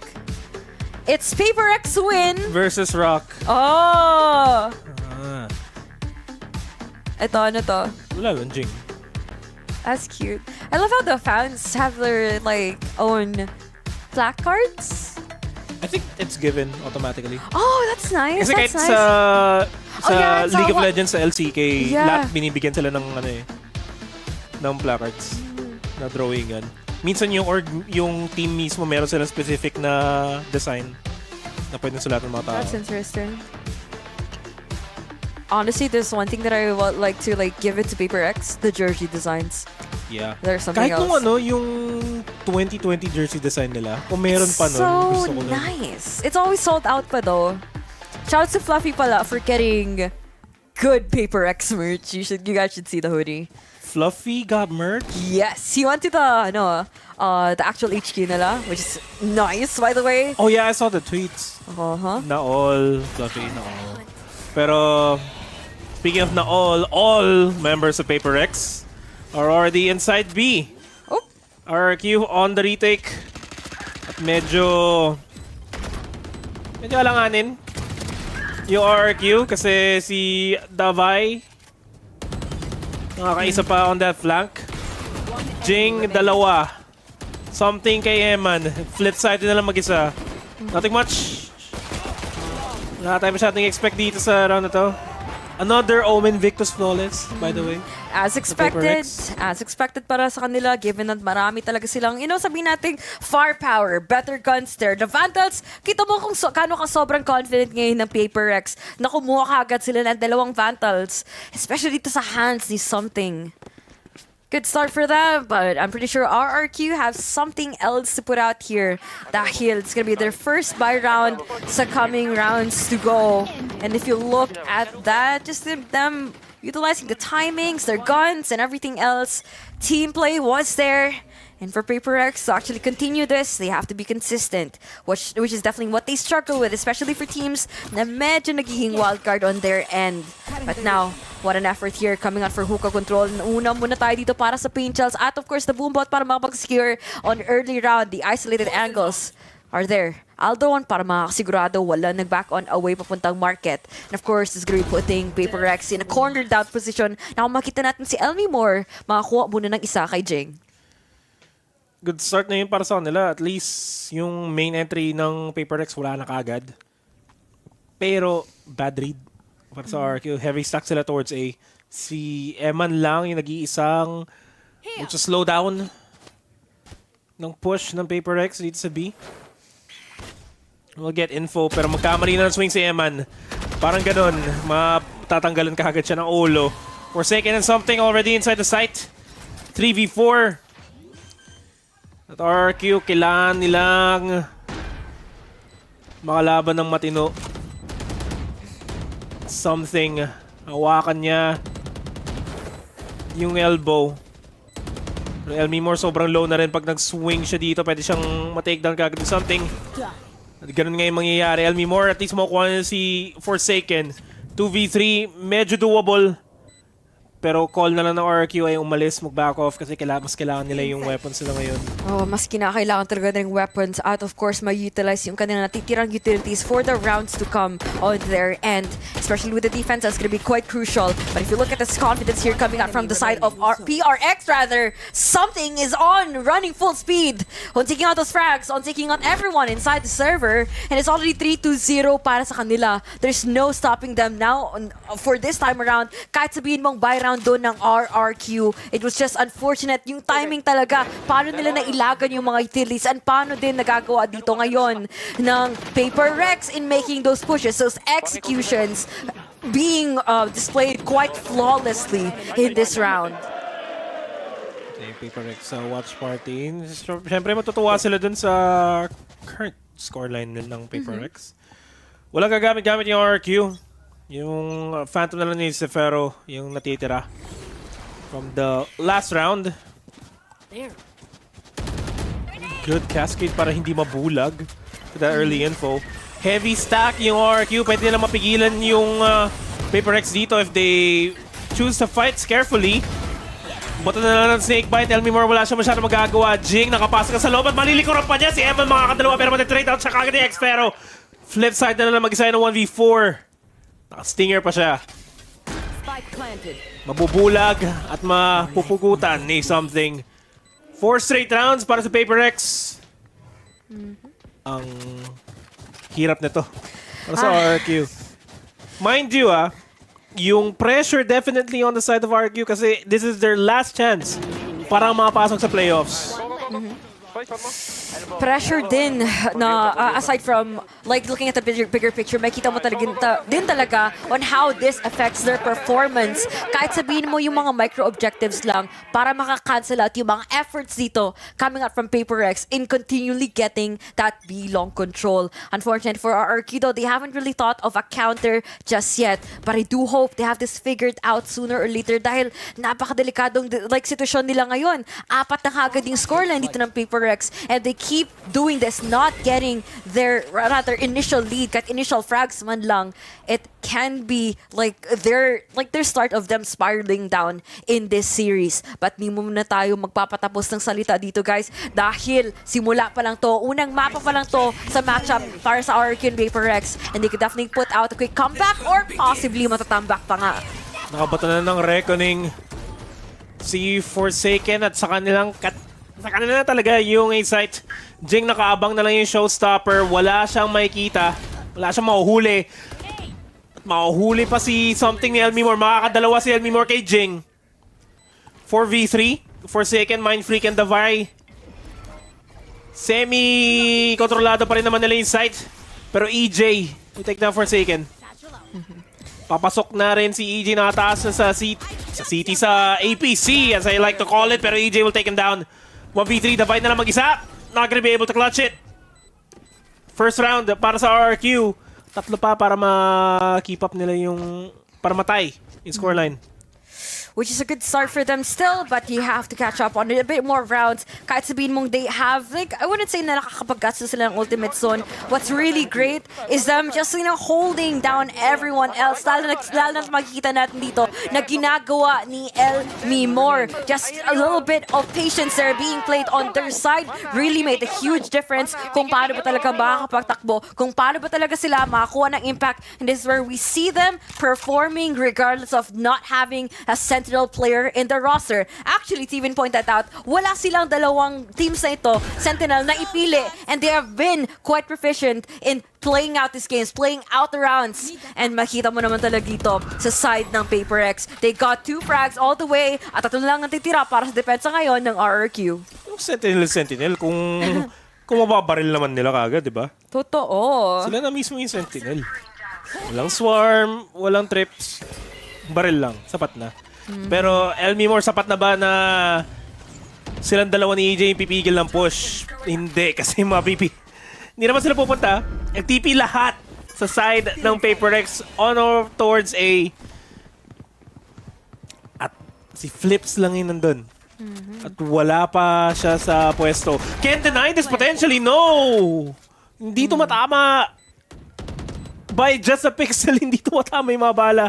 It's Paper X win. Versus Rock. Oh! Ito, ano to? Wala lang, Jing. That's cute. I love how the fans have their, like, own placards. I think it's given automatically. Oh, that's nice. Kasi kahit That's nice. sa League of Legends, sa LCK, Yeah. lahat binibigyan sila ng ng placards na drawingan. Minsan yung team mismo meron silang specific na design na pwede sulatan ng mga tao. That's interesting. Honestly, there's one thing that I would like to give it to Paper X, the jersey designs. Yeah. There's something Kahit else. yung 2020 jersey design nila, kung meron pa nun, So gusto ko nun. nice. It's always sold out pa though. Shout out to Fluffy pala for getting good Paper X merch. You guys should see the hoodie. Fluffy got merch? Yes. He went to the actual HQ nila, which is nice, by the way. Oh yeah, I saw the tweets. Na all, Fluffy, na all. Pero, speaking of na all members of Paper X are already inside B. RRQ on the retake. At medyo alanganin yung RRQ kasi si Davai nakakaisa pa on that flank. Jing, dalawa. Something kay Eman. Flip side na lang mag-isa. Nothing much. Wala tayo masyadong expect dito sa round na to. Another Omen Victus flawless, by the way. As expected para sa kanila, given that marami talaga silang, sabihin natin, firepower, better guns there. The Vandals, kita mo kung kano ka sobrang confident ngayon ng Paper X na kumuha kagad sila ng 2 Vandals. Especially dito sa hands ni Something. Good start for them, but I'm pretty sure RRQ have something else to put out here. Dahil it's gonna be their first buy round sa coming rounds to go. And if you look at that, just them utilizing the timings, their guns, and everything else, team play was there. And for Paper X to actually continue this, they have to be consistent, which is definitely what they struggle with, especially for teams na medyo nagiging wildcard on their end. But now, what an effort here coming out for hookah control. Una muna tayo dito para sa paint shells at of course the boombot para makapag-secure on early round. The isolated angles are there. Aldon para makasigurado wala nag-back on away papuntang market. And of course, is going to be putting Paper X in a cornered out position. Na kung makita natin si Elmi Moore, makakuha muna ng isa kay Jing. Good start na yun para sa kanila. At least yung main entry ng Paper X wala na kagad. Pero bad read para sa RRQ. Heavy stack sila towards A. Si Eman lang yung nag-iisang slow down ng push ng Paper X dito sa B. We'll get info pero magkamali na ng swing si Eman. Parang ganun. Matatanggalan kagad siya ng ulo. Forsaken and Something already inside the site. 3v4. At RRQ, kailangan nilang makalaban ng matino. Something. Hawakan niya yung elbow. Elmi Moore sobrang low na rin pag nag-swing siya dito. Pwede siyang ma-takedown kagad ng Something. At ganun nga yung mangyayari. Elmi Moore at least makukuha niya si Forsaken. 2v3, medyo doable. Pero call na lang ng RRQ ay umalis, mag-back off kasi mas kailangan nila yung weapons nila ngayon. Oh, mas kinakailangan talaga ng weapons at of course ma-utilize yung kanilang natitirang utilities for the rounds to come on their end. Especially with the defense, that's gonna be quite crucial. But if you look at this confidence here coming out from the side of PRX rather, Something is on running full speed. On taking out those frags, on taking out everyone inside the server. And it's already 3-2-0 para sa kanila. There's no stopping them now for this time around. Kahit sabihin mong buy round round doon ng RRQ. It was just unfortunate. Yung timing talaga, paano nila nailagan yung mga utilities and paano din nagagawa dito ngayon ng Paper Rex in making those pushes, those executions being displayed quite flawlessly in this round. Paper Rex sa watch party. Siyempre matutuwa sila dun sa current scoreline ng Paper Rex. Walang gagamit-gamit yung RRQ. Yung Phantom na lang ni Zefiro, yung natitira from the last round. Good cascade para hindi mabulag to the early info. Heavy stack yung RRQ. Pwede nila mapigilan yung Paper Rex dito if they choose to fight carefully. Boto na lang ng Snakebite. Elmimore wala siya masyadong magagawa. Jing nakapasok sa loob at malilikuran pa niya. Si Evan makakadalawa pero matitrade out siya kagad ni Xfero. Flip side na lang mag-isa ng 1v4. Naka-stinger pa siya. Mabubulag at mapupugutan ni something. 4 straight rounds para sa Paper Rex. Ang hirap nito para sa RRQ. Mind you, yung pressure definitely on the side of RRQ kasi this is their last chance para makapasok sa playoffs. Pressure din na aside from like looking at the bigger picture, makita mo talaga on how this affects their performance. Kahit sabihin mo yung mga micro objectives lang para maka-cancel out yung mga efforts dito coming out from Paper Rex in continually getting that B-long control. Unfortunately for RRQ though, they haven't really thought of a counter just yet. But I do hope they have this figured out sooner or later dahil napakadelikadong like sitwasyon nila ngayon. 4 na kagad yung scoreline dito ng Paper Rex and they keep doing this, not getting their rather initial lead, kahit initial frags man lang. It can be like their start of them spiraling down in this series. But di muna tayo magpapatapos ng salita dito guys dahil simula pa lang to, unang mapa pa lang to sa matchup para sa RRQ and Paper Rex, and they could definitely put out a quick comeback or possibly matatambak pa nga. Nakabato na ng reckoning si Forsaken at sa kanila na talaga yung A-site. Jing nakaabang na lang yung showstopper. Wala siyang makikita. Wala siyang mahuhuli. At mahuhuli pa si something ni Elmimore. Makakadalawa si Elmimore kay Jing. 4v3. Forsaken, Mindfreak, and Davai. Semi-kontrolado pa rin naman nila yung site. Pero EJ, we take down Forsaken. Papasok na rin si EJ nakataas na sa CT sa APC as I like to call it. Pero EJ will take him down. 1v3, Davai na lang mag-isa. Not gonna be able to clutch it. First round para sa RRQ. 3 pa para ma-keep up nila yung para matay yung scoreline. Which is a good start for them still, but you have to catch up on it a bit more rounds. Kahit sabihin mong they have, like, I wouldn't say na nakakapag-gasto sila ng ultimate zone. What's really great is them just, holding down everyone else. Lalo na makikita natin dito na ginagawa ni Elmimore. Just a little bit of patience there being played on their side really made a huge difference kung paano ba talaga makakapagtakbo, kung paano ba talaga sila makakuha ng impact. And this is where we see them performing regardless of not having a Sentinel player in the roster. Actually, to even point that out, wala silang dalawang teams na ito, Sentinel, na ipili. And they have been quite proficient in playing out these games, playing out the rounds. And makita mo naman talaga dito sa side ng Paper Rex. They got 2 frags all the way at 3 lang natitira para sa depensa ngayon ng RRQ. Yung Sentinel, kung mababaril naman nila kagad, di ba? Totoo. Sila na mismo yung Sentinel. Walang swarm, walang trips. Baril lang, sapat na. Pero Elmimore, sapat na ba na silang dalawa ni EJ yung pipigil ng push? Hindi, kasi hindi naman sila pupunta. TP lahat sa side ng Paper Rex on or towards A. At si Flips lang yun nandun. At wala pa siya sa pwesto. Can't deny this potentially, no! Hindi to matama. By just a pixel, hindi to matama yung mga bala.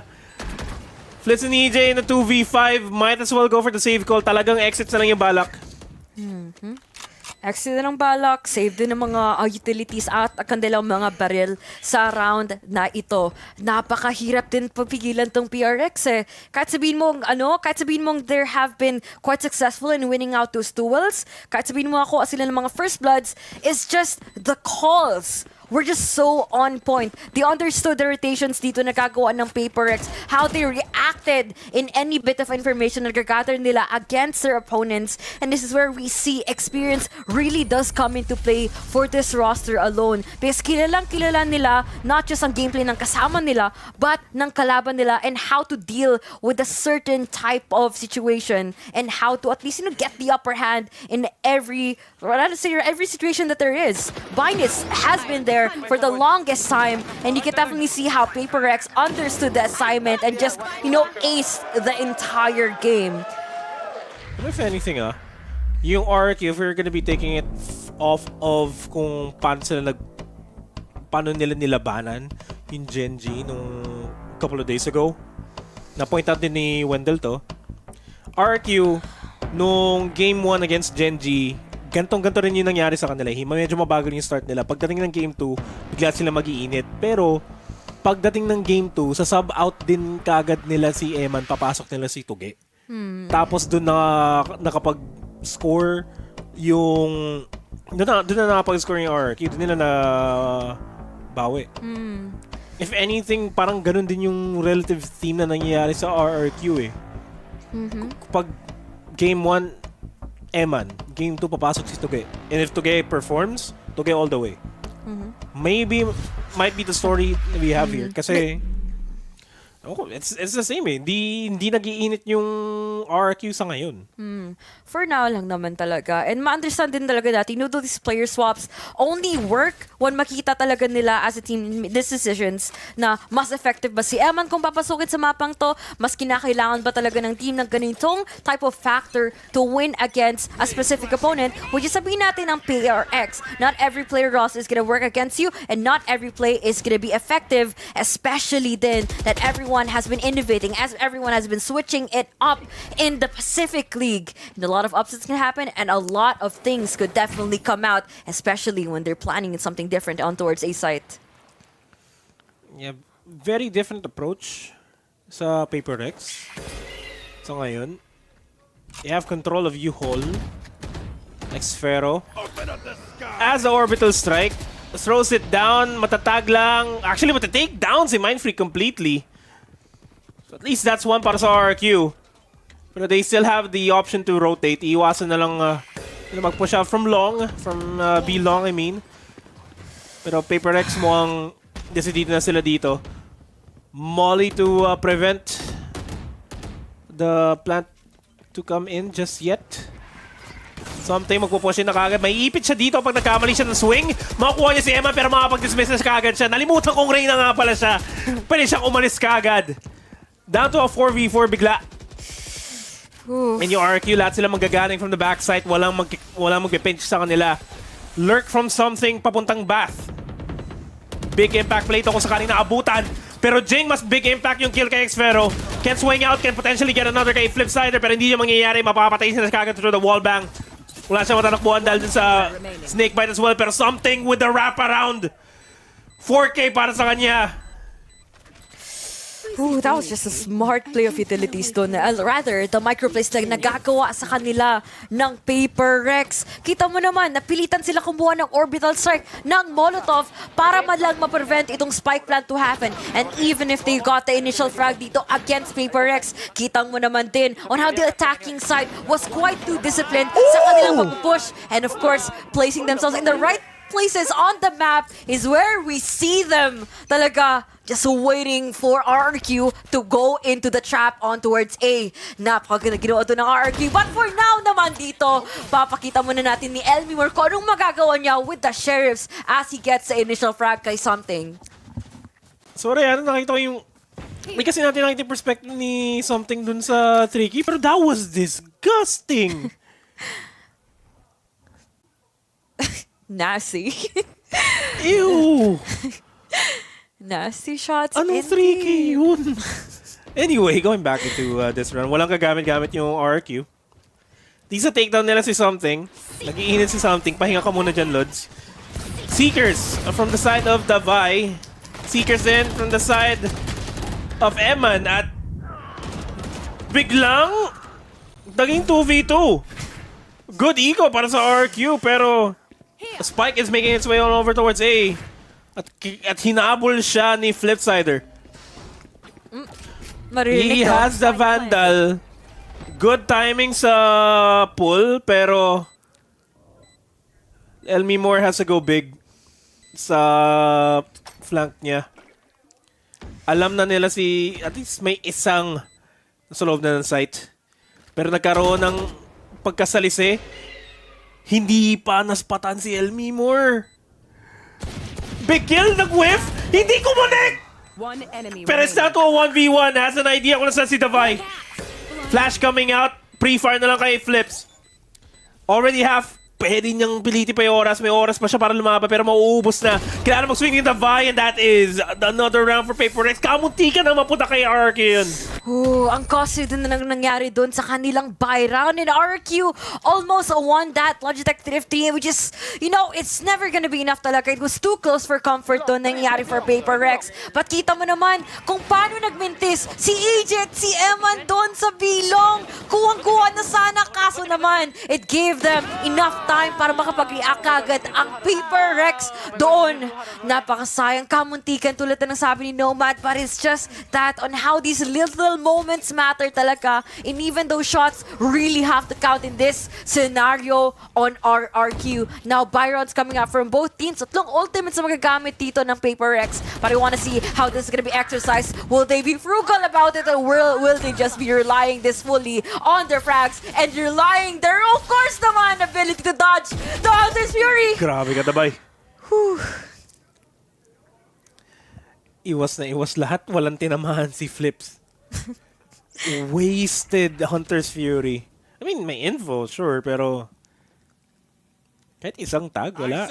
Flits and EJ in the 2v5. Might as well go for the save call. Talagang exits na lang yung balak. Exit na ng balak, save din ng mga utilities at kanilang mga baril sa round na ito. Napakahirap din pagpigilan tong PRX eh. Kahit sabihin mong there have been quite successful in winning out those duels. Kahit sabihin mo ako sila ng mga first bloods, is just the calls were just so on point. They understood the rotations dito na gagawa ng PaperX, how they reacted in any bit of information na gagather nila against their opponents. And this is where we see experience really does come into play for this roster alone. Because kilalang kilala nila not just ang gameplay ng kasama nila, but ng kalaban nila and how to deal with a certain type of situation and how to at least get the upper hand in every situation that there is. Binus has been there for the longest time, and you can definitely see how PaperX understood the assignment and just, aced the entire game. If anything, yung RRQ, if we're gonna be taking it off of kung paano nila nilabanan yung Genji nung couple of days ago, na-point out din ni Wendell to, RRQ, nung Game 1 against Genji, gantong-ganto rin yung nangyari sa kanila. Medyo mabagal yung start nila. Pagdating ng Game 2, bigla sila mag-iinit. Pero, pagdating ng Game 2, sa sub-out din kagad nila si Eman, papasok nila si Tuge. Tapos doon na nakapag-score yung... Doon na nakapag-score yung RRQ. Doon nila na bawi. If anything, parang ganun din yung relative theme na nangyayari sa RRQ eh. Pag Game 1, Eman. Game 2, papasok si Tuge. And if Tuge performs, Tuge all the way. Might be the story that we have here. Kasi, it's the same eh. Hindi nag-iinit yung RRQ sa ngayon. For now lang naman talaga. And ma-understand din talaga natin, these player swaps only work when makita talaga nila as a team these decisions na mas effective ba si Eman kung papasukin sa mapang to, mas kinakailangan ba talaga ng team ng ganitong type of factor to win against a specific opponent, which is sabihin natin ang PRX. Not every player roster is gonna work against you, and not every play is gonna be effective, especially then that everyone has been innovating, as everyone has been switching it up in the Pacific League. And a lot of upsets can happen, and a lot of things could definitely come out, especially when they're planning something different on towards A site. Yeah, very different approach sa PaperX. So ngayon, they have control of U-Hole. Like Sphero. As the orbital strike, throws it down, matatag lang. Actually, matatake down si Mindfreak completely. So at least that's one para sa RRQ. But they still have the option to rotate. Iiwasan na lang mag-push out from long, from B long I mean. Pero PaperX mo ang decidido na sila dito. Molly to prevent the plant to come in just yet. Something magpupush in na kagad. May ipit siya dito pag nagkamali siya ng swing. Makukuha niya si Emma pero makapag-dismiss na kagad siya. Nalimutan kong Reyna nga pala siya. Pwede siyang umalis kagad. Down to a 4v4 bigla. And yung RRQ, lahat sila manggagaling from the backside. Walang magpipinch sa kanila. Lurk from something papuntang Bath. Big impact play ito kung sakaling naabutan. Pero Jing, mas big impact yung kill kay Xfero. Can swing out, can potentially get another kay Flipsider. Pero hindi yung mangyayari. Mapapatay sila kagad through the wallbang. Wala siya matanakbuhan dahil dun sa Snakebite as well. Pero something with the wraparound. 4K para sa kanya. Ooh, that was just a smart play of utilities doon. Rather, the microplays na nagagawa sa kanila ng PaperX. Kita mo naman, napilitan sila kumuha ng orbital strike ng Molotov para malang ma-prevent itong spike plant to happen. And even if they got the initial frag dito against PaperX, kitang mo naman din on how the attacking side was quite too disciplined sa kanilang pag-push. And of course, placing themselves in the right places on the map is where we see them talaga just waiting for RRQ to go into the trap on towards A. Napakaganda ginawa ito ng RRQ. But for now naman dito, papakita muna natin ni Elmimor kung anong magagawa niya with the Sheriffs as he gets the initial frag kay Something. Sorry, nakita ko yung... May kasi natin nakita yung perspective ni Something dun sa Tricky, pero that was disgusting! Nasty. Ew! Nasty shots. Anong 3K yun? Anyway, going back into this run, walang kagamit-gamit yung RRQ. Di sa takedown nila si Something. Nag-iinit si Something. Pahinga ka muna dyan, Lods. Seekers from the side of Davai. Seekers din from the side of Eman. At biglang naging 2v2. Good eco para sa RRQ, pero Spike is making its way on over towards A. At hinabol siya ni Flipsider. Marinig He ko. has the Vandal. Good timing sa pull, pero Elmi Moore has to go big sa flank niya. Alam na nila at least may isang sa loob na ng site. Pero nagkaroon ng pagkasalisi. Hindi pa naspatan si Elmi Moore. Big kill, nag-whiff! Hindi kumunik! Pero it's down to a 1v1. Has an idea kung nasan si Davai. Flash coming out. Pre-fire na lang kay Flips. Already half. Pwede niyang piliti pa yung oras. May oras pa siya para lumaban pero mauubos na. Kailangan mag-swing yung Davai and that is another round for Paper Rex. Kamunti ka na mapunta kay RRQ yun. Ang costly din na nangyari doon sa kanilang buy round. And RRQ almost won that Logitech 50, which is, you know, it's never gonna be enough talaga. It was too close for comfort doon nangyari for Paper Rex. But kita mo naman kung paano nagmintis si Egypt, si Eman doon sa bilong. Kuwang-kuha na sana, kaso naman it gave them enough time para makapag-react agad ang Paper Rex doon. Napakasayang, kamuntikan tulad na ng sabi ni Nomad, but it's just that on how these little moments matter talaga, and even those shots really have to count in this scenario on RRQ. Now, Byron's coming up from both teams. Tatlong ultimates na magagamit dito ng Paper Rex, but I want to see how this is gonna be exercised. Will they be frugal about it, or will they just be relying this fully on their frags and relying their, of course naman, ability to dodge the Hunter's Fury? Grabe ka, Davai. Iwas na iwas lahat. Walang tinamahan si Flips. Wasted Hunter's Fury. I mean, may info, sure, pero kahit isang tag, wala.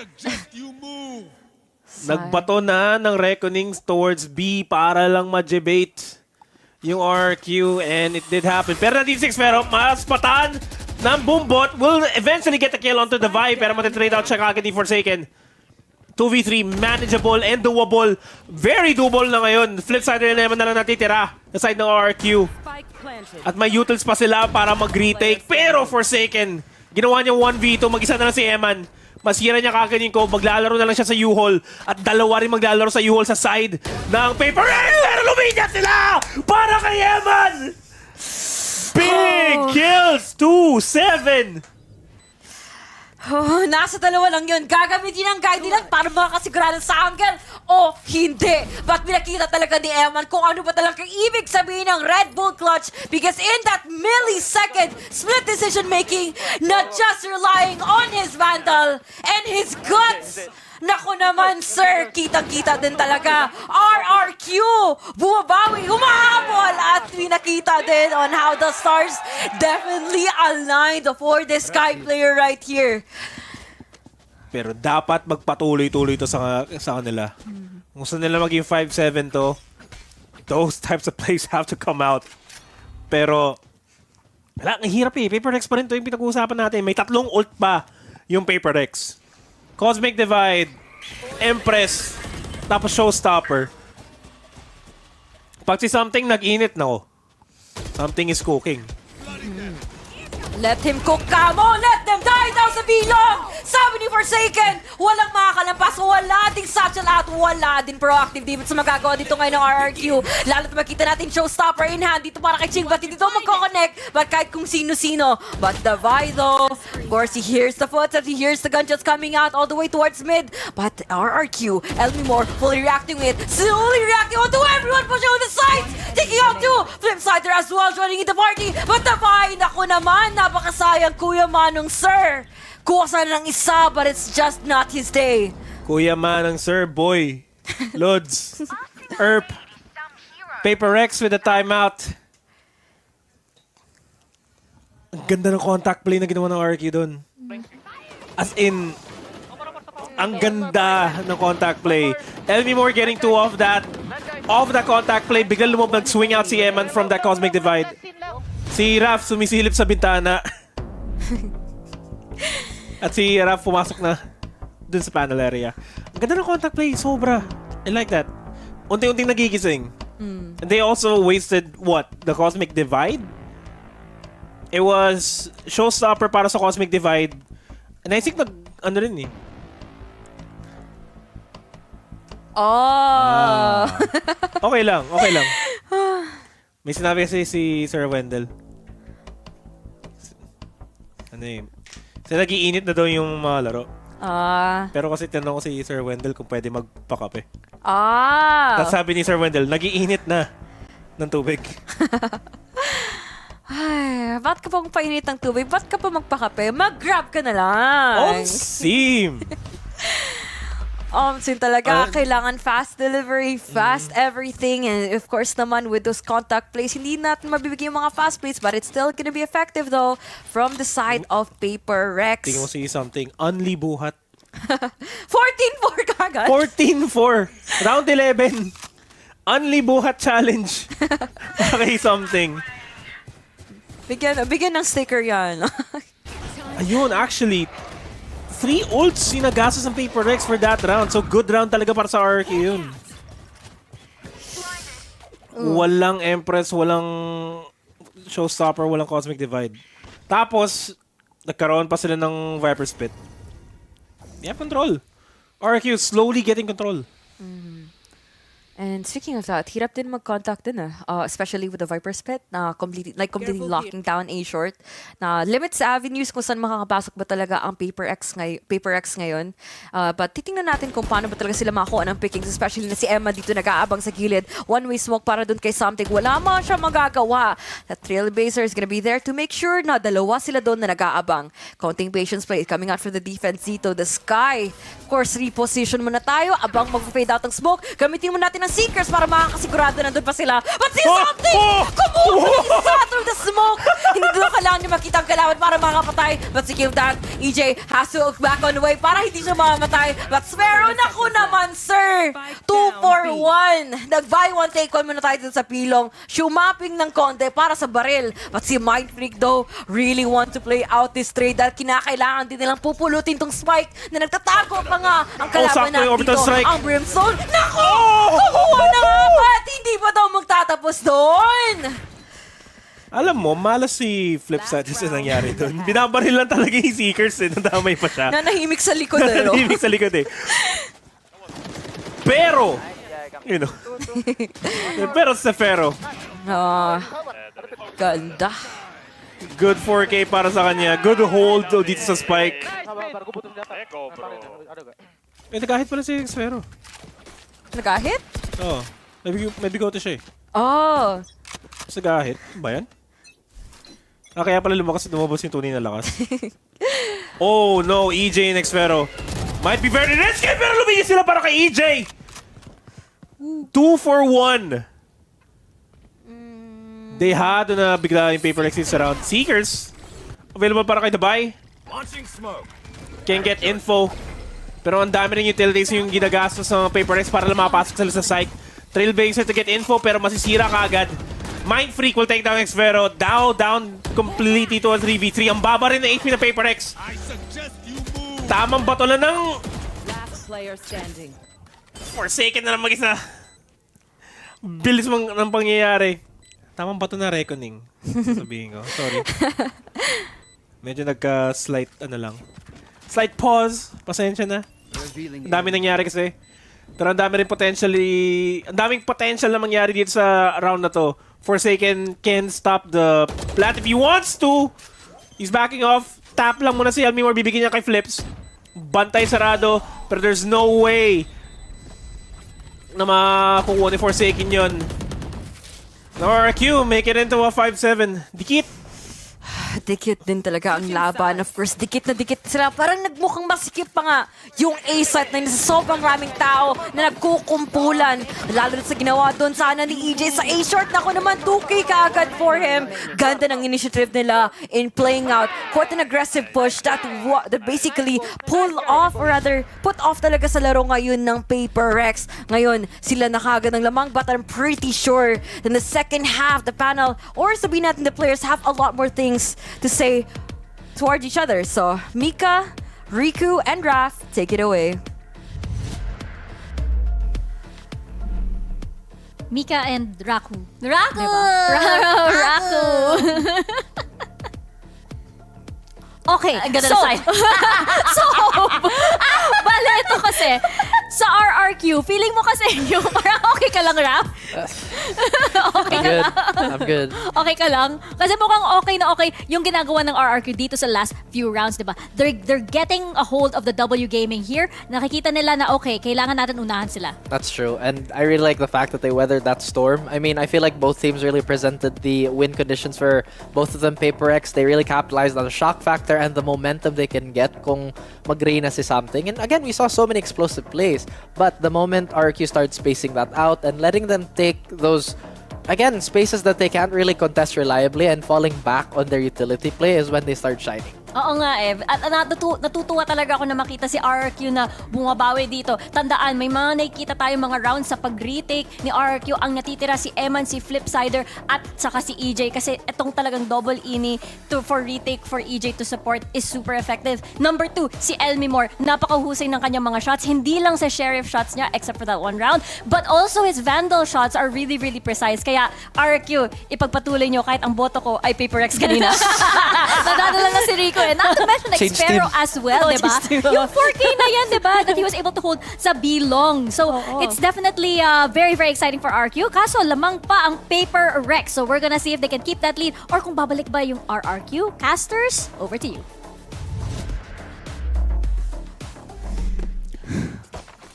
Nagbato na ng Reckoning towards B para lang ma-debate yung RRQ, and it did happen. Pero na D6, pero mas patan ng Boombot will eventually get the kill onto the Vibe, pero matitrade out siya kagad ni Forsaken. 2v3, manageable and doable. Very doable na ngayon. Flipsider naman na lang natitira sa side ng RRQ. At may utils pa sila para mag-retake. Pero Forsaken, ginawa niya 1v2. Mag-isa na lang si Eman. Masira niya kagad yung ko. Maglalaro na lang siya sa U-Haul. At dalawa rin maglalaro sa U-Haul sa side ng Paper Rex. Pero luminya sila para kay Eman! Big kills! 2-7! Nasa dalawa lang yun. Gagamitin ang guide nila para makasigurado sa angle o hindi. But pinakita talaga ni Eman kung ano ba talaga ibig sabihin ng Red Bull Clutch, because in that millisecond split decision making, not just relying on his Vandal and his guts. Naku naman, sir, kitang-kita din talaga. RRQ, bumabawi, humahabol, at pinakita din on how the stars definitely aligned for this Sky player right here. Pero dapat magpatuloy-tuloy to sa kanila. Kung saan nila maging 5-7 to, those types of plays have to come out. Pero, wala, ang hirap eh. Paper Rex pa rin to yung pinag-uusapan natin. May 3 ult pa yung Paper Rex. Cosmic Divide, Empress, tapos Showstopper. Pag si something nag-init na ko, something is cooking. Let him cook, Kamo! Let them die down sa bilong! Sabi ni Forsaken, walang makakalampas, wala ding satchel at wala din proactive defense sa magagawa dito ngayon ng RRQ. Lalo na makita natin Showstopper in hand dito para kay Ching, but hindi dito magkoconnect, but kahit kung sino-sino. But the Vi though, of course he hears the footsteps, he hears the gunshots coming out all the way towards mid. But RRQ, Elmi Moore fully reacting with, slowly reacting onto everyone pushing on the sides! Taking out to Flipsider as well, joining in the party. But the Vi, naku naman, napakasayang Kuya Manong sir. Kuha sana ng isa, but it's just not his day. Kuya Manang sir, boy. Lods. Erp. Paper Rex with a timeout. Ang ganda ng contact play na ginawa ng RRQ doon. As in, ang ganda ng contact play. Elmi Moore getting 2 off that. Off the contact play, biglang lumabag, swing out si Eman from that Cosmic Divide. Si Raph sumisilip sa bintana. At si Raph pumasok na dun sa panel area. Ang ganda ng contact play, sobra. I like that. Unti-unting nagigising. And they also wasted, what? The Cosmic Divide? It was Showstopper para sa Cosmic Divide. And I think ano rin eh. Oh. Okay lang. May sinabi kasi si Sir Wendell. Ano eh. Kasi nag-iinit na daw yung mga laro. Pero kasi tinanong ko si Sir Wendell kung pwede magpakape. Tapos sabi ni Sir Wendell, nag-iinit na ng tubig. Ay, ba't ka pa magpainit ng tubig? Ba't ka pa magpakape? Mag-grab ka na lang. Sim! Sin talaga, kailangan fast delivery, fast everything, and of course naman with those contact plays, hindi natin mabibigyan yung mga fast plays, but it's still gonna be effective though from the side of Paper Rex. Tingnan mo si something, only buhat. 14-4 kagad? 14-4! Round 11! Only buhat challenge. Okay, something. Bigyan ng sticker yan. Ayun, actually, 3 ults sinagastos ng Paper Rex for that round. So, good round talaga para sa RRQ yun. Walang Empress, walang Showstopper, walang Cosmic Divide. Tapos, nagkaroon pa sila ng Viper Spit. They have control. RRQ slowly getting control. And speaking of that, hirap din mag-contact din especially with the Viper Spit na completely locking down A short na limits avenues kung saan makakapasok ba talaga ang Paper X ngayon. But titingnan natin kung paano ba talaga sila makakuha ng pickings, especially na si Emma dito nag-aabang sa gilid. One-way smoke para dun kay Something. Wala man siya magagawa. The Trailblazer is gonna be there to make sure na dalawa sila doon na nag-aabang. Counting patience play coming out for the defense dito. The Sky. Of course, reposition muna tayo. Abang mag-fade out ng smoke. Gamitin mo natin ng Seekers para makakasigurado na doon pa sila. But si Something! Kumuha through the smoke! Hindi doon kailangan niya makita ang kalaban para makapatay. But speaking of that, EJ has to look back on the way para hindi siya mamamatay. But Sparrow, naku naman, sir! 2-4-1. Nag-buy one, take one muna tayo dun sa pilong. Shumapping ng konti para sa baril. But si Mind Freak though, really want to play out this trade dahil kinakailangan din nilang pupulutin tong Spike na nagtatago pa nga ang kalaban natin dito. Ang Brimstone. Naku! Kumuha na nga ba't hindi pa daw magtatapos doon? Alam mo, malas si Flipside sa nangyari doon. Binabaril lang talaga yung Seekers nadamay pa siya. Nanahimik sa likod Nanahimik sa likod Pero, you know. Pero sa Fero. Ganda. Good 4K para sa kanya. Good hold dito sa Spike. Nagahit pala si Sphero. Nagahit? Oo. May bigote siya Sa gahit. Ba yan? Kaya pala lumabas yung tunay na lakas. Oh no, EJ and Xfero. Might be very risky pero lumigis sila para kay EJ! 2-for-1. They had na bigla yung Paper Rex sa round. Seekers. Available para kay Dabay. Can get info. Pero ang dami rin utilities yung ginagastos ng Paper Rex para lang makapasok sila sa site. Trailblazer to get info pero masisira ka agad. Mind Freak will take down Xfero. Down completely to a 3v3. Ang baba rin ng HP ng Paper Rex. Tamang bato lang ng Forsaken na lang mag-isa. Bilis ng pangyayari. Tamang bato na reckoning. Sabihin ko. Sorry. Medyo nagka-slight slight pause. Pasensya na. Ang dami nangyari kasi. Pero ang dami rin ang daming potential na mangyari dito sa round na to. Forsaken can stop the plant if he wants to. He's backing off. Tap lang muna si Almimor. Bibigyan niya kay Flips. Bantay sarado. Pero there's no way na makukuha ni Forsaken yun. RRQ, make it into a 5-7. Dikit. Dikit din talaga ang laban. Of course, dikit na dikit sila. Parang nagmukhang masikip pa nga yung A-site na yun sa sobrang raming tao na nagkukumpulan. Lalo na sa ginawa doon sana ni EJ sa A-short. Naku naman, 2K kaagad for him. Ganda ng initiative nila in playing out. Quite an aggressive push that basically pull off or rather put off talaga sa laro ngayon ng Paper Rex. Ngayon, sila nakagad ng lamang but I'm pretty sure in the second half, the panel or sabihin natin the players have a lot more things to say towards each other. So, Mika, Riku, and Raph, take it away. Mika and Raku. Raku! Diba? Raku! Okay, ganda na side. bale ito kasi, sa RRQ, feeling mo kasi yung parang okay ka lang, Rap? Okay I'm ka good. lang? I'm good. Okay ka lang? Kasi mukhang okay na okay yung ginagawa ng RRQ dito sa last few rounds, di ba? They're getting a hold of the W gaming here. Nakikita nila na okay, kailangan natin unahan sila. That's true. And I really like the fact that they weathered that storm. I mean, I feel like both teams really presented the win conditions for both of them. Paper X, they really capitalized on the shock factor and the momentum they can get kung mag-reyna si something. And again, we saw so many explosive plays. But the moment RRQ started spacing that out and letting them take those, again, spaces that they can't really contest reliably and falling back on their utility play is when they start shining. Oo nga eh. At natutuwa talaga ako na makita si RRQ na bumabawi dito. Tandaan, may mga nakikita tayong mga rounds sa pag-retake ni RRQ. Ang natitira si Eman, si Flipsider, at saka si EJ. Kasi itong talagang double ini for retake for EJ to support is super effective. Number 2, si Elmimore. Napakahusay ng kanyang mga shots. Hindi lang sa Sheriff shots niya, except for that one round, but also his Vandal shots are really, really precise. Kaya RRQ, ipagpatuloy nyo kahit ang boto ko ay Paper X kanina. Nadadala na si Rico. Not to mention like Sparrow as well, diba? Yung 4K na yan, diba? That he was able to hold sa B-long. So, it's definitely very, very exciting for RRQ. Kaso, lamang pa ang Paper Rex. So, we're gonna see if they can keep that lead or kung babalik ba yung RRQ. Casters, over to you.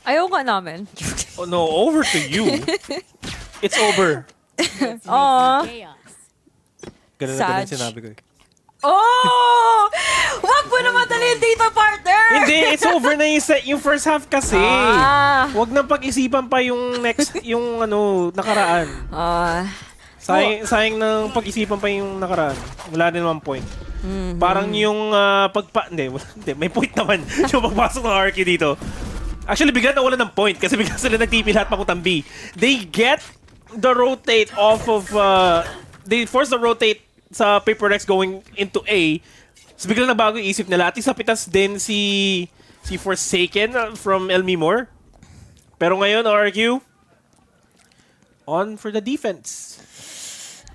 Ayaw ka namin. Oh, no, over to you. It's over. Aww. Ganun na ganun sinabi ko. Oh! Wag mo na madalhin dito, partner! Hindi, it's over na yung first half kasi. Wag nang pag-isipan pa yung next, yung nakaraan. Sayang ng pag-isipan pa yung nakaraan. Wala din naman point. Parang yung hindi, may point naman yung pagpasok ng RRQ dito. Actually, bigla na wala ng point kasi bigla sila nag-TP lahat papuntang B. They get the rotate off of, they force the rotate sa Paper X going into A. So biglang nabago yung isip nila. At isapitas din si Forsaken from Elmimore. Pero ngayon, RRQ, on for the defense.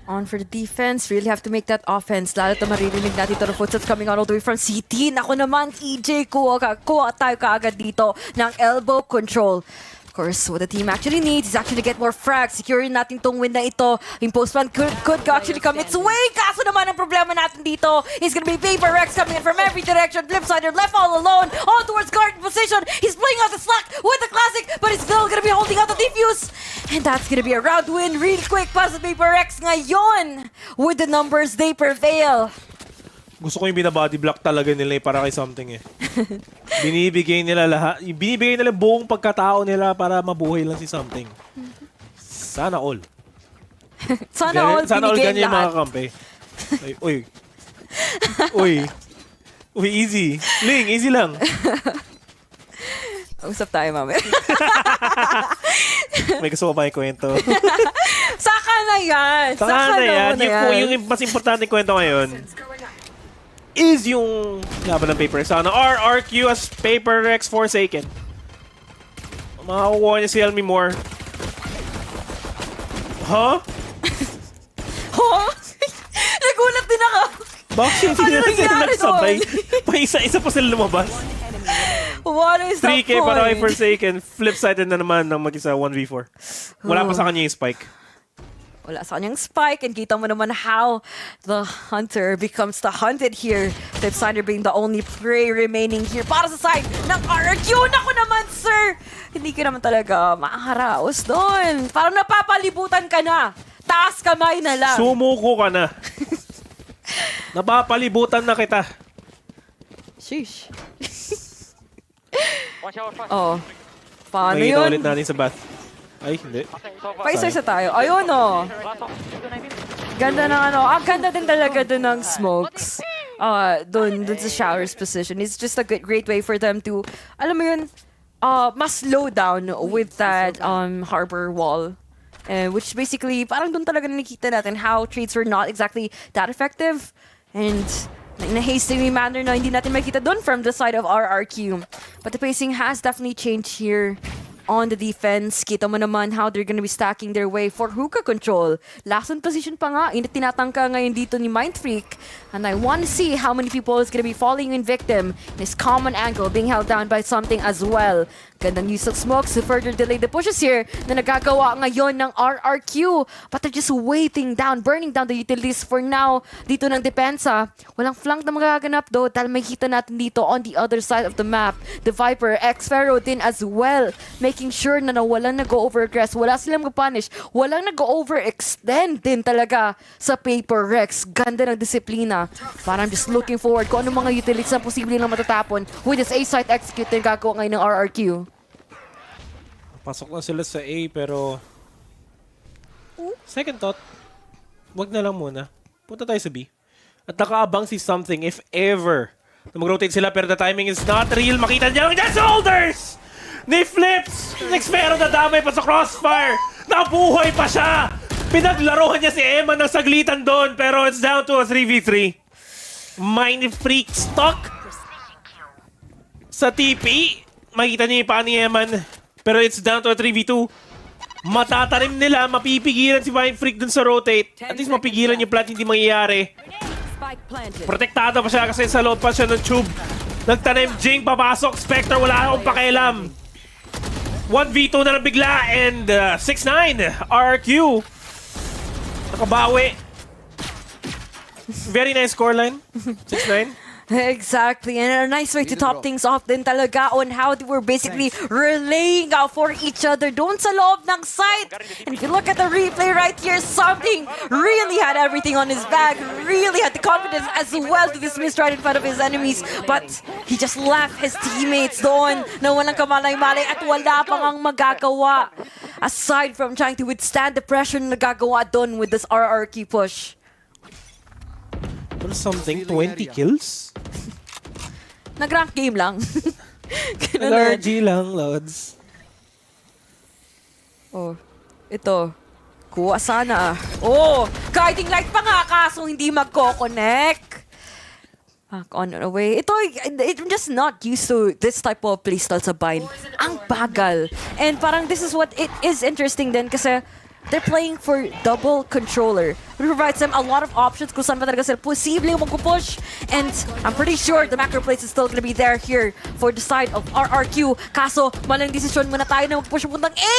On for the defense. Really have to make that offense. Lalo na maririnig natin ito ng footsteps coming out all the way from CT. Naku naman, EJ, kuha tayo kaagad dito ng elbow control. Of course, what the team actually needs is actually to get more frags. Securing natin tong win na ito. Yung postman could actually come its way. Kaso naman ang problema natin dito is gonna be Paper Rex coming in from every direction. Flipsider left all alone. On towards guard position. He's playing out the slack with the classic, but he's still gonna be holding out the defuse. And that's gonna be a round win. Real quick pass sa Paper Rex ngayon. With the numbers, they prevail. Gusto ko yung binabody block talaga nila para kay something eh. Binibigay nila lahat. Binibigay nila buong pagkatao nila para mabuhay lang si something. Sana all. Sana all ganyan yung mga kampe. Uy. Uy, easy. Ling, easy lang. Usap tayo, mami. May gusto ko ba yung kwento? Saka na yan. Saka na yan. Yung mas importante kwento ngayon is yung laban ng Paper X. Sana RRQ as Paper X Forsaken. Makakukuha niya si Elmimore. Huh? Huh? Nagulat din ako. Bakit hindi na nagsabay? Pa-isa-isa pa sila lumabas. What is the 3K point? para kay Forsaken. Flip-sided na naman ng mag-isa 1v4. Wala pa sa kanya yung spike. Wala sa kanyang spike, and kita mo naman how the hunter becomes the hunted here. Flipsider being the only prey remaining here para sa side ng RRQ. Naku naman, sir! Hindi ka naman talaga makakaraos doon. Parang napapalibutan ka na. Taas kamay na lang. Sumuko ka na. Napapalibutan na kita. Sheesh. Oh. Paano Nakikita yun? ulit natin sa bath. Ay, hindi. Pa-isa tayo. Ayun, oh. Ganda ng ang ganda din talaga dun ng smokes. Dun sa shower's position. It's just a great way for them to, alam mo yun, mas slow down with that harbor wall. Which basically, parang dun talaga nakikita natin how trades were not exactly that effective. And in a hasty manner na hindi natin makita dun from the side of RRQ. But the pacing has definitely changed here. on the defense. Kita mo naman how they're gonna be stacking their way for hookah control. Last on position pa nga, tinatangka ngayon dito ni Mindfreak. And I want to see how many people is gonna be falling in victim. This common angle being held down by something as well. Gandang use of smokes to further delay the pushes here na nagagawa ngayon ng RRQ. But they're just waiting down, burning down the utilities for now dito ng depensa. Walang flank na magaganap though dahil makikita natin dito on the other side of the map. The Viper, X-Pharaoh din as well. Making sure na walang nag-overaggress, wala silang mag-punish, walang nag-overextend din talaga sa Paper Rex. Ganda ng disiplina. Parang just looking forward kung ano mga utilities na posible lang matatapon with this A-site execute na gagawa ngayon ng RRQ. Pasok na sila sa A pero second thought, wag na lang muna. Punta tayo sa B. At nakaabang si Something if ever na mag-rotate sila pero the timing is not real. Makita niya ang shoulders ni Flips. Next pero nadamay pa sa crossfire. Nabuhay pa siya. Pinaglaruhan niya si Emma ng saglitan doon pero it's down to a 3v3. Mindfreak stuck sa TP. Makita niya yung paa ni Eman. Pero it's down to a 3v2. Matatarim nila, mapipigilan si Mindfreak dun sa rotate. At least mapigilan yung plant, hindi mangyayari. Protektado pa siya kasi sa loob pa siya ng tube. Nagtanim Jing, papasok. Spectre, wala akong pakialam. 1v2 na lang bigla and 6-9. RRQ. Nakabawi. Very nice scoreline. 6-9. Exactly, and a nice way to top things off din talaga on how they were basically relaying out for each other doon sa loob ng site. And if you look at the replay right here, Something really had everything on his bag, really had the confidence as well to dismiss right in front of his enemies. But he just left his teammates doon na walang kamalay-malay at wala pang ang magagawa aside from trying to withstand the pressure na nagagawa doon with this RRQ push. Or Something, 20 kills? Nag-rank game lang. Nag-RG lang, Lods. Oh, ito. Kuha sana. Oh, guiding light pa nga kaso hindi magko-connect. Back on and away. I'm just not used to this type of playstyle sa Bind. Ang bagal. And parang this is what it is interesting din kasi they're playing for double controller. It provides them a lot of options kung saan ba talaga sila posibleng magpupush. And I'm pretty sure the macro plays is still gonna be there here for the side of RRQ. Kaso, malang desisyon muna tayo na magpush puntang A!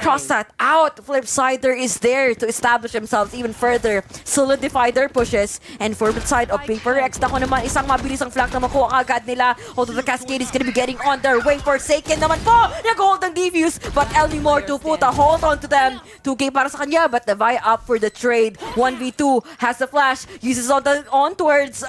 Cross that out. Flipsider is there to establish themselves even further. Solidify their pushes. And for the side of Paper X, ako naman isang mabilisang flank na makuha agad nila. Although the Cascade is gonna be getting on their way. Forsaken naman po! Nag-hold ng defuse. But Elmore to put a hold on to them. 2K para sa kanya, but the Vi up for the trade. 1v2 has the flash, uses on towards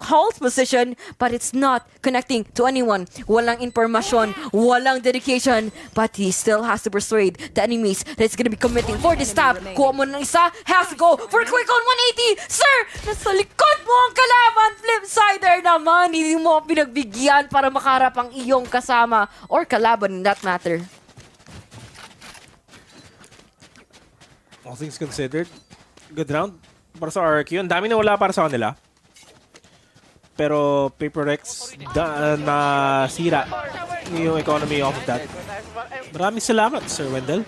Hall's position, but it's not connecting to anyone. Walang information, walang dedication, but he still has to persuade the enemies that it's gonna be committing for this stab. Kuha mo ng isa, has to go for a quick on 180. Sir, nasa likod mo ang kalaban. Flipsider naman, hindi mo pinagbigyan para makaharap ang iyong kasama or kalaban in that matter. All things considered, good round para sa RRQ. Ang dami na wala para sa kanila. Pero Paper Rex nasira yung economy off of that. Maraming salamat, Sir Wendell.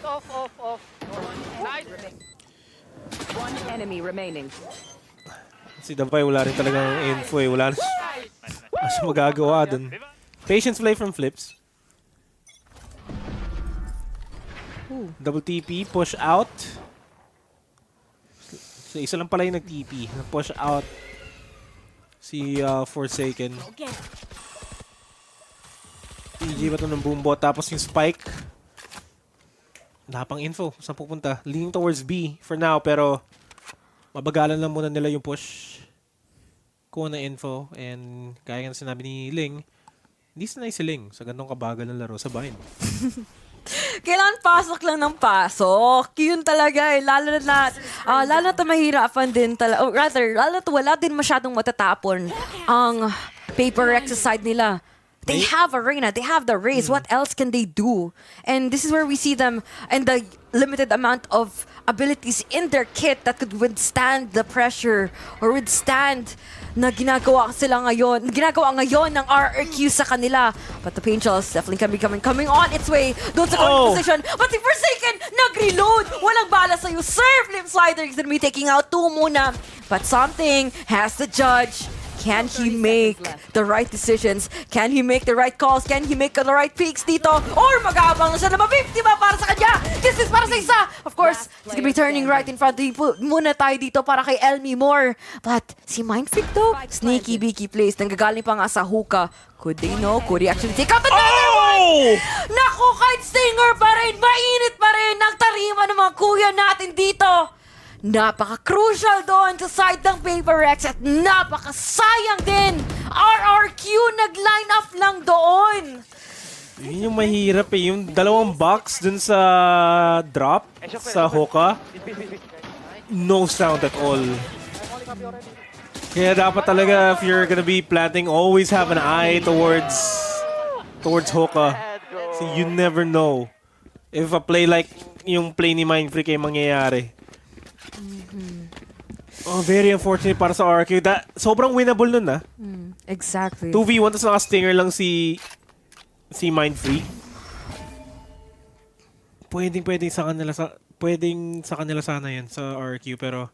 One enemy remaining. Si Davay wala rin talagang info eh. Wala na siya magagawa dun. Patience play from Flips. Double TP, push out. So, isa lang pala yung nag-TP. Push out si Forsaken. TG ba ito ng boombot? Tapos yung spike. Wala pang info. Saan pupunta? Leaning towards B for now. Pero mabagalan lang muna nila yung push. Kuha na info. And kaya nga sinabi ni Ling, hindi sanay si Ling sa ganitong kabagal ng laro sa Bind. Kailangan pasok lang ng pasok. Yun talaga eh. Lalo na mahirapan din talaga. Or rather, lalo na wala din masyadong matatapon ang Paper Rex side nila. They have Arena. They have the Raze. What else can they do? And this is where we see them and the limited amount of abilities in their kit that could withstand the pressure or withstand na ginagawa ngayon ng RRQ sa kanila. But the Angels definitely can be coming on its way doon sa current position. But si Forsaken, nag-reload. Walang bala sa'yo. Sir, Flip Slider is gonna be taking out 2 muna. But something has to judge. Can he make the right decisions? Can he make the right calls? Can he make the right picks dito? Or mag-aabang na siya na ma-50 ba para sa kanya? This is para sa isa! Of course, he's gonna be turning right in front. Muna tayo dito para kay Elmi Moore. But si Mindfreak though, sneaky beaky plays. Nanggagaling pa nga sa hookah. Could they know? Could he actually take out another one? Naku, kahit stinger pa rin, mainit pa rin ang tarima ng mga kuya natin dito. Napaka-crucial doon sa side ng Paper Rex at napaka-sayang din. RRQ nag-line up lang doon. Yun yung mahirap eh. Yung dalawang box dun sa drop, sa hookah. No sound at all. Kaya dapat talaga, if you're gonna be planting, always have an eye towards hookah. So you never know if a play like yung play ni Mindfreak ay mangyayari. Oh, very unfortunate para sa RRQ. Sobrang winnable nun, ah. Exactly. 2v1, tapos naka-stinger lang si Mindfreak. Pwedeng sa kanila sana yan sa RRQ, pero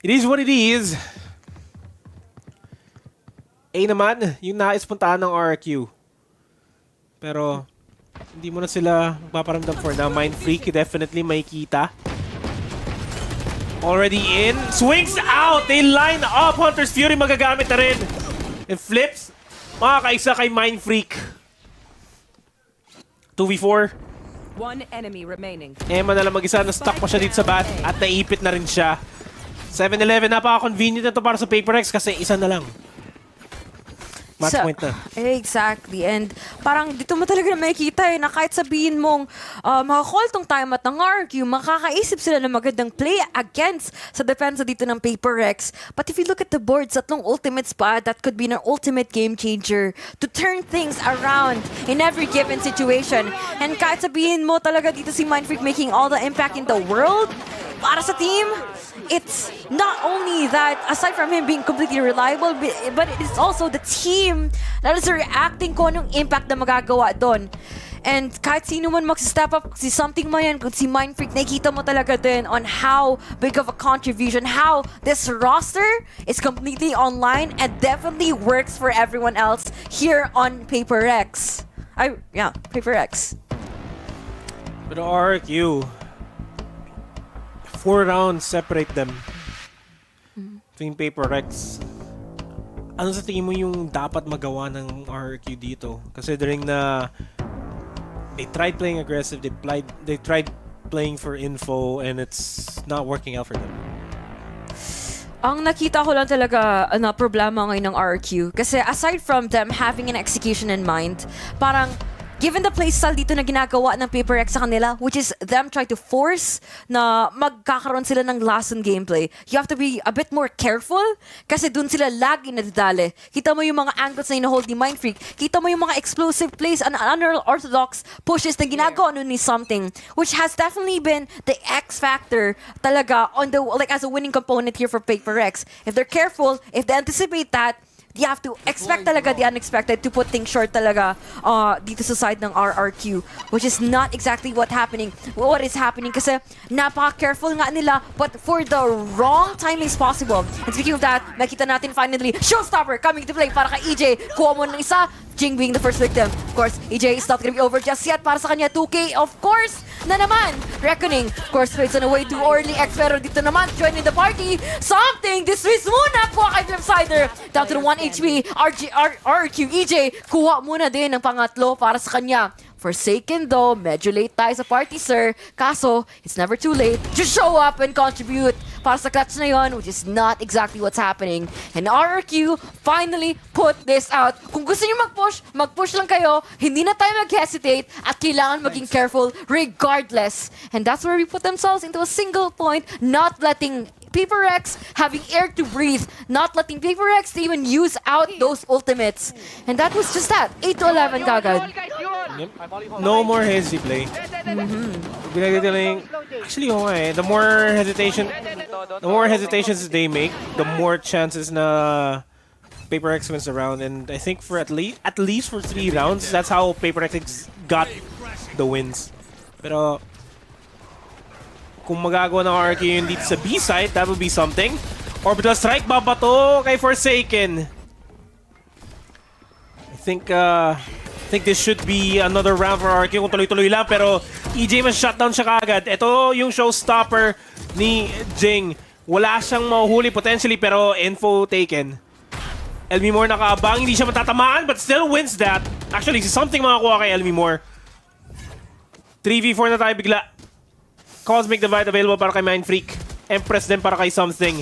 it is what it is. Naman, yung nais puntaan ng RRQ. Pero hindi mo na sila mapaparamdam for now. Mindfreak definitely may kita. Already in. Swings out. They line up. Hunter's Fury magagamit na rin. And flips. Makakaisa kay Mindfreak. 2v4. One enemy remaining. Emma na lang mag-isa. Na-stuck pa siya dito sa bat. At naipit na rin siya. 7-11. Napaka-convenient na to para sa Paper X kasi isa na lang. Match point na. Exactly. And parang dito mo talaga na makikita na kahit sabihin mong makakall tong time at ng RRQ, makakaisip sila ng magandang play against sa depensa dito ng Paper Rex. But if you look at the boards, tatlong ultimate spot, that could be an ultimate game changer to turn things around in every given situation. And kahit sabihin mo talaga dito si Mindfreak making all the impact in the world, para sa team, it's not only that, aside from him being completely reliable, but it is also the team that is reacting kung anong impact na magagawa doon. And kahit sino man mag-step up, si something man yan, si Mindfreak, nakikita mo talaga din on how big of a contribution, how this roster is completely online and definitely works for everyone else here on Paper X. Paper X. But RRQ, 4 rounds separate them between Paper Rex. Ano sa tingin mo yung dapat magawa ng RRQ dito? Considering na they tried playing aggressive, they tried playing for info, and it's not working out for them. Ang nakita ko lang talaga na problema ngayon ng RRQ. Kasi aside from them having an execution in mind, parang given the playstyle dito na ginagawa ng Paper X sa kanila, which is them try to force na magkakaroon sila ng lason gameplay, you have to be a bit more careful kasi dun sila lagi nadadali. Kita mo yung mga angles na hold ni Mindfreak. Kita mo yung mga explosive plays and unorthodox pushes na ginagawa nun ni Something, which has definitely been the X factor talaga on the as a winning component here for Paper X. If they're careful, if they anticipate that, you have to expect talaga the unexpected to put things short talaga dito sa side ng RRQ, which is not exactly what is happening kasi napaka-careful nga nila but for the wrong timings possible. And speaking of that, makita natin finally showstopper coming to play para kay EJ. Kuha mo ng isa, Jing being the first victim. Of course, EJ is not gonna be over just yet para sa kanya. 2K, of course, na naman. Reckoning, of course, it's on the way to early X, pero dito naman, joining the party, Something, dismiss muna, kuha kay Flipsider. Down to the 1 HP, RRQ, EJ, kuha muna din ng pangatlo para sa kanya. Forsaken though, medyo late tayo sa party, sir. Kaso, it's never too late to show up and contribute para sa clutch na yon, which is not exactly what's happening. And RRQ finally put this out. Kung gusto niyo mag-push lang kayo. Hindi na tayo mag-hesitate at kailangan maging careful regardless. And that's where we put themselves into a single point, not letting Paper X having air to breathe, not letting Paper X to even use out those ultimates. And that was just that. 8-11 kagad. No more hesi play. Actually, the more hesitation, the more hesitations they make, the more chances na Paper X wins the round. And I think for at least for 3 rounds, that's how Paper X got the wins. Pero kung magagawa ng RRQ yun dito sa B side, that would be something. Orbital strike, babato kay Forsaken. I think this should be another round for RRQ kung tuloy-tuloy lang, pero EJ mas shutdown siya kaagad. Ito yung showstopper ni Jing. Wala siyang mahuhuli potentially, pero info taken. Elmi Moore nakaabang, hindi siya matatamaan, but still wins that. Actually, something makakuha kay Elmi Moore. 3v4 na tayo bigla. Cosmic Divide available para kay Mind Freak. Empress din para kay Something.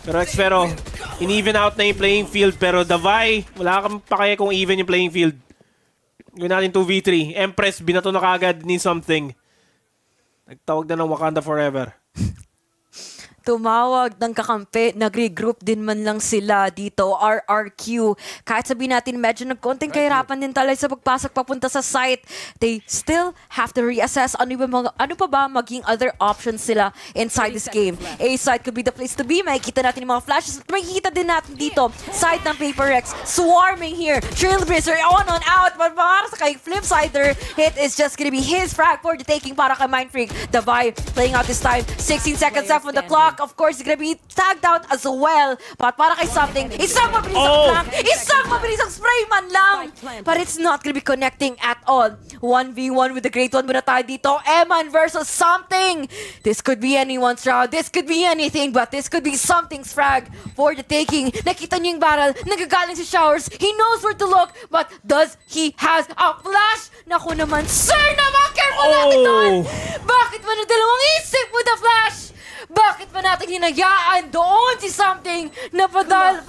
Pero Xfero, in-even out na yung playing field. Pero Davai, wala kang pakaya kung even yung playing field. Gawin natin 2v3. Empress, binato na kagad ni Something. Nagtawag na ng Wakanda Forever. Tumawag ng kakampi, nag-regroup din man lang sila dito, RRQ. Kahit sabihin natin medyo nagkonting kahirapan din talaga sa pagpasok papunta sa site, they still have to reassess ano pa ba maging other options sila inside this game. A site could be the place to be. Makikita natin yung mga flashes. Makikita din natin dito, side ng Paper X, swarming here. Trailblazer on out, but para sa kay Flipsider, it is just gonna be his frag for the taking para kay Mind Freak. Davai playing out this time, 16 seconds left on the clock. Of course, he's gonna be tagged out as well. But para kay Something, isang mabilis ang flank, isang mabilis ang spray man lang. But it's not gonna be connecting at all. 1v1 with the Great One muna tayo dito. Eman versus Something. This could be anyone's round. This could be anything, but this could be Something's frag for the taking. Nakita niyo yung barrel, nagagaling sa showers. He knows where to look, but does he has a flash? Naku naman, sir naman, careful natin doon. Bakit ba na dalawang isip with the flash? Bakit pa natin hinayaan doon si Something na palugay?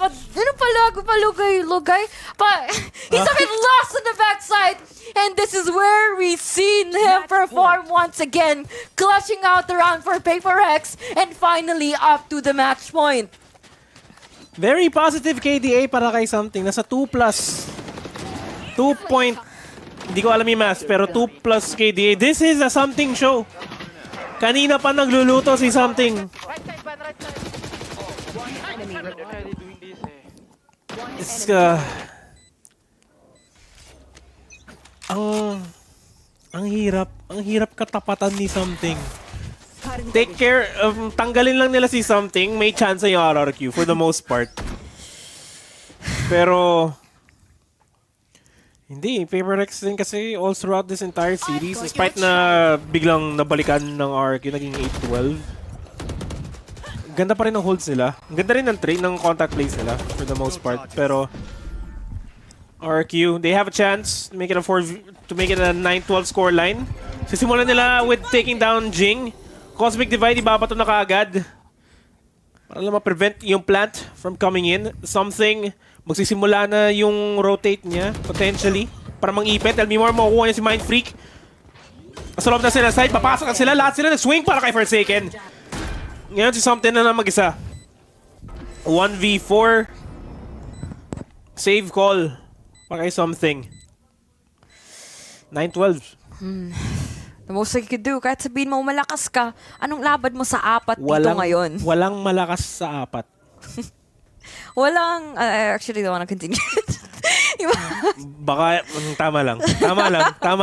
He's a bit lost on the backside. And this is where we seen him perform once again. Clutching out the round for Paper X and finally up to the match point. Very positive KDA para kay Something. Nasa 2+. 2 point. Hindi ko alam yung math, pero 2+ KDA. This is a Something show. Kanina pa nagluluto si Something. It's ang hirap katapatan ni Something. Take care, tanggalin lang nila si Something, may chance yung RRQ for the most part. Pero hindi, Paper X din kasi all throughout this entire series, despite na biglang nabalikan ng RRQ, naging 8-12. Ganda pa rin ng holds nila. Ganda rin ng contact plays nila for the most part. Pero RRQ, they have a chance to make it a 9-12 score line. Sisimulan nila with taking down Jing. Cosmic Divide, ibabato na kaagad. Para lang ma-prevent yung plant from coming in. Something, magsisimula na yung rotate niya, potentially. Para mang-ipit. Elmi Moore, makukuha niya si Mind Freak. Sa loob na sila side, papasok na sila. Lahat sila nag-swing para kay Forsaken. Ngayon si Something na lang mag-isa. 1v4. Save call para kay Something. 9-12. The most I could do, kahit sabihin mo malakas ka, anong laban mo sa apat dito ngayon? Walang malakas sa apat. Walang, I actually don't wanna continue. Baka, tama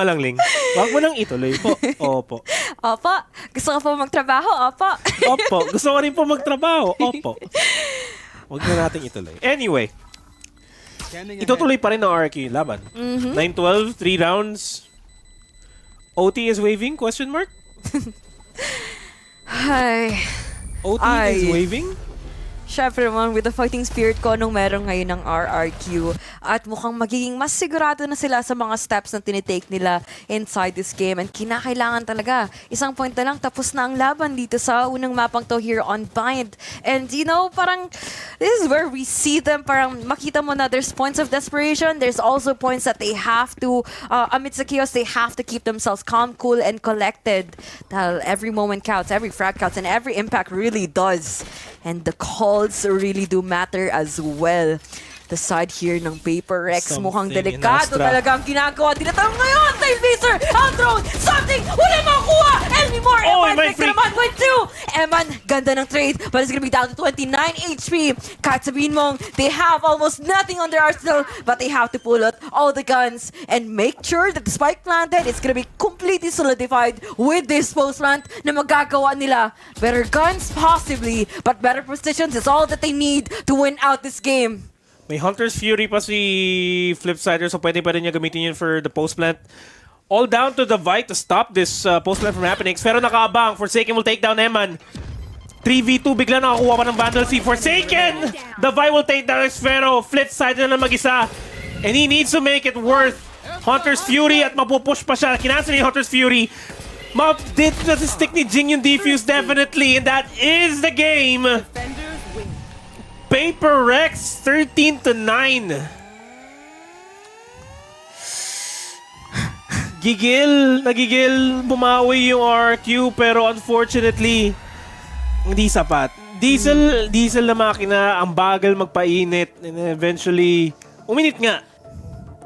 lang, Ling. Huwag mo nang ituloy po. Opo. Opo, gusto ko po magtrabaho, opo. Opo, gusto ko rin po magtrabaho, opo. Huwag na natin ituloy. Anyway, itutuloy pa rin ng RRQ laban. 9-12, 3 rounds. OT is waving? Question mark? Hi. OT is waving? Syempre naman, with the fighting spirit ko nung meron ngayon ng RRQ. At mukhang magiging mas sigurado na sila sa mga steps na tinitake nila inside this game. And kinakailangan talaga. Isang point na lang, tapos na ang laban dito sa unang mapang to here on Bind. And you know, parang this is where we see them. Parang makita mo na there's points of desperation. There's also points that they have to, amidst the chaos, they have to keep themselves calm, cool, and collected. Dahil every moment counts, every frag counts, and every impact really does. And the calls really do matter as well. the side here ng Paper Rex. Mukhang Something delikado in Astra. talaga ang ginagawa. Tinatanong ngayon, Tailbaser, ang drone, something, wala makuha! Enemy more, Eman, next na naman, went two! Eman, ganda ng trade, but it's gonna be down to 29 HP. Kahit sabihin mong, they have almost nothing on their arsenal, but they have to pull out all the guns and make sure that the spike planted is gonna be completely solidified with this post plant na magagawa nila. Better guns, possibly, but better positions is all that they need to win out this game. May Hunter's Fury pa si Flipsider, so pwede pa rin niya gamitin yun for the post plant. All down to the Vi to stop this post plant from happening. Pero nakaabang, Forsaken will take down Eman. 3v2, bigla nakakuha pa ng Vandal C. Forsaken! The Vi will take down Esfero. Flipsider na mag-isa. And he needs to make it worth Hunter's Fury at mapupush pa siya. Kinansel ni Hunter's Fury. Did na stick ni Jing yung defuse definitely, and that is the game. Paper Rex 13-9. Nagigil bumawi yung RRQ, pero unfortunately hindi sapat. Diesel na makina, ang bagal magpainit, and eventually uminit nga.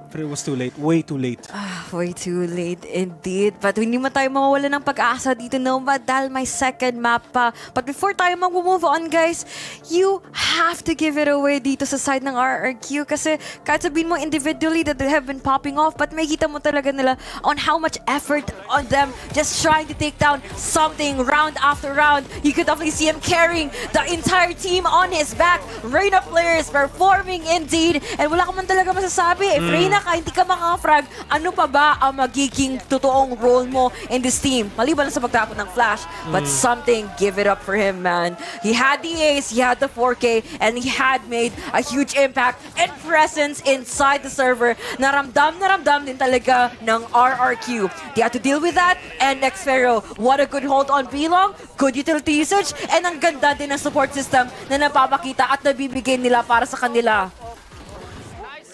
Pero it was too late. Way too late. Way too late indeed. But hindi man tayo mawawala ng pag-asa dito, Noma, dahil may second map pa. But before tayo mag-move on, guys, you have to give it away dito sa side ng RRQ kasi kahit sabihin mo individually that they have been popping off, but may kita mo talaga nila on how much effort on them just trying to take down something round after round. You could definitely see him carrying the entire team on his back. Reyna players performing indeed. And wala ka man talaga masasabi. If Reyna ka, hindi ka makaka-frag, ano pa ba ang magiging totoong role mo in this team? Maliban sa pagtapon ng flash, but something, give it up for him, man. He had the ace, he had the 4K, and he had made a huge impact and presence inside the server. Naramdam din talaga ng RRQ. They had to deal with that, and Xfero, what a good hold on Bilong, good utility usage, and ang ganda din ng support system na napapakita at nabibigay nila para sa kanila.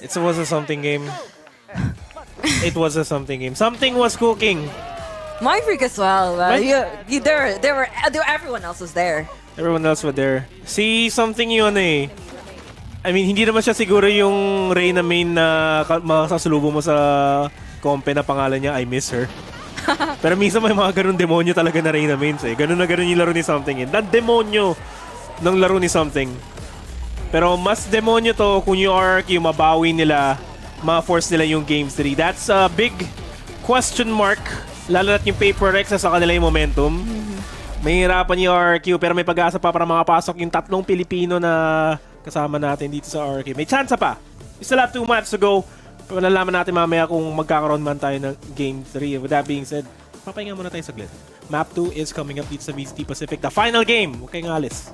It was a something game. It was a something game. Something was cooking. My freak as well. Everyone else was there. Everyone else was there. See, something yun eh. I mean, hindi naman siya siguro yung Reyna main na masasalubong mo sa kompe na pangalan niya, I miss her. Pero minsan may mga ganun demonyo talaga na Reyna mains eh. Ganun na ganun yung laro ni something eh. Na demonyo ng laro ni something. Pero mas demonyo to kung yung RRQ mabawi nila, ma-force nila yung Game 3. That's a big question mark. Lalo na't yung Paper Rex sa kanila yung momentum. May hirapan yung RRQ pero may pag-asa pa para makapasok yung tatlong Pilipino na kasama natin dito sa RRQ. May chance pa. We still have 2 matches to go. Malalaman natin mamaya kung magkakaroon man tayo ng Game 3. With that being said, papahinga muna tayo saglit. Map 2 is coming up dito sa VCT Pacific. The final game. Huwag kayong alis.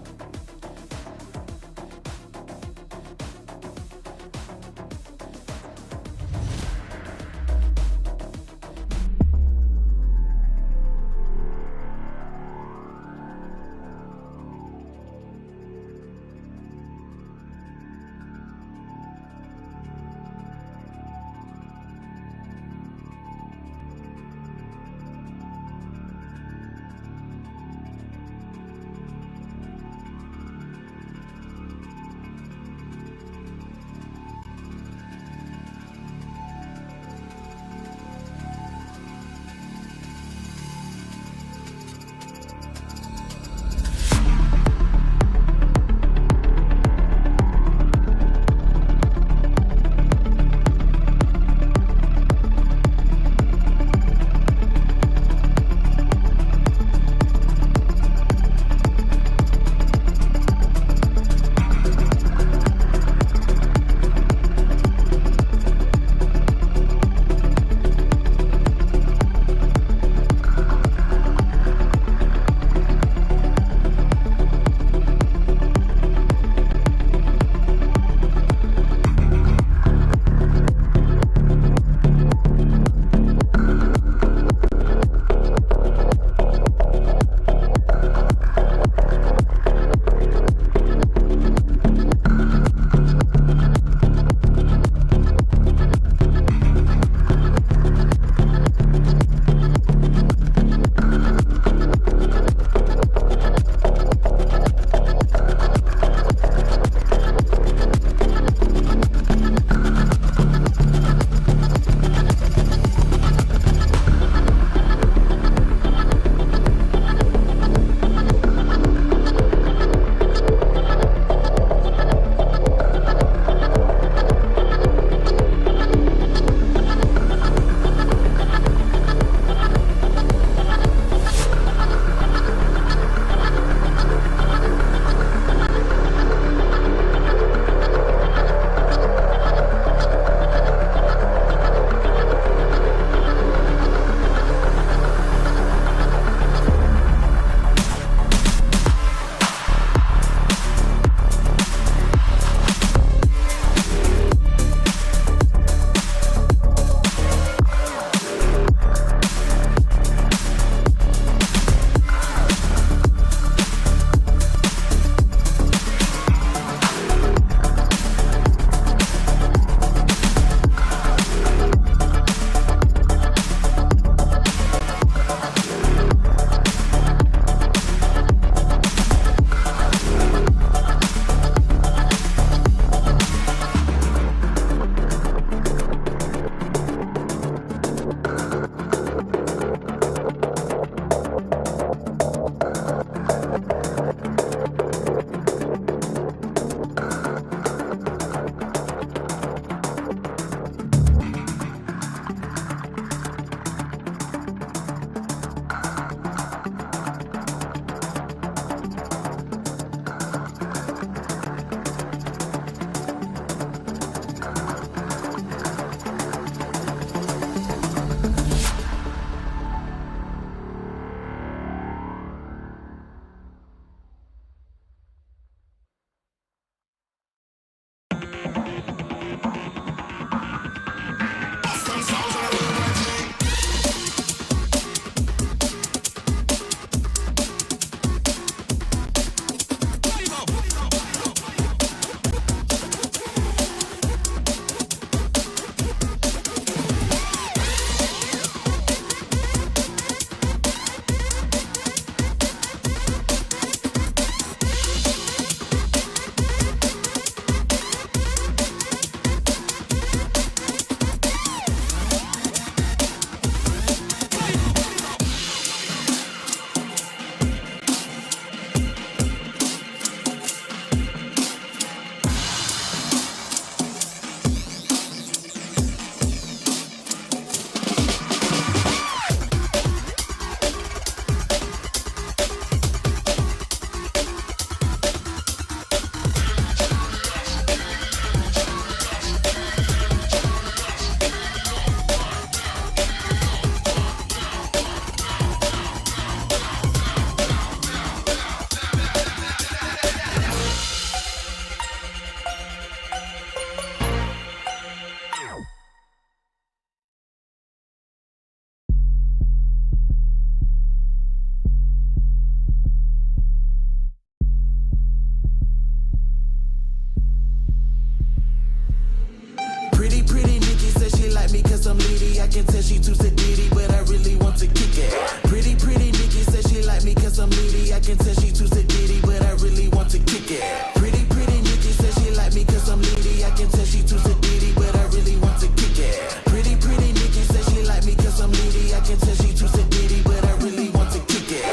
like me cause I'm litty. I can tell she too sedity, but I really want to kick it. Pretty Nikki says she like me cause I'm litty. I can tell she too sedity, but I really want to kick it. Pretty Nikki says she like me cause I'm litty. I can tell she too sedity, but I really want to kick it. Pretty Nikki says she like me cause I'm litty. I can tell she too sedity, but I really want to kick it.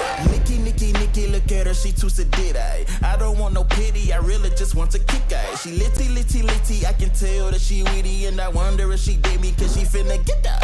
Nikki, look at her, she too sedity. I don't want no pity, I really just want to kick her. She litty, I can tell that she witty, and I wonder if she did me cause she finna get that.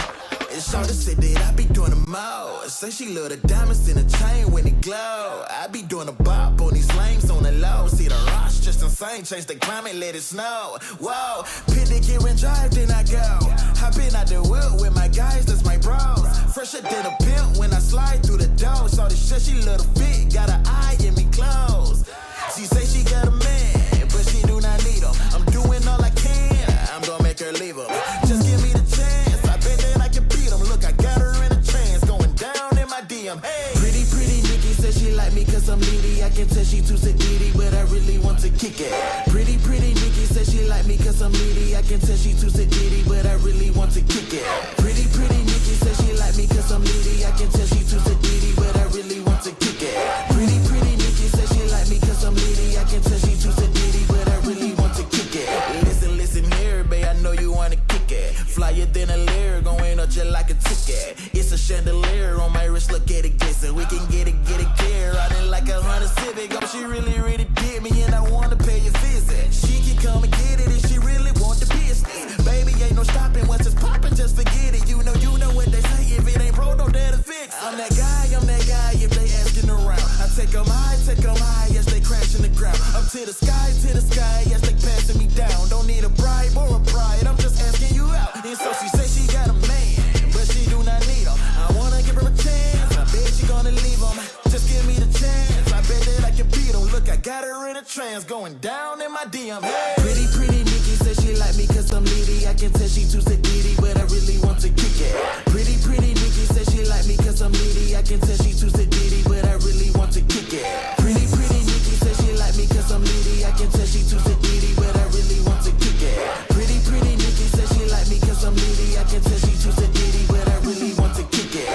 And Shawty said that I be doing the most. Say she love the diamonds in the chain when it glow. I be doing a bop on these lames on the low. See the rocks just insane, change the climate, let it snow. Whoa, pit the gear and drive, then I go. Hop in out the wheel with my guys, that's my bros. Fresher than a pimp when I slide through the door. Shawty said she love the fit, got an eye in me clothes. She say she got a man, but she do not need him. I'm doing all I can, I'm gonna make her leave him. Just give me the chance, I bet that I can beat him. Look, I got her in a trance, going down in my DM. Hey, pretty Nikki says she like me cause I'm needy. I can tell she too sedity, but I really want to kick it. Pretty Nikki says she like me cause I'm needy. I can tell she too sedity, but I really want to kick it. Pretty Nikki says she like me cause I'm needy. I can tell she too sedity, but I really want to kick it. Pretty Nikki says she like me cause I'm needy. I can tell she too sedity, but I really want to kick it. Listen here, babe, I know you wanna kick it. Flyer than a lyre, going up just like a ticket. It's a chandelier on my wrist, look at it glisten. We can get it clear. Riding like a Honda Civic. Oh, she really did me, and I wanna pay a visit. She can come and get it if she really want the business. Baby, ain't no stopping. Once it's popping, just forget it. You know what they say. If it ain't broke, don't dare to fix it. I'm that guy if they asking around. I take them high as they crash in the ground. Up to the sky as they passing me down. Don't need a bribe or a pride, I'm just asking you out. And so she say she got a man, but she do not need him. I wanna give her a chance, I bet she gonna leave him. Just give me the chance, I bet that I can beat him. Look, I got her in a trance, going down in my DM. Hey. Pretty Nikki says she like me cause I'm needy. I can tell she too sedity, but I really want to kick it. Pretty Nikki says she like me cause I'm needy. I can tell she too sedity, but I really want to kick it. Pretty Nikki says she like me cause I'm needy. I can tell she too sedity, but I really want to kick it. Pretty Nikki says she like me cause I'm needy. I can tell she too sedity, but I really want to kick it.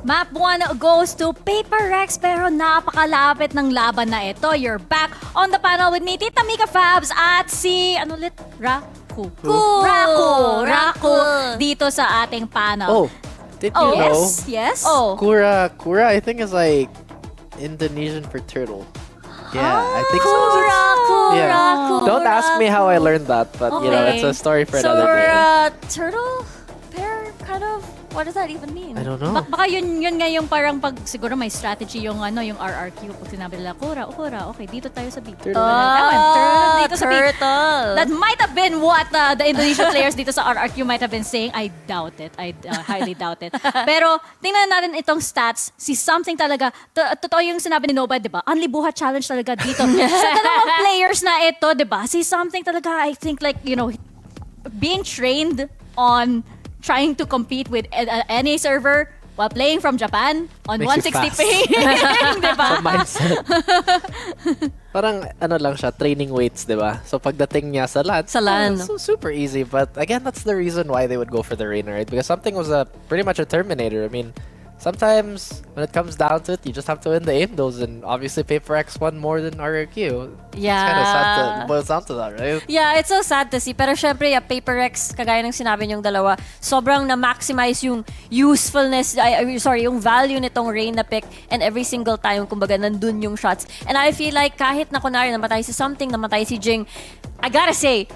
Map 1 goes to Paper Rex, pero napakalapit ng laban na ito. You're back on the panel with me, Tita Mika Fabs, at si, Raku. Raku. Dito sa ating panel. Oh, did you know? Yes. Kura, I think is like Indonesian for turtle. Yeah, I think so. Kura. Don't ask me how I learned that, but you know, it's a story for another day. Turtle pair, kind of. What does that even mean? I don't know. Baka yun nga yung parang pag siguro may strategy yung yung RRQ. Pag sinabi nila, Kura, okay, dito tayo sa B. Turtle. Dito sa B. That might have been what the Indonesian players dito sa RRQ might have been saying. I doubt it. I highly doubt it. Pero tingnan natin itong stats. Si something talaga, totoo yung sinabi ni Nobad, di ba? Only buhat challenge talaga dito. Sa dalawang players na ito, di ba? Si something talaga, I think like, being trained on trying to compete with any server while playing from Japan on 160 ping. Diba? Mindset. Parang lang siya, training weights, diba? So pagdating niya sa LAN, so super easy. But again, that's the reason why they would go for the Reina, right? Because something was pretty much a Terminator. I mean, sometimes when it comes down to it, you just have to win the aim dose, and obviously Paper X won more than RRQ. Yeah. It's kind of sad to boil down to that, right? Yeah, it's so sad to see. Pero syempre, Paper X, kagaya ng sinabi niyong dalawa, sobrang na-maximize yung usefulness, yung value nitong Reina pick, and every single time, kumbaga, nandun yung shots. And I feel like kahit na kunwari namatay si something, namatay si Jing, I gotta say,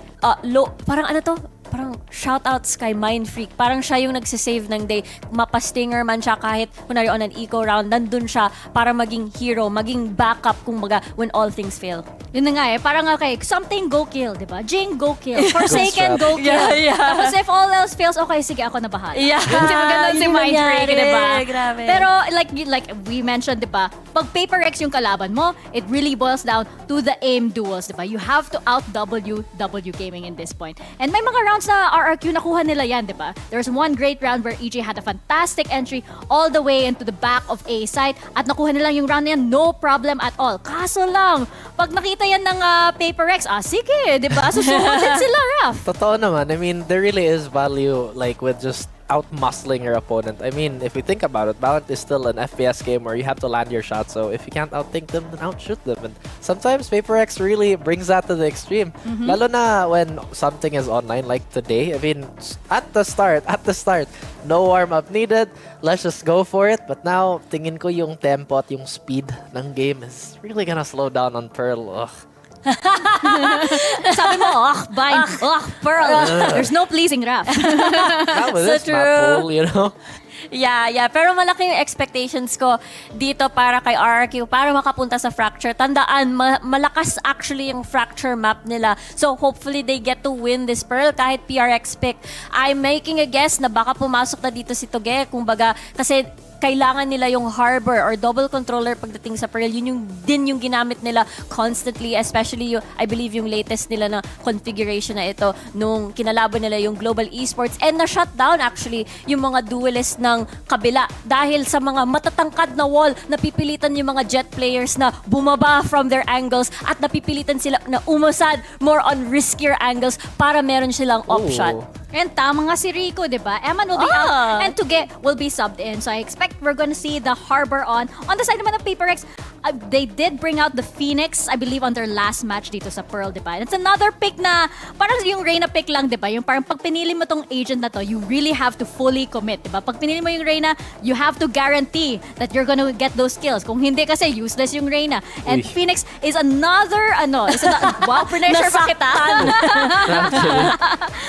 parang shoutouts kay Mind Freak. Parang siya yung nagsisave ng day. Mapastinger man siya kahit kunwari on an eco round, nandun siya para maging hero, maging backup kumbaga when all things fail. Yun na nga parang something go kill, di ba? Jing go kill. Forsaken go kill. Yeah. Tapos if all else fails, okay, sige, ako na bahala. Yeah. Ganun si Yun Mind Freak, nangyari. diba? Grabe. Pero like we mentioned, diba, pag paper X yung kalaban mo, it really boils down to the aim duels, diba? You have to out W gaming in this point. And may mga rounds na RRQ nakuha nila yan, diba? There's one great round where EJ had a fantastic entry all the way into the back of A side at nakuha nila yung round na yan, no problem at all. Kaso lang, pag nakita yan ng paper X, sige, diba? Susunod din sila, Raf. Totoo naman. I mean, there really is value like with just out-muscling your opponent. I mean, if you think about it, VALORANT is still an FPS game where you have to land your shot. So if you can't outthink them, then outshoot them. And sometimes Paper X really brings that to the extreme. Lalo na when something is online like today. I mean, at the start, no warm-up needed. Let's just go for it. But now, tingin ko yung tempo at yung speed ng game is really gonna slow down on Pearl. Ugh. Sabi mo, Bind, Pearl. There's no pleasing Raf. Not with So this map true. pool, you know? Yeah. Pero malaki yung expectations ko dito para kay RRQ para makapunta sa Fracture. Tandaan, malakas actually yung Fracture map nila. So hopefully they get to win this Pearl kahit PRX pick. I'm making a guess na baka pumasok na dito si Toge. Kumbaga, kasi kailangan nila yung harbor or double controller pagdating sa Pearl. Yun yung ginamit nila constantly, especially yung, I believe yung latest nila na configuration na ito nung kinalaban nila yung Global Esports and na-shutdown actually yung mga duelist ng kabila dahil sa mga matatangkad na wall, napipilitan yung mga jet players na bumaba from their angles at napipilitan sila na umusad more on riskier angles para meron silang option. And tama nga si Rico, di ba? Eman will be out and Tuge will be subbed in. So I expect we're gonna see the Harbor on. On the side naman ng Paper X, they did bring out the Phoenix, I believe, on their last match dito sa Pearl, di ba? It's another pick na, parang yung Reyna pick lang, di ba? Yung parang pag pinili mo tong agent na to, you really have to fully commit, di ba? Pag pinili mo yung Reyna, you have to guarantee that you're gonna get those kills. Kung hindi kasi, useless yung Reyna. And Phoenix is another, wow, pressure pa kita.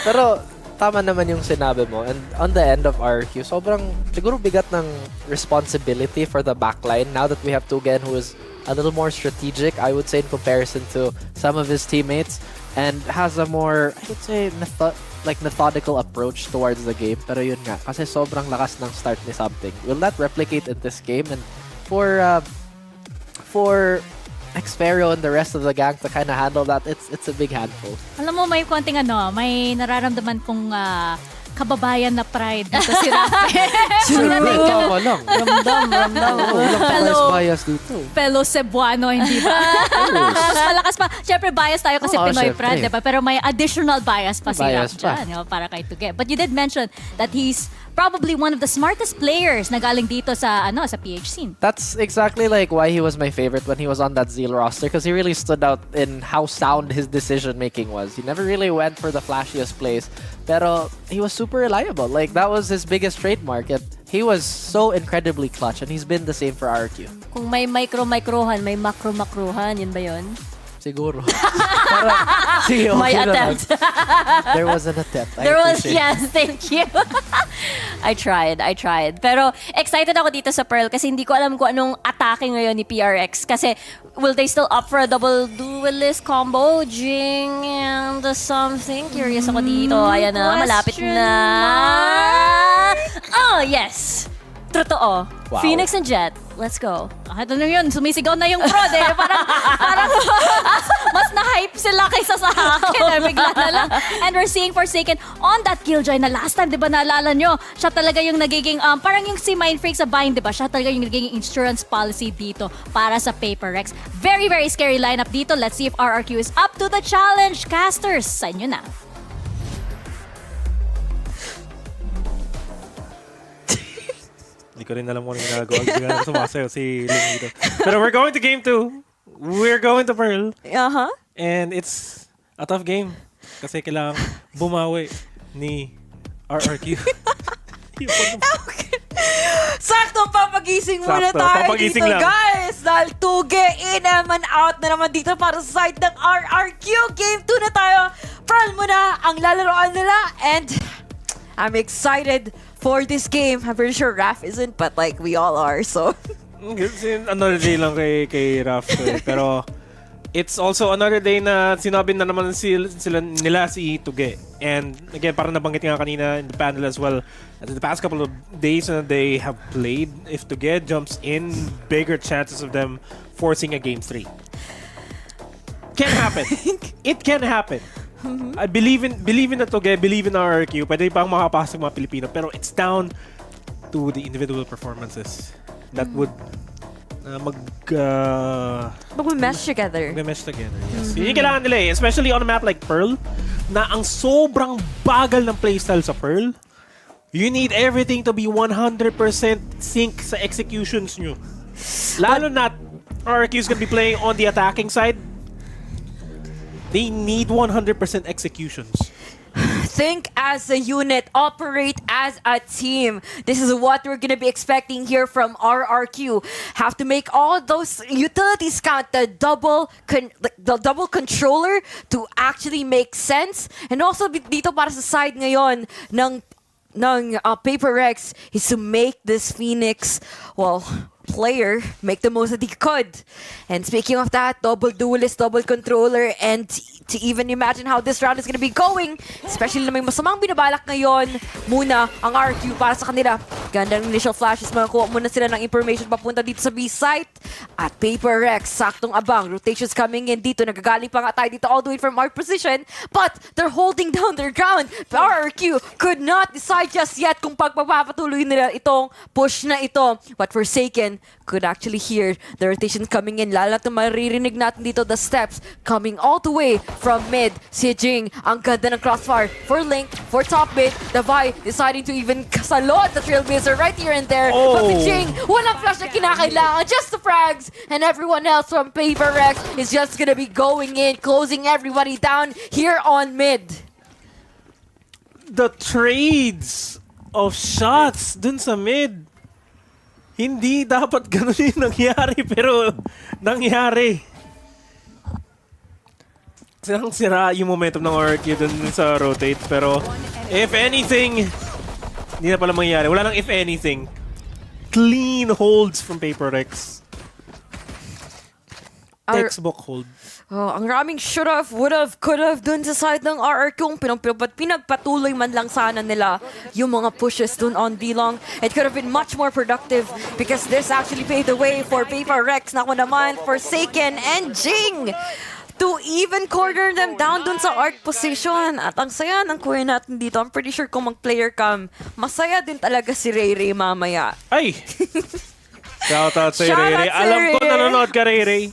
Pero, tama naman yung sinabi mo. And on the end of RRQ, sobrang siguro bigat ng responsibility for the backline now that we have Tugen who is a little more strategic, I would say, in comparison to some of his teammates and has a more, I would say, methodical approach towards the game. Pero yun nga, kasi sobrang lakas ng start ni something. Will that replicate in this game? And for Xferio and the rest of the gang to kind of handle that, it's a big handful. Alam mo, may konting may nararamdaman kong kababayan na pride dito si Rafael. Ramdam. Bias dito. Fellow Cebuano, hindi ba? Mas malakas pa. Siyempre, bias tayo kasi Pinoy pride, diba? Pero may additional bias pa si Raf dyan, para kay Tuge. But you did mention that he's probably one of the smartest players na galing dito sa PH scene. That's exactly like why he was my favorite when he was on that Zeal roster, because he really stood out in how sound his decision making was. He never really went for the flashiest plays, pero he was super reliable. Like, that was his biggest trademark. He was so incredibly clutch, and he's been the same for RRQ. Kung may micro-microhan, may macro-macrohan. Yun ba yun? Siguro. Pero, sige, my attempt. There was an attempt. Yes, thank you. I tried. Pero excited ako dito sa Pearl kasi hindi ko alam kung anong atake ngayon ni PRX. Kasi will they still opt for a double duelist combo? Jing and something. Curious ako dito. Ayan na, malapit na. Oh, yes. Totoo. Wow. Phoenix and Jet. Let's go. Ito na yun, sumisigaw na yung prod eh. Parang mas na-hype sila kaysa sa akin. Bigla na lang. And we're seeing Forsaken on that Killjoy na last time, di ba naalala nyo? Siya talaga yung nagiging, parang yung si Mind Freak sa Bind, di ba? Siya talaga yung nagiging insurance policy dito para sa Paper Rex. Very, very scary lineup dito. Let's see if RRQ is up to the challenge. Casters, sa inyo na. Hindi ko rin alam kung ano ginagawa. Bigla na sumasayaw si Ling dito. Pero we're going to game 2. We're going to Pearl. And it's a tough game. Kasi kailangan bumawi ni RRQ. Sakto, papagising muna tayo dito, guys. Dahil Tuge in and out na naman dito para sa side ng RRQ. Game 2 na tayo. Pearl muna ang lalaroan nila. And I'm excited for this game. I'm pretty sure Raph isn't, but we all are, so. Ano rin lang kay Raph. Pero it's also another day na sinabi na naman nila si Tuge. And again, parang nabanggit nga kanina in the panel as well, that in the past couple of days na they have played, if Tuge jumps in, bigger chances of them forcing a game 3. Can happen. It can happen. I believe in the Tuge, believe in RRQ. Pwede pang makapasok mga Pilipino, pero it's down to the individual performances that would mag-mesh together. Mag-mesh together, yes. Yun yung kailangan nila eh. Especially on a map like Pearl, na ang sobrang bagal ng playstyle sa Pearl. You need everything to be 100% sync sa executions nyo. Lalo na RRQ is gonna be playing on the attacking side. They need 100% executions. Think as a unit, operate as a team. This is what we're gonna be expecting here from RRQ. Have to make all those utilities count, the double controller to actually make sense. And also dito para sa side ngayon ng Paper Rex is to make this Phoenix, well, player make the most that he could. And speaking of that, double duelist, double controller, and to even imagine how this round is going to be going, especially na may masamang binabalak ngayon muna ang RQ para sa kanila. Gandang initial flashes, makakuha muna sila ng information papunta dito sa B site. At Paper Rex, saktong abang, rotations coming in dito, nagagaling pa nga tayo dito all the way from our position, but they're holding down their ground. RQ could not decide just yet kung pagpapatuloy nila itong push na ito. But Forsaken could actually hear the rotations coming in. Lalo na maririnig natin dito the steps coming all the way from mid. Si Jing, ang ganda ng crossfire for Link, for top mid. Davai deciding to even kasalot the Trailblazer right here and there. But si Jing, walang flash na kinakailangan, just the frags. And everyone else from Paper Rex is just gonna be going in, closing everybody down here on mid. The trades of shots dun sa mid. Hindi dapat ganun yung nangyari, pero nangyari. Sirang-sira yung momentum ng RRQ dun sa rotate, pero if anything, hindi na pala mangyayari. Wala nang if anything. Clean holds from Paper Rex. Textbook hold. Oh, ang raming should have, would have, could have dun sa side ng RRQ. Pinagpatuloy man lang sana nila yung mga pushes dun on D-Long. It could have been much more productive because this actually paved the way for Paper Rex. Naku naman, Forsaken and Jing to even corner them down dun sa arc position. At ang saya ng kuya natin dito. I'm pretty sure kung mag-player cam, masaya din talaga si Ray Ray mamaya. Ay! Shoutout sa Ray Ray. Alam ko nanonood ka, Ray Ray.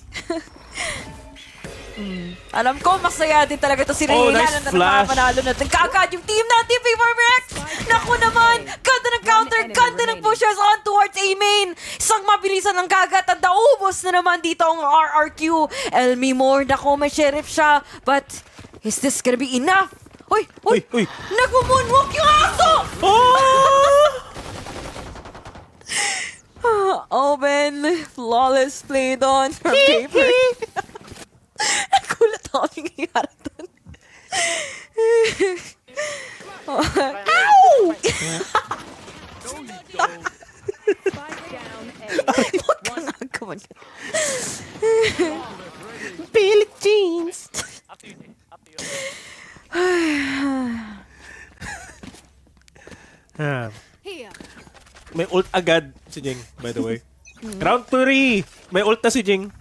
Alam ko, masaya din talaga ito si Ray. Nice flash. Panalo natin kaagad yung team natin, Paper Rex! Naku naman! Ganda ng counter, ganda ng pushers on towards A main. Isang mabilisan ng kagat at naubos na naman dito ang RRQ. Elmi Moore, naku, may sheriff siya. But, is this gonna be enough? Uy! Nagmo-moonwalk yung aso! Open, flawless play doon from Paper. Nagulat ako nangyayari doon. Ow! Huwag ka nagawa niya. Billie Jeans! May ult agad si Jing, by the way. Round 3! May ult na si Jing.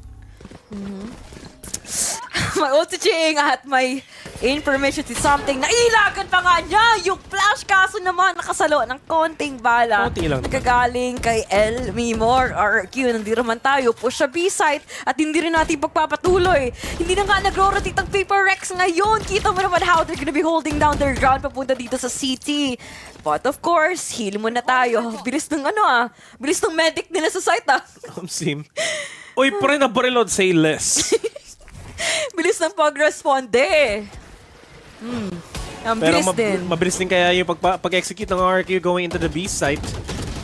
May ult si Jing at may information si something. Nailagan pa nga niya yung flash, kaso naman nakasalo ng konting bala. Konti lang. Nagagaling kay El Mimor, RRQ. Nandito naman tayo. Push sa B-site at hindi rin natin pagpapatuloy. Hindi na nga nagro-rotate ang Paper Rex ngayon. Kita mo naman how they're gonna be holding down their ground papunta dito sa CT. But of course, heal muna tayo. Bilis ng bilis ng medic nila sa site Sim. Uy, pre na reload, say less. Bilis ng pag-responde. Ang bilis din. Mabilis din kaya yung pag-execute ng RRQ going into the B site.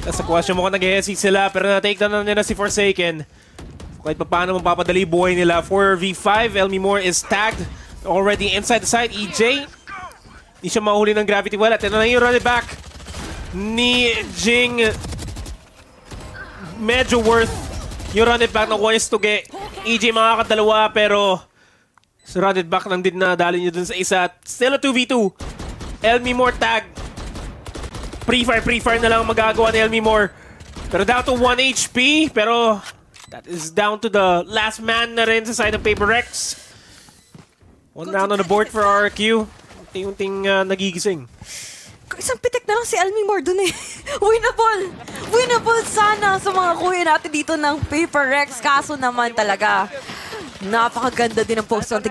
Sa question mo kung nag-hesitate sila, pero na-take down na nila si Forsaken. Kahit pa paano mapapadali buhay nila. 4v5, Elmi Moore is tagged already inside the site. EJ, hindi siya mahuli ng gravity well. At ito na yung run it back ni Jing. Medyo worth yung run it back ng Tuge. EJ makakadalawa pero Surrounded back lang din na dali niya dun sa isa. Still a 2v2. Elmi Moore tag. Pre-fire na lang ang magagawa ni Elmi Moore. Pero down to 1 HP. Pero that is down to the last man na rin sa side ng Paper Rex. 1 round on the board for RRQ. Unting nagigising. Isang pitik na lang si Elmi Moore dun eh. Winnable! Winnable sana sa mga kuya natin dito ng Paper Rex. Kaso naman talaga, napakaganda din ang post na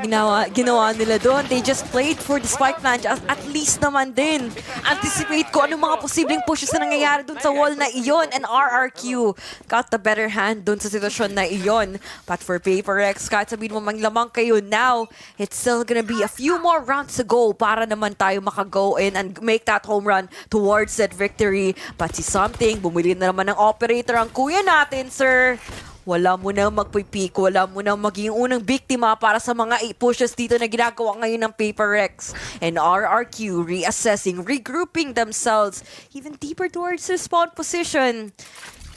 ginawa nila doon. They just played for the spike plant at least naman din. Anticipate ko anong mga posibleng pushes na nangyayari doon sa wall na iyon. And RRQ got the better hand doon sa sitwasyon na iyon. But for Paper Rex, kahit sabihin mo manglamang kayo now, it's still gonna be a few more rounds to go para naman tayo maka-go in and make that home run towards that victory. But si Something, bumili na naman ng operator ang kuya natin, sir. Wala mo na magpipik, wala mo na maging unang biktima para sa mga pushes dito na ginagawa ngayon ng Paper Rex. And RRQ reassessing, regrouping themselves even deeper towards their spawn position.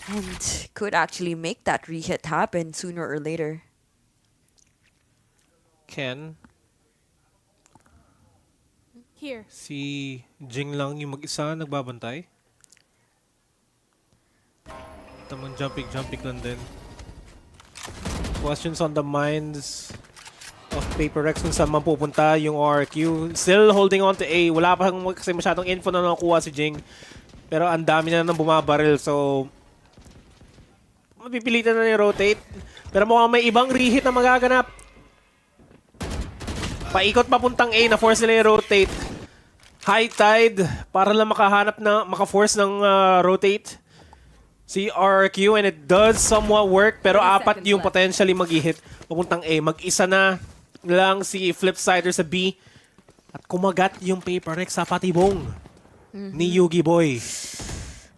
And could actually make that re-hit happen sooner or later. Ken. Here. Si Jing lang yung mag-isa nagbabantay. Tamang jumping lang din. Questions on the minds of Paper Rex kung saan man pupunta yung RRQ. Still holding on to A. Wala pa kasi masyadong info na nakuha si Jing. Pero ang dami na nang bumabaril. So, mapipilitan na ni-rotate. Pero mukhang may ibang reheat na magaganap. Paikot papuntang A na force nila i-rotate. High tide para lang maka-force ng rotate si RRQ, and it does somewhat work, pero apat yung potentially mag-hit papuntang A. Mag-isa na lang si Flipsider sa B at kumagat yung Paper Rex sa patibong ni Yugi Boy.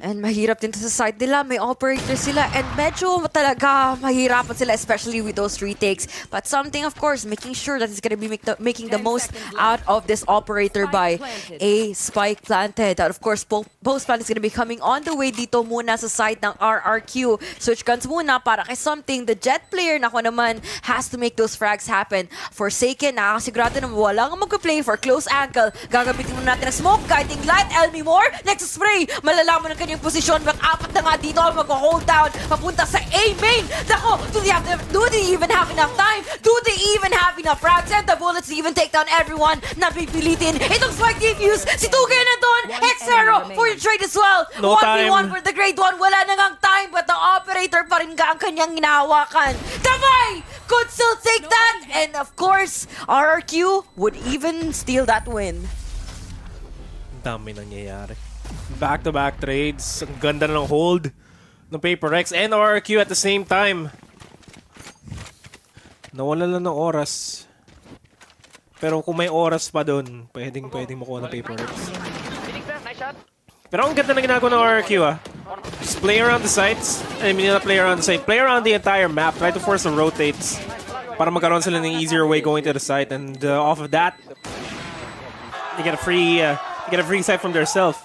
And mahirap din sa side nila. May operator sila. And medyo talaga mahirapan sila, especially with those retakes. But Something, of course, making sure that he's going to be making the most out of this operator by a spike planted. And of course, post plant is going to be coming on the way dito muna sa side ng RRQ. Switch guns muna para kay Something. The jet player na ko naman has to make those frags happen. Forsaken, nakasigurado na walang magpa-play for close angle. Gagamitin muna natin ang smoke, guiding light. Elmi Moore, next spray. Malalaman ng kanyang posisyon, but apat na nga dito ang mag-hold down papunta sa A main. Dako, do they even have enough time? Do they even have enough frags and the bullets to even take down everyone? Napipilitin itong spike defuse. Si Tuge na doon. X-Zero for the trade as well. No 1v1 for the grade 1. Wala na ngang time, but the operator pa rin ang kanyang hinahawakan. Tabay could still take that. And of course, RRQ would even steal that win. Dami nangyayari. Back-to-back trades. Ang ganda na ng hold ng Paper Rex and RRQ at the same time. Nawala lang ng oras. Pero kung may oras pa doon, pwedeng makuha ng Paper Rex. Pero ang ganda na ginagawa ng RRQ Just play around the sites. I mean, not play around the site. Play around the entire map. Try to force the rotates para magkaroon sila ng easier way going to the site. And off of that, they get a free site from their self.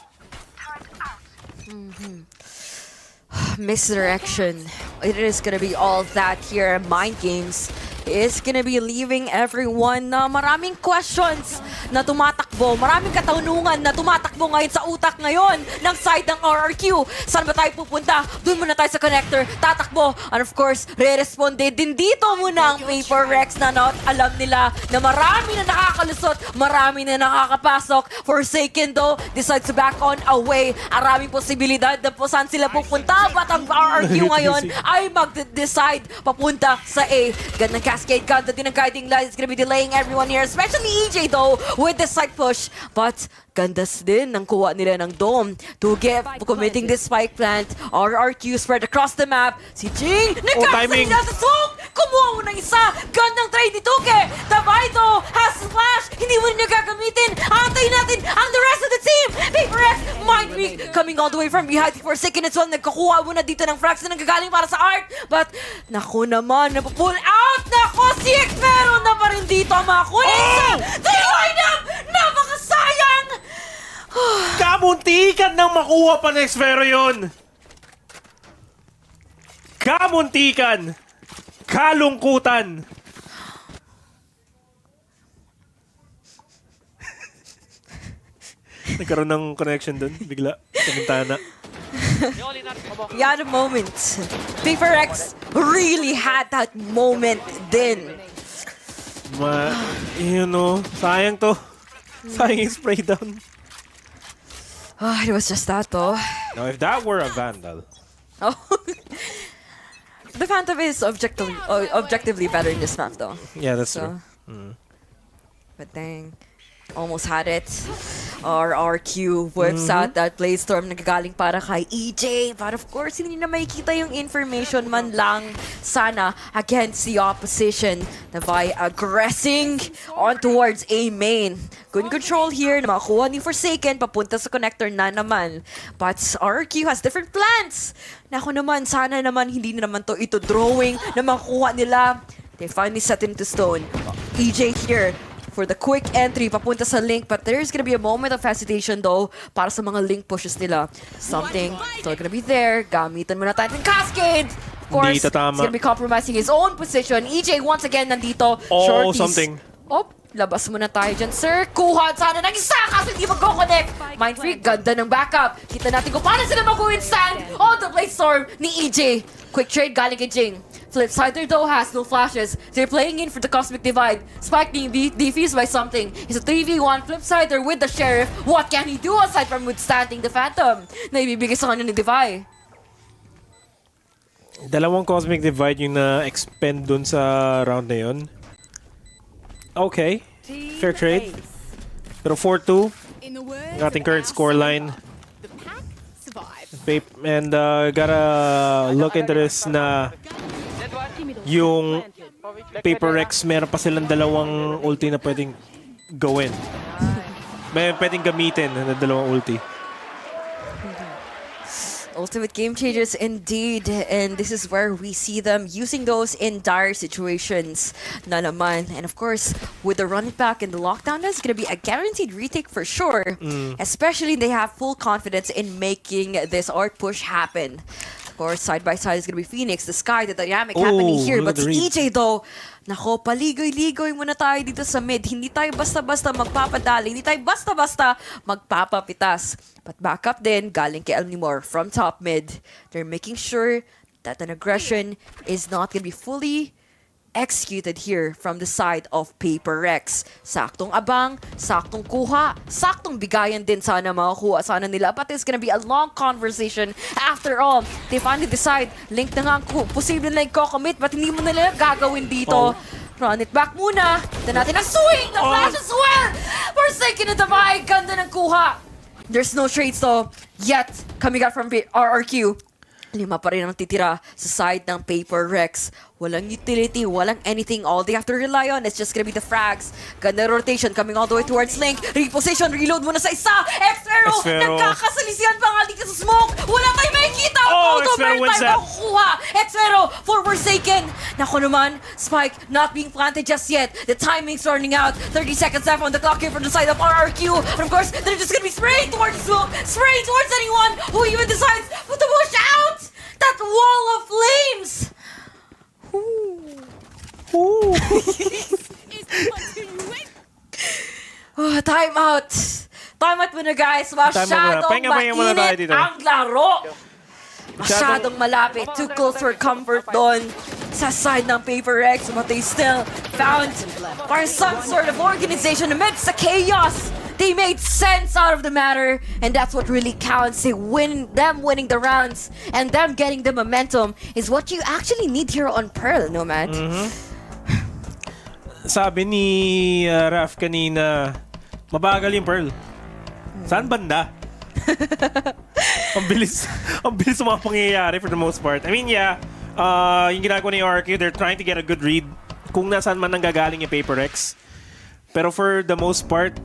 Misdirection. It is gonna be all that here. Mind games is gonna be leaving everyone na maraming questions na tumatakbo. Maraming katanungan na tumatakbo ngayon sa utak ngayon ng side ng RRQ. Saan ba tayo pupunta? Doon muna tayo sa connector. Tatakbo. And of course, re-responde din dito muna ang Paper Rex na alam nila na marami na nakakalusot, marami na nakakapasok. Forsaken though, decides to back on away. Maraming posibilidad na po saan sila pupunta. But ang RRQ ngayon ay mag-decide papunta sa A. Gandang cascade ganda din ang guiding light. It's gonna be delaying everyone here, especially EJ though, with the side push. But gandas din ang kuha nila ng dome. Tuge committing this spike plant. RRQ spread across the map. Si Jing, nagkakasalin na sa smoke! Kumuha mo ng isa! Gandang trade ni Tuge! Dabaito has flash! Hindi mo rin niya gagamitin! Antayin natin ang the rest of the team! Paper Rex, Mind Week coming all the way from behind for a second as well. Nagkakuha muna dito ng frags na nanggagaling para sa Art. But, naku naman, napupull out! Naku, si X-Pero na pa rin dito ang mga kuya! They line up! Napakasayang! Kamuntikan nang makuha pa ng X-Pero yun! Kamuntikan! Kalungkutan! Nagkaroon ng connection dun, bigla, sa bintana. He had a moment. Paper X really had that moment then. Sayang to. Sayang yung spray down. It was just that though. Now, if that were a Vandal. Oh. The Phantom is objectively better in this map though. Yeah, that's true. But dang. Almost had it. RRQ whips out that Blade Storm nagagaling para kay EJ. But of course, hindi na makikita yung information man lang sana against the opposition. Navai aggressing on towards A main. Good control here. Namakuha ni Forsaken. Papunta sa connector na naman. But RRQ has different plans. Nako naman, sana naman hindi na naman ito drawing na makuha nila. They finally set into stone. EJ here for the quick entry papunta sa Link, but there's gonna be a moment of hesitation though para sa mga Link pushes nila. Something still gonna be there. Gamitan muna tayo ng Cascade! Of course, he's gonna be compromising his own position. EJ once again nandito. Oh, something. Labas muna tayo dyan, sir. Kuha sana ng isa kasi hindi mag-connect. Mind Freak, ganda ng backup. Kita natin kung paano sila mag-withstand on the Blade Storm ni EJ. Quick trade galing kay Jing. Flipsider though has no flashes. They're playing in for the Cosmic Divide. Spike being defused by something. It's a 3v1 Flipsider with the Sheriff. What can he do aside from withstanding the Phantom na ibibigay sa kanya ni Divide? Dalawang Cosmic Divide yung na-expend dun sa round na yun. Okay, fair trade. Pero 4-2, ang ating current scoreline. And gotta look into this na yung Paper X, meron pa silang dalawang ulti na pwedeng gawin. May pwedeng gamitin na dalawang ulti. Ultimate game changers indeed, and this is where we see them using those in dire situations na naman. And of course, with the run it back and the lockdown, that's going to be a guaranteed retake for sure. Especially they have full confidence in making this art push happen. Of course, side by side is going to be Phoenix, the Sky, the dynamic happening here. But si EJ though, nako, paligoy-ligoy muna tayo dito sa mid. Hindi tayo basta-basta magpapadali. Hindi tayo basta-basta magpapapitas. But back up din, galing kay Elmore from top mid. They're making sure that an aggression is not going to be fully executed here from the side of Paper X. Saktong abang, saktong kuha, saktong bigayan din sana makukuha sana nila. But it's gonna be a long conversation. After all, they finally decide, Link na nga ang posible na i-commit, but hindi mo nila gagawin dito. Run it back muna. Ito natin ang swing! The flash as well! Forsaken na Divide! Ganda ng kuha! There's no trades though yet coming out from RRQ. 5 pa rin ang titira sa side ng Paper Rex. Walang utility, walang anything. All they have to rely on is just gonna be the frags. Ganda rotation coming all the way towards Link. Reposition, reload muna sa isa. X-Fero! Nagkakasalisihan pa nga dito sa smoke. Wala kayo makikita. Although meron tayo makukuha. X-Fero for Forsaken. Nako naman, Spike not being planted just yet. The timing's running out. 30 seconds left on the clock here from the side of RRQ. And of course, they're just gonna be spraying towards smoke. Spraying towards anyone who even decides to push out. That wall of flames. Time out. Time out muna guys. Masyadong mainit ang laro. Masyadong malapit. Too close for comfort doon sa side ng Paper X. But they still found some sort of organization amidst the chaos. They made sense out of the matter, and that's what really counts. Them winning the rounds and them getting the momentum is what you actually need here on Pearl, no man? Sabi ni Raf kanina, mabagal yung Pearl. Saan banda? Ang bilis ng mga pangyayari for the most part. I mean, yeah, yung ginagawa ni RRQ, they're trying to get a good read kung nasaan man nanggagaling yung Paper X. Pero for the most part,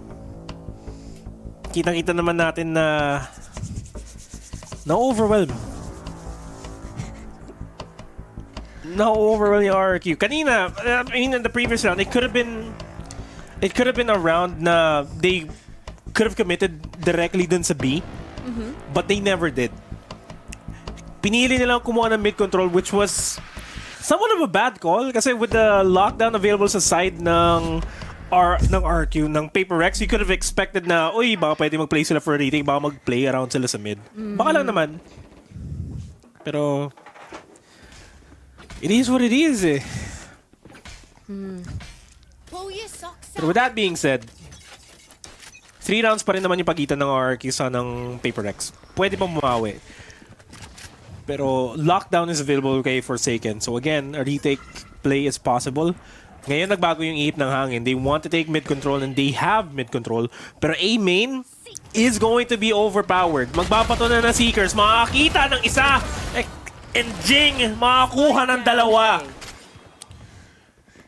kitang-kita naman natin na na-overwhelm. Na-overwhelm yung RRQ. Kanina, I mean, in the previous round, it could have been a round na they could have committed directly dun sa B, but they never did. Pinili nilang kumuha ng mid-control, which was somewhat of a bad call kasi with the lockdown available sa side ng ng RQ, ng Paper Rex, you could have expected na, uy, baka pwede mag-play sila for a retake, baka mag-play around sila sa mid. Baka lang naman. Pero, it is what it is eh. But with that being said, 3 rounds pa rin naman yung pagitan ng RRQ sa ng Paper Rex. Pwede pa bumawi. Pero lockdown is available kay Forsaken. So again, a retake play is possible. Ngayon nagbago yung ihip ng hangin. They want to take mid control and they have mid control. Pero A main is going to be overpowered. Magbabato na ng Seekers. Makakita ng isa. And Jing, makakuha ng dalawa.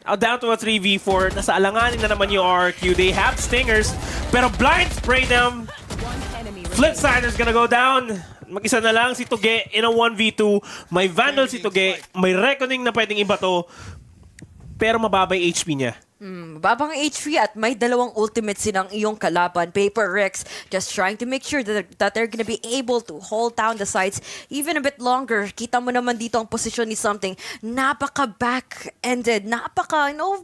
Down to a 3v4. Nasa alanganin na naman yung RRQ. They have stingers. Pero blind spray them. Flipsider's gonna go down. Mag-isa na lang si Tuge in a 1v2. May Vandal si Tuge. May Reckoning na pwedeng ibato. Pero mababa yung HP niya. Babang HP at may 2 ultimates silang iyong kalaban. Paper Rex just trying to make sure that they're gonna be able to hold down the sides even a bit longer. Kita mo naman dito ang posisyon ni Something. Napaka-back-ended.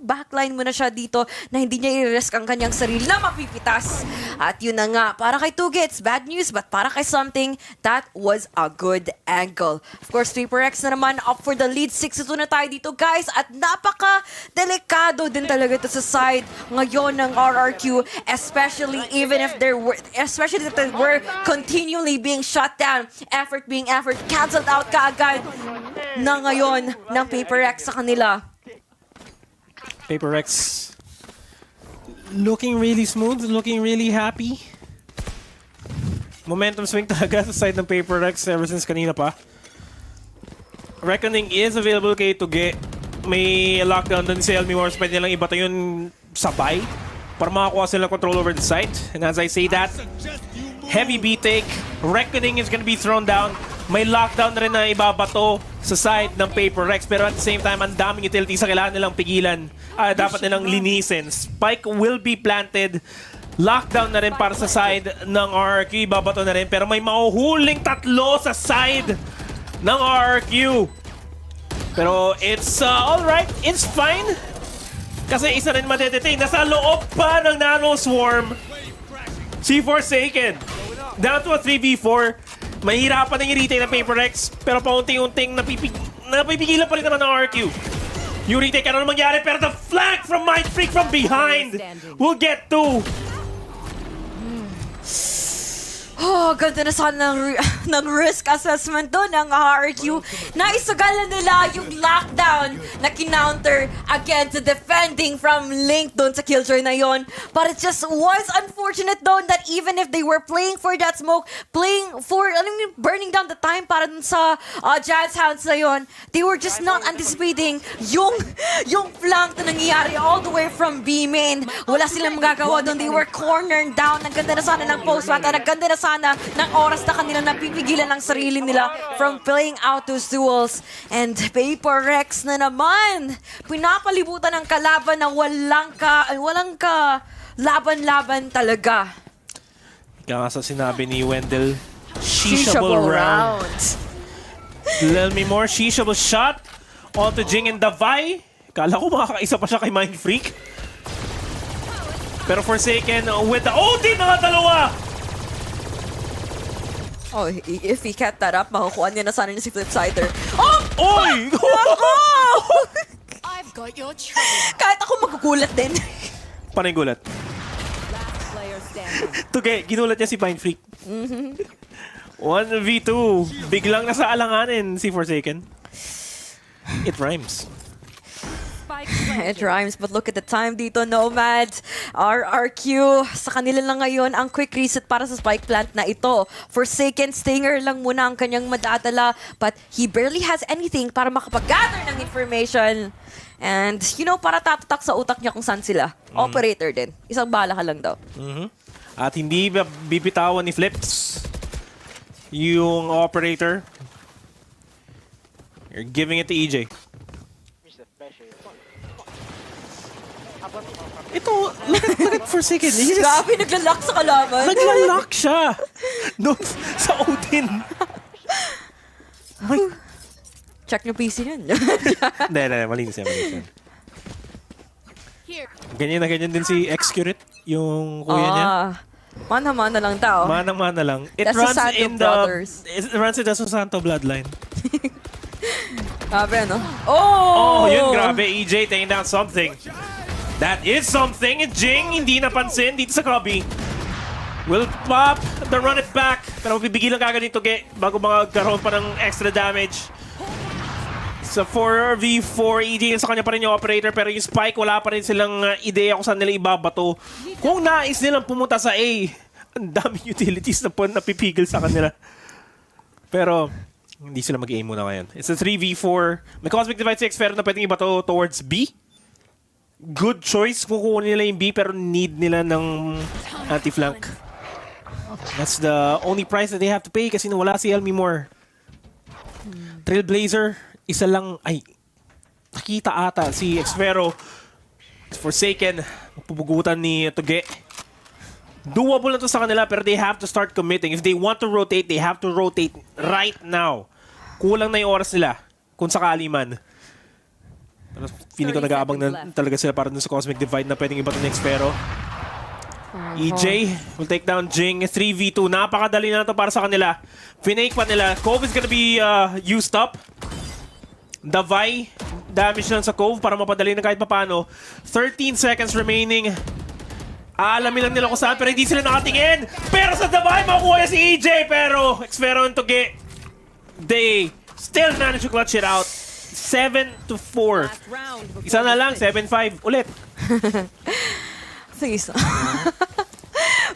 Backline mo na siya dito na hindi niya i-risk ang kanyang sarili na mapipitas. At yun na nga, para kay Tuge, it's bad news, but para kay Something, that was a good angle. Of course, Paper Rex na naman up for the lead. 6-2 na tayo dito, guys. At napaka-delikado din talaga ito sa side ngayon ng RRQ, especially if they were continually being shut down, effort canceled out kaagad na ngayon ng Paper Rex sa kanila. Paper Rex looking really smooth, looking really happy. Momentum swing talaga sa side ng Paper Rex ever since kanina pa. Reckoning is available kay Tuge. May lockdown doon si Elmi Wars. Pwede lang ibato yun sabay para makakuha sila control over the site. And as I say that, heavy B take. Reckoning is gonna be thrown down. May lockdown na rin na ibabato sa side ng Paper Rex. Pero at the same time, ang daming utilities sa kailangan nilang pigilan. Dapat nilang linisin. Spike will be planted. Lockdown na rin para sa side ng RRQ. Ibabato na rin. Pero may mahuhuling 3 sa side ng RRQ. Pero it's alright, it's fine. Kasi isa rin madedetain. Nasa loob pa ng Nano Swarm. Si Forsaken. Down to a 3v4. Mahirapan na yung retake ng Paper Rex. Pero paunti-unting napipigilan pa rin naman ng RQ. Yung retake, ano na mangyari? Pero the flank from Mind Freak from behind will get to. Oh, ganda na sana ng risk assessment doon ng RRQ. Naisagalan nila yung lockdown na kinounter against the defending from Link doon sa killjoy na yon. But it just was unfortunate though that even if they were playing for that smoke, playing for, burning down the time para dun sa Jazz Hounds na yon, they were just not anticipating yung flank na nangyayari all the way from B main. Wala silang magagawa doon. They were cornered down. Ang ganda na sana ng post-bat at ang ganda na sana ng oras na kanilang napipigilan ng sarili nila from playing out those duels. And Paper Rex na naman, pinapalibutan ng kalaban na walang ka laban-laban talaga. Kaya nga sa sinabi ni Wendell, Shishable round. Little me more Shishable shot onto Jing and Davai. Kala ko makakaisa pa siya kay Mind Freak. Pero Forsaken with the OD mga dalawa. Oh, if he kept that up, makukuha niya na sana niya si Flipsider. Oh! Oy! I've got your trouble. Kahit ako magugulat din. Panay gulat. Tuge, ginulat niya si Mind Freak. 1v2. Biglang nasa alanganin si Forsaken. It rhymes. It rhymes, but look at the time dito, Nomad. RRQ, sa kanila lang ngayon ang quick reset para sa spike plant na ito. Forsaken, Stinger lang muna ang kanyang madadala, but he barely has anything para makapag-gather ng information. And, para tatatak sa utak niya kung saan sila. Operator din. Isang bala ka lang daw. At hindi bibitawan ni Flips yung operator. You're giving it to EJ. Ito, look at Forsaken. Grabe, naglalak sa kalaban. Naglalak siya. Doon sa Odin. Check yung PC nun. Hindi, malinis yan. Ganyan na ganyan din si Excurate, yung kuya niya. Mana-mana lang daw. Mana-mana lang. It That's runs the Santo in brothers. It runs in the Susanto bloodline. Grabe, no? Oh, yun grabe. EJ taking down something. That is something. Jing, hindi napansin dito sa Cubby. Will pop the run it back. Pero mapibigil lang kagad nito bago magkaroon pa ng extra damage. Sa 4v4, EJ sa kanya pa rin yung operator, pero yung Spike, wala pa rin silang ideya kung saan nila ibabato. Kung nais nilang pumunta sa A, ang daming utilities na po napipigil sa kanila. Pero, hindi sila mag-A muna ngayon. It's a 3v4. May Cosmic Divide 6, pero na pwedeng ibato towards B. Good choice kung kukunin nila yung B, pero need nila ng anti-flank. That's the only price that they have to pay kasi wala si Elmi Moore. Trailblazer, isa lang, ay, nakita ata si Xvero. Forsaken, pupugutan ni Tuge. Doable na to sa kanila pero they have to start committing. If they want to rotate, they have to rotate right now. Kulang na yung oras nila, kung sakali man. Pero feeling ko nag-aabang na talaga sila para dun sa Cosmic Divide na pwedeng iba to ni Xvero. EJ will take down Jing. 3v2. Napakadali na to para sa kanila. Finake pa nila. Cove is gonna be used up. Davai, damage lang sa Cove para mapadali na kahit papano. 13 seconds remaining. Aalamin lang nila kung saan pero hindi sila nakatingin. Pero sa Davai, makukuha si EJ. Pero Xvero and Tuge, they still manage to clutch it out. 7-4. Isa na lang, 7-5. Ulit. Please.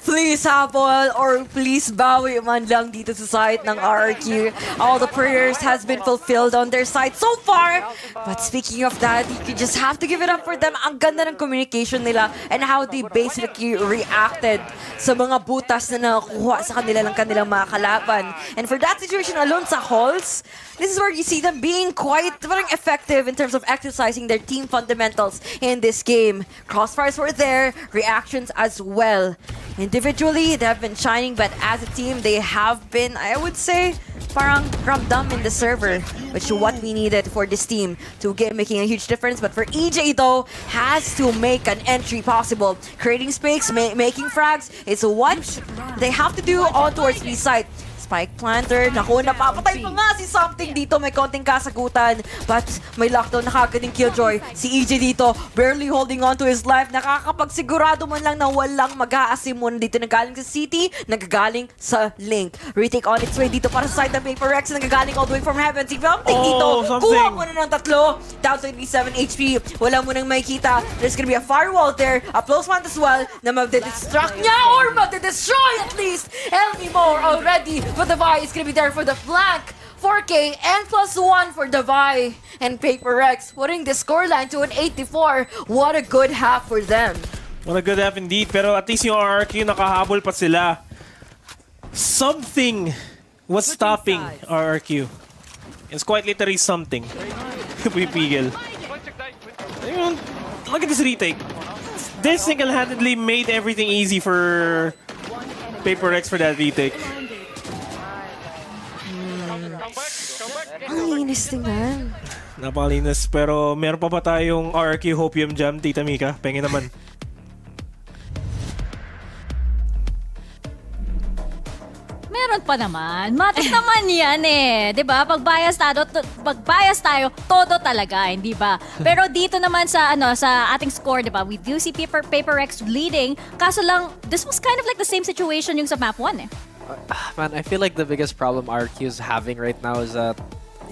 Please habol or please bawi man lang dito sa side ng RRQ. All the prayers has been fulfilled on their side so far. But speaking of that, you just have to give it up for them. Ang ganda ng communication nila and how they basically reacted sa mga butas na nakuha sa kanila ng kanilang mga kalaban. And for that situation alone sa halls, this is where you see them being quite effective in terms of exercising their team fundamentals in this game. Crossfires were there, reactions as well. Individually, they have been shining, but as a team, they have been, I would say, parang ramdam in the server, which is what we needed for this team to get making a huge difference. But for EJ, though, has to make an entry possible. Creating space, making frags is what they have to do on towards B side. Spike planter. Naku, napapatay pa nga si Something dito. May konting kasagutan. But may lockdown na kagad ng Killjoy. Si EJ dito, barely holding on to his life. Nakakapagsigurado man lang na walang mag-aasimon dito. Nagaling sa City, nagagaling sa Link. Retake on its way dito para sa side ng Paper Rex. Nagagaling all the way from Heaven. Si Something dito, kuha mo na ng tatlo. Down to 87 HP. Wala mo nang makikita. There's gonna be a firewall there. A close one as well na magde-distract niya or magde-destroy at least. Elmi Moore already. But Davai is gonna be there for the flank. 4K and +1 for Davai and Paper Rex, putting the scoreline to an 84. What a good half for them. What a good half indeed. Pero at least yung RRQ nakahabol pa sila. Something was stopping RRQ. It's quite literally something. Pipigil. Ayun. Look at this retake. This single-handedly made everything easy for Paper Rex for that retake. Ang linis tingnan. Napakalinis. Pero meron pa ba tayong RRQ Hopium Jam, Tita Mika? Pengen naman. Meron pa naman. Matik naman yan eh. 'Di ba? Pag bias tayo, todo talaga, hindi ba? Pero dito naman sa sa ating score, 'di ba? We do see Paper Rex leading. Kaso lang, this was kind of like the same situation yung sa map 1 eh. Man, I feel like the biggest problem RQ is having right now is that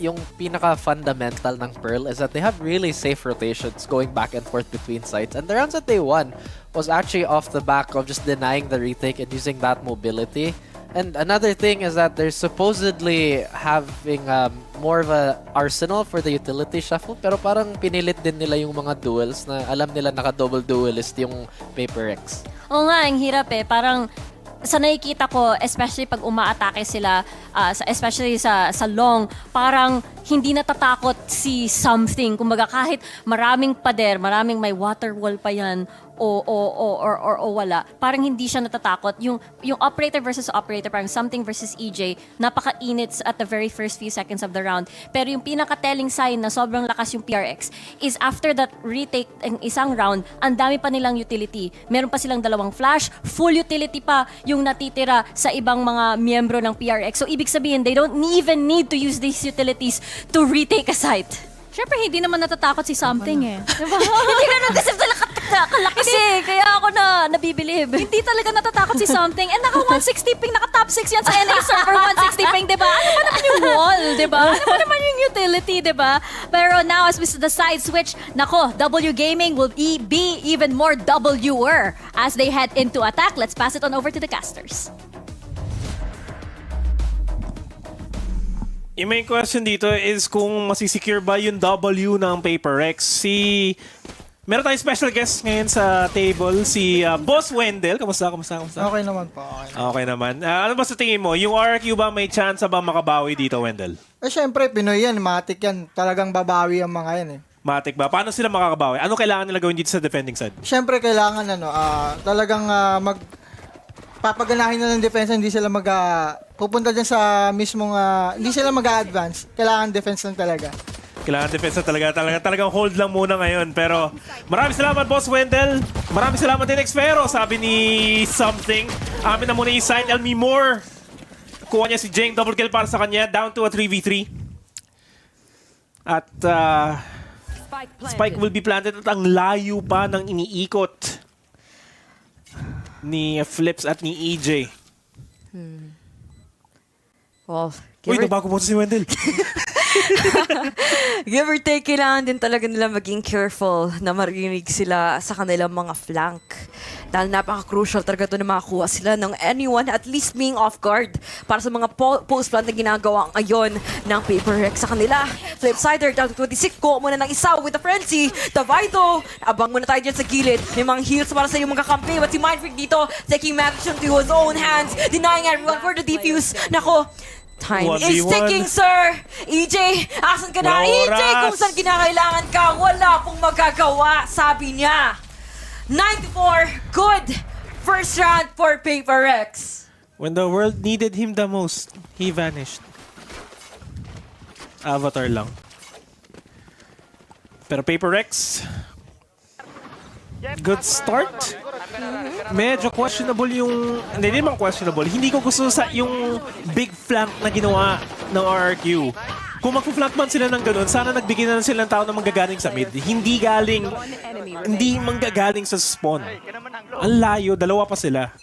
yung pinaka-fundamental ng Pearl is that they have really safe rotations going back and forth between sites. And the rounds that they won was actually off the back of just denying the retake and using that mobility. And another thing is that they're supposedly having more of a arsenal for the utility shuffle, pero parang pinilit din nila yung mga duels na alam nila naka-double duelist yung Paper Rex. Oo nga, ang hirap eh. Parang sa nakikita ko, especially pag umaatake sila, especially sa long, parang hindi natatakot si Something. Kumbaga kahit maraming pader, maraming may water wall pa yan, o wala. Parang hindi siya natatakot. Yung operator versus operator, parang something versus EJ, napaka-init at the very first few seconds of the round. Pero yung pinaka-telling sign na sobrang lakas yung PRX is after that retake ng isang round, ang dami pa nilang utility. Meron pa silang 2 flash, full utility pa yung natitira sa ibang mga miyembro ng PRX. So ibig sabihin, they don't even need to use these utilities to retake a site. Siyempre, hindi naman natatakot si Something eh. Diba? Hindi ganun kasi kalakas eh. Kaya ako nabibilib. Hindi talaga natatakot si Something. And naka 160 ping, naka top 6 yan sa NA server, 160 ping, diba? Ano pa naman yung wall, diba? Ano pa naman yung utility, diba? Pero now, as we see the side switch, nako, W Gaming will be even more W'er as they head into attack. Let's pass it on over to the casters. Yung main question dito is kung masisecure ba yung W ng PaperX. Meron tayong special guest ngayon sa table, si Boss Wendell. Kamusta? Okay naman po. Okay naman. Ano ba sa tingin mo? Yung RRQ ba may chance ba makabawi dito, Wendell? Syempre, Pinoy yan. Matik yan. Talagang babawi ang mga yan eh. Matik ba? Paano sila makakabawi? Ano kailangan nila gawin dito sa defending side? Syempre, kailangan talagang papaganahin na ng defense, hindi sila pupunta dyan sa mismong, hindi sila mag-advance. Kailangan defense lang talaga. Kailangan defense na talagang hold lang muna ngayon. Pero maraming salamat, Boss Wendell. Maraming salamat din, Xfero. Sabi ni Something. Amin na muna yung side. Elmi Moore. Kuha niya si Jeng. Double kill para sa kanya. Down to a 3v3. At Spike will be planted at ang layo pa ng iniikot ni Flips at ni EJ. Well, uy, nabago mo si Wendell. Give or take, kailangan din talaga nila maging careful na marinig sila sa kanilang mga flank. Dahil napaka-crucial talaga ito na makakuha sila ng anyone at least being off guard para sa mga post-plant na ginagawa ngayon ng PaperX sa kanila. Flipsider, down to 26, kuha muna ng isa with the frenzy. Davido, abang muna tayo dyan sa gilid. May mga heals para sa iyong mga kampi. But si Mindfreak dito, taking matters into his own hands, denying everyone for the defuse. Nako, time is ticking, sir! EJ, asan ka na? EJ, kung saan kinakailangan ka, wala pong magagawa, sabi niya. 94, good first round for PaperX. When the world needed him the most, he vanished. Avatar lang. Pero PaperX, good start. Medyo questionable yung... Hindi naman questionable. Hindi ko gusto sa yung big flank na ginawa ng RRQ. Kung mag-flank man sila ng ganun, sana nagbigay na sila ng tao na manggagaling sa mid. Hindi manggagaling sa spawn. Ang layo, 2 pa sila.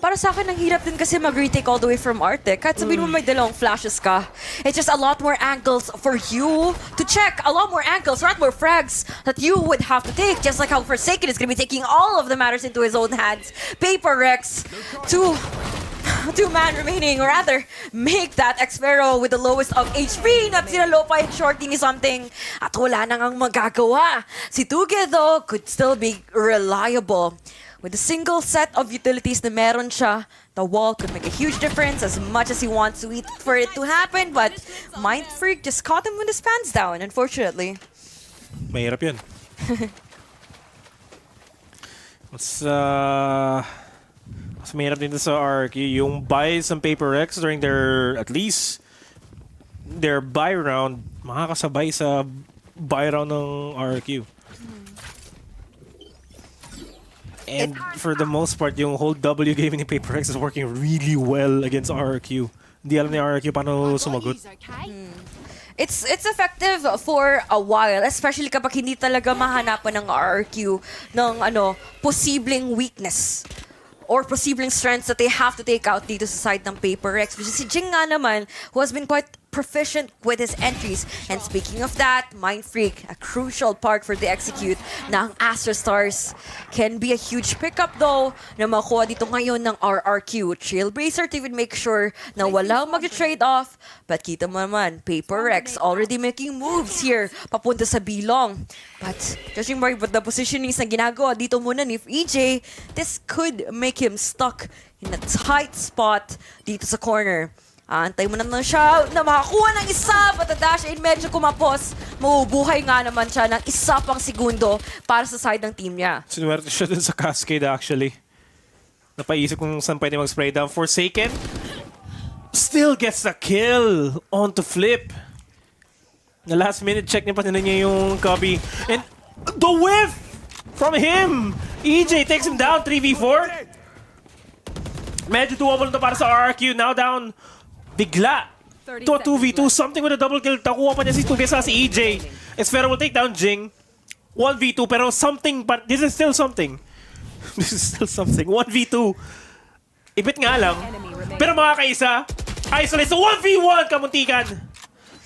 Para sa akin, ang hirap din kasi mag-retake all the way from Arctic. Kahit sabihin mo may 2 flashes ka, it's just a lot more angles for you to check. A lot more angles, a lot more frags that you would have to take. Just like how Forsaken is going to be taking all of the matters into his own hands. PaperX, 2-man remaining, or rather, make that Xfero with the lowest of HP. Not sinalo pa yung shorty ni Something. At wala nang ang magagawa. Si Tuge, though, could still be reliable. With a single set of utilities na meron siya, the wall could make a huge difference as much as he wants for it to happen. But Mindfreak just caught him with his pants down, unfortunately. Mahirap yun. Mas mahirap din sa RRQ. Yung buys ng PaperX during at least their buy round, makakasabay sa buy round ng RRQ. And for the most part, yung whole W game ni PaperX is working really well against RRQ. Hindi alam ni RRQ paano sumagot. It's effective for a while, especially kapag hindi talaga mahanapan ng RRQ ng posibleng weakness or posibleng strengths that they have to take out dito sa side ng PaperX. Which is si Jing nga naman, who has been quite proficient with his entries. And speaking of that, Mindfreak, a crucial part for the execute ng Astra Stars, can be a huge pickup though na makuha dito ngayon ng RRQ. Trailblazer to even make sure na walang mag-trade off. But kita mo naman, PaperX already making moves here papunta sa bilong. But judging by the positionings na ginagawa dito muna ni EJ, this could make him stuck in a tight spot dito sa corner. Antay mo na siya na makakuha ng isa, but the dash in medyo kumapos. Mabubuhay nga naman siya ng isa pang segundo para sa side ng team niya. Sinuwerte siya dun sa cascade actually. Napaisip kung saan pwede mag-spray down. Forsaken still gets the kill onto Flip. Na last minute check niya pa niya yung copy. And the whiff from him! EJ takes him down, 3v4. Medyo doable na para sa RRQ. Now down bigla to a 2v2. Something with a double kill. Takuha pa niya si Tugesa, si EJ. Esfero will take down Jing. 1v2 pero something, but this is still something. This is still something. 1v2. Ibit nga lang. Pero mga kaisa, isolate sa 1v1 kamuntikan.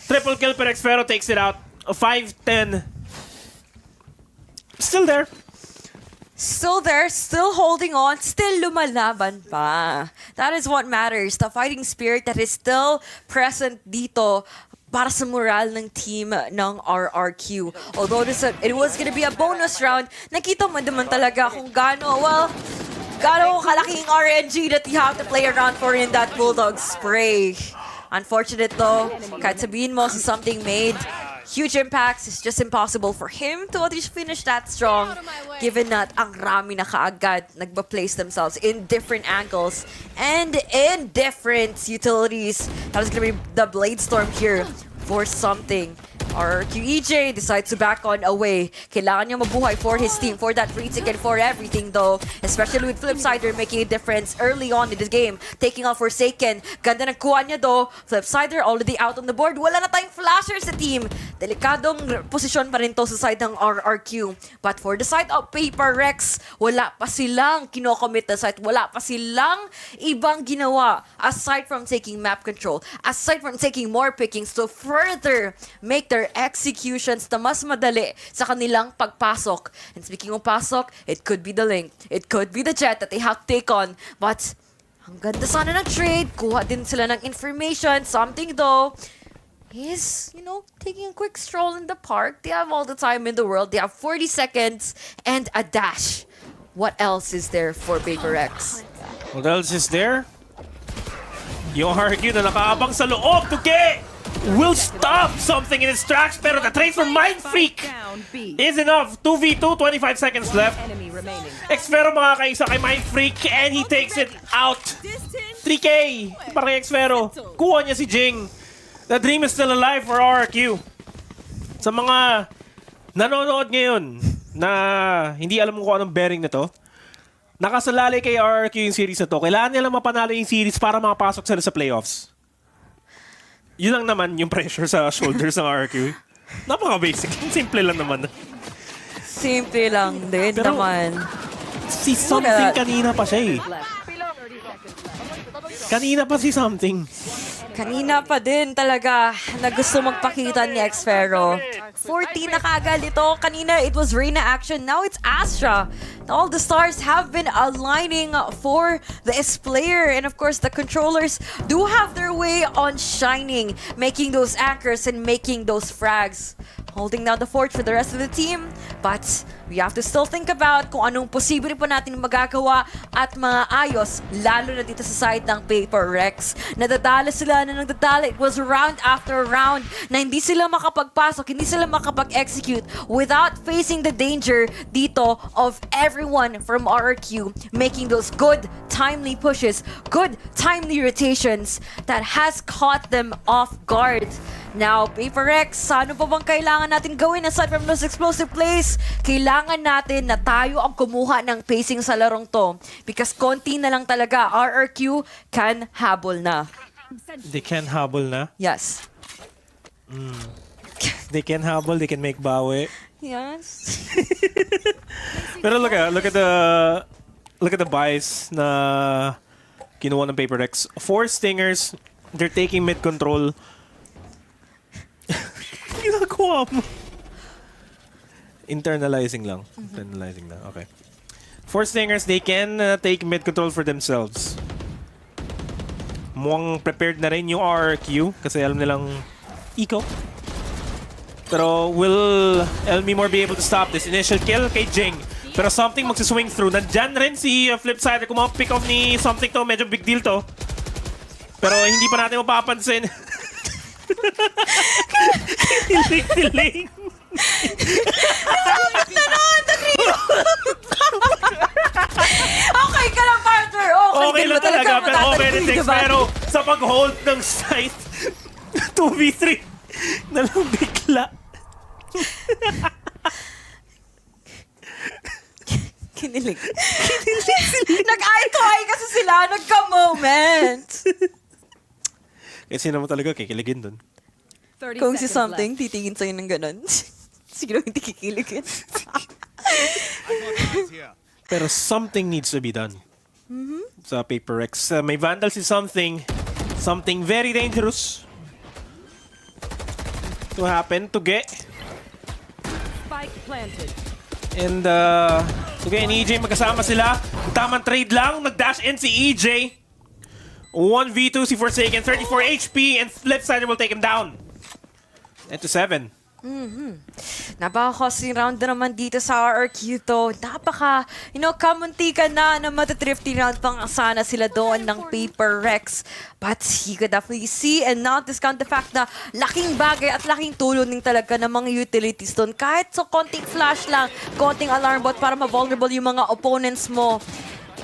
Triple kill pero Esfero takes it out. 5-10. Still there. Still there, still holding on, still lumalaban pa. That is what matters. The fighting spirit that is still present dito para sa moral ng team ng RRQ. Although it was gonna be a bonus round, nakita mo naman talaga kung gaano kalaking RNG that you have to play around for in that Bulldog spray. Unfortunate though, kahit sabihin mo si something made huge impacts, it's just impossible for him to at least finish that strong, given that ang rami na kaagad nagba-place themselves in different angles and in different utilities. That was gonna be the Blade Storm here for something. RRQ EJ decides to back on away. Kailangan niya mabuhay for his team, for that free ticket, for everything though. Especially with Flipsider making a difference early on in the game. Taking out Forsaken. Ganda ng kuha niya though. Flipsider already out on the board. Wala na tayong flasher sa team. Delikadong posisyon pa rin to sa side ng RRQ. But for the side of Paper Rex, wala pa silang kinocommit na site. Wala pa silang ibang ginawa aside from taking map control. Aside from taking more pickings to further make their executions na mas madali sa kanilang pagpasok. And speaking of pasok, it could be the Link. It could be the Jet that they have to take on. But ang ganda sana ng trade. Kuha din sila ng information. Something though is, taking a quick stroll in the park. They have all the time in the world. They have 40 seconds and a dash. What else is there for Paper X? What else is there? Yung RRQ na nakaabang sa loob. Tuge! Will stop something in its tracks, pero the trade from Mind Freak is enough. 2v2, 25 seconds left. Xfero mga kaisa kay Mind Freak and he takes it out. 3K para kay Xfero. Kuha niya si Jing. The dream is still alive for RRQ. Sa mga nanonood ngayon na hindi alam kung anong bearing na to, nakasalalay kay RRQ yung series na to. Kailangan nila mapanalo yung series para makapasok sila sa playoffs. Yun lang naman yung pressure sa shoulders ng RRQ. Napaka-basic. Simple lang naman. Simple lang din pero, naman. Si Something kanina pa siya eh. Kanina pa si Something. Kanina pa din talaga na gusto magpakita ni Xfero. 14 na kagad ito. Kanina it was Reyna action. Now it's Astra. All the stars have been aligning for this player. And of course, the controllers do have their way on shining, making those anchors and making those frags. Holding down the fort for the rest of the team. But we have to still think about kung anong posible pa natin magagawa at mga ayos, lalo na dito sa side ng Paper Rex. Nadadala sila na nagdadala. It was round after round na hindi sila makapagpasok, hindi sila makapag-execute without facing the danger dito of everyone from RRQ making those good, timely pushes, good, timely rotations that has caught them off guard. Now, Paper Rex, ano pa bang kailangan natin gawin aside from those explosive plays? Kailangan natin na tayo ang kumuha ng pacing sa larong to. Because konti na lang talaga, RRQ can habol na. They can habol na? Yes. They can habol, they can make bawi. Yes. Pero look at the buys na kinuha ng Paper Rex. 4 stingers, they're taking mid control. Ginagawa mo. Internalizing lang. Internalizing lang. Okay. 4 stingers, they can take mid control for themselves. Mukhang prepared na rin yung RRQ kasi alam nilang eco. Pero will Elmimore be able to stop this initial kill kay Jing? Pero Something magsiswing through. Nandyan rin si Flipsider. Kung mga pick off ni Something to, medyo big deal to. Pero hindi pa natin mapapansin. Tiling-tiling. Okay ka lang, partner. Okay lang talaga, pero okay rin Tex. Pero sa pag-hold ng site, 2v3 na lang bigla. Kinilig. Nag-eye to eye kasi sila. Nagka-moment. Kasi naman talaga kikiligin dun. Kung si something, titingin sa'yo ng ganon. Siguro hindi kikiligin. Pero something needs to be done. Sa Paper Rex. May Vandal si something very dangerous to happen, to get. Spike planted. And Tuge and EJ magkasama sila. Tamang trade lang. Nag-dash in si EJ. 1v2 si Forsaken. 34 HP and flip side will take him down. 10-7. Napaka-costly round na naman dito sa RRQ to. Kamuntika na matatrifty round pang sana sila doon ng Paper Rex. But you could definitely see and not discount the fact na laking bagay at laking tulong din talaga ng mga utilities doon. Kahit so konting flash lang, konting alarm bot para ma-vulnerable yung mga opponents mo.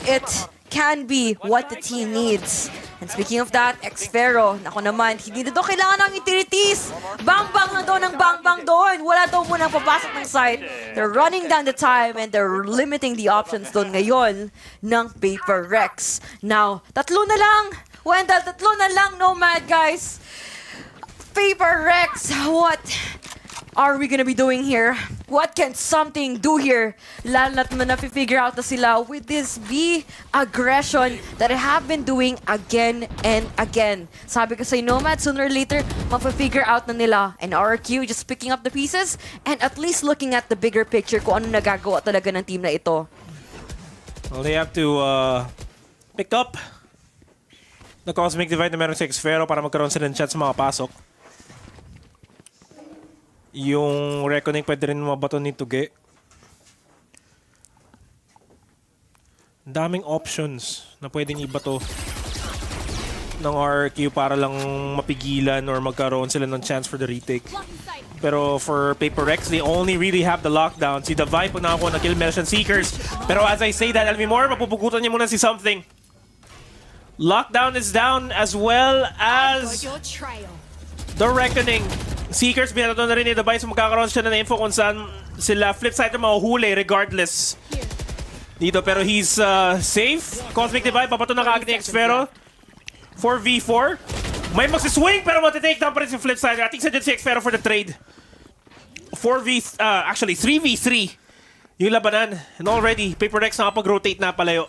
It can be what the team needs. And speaking of that, Xfero, nako naman, hindi na daw kailangan ng utilities. Bang-bang na daw ng bang-bang doon. Wala daw munang papasok ng site. They're running down the time and they're limiting the options doon ngayon ng Paper Rex. Now, tatlo na lang. Wendell, tatlo na lang, Nomad, guys. Paper Rex, what are we gonna be doing here? What can something do here? Lalo na't na-figure out na sila with this B aggression that I have been doing again and again. Sabi ko sa Nomad, sooner or later, mapafigure out na nila. And RRQ just picking up the pieces and at least looking at the bigger picture kung ano nagagawa talaga ng team na ito. Well, they have to pick up the Cosmic Divide na meron si Xfero para magkaroon sila ng chance sa mga pasok. Yung Reckoning pwede rin mabato ni Tuge. Ang daming options na pwedeng ibato ng RRQ para lang mapigilan or magkaroon sila ng chance for the retake. Pero for Paper Rex, they only really have the lockdown. Si Davai pag nakakuha ng kill, Melson Seekers. Pero as I say that, alam mo more, mapupugutan niya muna si something. Lockdown is down as well as the Reckoning. Seekers, binato na rin ni Davai, so magkakaroon siya na info kung saan sila flip side na mahuhuli regardless dito. Pero he's safe. Cosmic Divide, papato na kaagad ni Xfero. 4v4. May magsiswing pero matitake down pa rin si flip side. I think sa dyan si Xfero for the trade. 3v3 yung labanan. And already, Paper Rex nakapag-rotate na palayo.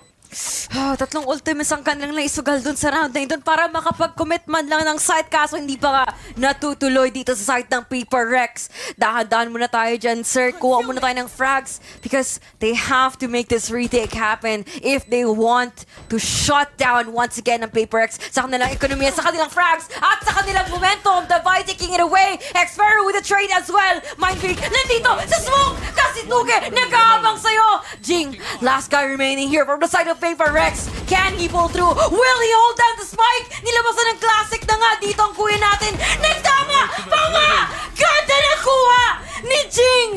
Tatlong ultimates ang kanilang naisugal dun sa round na yun para makapag-commit man lang ng site kaso hindi pa ka natutuloy dito sa site ng Paper Rex. Dahan-dahan muna tayo dyan, sir. Kuha muna tayo ng frags because they have to make this retake happen if they want to shut down once again ng Paper Rex sa kanilang ekonomiya, sa kanilang frags at sa kanilang momentum. Davai taking it away. Xfero with the trade as well. Mindfreak nandito sa smoke kasi Tuge nag-aabang sa'yo. Jing, last guy remaining here from the side of Paper Rex. Can he pull through? Will he hold down the spike? Nilabasan ng classic na nga dito ang kuya natin. Nagtama pa nga! Ganda na kuha ni Jing!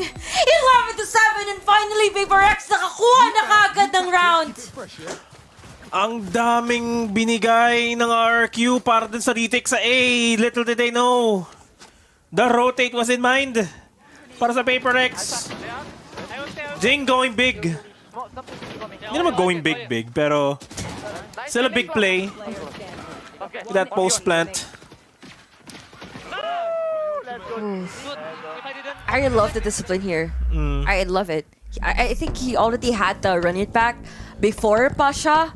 11-7 and finally Paper Rex nakakuha na kaagad ng round. Ang daming binigay ng RRQ para dun sa retake sa A. Little did they know. The rotate was in mind para sa Paper Rex. Jing going big. Hindi naman going big, pero still a big play. That post plant. I love the discipline here. I love it. I think he already had the run it back before pa siya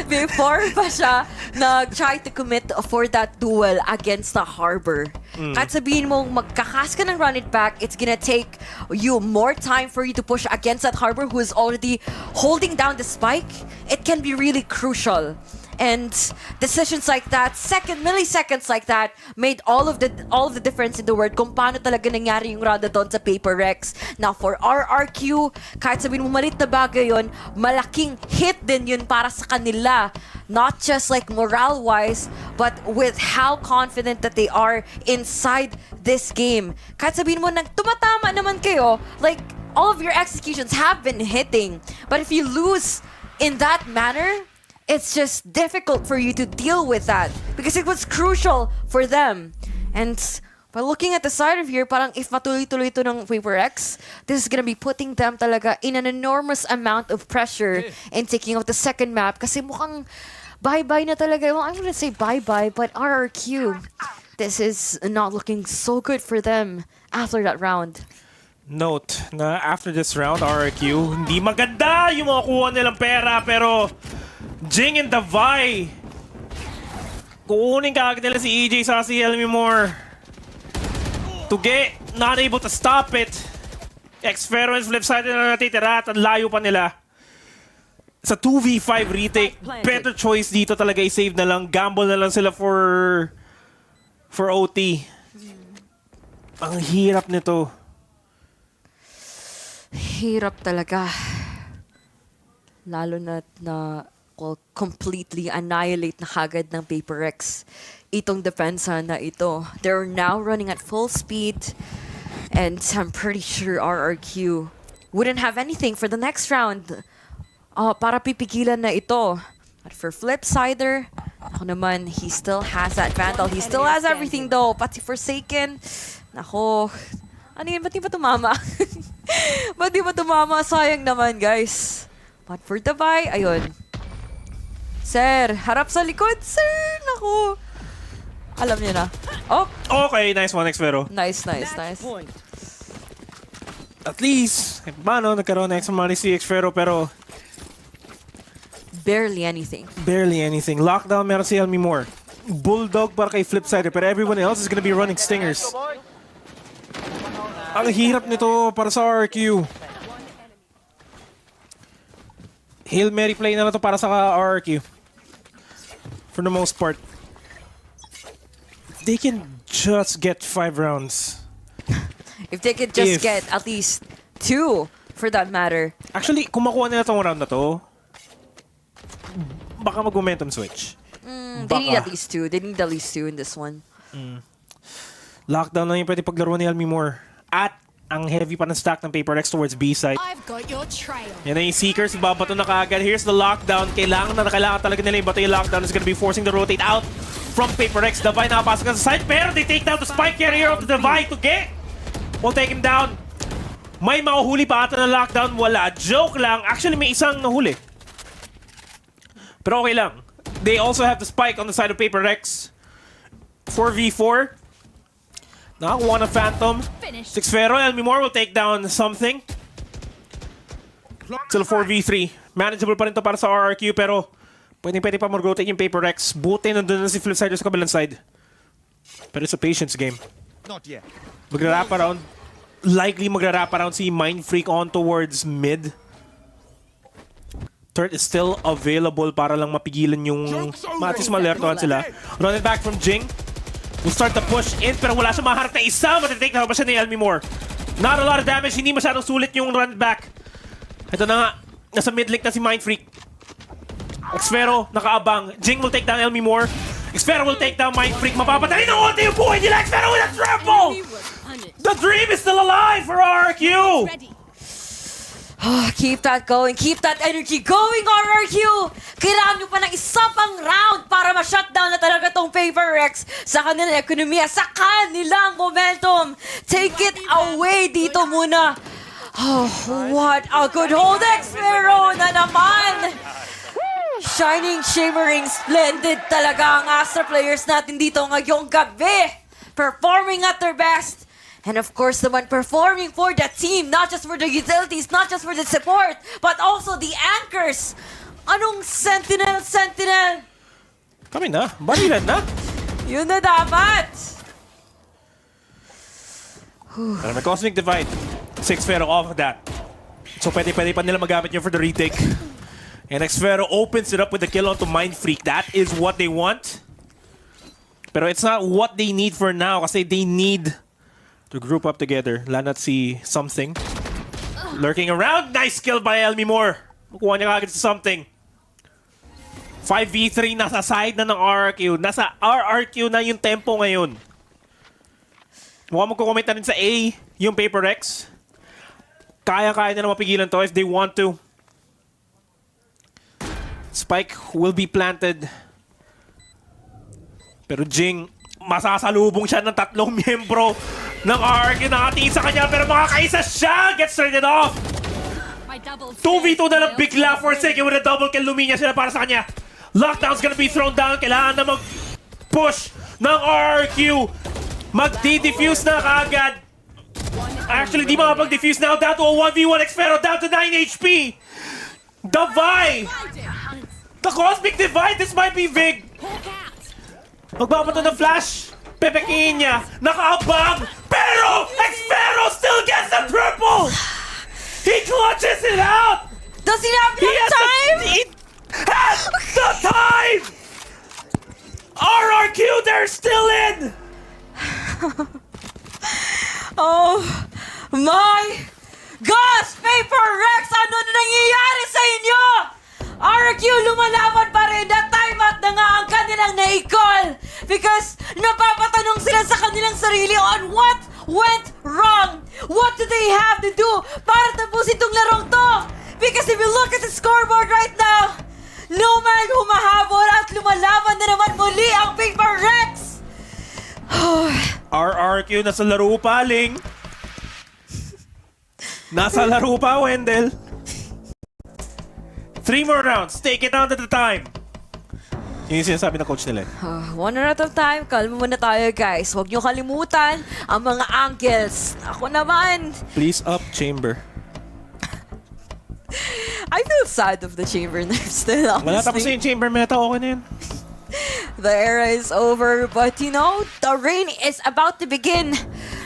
before pa siya nag-try to commit for that duel against the Harbor. Kahit sabihin mong magkakas ka ng run it back, it's gonna take you more time for you to push against that Harbor who is already holding down the spike. It can be really crucial. And decisions like that, milliseconds like that, made all of the difference in the world kung paano talaga nangyari yung round doon sa Paper Rex. Now for RRQ, kahit sabihin mo malit na bagay yun, malaking hit din yun para sa kanila. Not just like morale-wise, but with how confident that they are inside this game. Kahit sabihin mo nang tumatama naman kayo, like all of your executions have been hitting. But if you lose in that manner, it's just difficult for you to deal with that because it was crucial for them. And by looking at the side of here, parang if matuloy-tuloy ito ng Paper X, this is gonna be putting them talaga in an enormous amount of pressure in taking out the second map kasi mukhang bye-bye na talaga. Well, I'm gonna say bye-bye, but RRQ, this is not looking so good for them after that round. Note na after this round, RRQ, hindi maganda yung mga kuha nilang pera, pero Jing and Davai, kukunin kaagad nila si EJ sa si Elmimore. Tuge, not able to stop it. Xfero and flip side na natitira at ang layo pa nila. Sa 2v5 retake, better choice dito talaga i-save na lang. Gamble na lang sila for OT. Ang hirap nito. Hirap talaga. Lalo na completely annihilate na kagad ng Paper X itong depensa na ito. They're now running at full speed and I'm pretty sure RRQ wouldn't have anything for the next round para pipigilan na ito. But for Flipsider, ako naman, he still has that Vandal. He still has everything though. Pati Forsaken, nako, ano yun, ba't di ba tumama? Ba't di ba tumama? Sayang naman, guys. But for Davai, ayun. Sir, harap sa likod, sir! Naku! Alam niyo na. Oh! Okay, nice one, Xfero. Nice. At least, paano, nagkaroon na extra money si Xfero, pero barely anything. Barely anything. Lockdown, meron si Elmimore. Bulldog para kay Flipsider, pero everyone else is gonna be running stingers. Ang hirap nito para sa RRQ. Hail Mary play na to para sa RRQ. For the most part. If they can just get 5 rounds. If they could just get at least 2 for that matter. Actually, kung makuha nila tong round na to, baka mag-momentum switch. They need at least 2. They need at least 2 in this one. Lockdown lang yung pwede paglaro ni Elmimore. At ang heavy pa ng stack ng Paper X towards B side. I've got your trail. Yan na yung Seekers, babato na kaagad. Here's the lockdown. Kailangan talaga nila yung bato yung lockdown. Is gonna be forcing the rotate out from Paper X. Davai nakapasok sa side, pero they take down the spike carrier of the Davai to get. We'll take him down. May makuhuli pa ata ng lockdown. Wala. Joke lang. Actually, may isang nahuli. Pero okay lang. They also have the spike on the side of Paper X. 4v4. Nakakuha ng Phantom. Xfero, Elmimore will take down something. Still 4v3. Manageable pa rin to para sa RRQ, pero pwede pa mag-rotate yung Paper X. Buti nandun na si Flipsider sa kabilang side. Pero it's a patience game. Not yet. Magra-wrap around. Likely magra-wrap around si Mind Freak on towards mid. Turret is still available para lang mapigilan yung matis malertohan sila. Run it back from Jing. We'll start the push in, pero wala siya maharap na isa. Matitake na ba siya ni Elmimore? Not a lot of damage. Hindi masyadong sulit yung run back. Ito na nga. Nasa mid link na si Mind Freak. Xfero, nakaabang. Jing will take down Elmimore. Xfero will take down Mind Freak. Mapapatay na konti yung buhay nila. Xfero with a triple! The dream is still alive for RRQ! Keep that going. Keep that energy going, RRQ! Kailangan nyo pa ng isa pang round para ma-shutdown na talaga tong Paper X sa kanilang ekonomiya, sa kanilang momentum. Take it away dito muna. Oh, what a good hold, Xfero na naman! Shining, shimmering, splendid talaga ang Astra players natin dito ngayong gabi. Performing at their best. And of course, the one performing for the team, not just for the utilities, not just for the support, but also the anchors. Anong Sentinel? Kami na. Barilan na. Yun na dapat. Pero may Cosmic Divide. 6 Pharaoh off of that. So pwede pa nila magamit yun for the retake. And Xfero opens it up with the kill onto Mind Freak. That is what they want. Pero it's not what they need for now kasi they need to group up together. Lanat see something. Lurking around. Nice kill by Elmi Moore. Makuha niya kagad sa something. 5v3 nasa side na ng RRQ. Nasa RRQ na yung tempo ngayon. Mukhang magkukomment na rin sa A yung Paper Rex. Kaya-kaya na mapigilan to if they want to. Spike will be planted. Pero Jing, masasalubong siya ng 3 miyembro ng RRQ nakatingin sa kanya pero makakaisa siya! Gets traded off! 2v2 na lang bigla for a second with a double kill. Luminya sila para sa kanya. Lockdown's gonna be thrown down. Kailangan na mag-push ng RRQ. Mag-defuse na kaagad. Actually, di makapag-defuse now. Down to a 1v1 Xfero. Down to 9 HP. Divide! The Cosmic Divide! This might be big. Magbabato ng flash. Pepekihin niya. Nakaabang. Pero Xfero still gets the triple! He clutches it out! Does he have enough time? He has the time! RRQ, they're still in! Oh my gosh! Paper Rex! Ano na nangyayari sa inyo? RRQ lumalaban pa rin. Na time out na nga ang kanilang na-call. Because napapatanong sila sa kanilang sarili on what went wrong. What do they have to do para tapusin itong larong to? Because if you look at the scoreboard right now, no man humahabol at lumalaban na naman muli ang Paper Rex. RRQ nasa laro pa, Ling. Nasa laro pa, Wendell. 3 more rounds. Take it down to the time. Yun yung sinasabi ng coach nila. One at a time. Kalma muna tayo, guys. Huwag niyo kalimutan ang mga angles. Ako naman. Please up, Chamber. I feel sad of the Chamber nerf still, honestly. Wala tapos yung Chamber meta. Okay na yun. The era is over, but you know, the reign is about to begin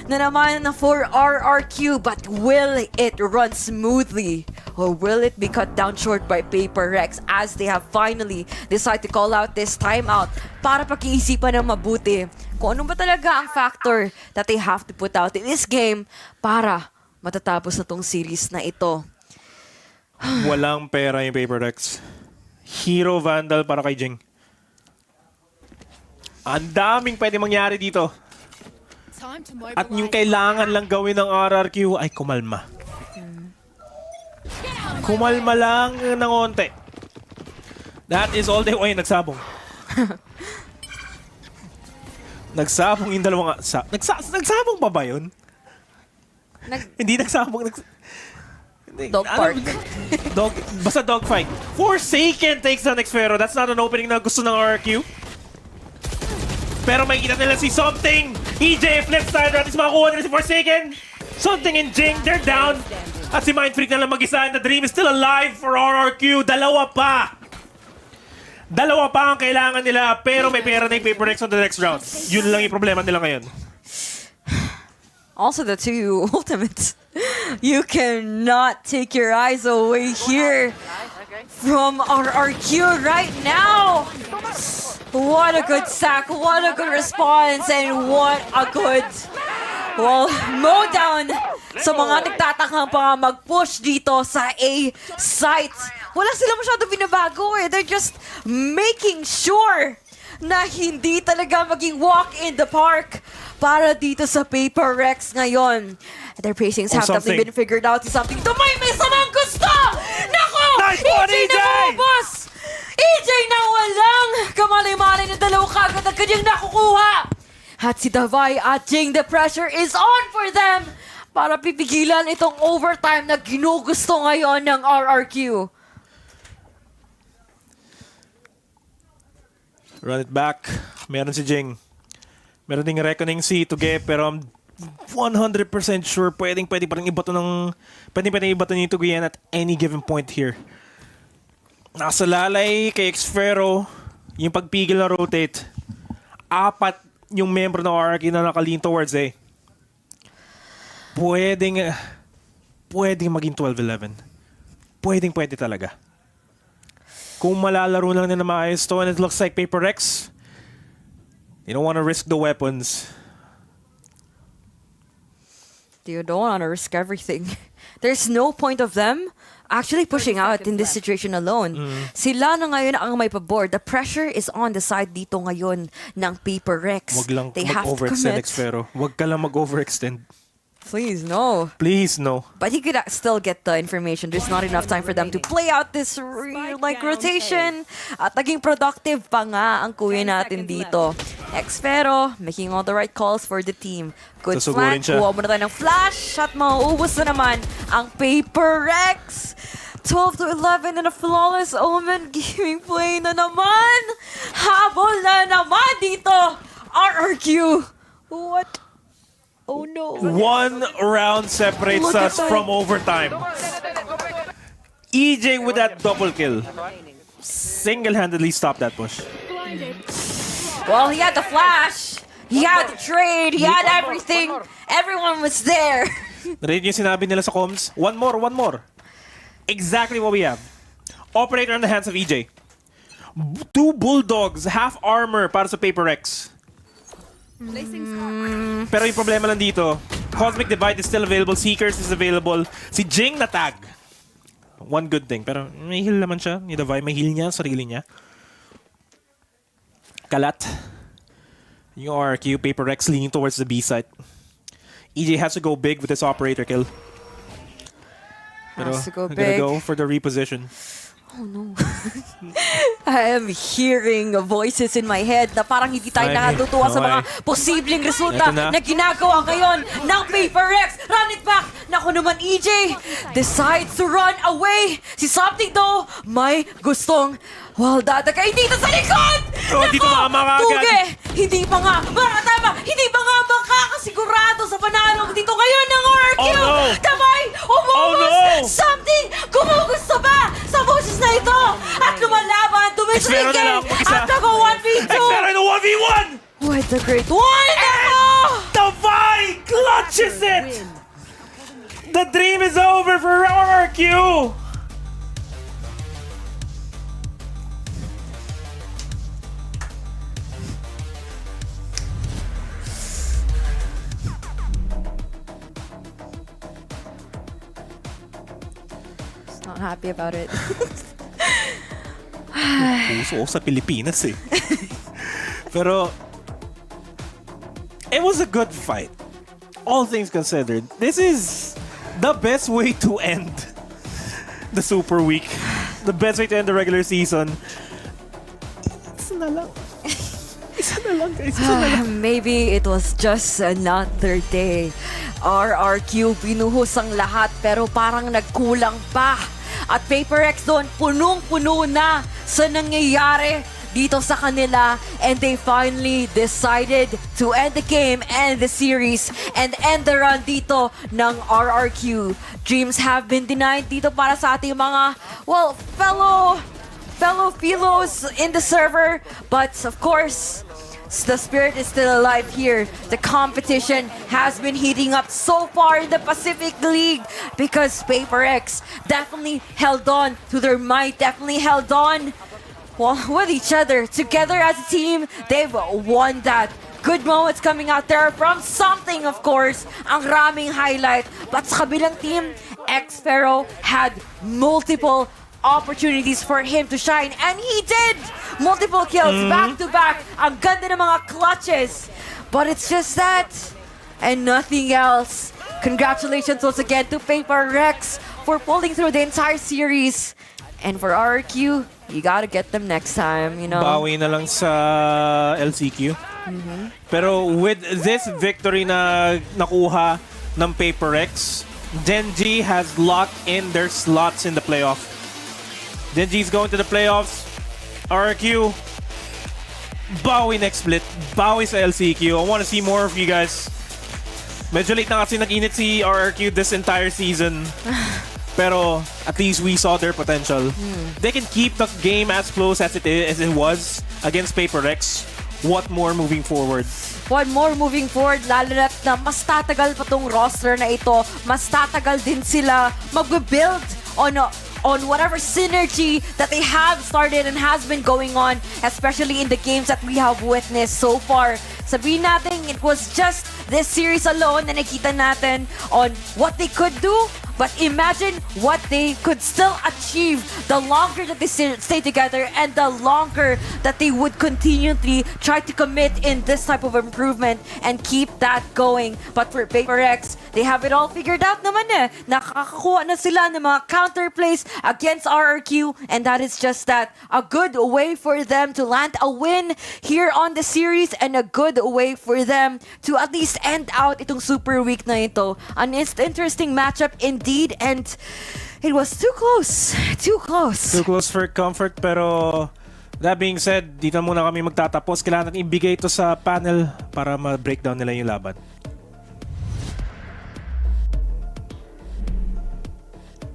na naman for RRQ. But will it run smoothly? Or will it be cut down short by Paper Rex as they have finally decided to call out this timeout para pag-iisipan ng mabuti kung ano ba talaga ang factor that they have to put out in this game para matatapos na tong series na ito. Walang pera yung Paper Rex. Hero Vandal para kay Jing. Ang daming pwede mangyari dito. At yung kailangan lang gawin ng RRQ ay kumalma. Kumalma lang ng onte. That is all they want. Nagsabong. Nagsabong yung dalawang... Nagsabong pa ba yun? Hindi nagsabong. Dog park. Basta dog fight. Forsaken takes down Xfero. That's not an opening na gusto ng RRQ. Pero makikita nila si Something. EJ flip side. At least makakuha nila si Forsaken. Something and Jing. They're down. At si Mind Freak na lang mag-isa. And the dream is still alive for RRQ. Dalawa pa. Dalawa pa ang kailangan nila. Pero may pera na yung Paper Rex on the next round. Yun lang yung problema nila ngayon. Also the two ultimates. You cannot take your eyes away here from RRQ right now. What a good sack. What a good response. And what a good... Well, mow down sa mga nagtatakang pa mag-push dito sa A site. Wala sila masyado binabago eh. They're just making sure na hindi talaga maging walk in the park para dito sa Paper Rex ngayon. Their pacings have definitely been figured out. Something to may samang gusto! Nako! Nice one, EJ namubos! EJ na walang kamalay-malay na dalawa kagad ang kanyang nakukuha! At si Davai at Jing, the pressure is on for them para pipigilan itong overtime na ginugusto ngayon ng RRQ. Run it back. Meron si Jing. Meron ding Reckoning si Tuge, pero I'm 100% sure pwede pa rin ibato ng... Pwede ibato ni Tuge at any given point here. Nasa lalay kay Xfero, yung pagpigil na rotate. 4 yung member ng RRQ na naka-lean towards eh. Pwedeng maging 12-11. Pwede talaga. kung malalaro lang na maayos to, and it looks like Paper Rex, you don't want to risk the weapons. You don't want to risk everything. There's no point of them actually pushing out in this situation alone. Sila na ngayon ang may pabor. The pressure is on the side dito ngayon ng Paper Rex. Wag lang They have to mag-overextend, commit. Xfero. Wag ka lang mag-overextend. Please, no. Please, no. But he could still get the information. There's not enough time for them to play out this rotation. At naging productive pa nga ang kuya natin dito. Xfero making all the right calls for the team. Good Susugurin flank. siya. Kuha mo na tayo ng flash. At mauubos na naman ang Paper Rex. 12 to 11 and a flawless Omen gaming play na naman. Habol na naman dito. RRQ. What? Oh no. One round separates Look at us that. from overtime. EJ with that double kill. Single-handedly stopped that push. Well, he had the flash. He had the trade. He had everything. Everyone was there. Narinig yung sinabi nila sa comms. One more. Exactly what we have. Operator in the hands of EJ. Two Bulldogs, half armor para sa Paper Rex. Pero yung problema lang dito, Cosmic Divide is still available, Seekers is available, si Jing na tag. One good thing, pero may heal naman siya, ni Divide, may heal niya, sarili niya. Kalat. Yung RRQ, Paper Rex leaning towards the B site. EJ has to go big with this operator kill. Pero Has to go gonna big. go for the reposition. Oh no. I am hearing voices in my head na parang hindi tayo Ay, nakatutuwa sa okay. mga posibleng resulta Eto na. na ginagawa ngayon ng Paper Rex. Run it back! Naku naman, EJ decides to run away. Si Something though, may gustong dadagay dito sa likod! Oh, dito mama ka agad. Tuge! Hindi pa nga, hindi pa nga makakasigurado sa panalo dito ngayon ng RRQ! Oh, no. Damay! Umubos! Oh, no. Something! Gumugusto ba sa boses na ito? At lumalaban, Xfero na lang, tumisige! mag-isa. At naka-1v2! Xfero in the 1v1! What a great one! Ako! Divide clutches it! The dream is over for RRQ! Not happy about it. Puso sa Pilipinas eh. Pero, it was a good fight. All things considered, this is the best way to end the Super Week. The best way to end the regular season. Isa na lang. Isa na lang, guys. Isa na lang. Maybe it was just another day. RRQ binuhos ang lahat pero parang nagkulang pa. At Paper Rex doon punong-puno na sa nangyayari dito sa kanila, and they finally decided to end the game, end the series, and end the run dito ng RRQ. Dreams have been denied dito para sa ating mga, fellow Philos in the server, but of course, the spirit is still alive here. The competition has been heating up so far in the Pacific League because Paper X definitely held on to their might, definitely held on with each other. Together as a team, they've won that. Good moments coming out there from Something, of course. Ang raming highlight. But sa kabilang team, Xfero had multiple opportunities for him to shine, and he did! Multiple kills back to back. Ang ganda ng mga clutches. But it's just that and nothing else. Congratulations once again to Paper Rex for pulling through the entire series. And for RRQ, you gotta get them next time, you know. Bawi na lang sa LCQ. Pero with this victory na nakuha ng Paper Rex, Genji has locked in their slots in the playoff. Genji's going to the playoffs. RRQ, bawi next split. Bawi sa LCQ. I want to see more of you guys. Medyo late na kasi nag-init si RRQ this entire season. Pero at least we saw their potential. They can keep the game as close as it was against Paper Rex. What more moving forward? What more moving forward, lalo na mas tatagal pa tong roster na ito. Mas tatagal din sila mag-build on whatever synergy that they have started and has been going on, especially in the games that we have witnessed so far. Sabihin natin, it was just this series alone na nakita natin on what they could do, but imagine what they could still achieve the longer that they stay together and the longer that they would continually try to commit in this type of improvement and keep that going. But for PaperX, they have it all figured out naman eh. Nakakakuha na sila ng mga counterplays against RRQ, and that is just that. A good way for them to land a win here on the series and a good way for them to at least end out itong Super Week na ito. An interesting matchup indeed, and it was too close. Too close. Too close for comfort, pero that being said, dito muna kami magtatapos. Kailangan natin ibigay ito sa panel para ma-breakdown nila yung laban.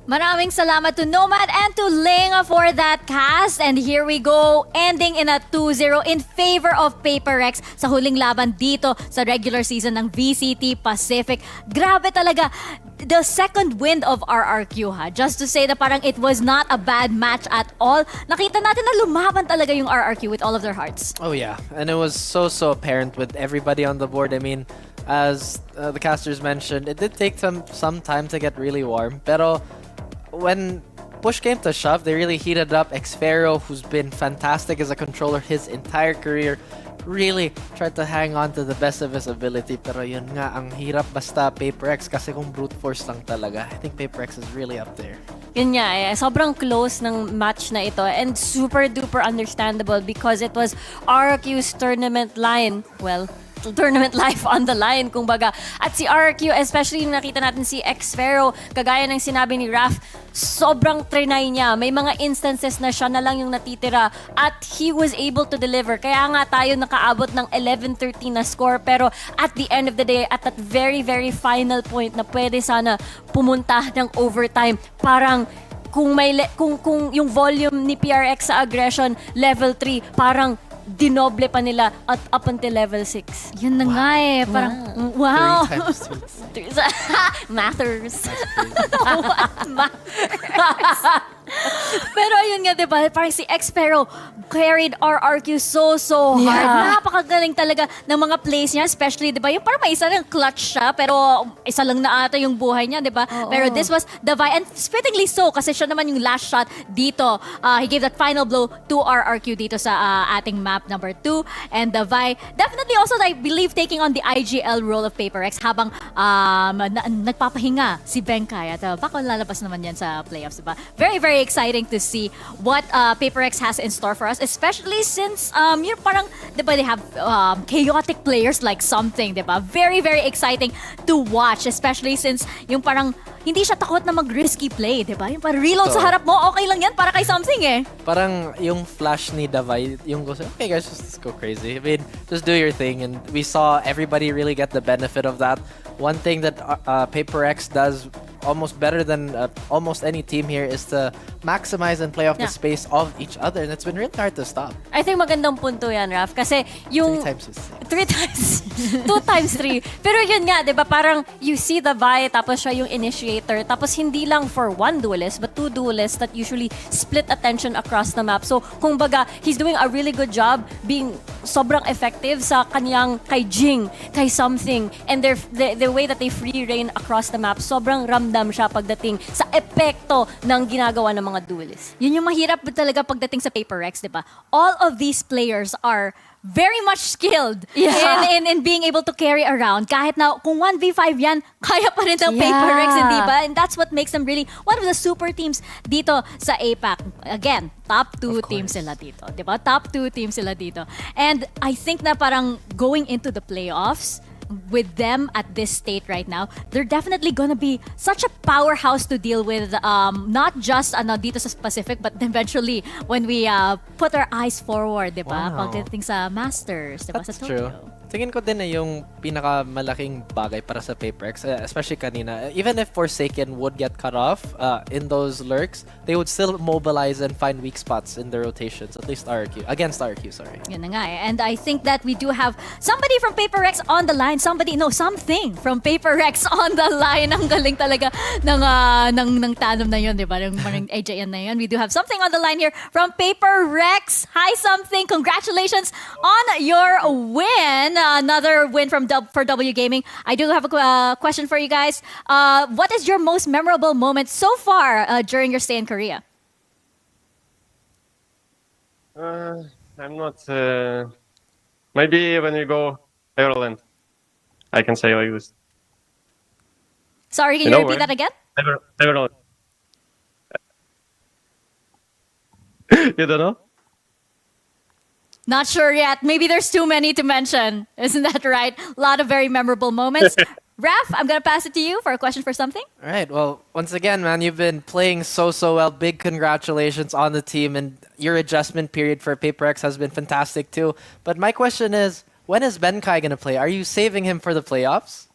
Maraming salamat to Nomad and to Ling for that cast. And here we go, ending in a 2-0 in favor of PaperX sa huling laban dito sa regular season ng VCT Pacific. Grabe talaga. The second wind of RRQ ha. Just to say that parang it was not a bad match at all. Nakita natin na lumaban talaga yung RRQ with all of their hearts. Oh yeah, and it was so apparent with everybody on the board. I mean, as the casters mentioned, it did take some time to get really warm, pero when push came to shove, they really heated up. Xfero, who's been fantastic as a controller his entire career, really tried to hang on to the best of his ability. Pero yun nga, ang hirap basta PaperX kasi kung brute force lang talaga. I think PaperX is really up there. Yun nga eh, sobrang close ng match na ito and super duper understandable because it was RRQ's tournament line. Well, tournament life on the line, kumbaga. At si RRQ, especially yung nakita natin si Xfero, kagaya ng sinabi ni Raf, sobrang trinay niya. May mga instances na siya na lang yung natitira at he was able to deliver. Kaya nga tayo nakaabot ng 11-13 na score, pero at the end of the day, at that very final point na pwede sana pumunta ng overtime, parang kung yung volume ni PRX sa aggression level 3, parang dinoble pa nila at up until level 6. Yun na nga eh. Parang, wow. 3 times 2. Matters. Pero ayun nga, diba? Parang si Xfero carried RRQ so hard. Yeah. Napakagaling talaga ng mga plays niya, especially, diba? Yung parang may isa ng clutch siya, pero isa lang na ata yung buhay niya, diba? Pero this was the Vi, and fittingly so, kasi siya naman yung last shot dito. He gave that final blow to RRQ dito sa ating map number 2. And the Vi, definitely also, I believe, taking on the IGL role of PaperX habang nagpapahinga si Benkay. At baka lalabas naman yan sa playoffs, diba? Very exciting to see what PaperX has in store for us, especially since yung parang, diba, they have chaotic players like something, diba? Very exciting to watch, especially since yung parang hindi siya takot na mag-risky play, diba? Yung parang reload sa harap mo, okay lang yan para kay something eh. Parang yung flash ni Davai, yung go, okay guys, just go crazy. I mean, just do your thing. And we saw everybody really get the benefit of that. One thing that PaperX does almost better than almost any team here is to maximize and play off the space of each other, and it's been really hard to stop. I think magandang punto yan, Raf, kasi yung 3 times is 3 times 2 times 3. Pero yun nga, 'di ba, parang you see the Vi, tapos siya yung initiator, tapos hindi lang for one duelist but two duelists that usually split attention across the map. So kung baga, he's doing a really good job being sobrang effective sa kanyang kay Jing, kay something, and the way that they free reign across the map, sobrang ramdam siya pagdating sa epekto ng ginagawa ng mga duelists. Yun yung mahirap talaga pagdating sa PaperX, di ba? All of these players are very much skilled in being able to carry around. Kahit na kung 1v5 yan, kaya pa rin ng PaperX, hindi ba? And that's what makes them really one of the super teams dito sa APAC. Again, top 2 teams sila dito. Di ba? Top 2 teams sila dito. And I think na parang going into the playoffs, with them at this state right now, they're definitely gonna be such a powerhouse to deal with, not just dito sa Pacific, but eventually when we put our eyes forward, di ba? Wow. Pagdating sa Masters, di ba? Sa That's Tokyo. true. Tingin ko din na yung pinakamalaking bagay para sa PaperX, especially kanina, even if Forsaken would get cut off in those lurks, they would still mobilize and find weak spots in the rotations, at least RRQ, against RRQ, sorry. Yun na nga eh. And I think that we do have somebody from PaperX on the line. find somebody, no, something from Paper Rex on the line. Ang galing talaga ng tandem na yun, di ba? Ng AJN na yun. We do have something on the line here from Paper Rex. Hi, something. Congratulations on your win. Another win for W Gaming. I do have a question for you guys. What is your most memorable moment so far during your stay in Korea? I'm not. Maybe when we go Ireland, I can say like this. Sorry, can you repeat that again? Ireland. You don't know? Not sure yet. Maybe there's too many to mention. Isn't that right? A lot of very memorable moments. Raf, I'm going to pass it to you for a question for something. All right. Well, once again, man, you've been playing so well. Big congratulations on the team, and your adjustment period for Paper X has been fantastic too. But my question is, when is Benkai going to play? Are you saving him for the playoffs?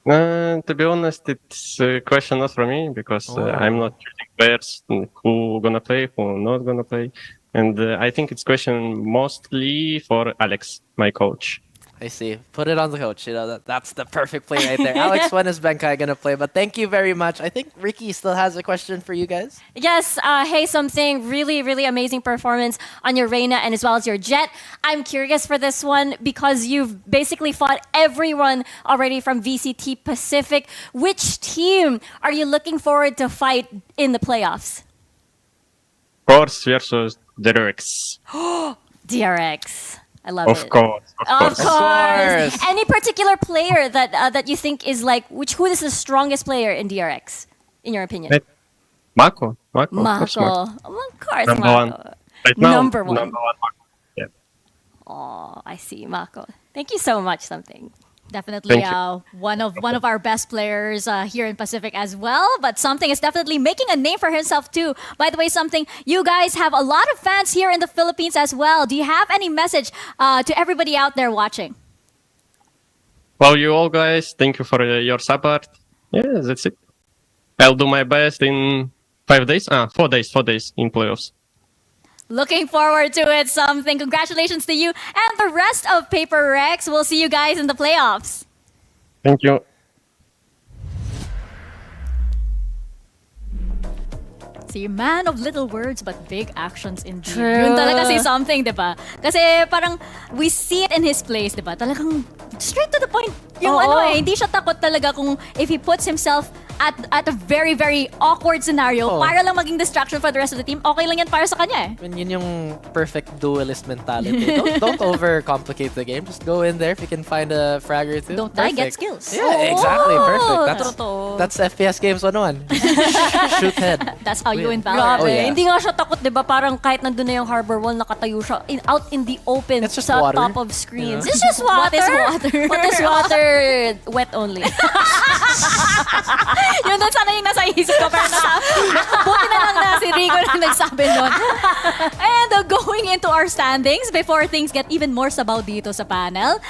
To be honest, it's a question not for me because I'm not choosing players who gonna play, who not gonna play, and I think it's question mostly for Alex, my coach. I see. Put it on the coach. You know, that's the perfect play right there. Alex, when is Benkai going to play? But thank you very much. I think Ricky still has a question for you guys. Yes, hey, something really, really amazing performance on your Reyna and as well as your Jet. I'm curious for this one because you've basically fought everyone already from VCT Pacific. Which team are you looking forward to fight in the playoffs? Of course, versus DRX. DRX. I love it. Of course. Any particular player that you think is like, who is the strongest player in DRX, in your opinion? Mako. Mako. Of course, Of course, number Mako. one. Right now, Number one. Mako. Yeah. Oh, I see, Mako. Thank you so much, something. Definitely Thank you. one of our best players here in Pacific as well. But Something is definitely making a name for himself too. By the way, Something, you guys have a lot of fans here in the Philippines as well. Do you have any message to everybody out there watching? Well, you all guys, thank you for your support. Yeah, that's it. I'll do my best in 5 days. 4 days. 4 days in playoffs. Looking forward to it, Something. Congratulations to you and the rest of Paper Rex. We'll see you guys in the playoffs. Thank you. See, man of little words but big actions indeed. True. Yun talaga si Something, di ba? Kasi parang we see it in his place, di ba? Talagang straight to the point. Yung hindi siya takot talaga kung if he puts himself at a very, very awkward scenario para lang maging distraction for the rest of the team, okay lang yan para sa kanya eh. I mean, yun yung perfect duelist mentality. don't overcomplicate the game. Just go in there if you can find a frag or two. Don't die, get skills. Yeah, exactly. Perfect. That's FPS Games 101. Shoot head. That's how you win Grabe. VALORANT. Hindi nga siya takot, di ba? Parang kahit nandun na yung harbor wall, nakatayo siya out in the open It's just sa water. top of screens. Yeah. It's just water. What is water? What is water? Wet only. Yun doon sana yung nasa isip ko. Pero buti na lang na si Rico na nagsabi nun. And going into our standings, before things get even more sabaw dito sa panel,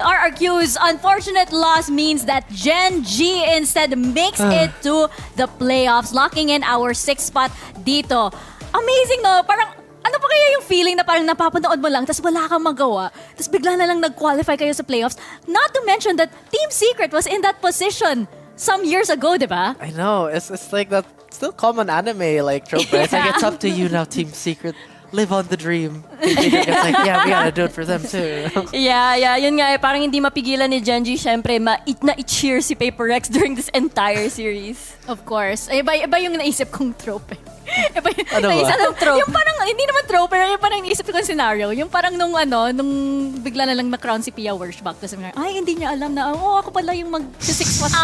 RRQ's unfortunate loss means that Gen G instead makes it to the playoffs, locking in our 6th spot dito. Amazing, no? Parang, ano pa kaya yung feeling na parang napapanood mo lang tapos wala kang magawa tapos bigla na lang nag-qualify kayo sa playoffs? Not to mention that Team Secret was in that position some years ago, di ba? I know. It's like that still common anime like trope. Right? It's like, it's up to you now, Team Secret. Live on the dream. Team Secret gets like, yeah, we gotta do it for them too. Yeah. Yun nga eh. Parang hindi mapigilan ni Genji, syempre, na-cheer si Paper Rex during this entire series. Of course. Iba yung naisip kong trope eh. Iba yung Ano ba? naisip kong trope. Yung parang, hindi naman trope, pero yung parang naisip kong scenario. Yung parang nung bigla na lang na-crown si Pia Wershbach. Tapos ay, hindi niya alam na, ako pala yung mag-6 was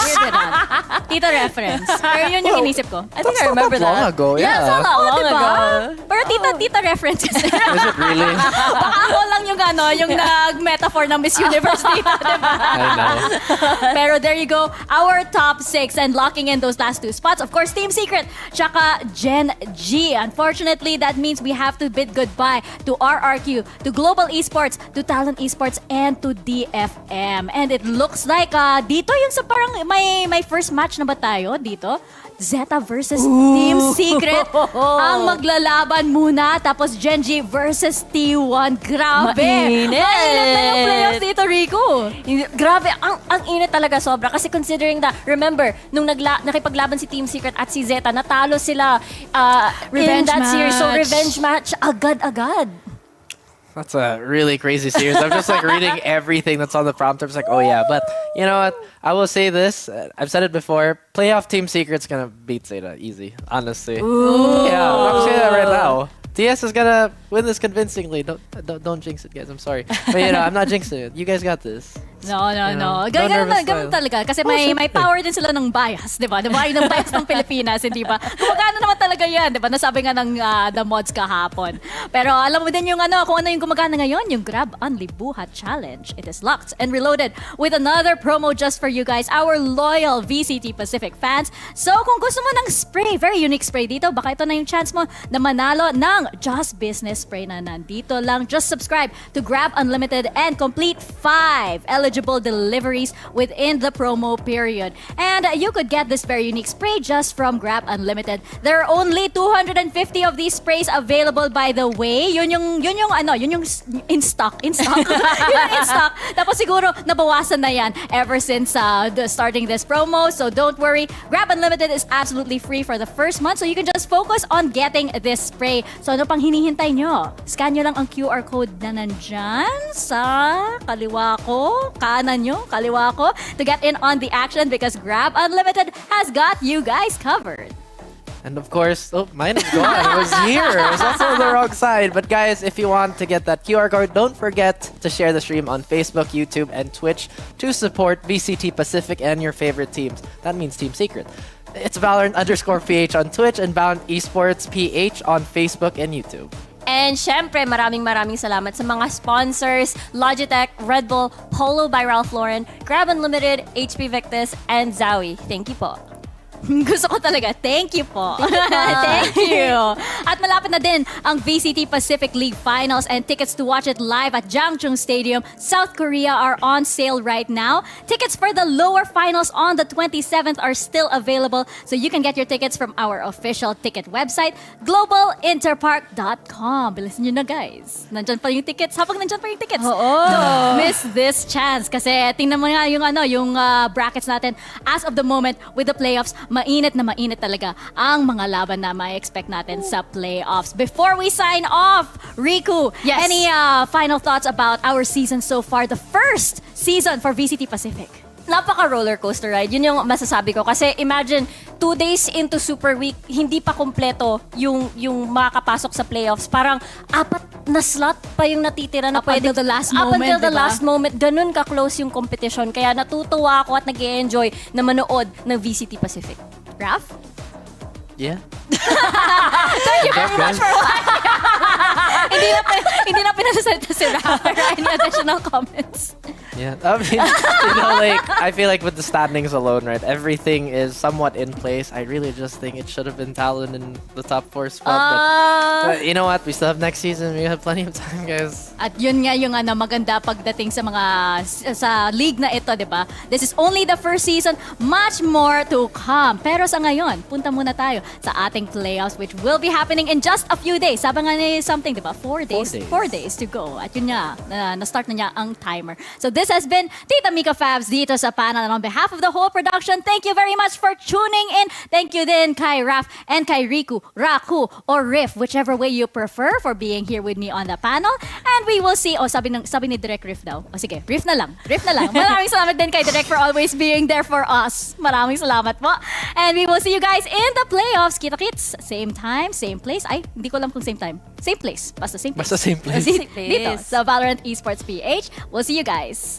weird na. Tita reference. Pero yun yung inisip ko. I think I remember that. Long ago, yeah. That's not that long ago. Pero tita reference kasi. Is it really? Baka ako lang yung nag-metaphor ng Miss Universe dito, diba? I know. Pero there you go, our top 6 and locking in those last 2 spots. Of course, Team Secret, tsaka Gen G. Unfortunately, that means we have to bid goodbye to RRQ, to Global Esports, to Talon Esports, and to DFM. And it looks like dito yung sa parang may first match na ba tayo dito? Zeta versus Team Secret ang maglalaban muna. Tapos Gen G versus T1. Grabe! Mainit! Mainit na yung playoffs dito, Rico. Grabe, ang init talaga sobra. Kasi considering that, remember, nung nakipaglaban si Team Secret at si Zeta, natalo sila in Revenge that series. So, match. revenge match, agad-agad. That's a really crazy series. I'm just like reading everything that's on the prompter. I'm like, oh yeah. But you know what? I will say this. I've said it before. Playoff Team Secret's gonna beat Zeta easy. Honestly. Ooh. Yeah, I'm saying that right now. TS is gonna win this convincingly. Don't jinx it, guys. I'm sorry. But you know, I'm not jinxing it. You guys got this. No. No Ganun talaga. Kasi may power din sila ng bias, di ba? Diba? Yung bias ng Pilipinas, hindi ba? Gumagana naman talaga yan, di ba? Nasabi nga ng the mods kahapon. Pero alam mo din yung kung ano yung gumagana ngayon, yung Grab Only Buhat Challenge. It is locked and reloaded with another promo just for you guys, our loyal VCT Pacific fans. So kung gusto mo ng spray, very unique spray dito, baka ito na yung chance mo na manalo ng Just Business spray na nandito lang. Just subscribe to Grab Unlimited and complete 5 eligible deliveries within the promo period. And you could get this very unique spray just from Grab Unlimited. There are only 250 of these sprays available, by the way. Yun yung in stock. Yun yung in stock. Tapos siguro nabawasan na yan ever since starting this promo. So don't worry. Grab Unlimited is absolutely free for the first month. So you can just focus on getting this spray. So ano pang hinihintay nyo? Scan nyo lang ang QR code na nandyan sa kaliwa ko, kanan nyo, kaliwa ko, to get in on the action because Grab Unlimited has got you guys covered. And of course, mine is gone. It was here. It was also on the wrong side. But guys, if you want to get that QR code, don't forget to share the stream on Facebook, YouTube, and Twitch to support VCT Pacific and your favorite teams. That means Team Secret. It's Valorant_PH on Twitch and Talon Esports PH on Facebook and YouTube. And syempre, maraming salamat sa mga sponsors, Logitech, Red Bull, Polo by Ralph Lauren, Grab Unlimited, HP Victus, and Zowie. Thank you po. Gusto ko talaga. Thank you po. Thank you. At malapit na din ang VCT Pacific League Finals and tickets to watch it live at Jangchung Stadium, South Korea are on sale right now. Tickets for the lower finals on the 27th are still available, so you can get your tickets from our official ticket website, globalinterpark.com. Bilisan nyo na, guys. Nandyan pa yung tickets. Habang nandyan pa yung tickets. Don't miss this chance. Kasi tingnan mo nga yung brackets natin as of the moment with the playoffs. Mainit na mainit talaga ang mga laban na ma-expect natin sa playoffs. Before we sign off, Riku, any final thoughts about our season so far, the first season for VCT Pacific? Napaka-roller coaster ride. Yun yung masasabi ko. Kasi imagine, 2 days into Superweek, hindi pa kompleto yung makakapasok sa playoffs. Parang 4 na slot pa yung natitira na pwede. Up until the last moment, Up until the diba? last moment. Ganun ka-close yung competition. Kaya natutuwa ako at nag-e-enjoy na manood ng VCT Pacific. Raph? Yeah. Thank you very much for watching. Hindi na pinasasalita si Raph. Pero any additional comments? Yeah, I mean, like, I feel like with the standings alone, right, everything is somewhat in place. I really just think it should have been Talon in the top 4 spot. But you know what? We still have next season. We have plenty of time, guys. At yun nga yung maganda pagdating sa league na ito, di ba? This is only the first season. Much more to come. Pero sa ngayon, punta muna tayo sa ating playoffs, which will be happening in just a few days. Sabi nga ni something, di ba? 4 days. 4 days to go. At yun nga, na-start na niya ang timer. So this has been Tita Mika Fabs dito sa panel. And on behalf of the whole production, thank you very much for tuning in. Thank you din kay Raph and kay Riku, Raku, or Riff, whichever way you prefer, for being here with me on the panel. And we will see, sabi ni Direk Riff daw. Sige, Riff na lang. Maraming salamat din kay Direk for always being there for us. Maraming salamat po. And we will see you guys in the playoffs. Kita-kits, same time, same place. Ay, hindi ko alam kung same time. Same place. Basta same place. Basta same place. Dito sa Valorant Esports PH. We'll see you guys.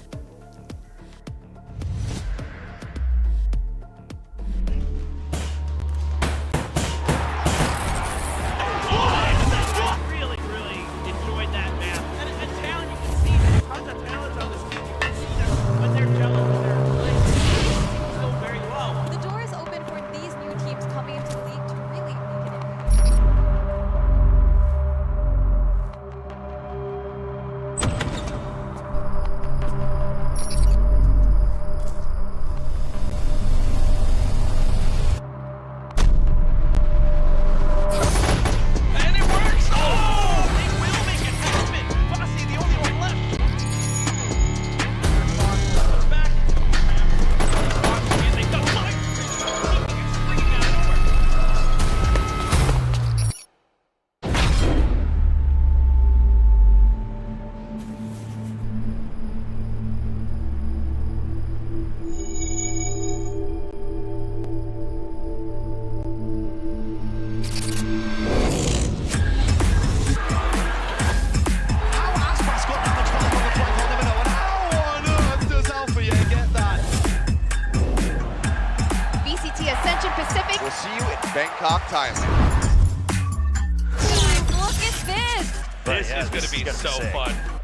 cock Tyler. Look at this! This is going to be so fun.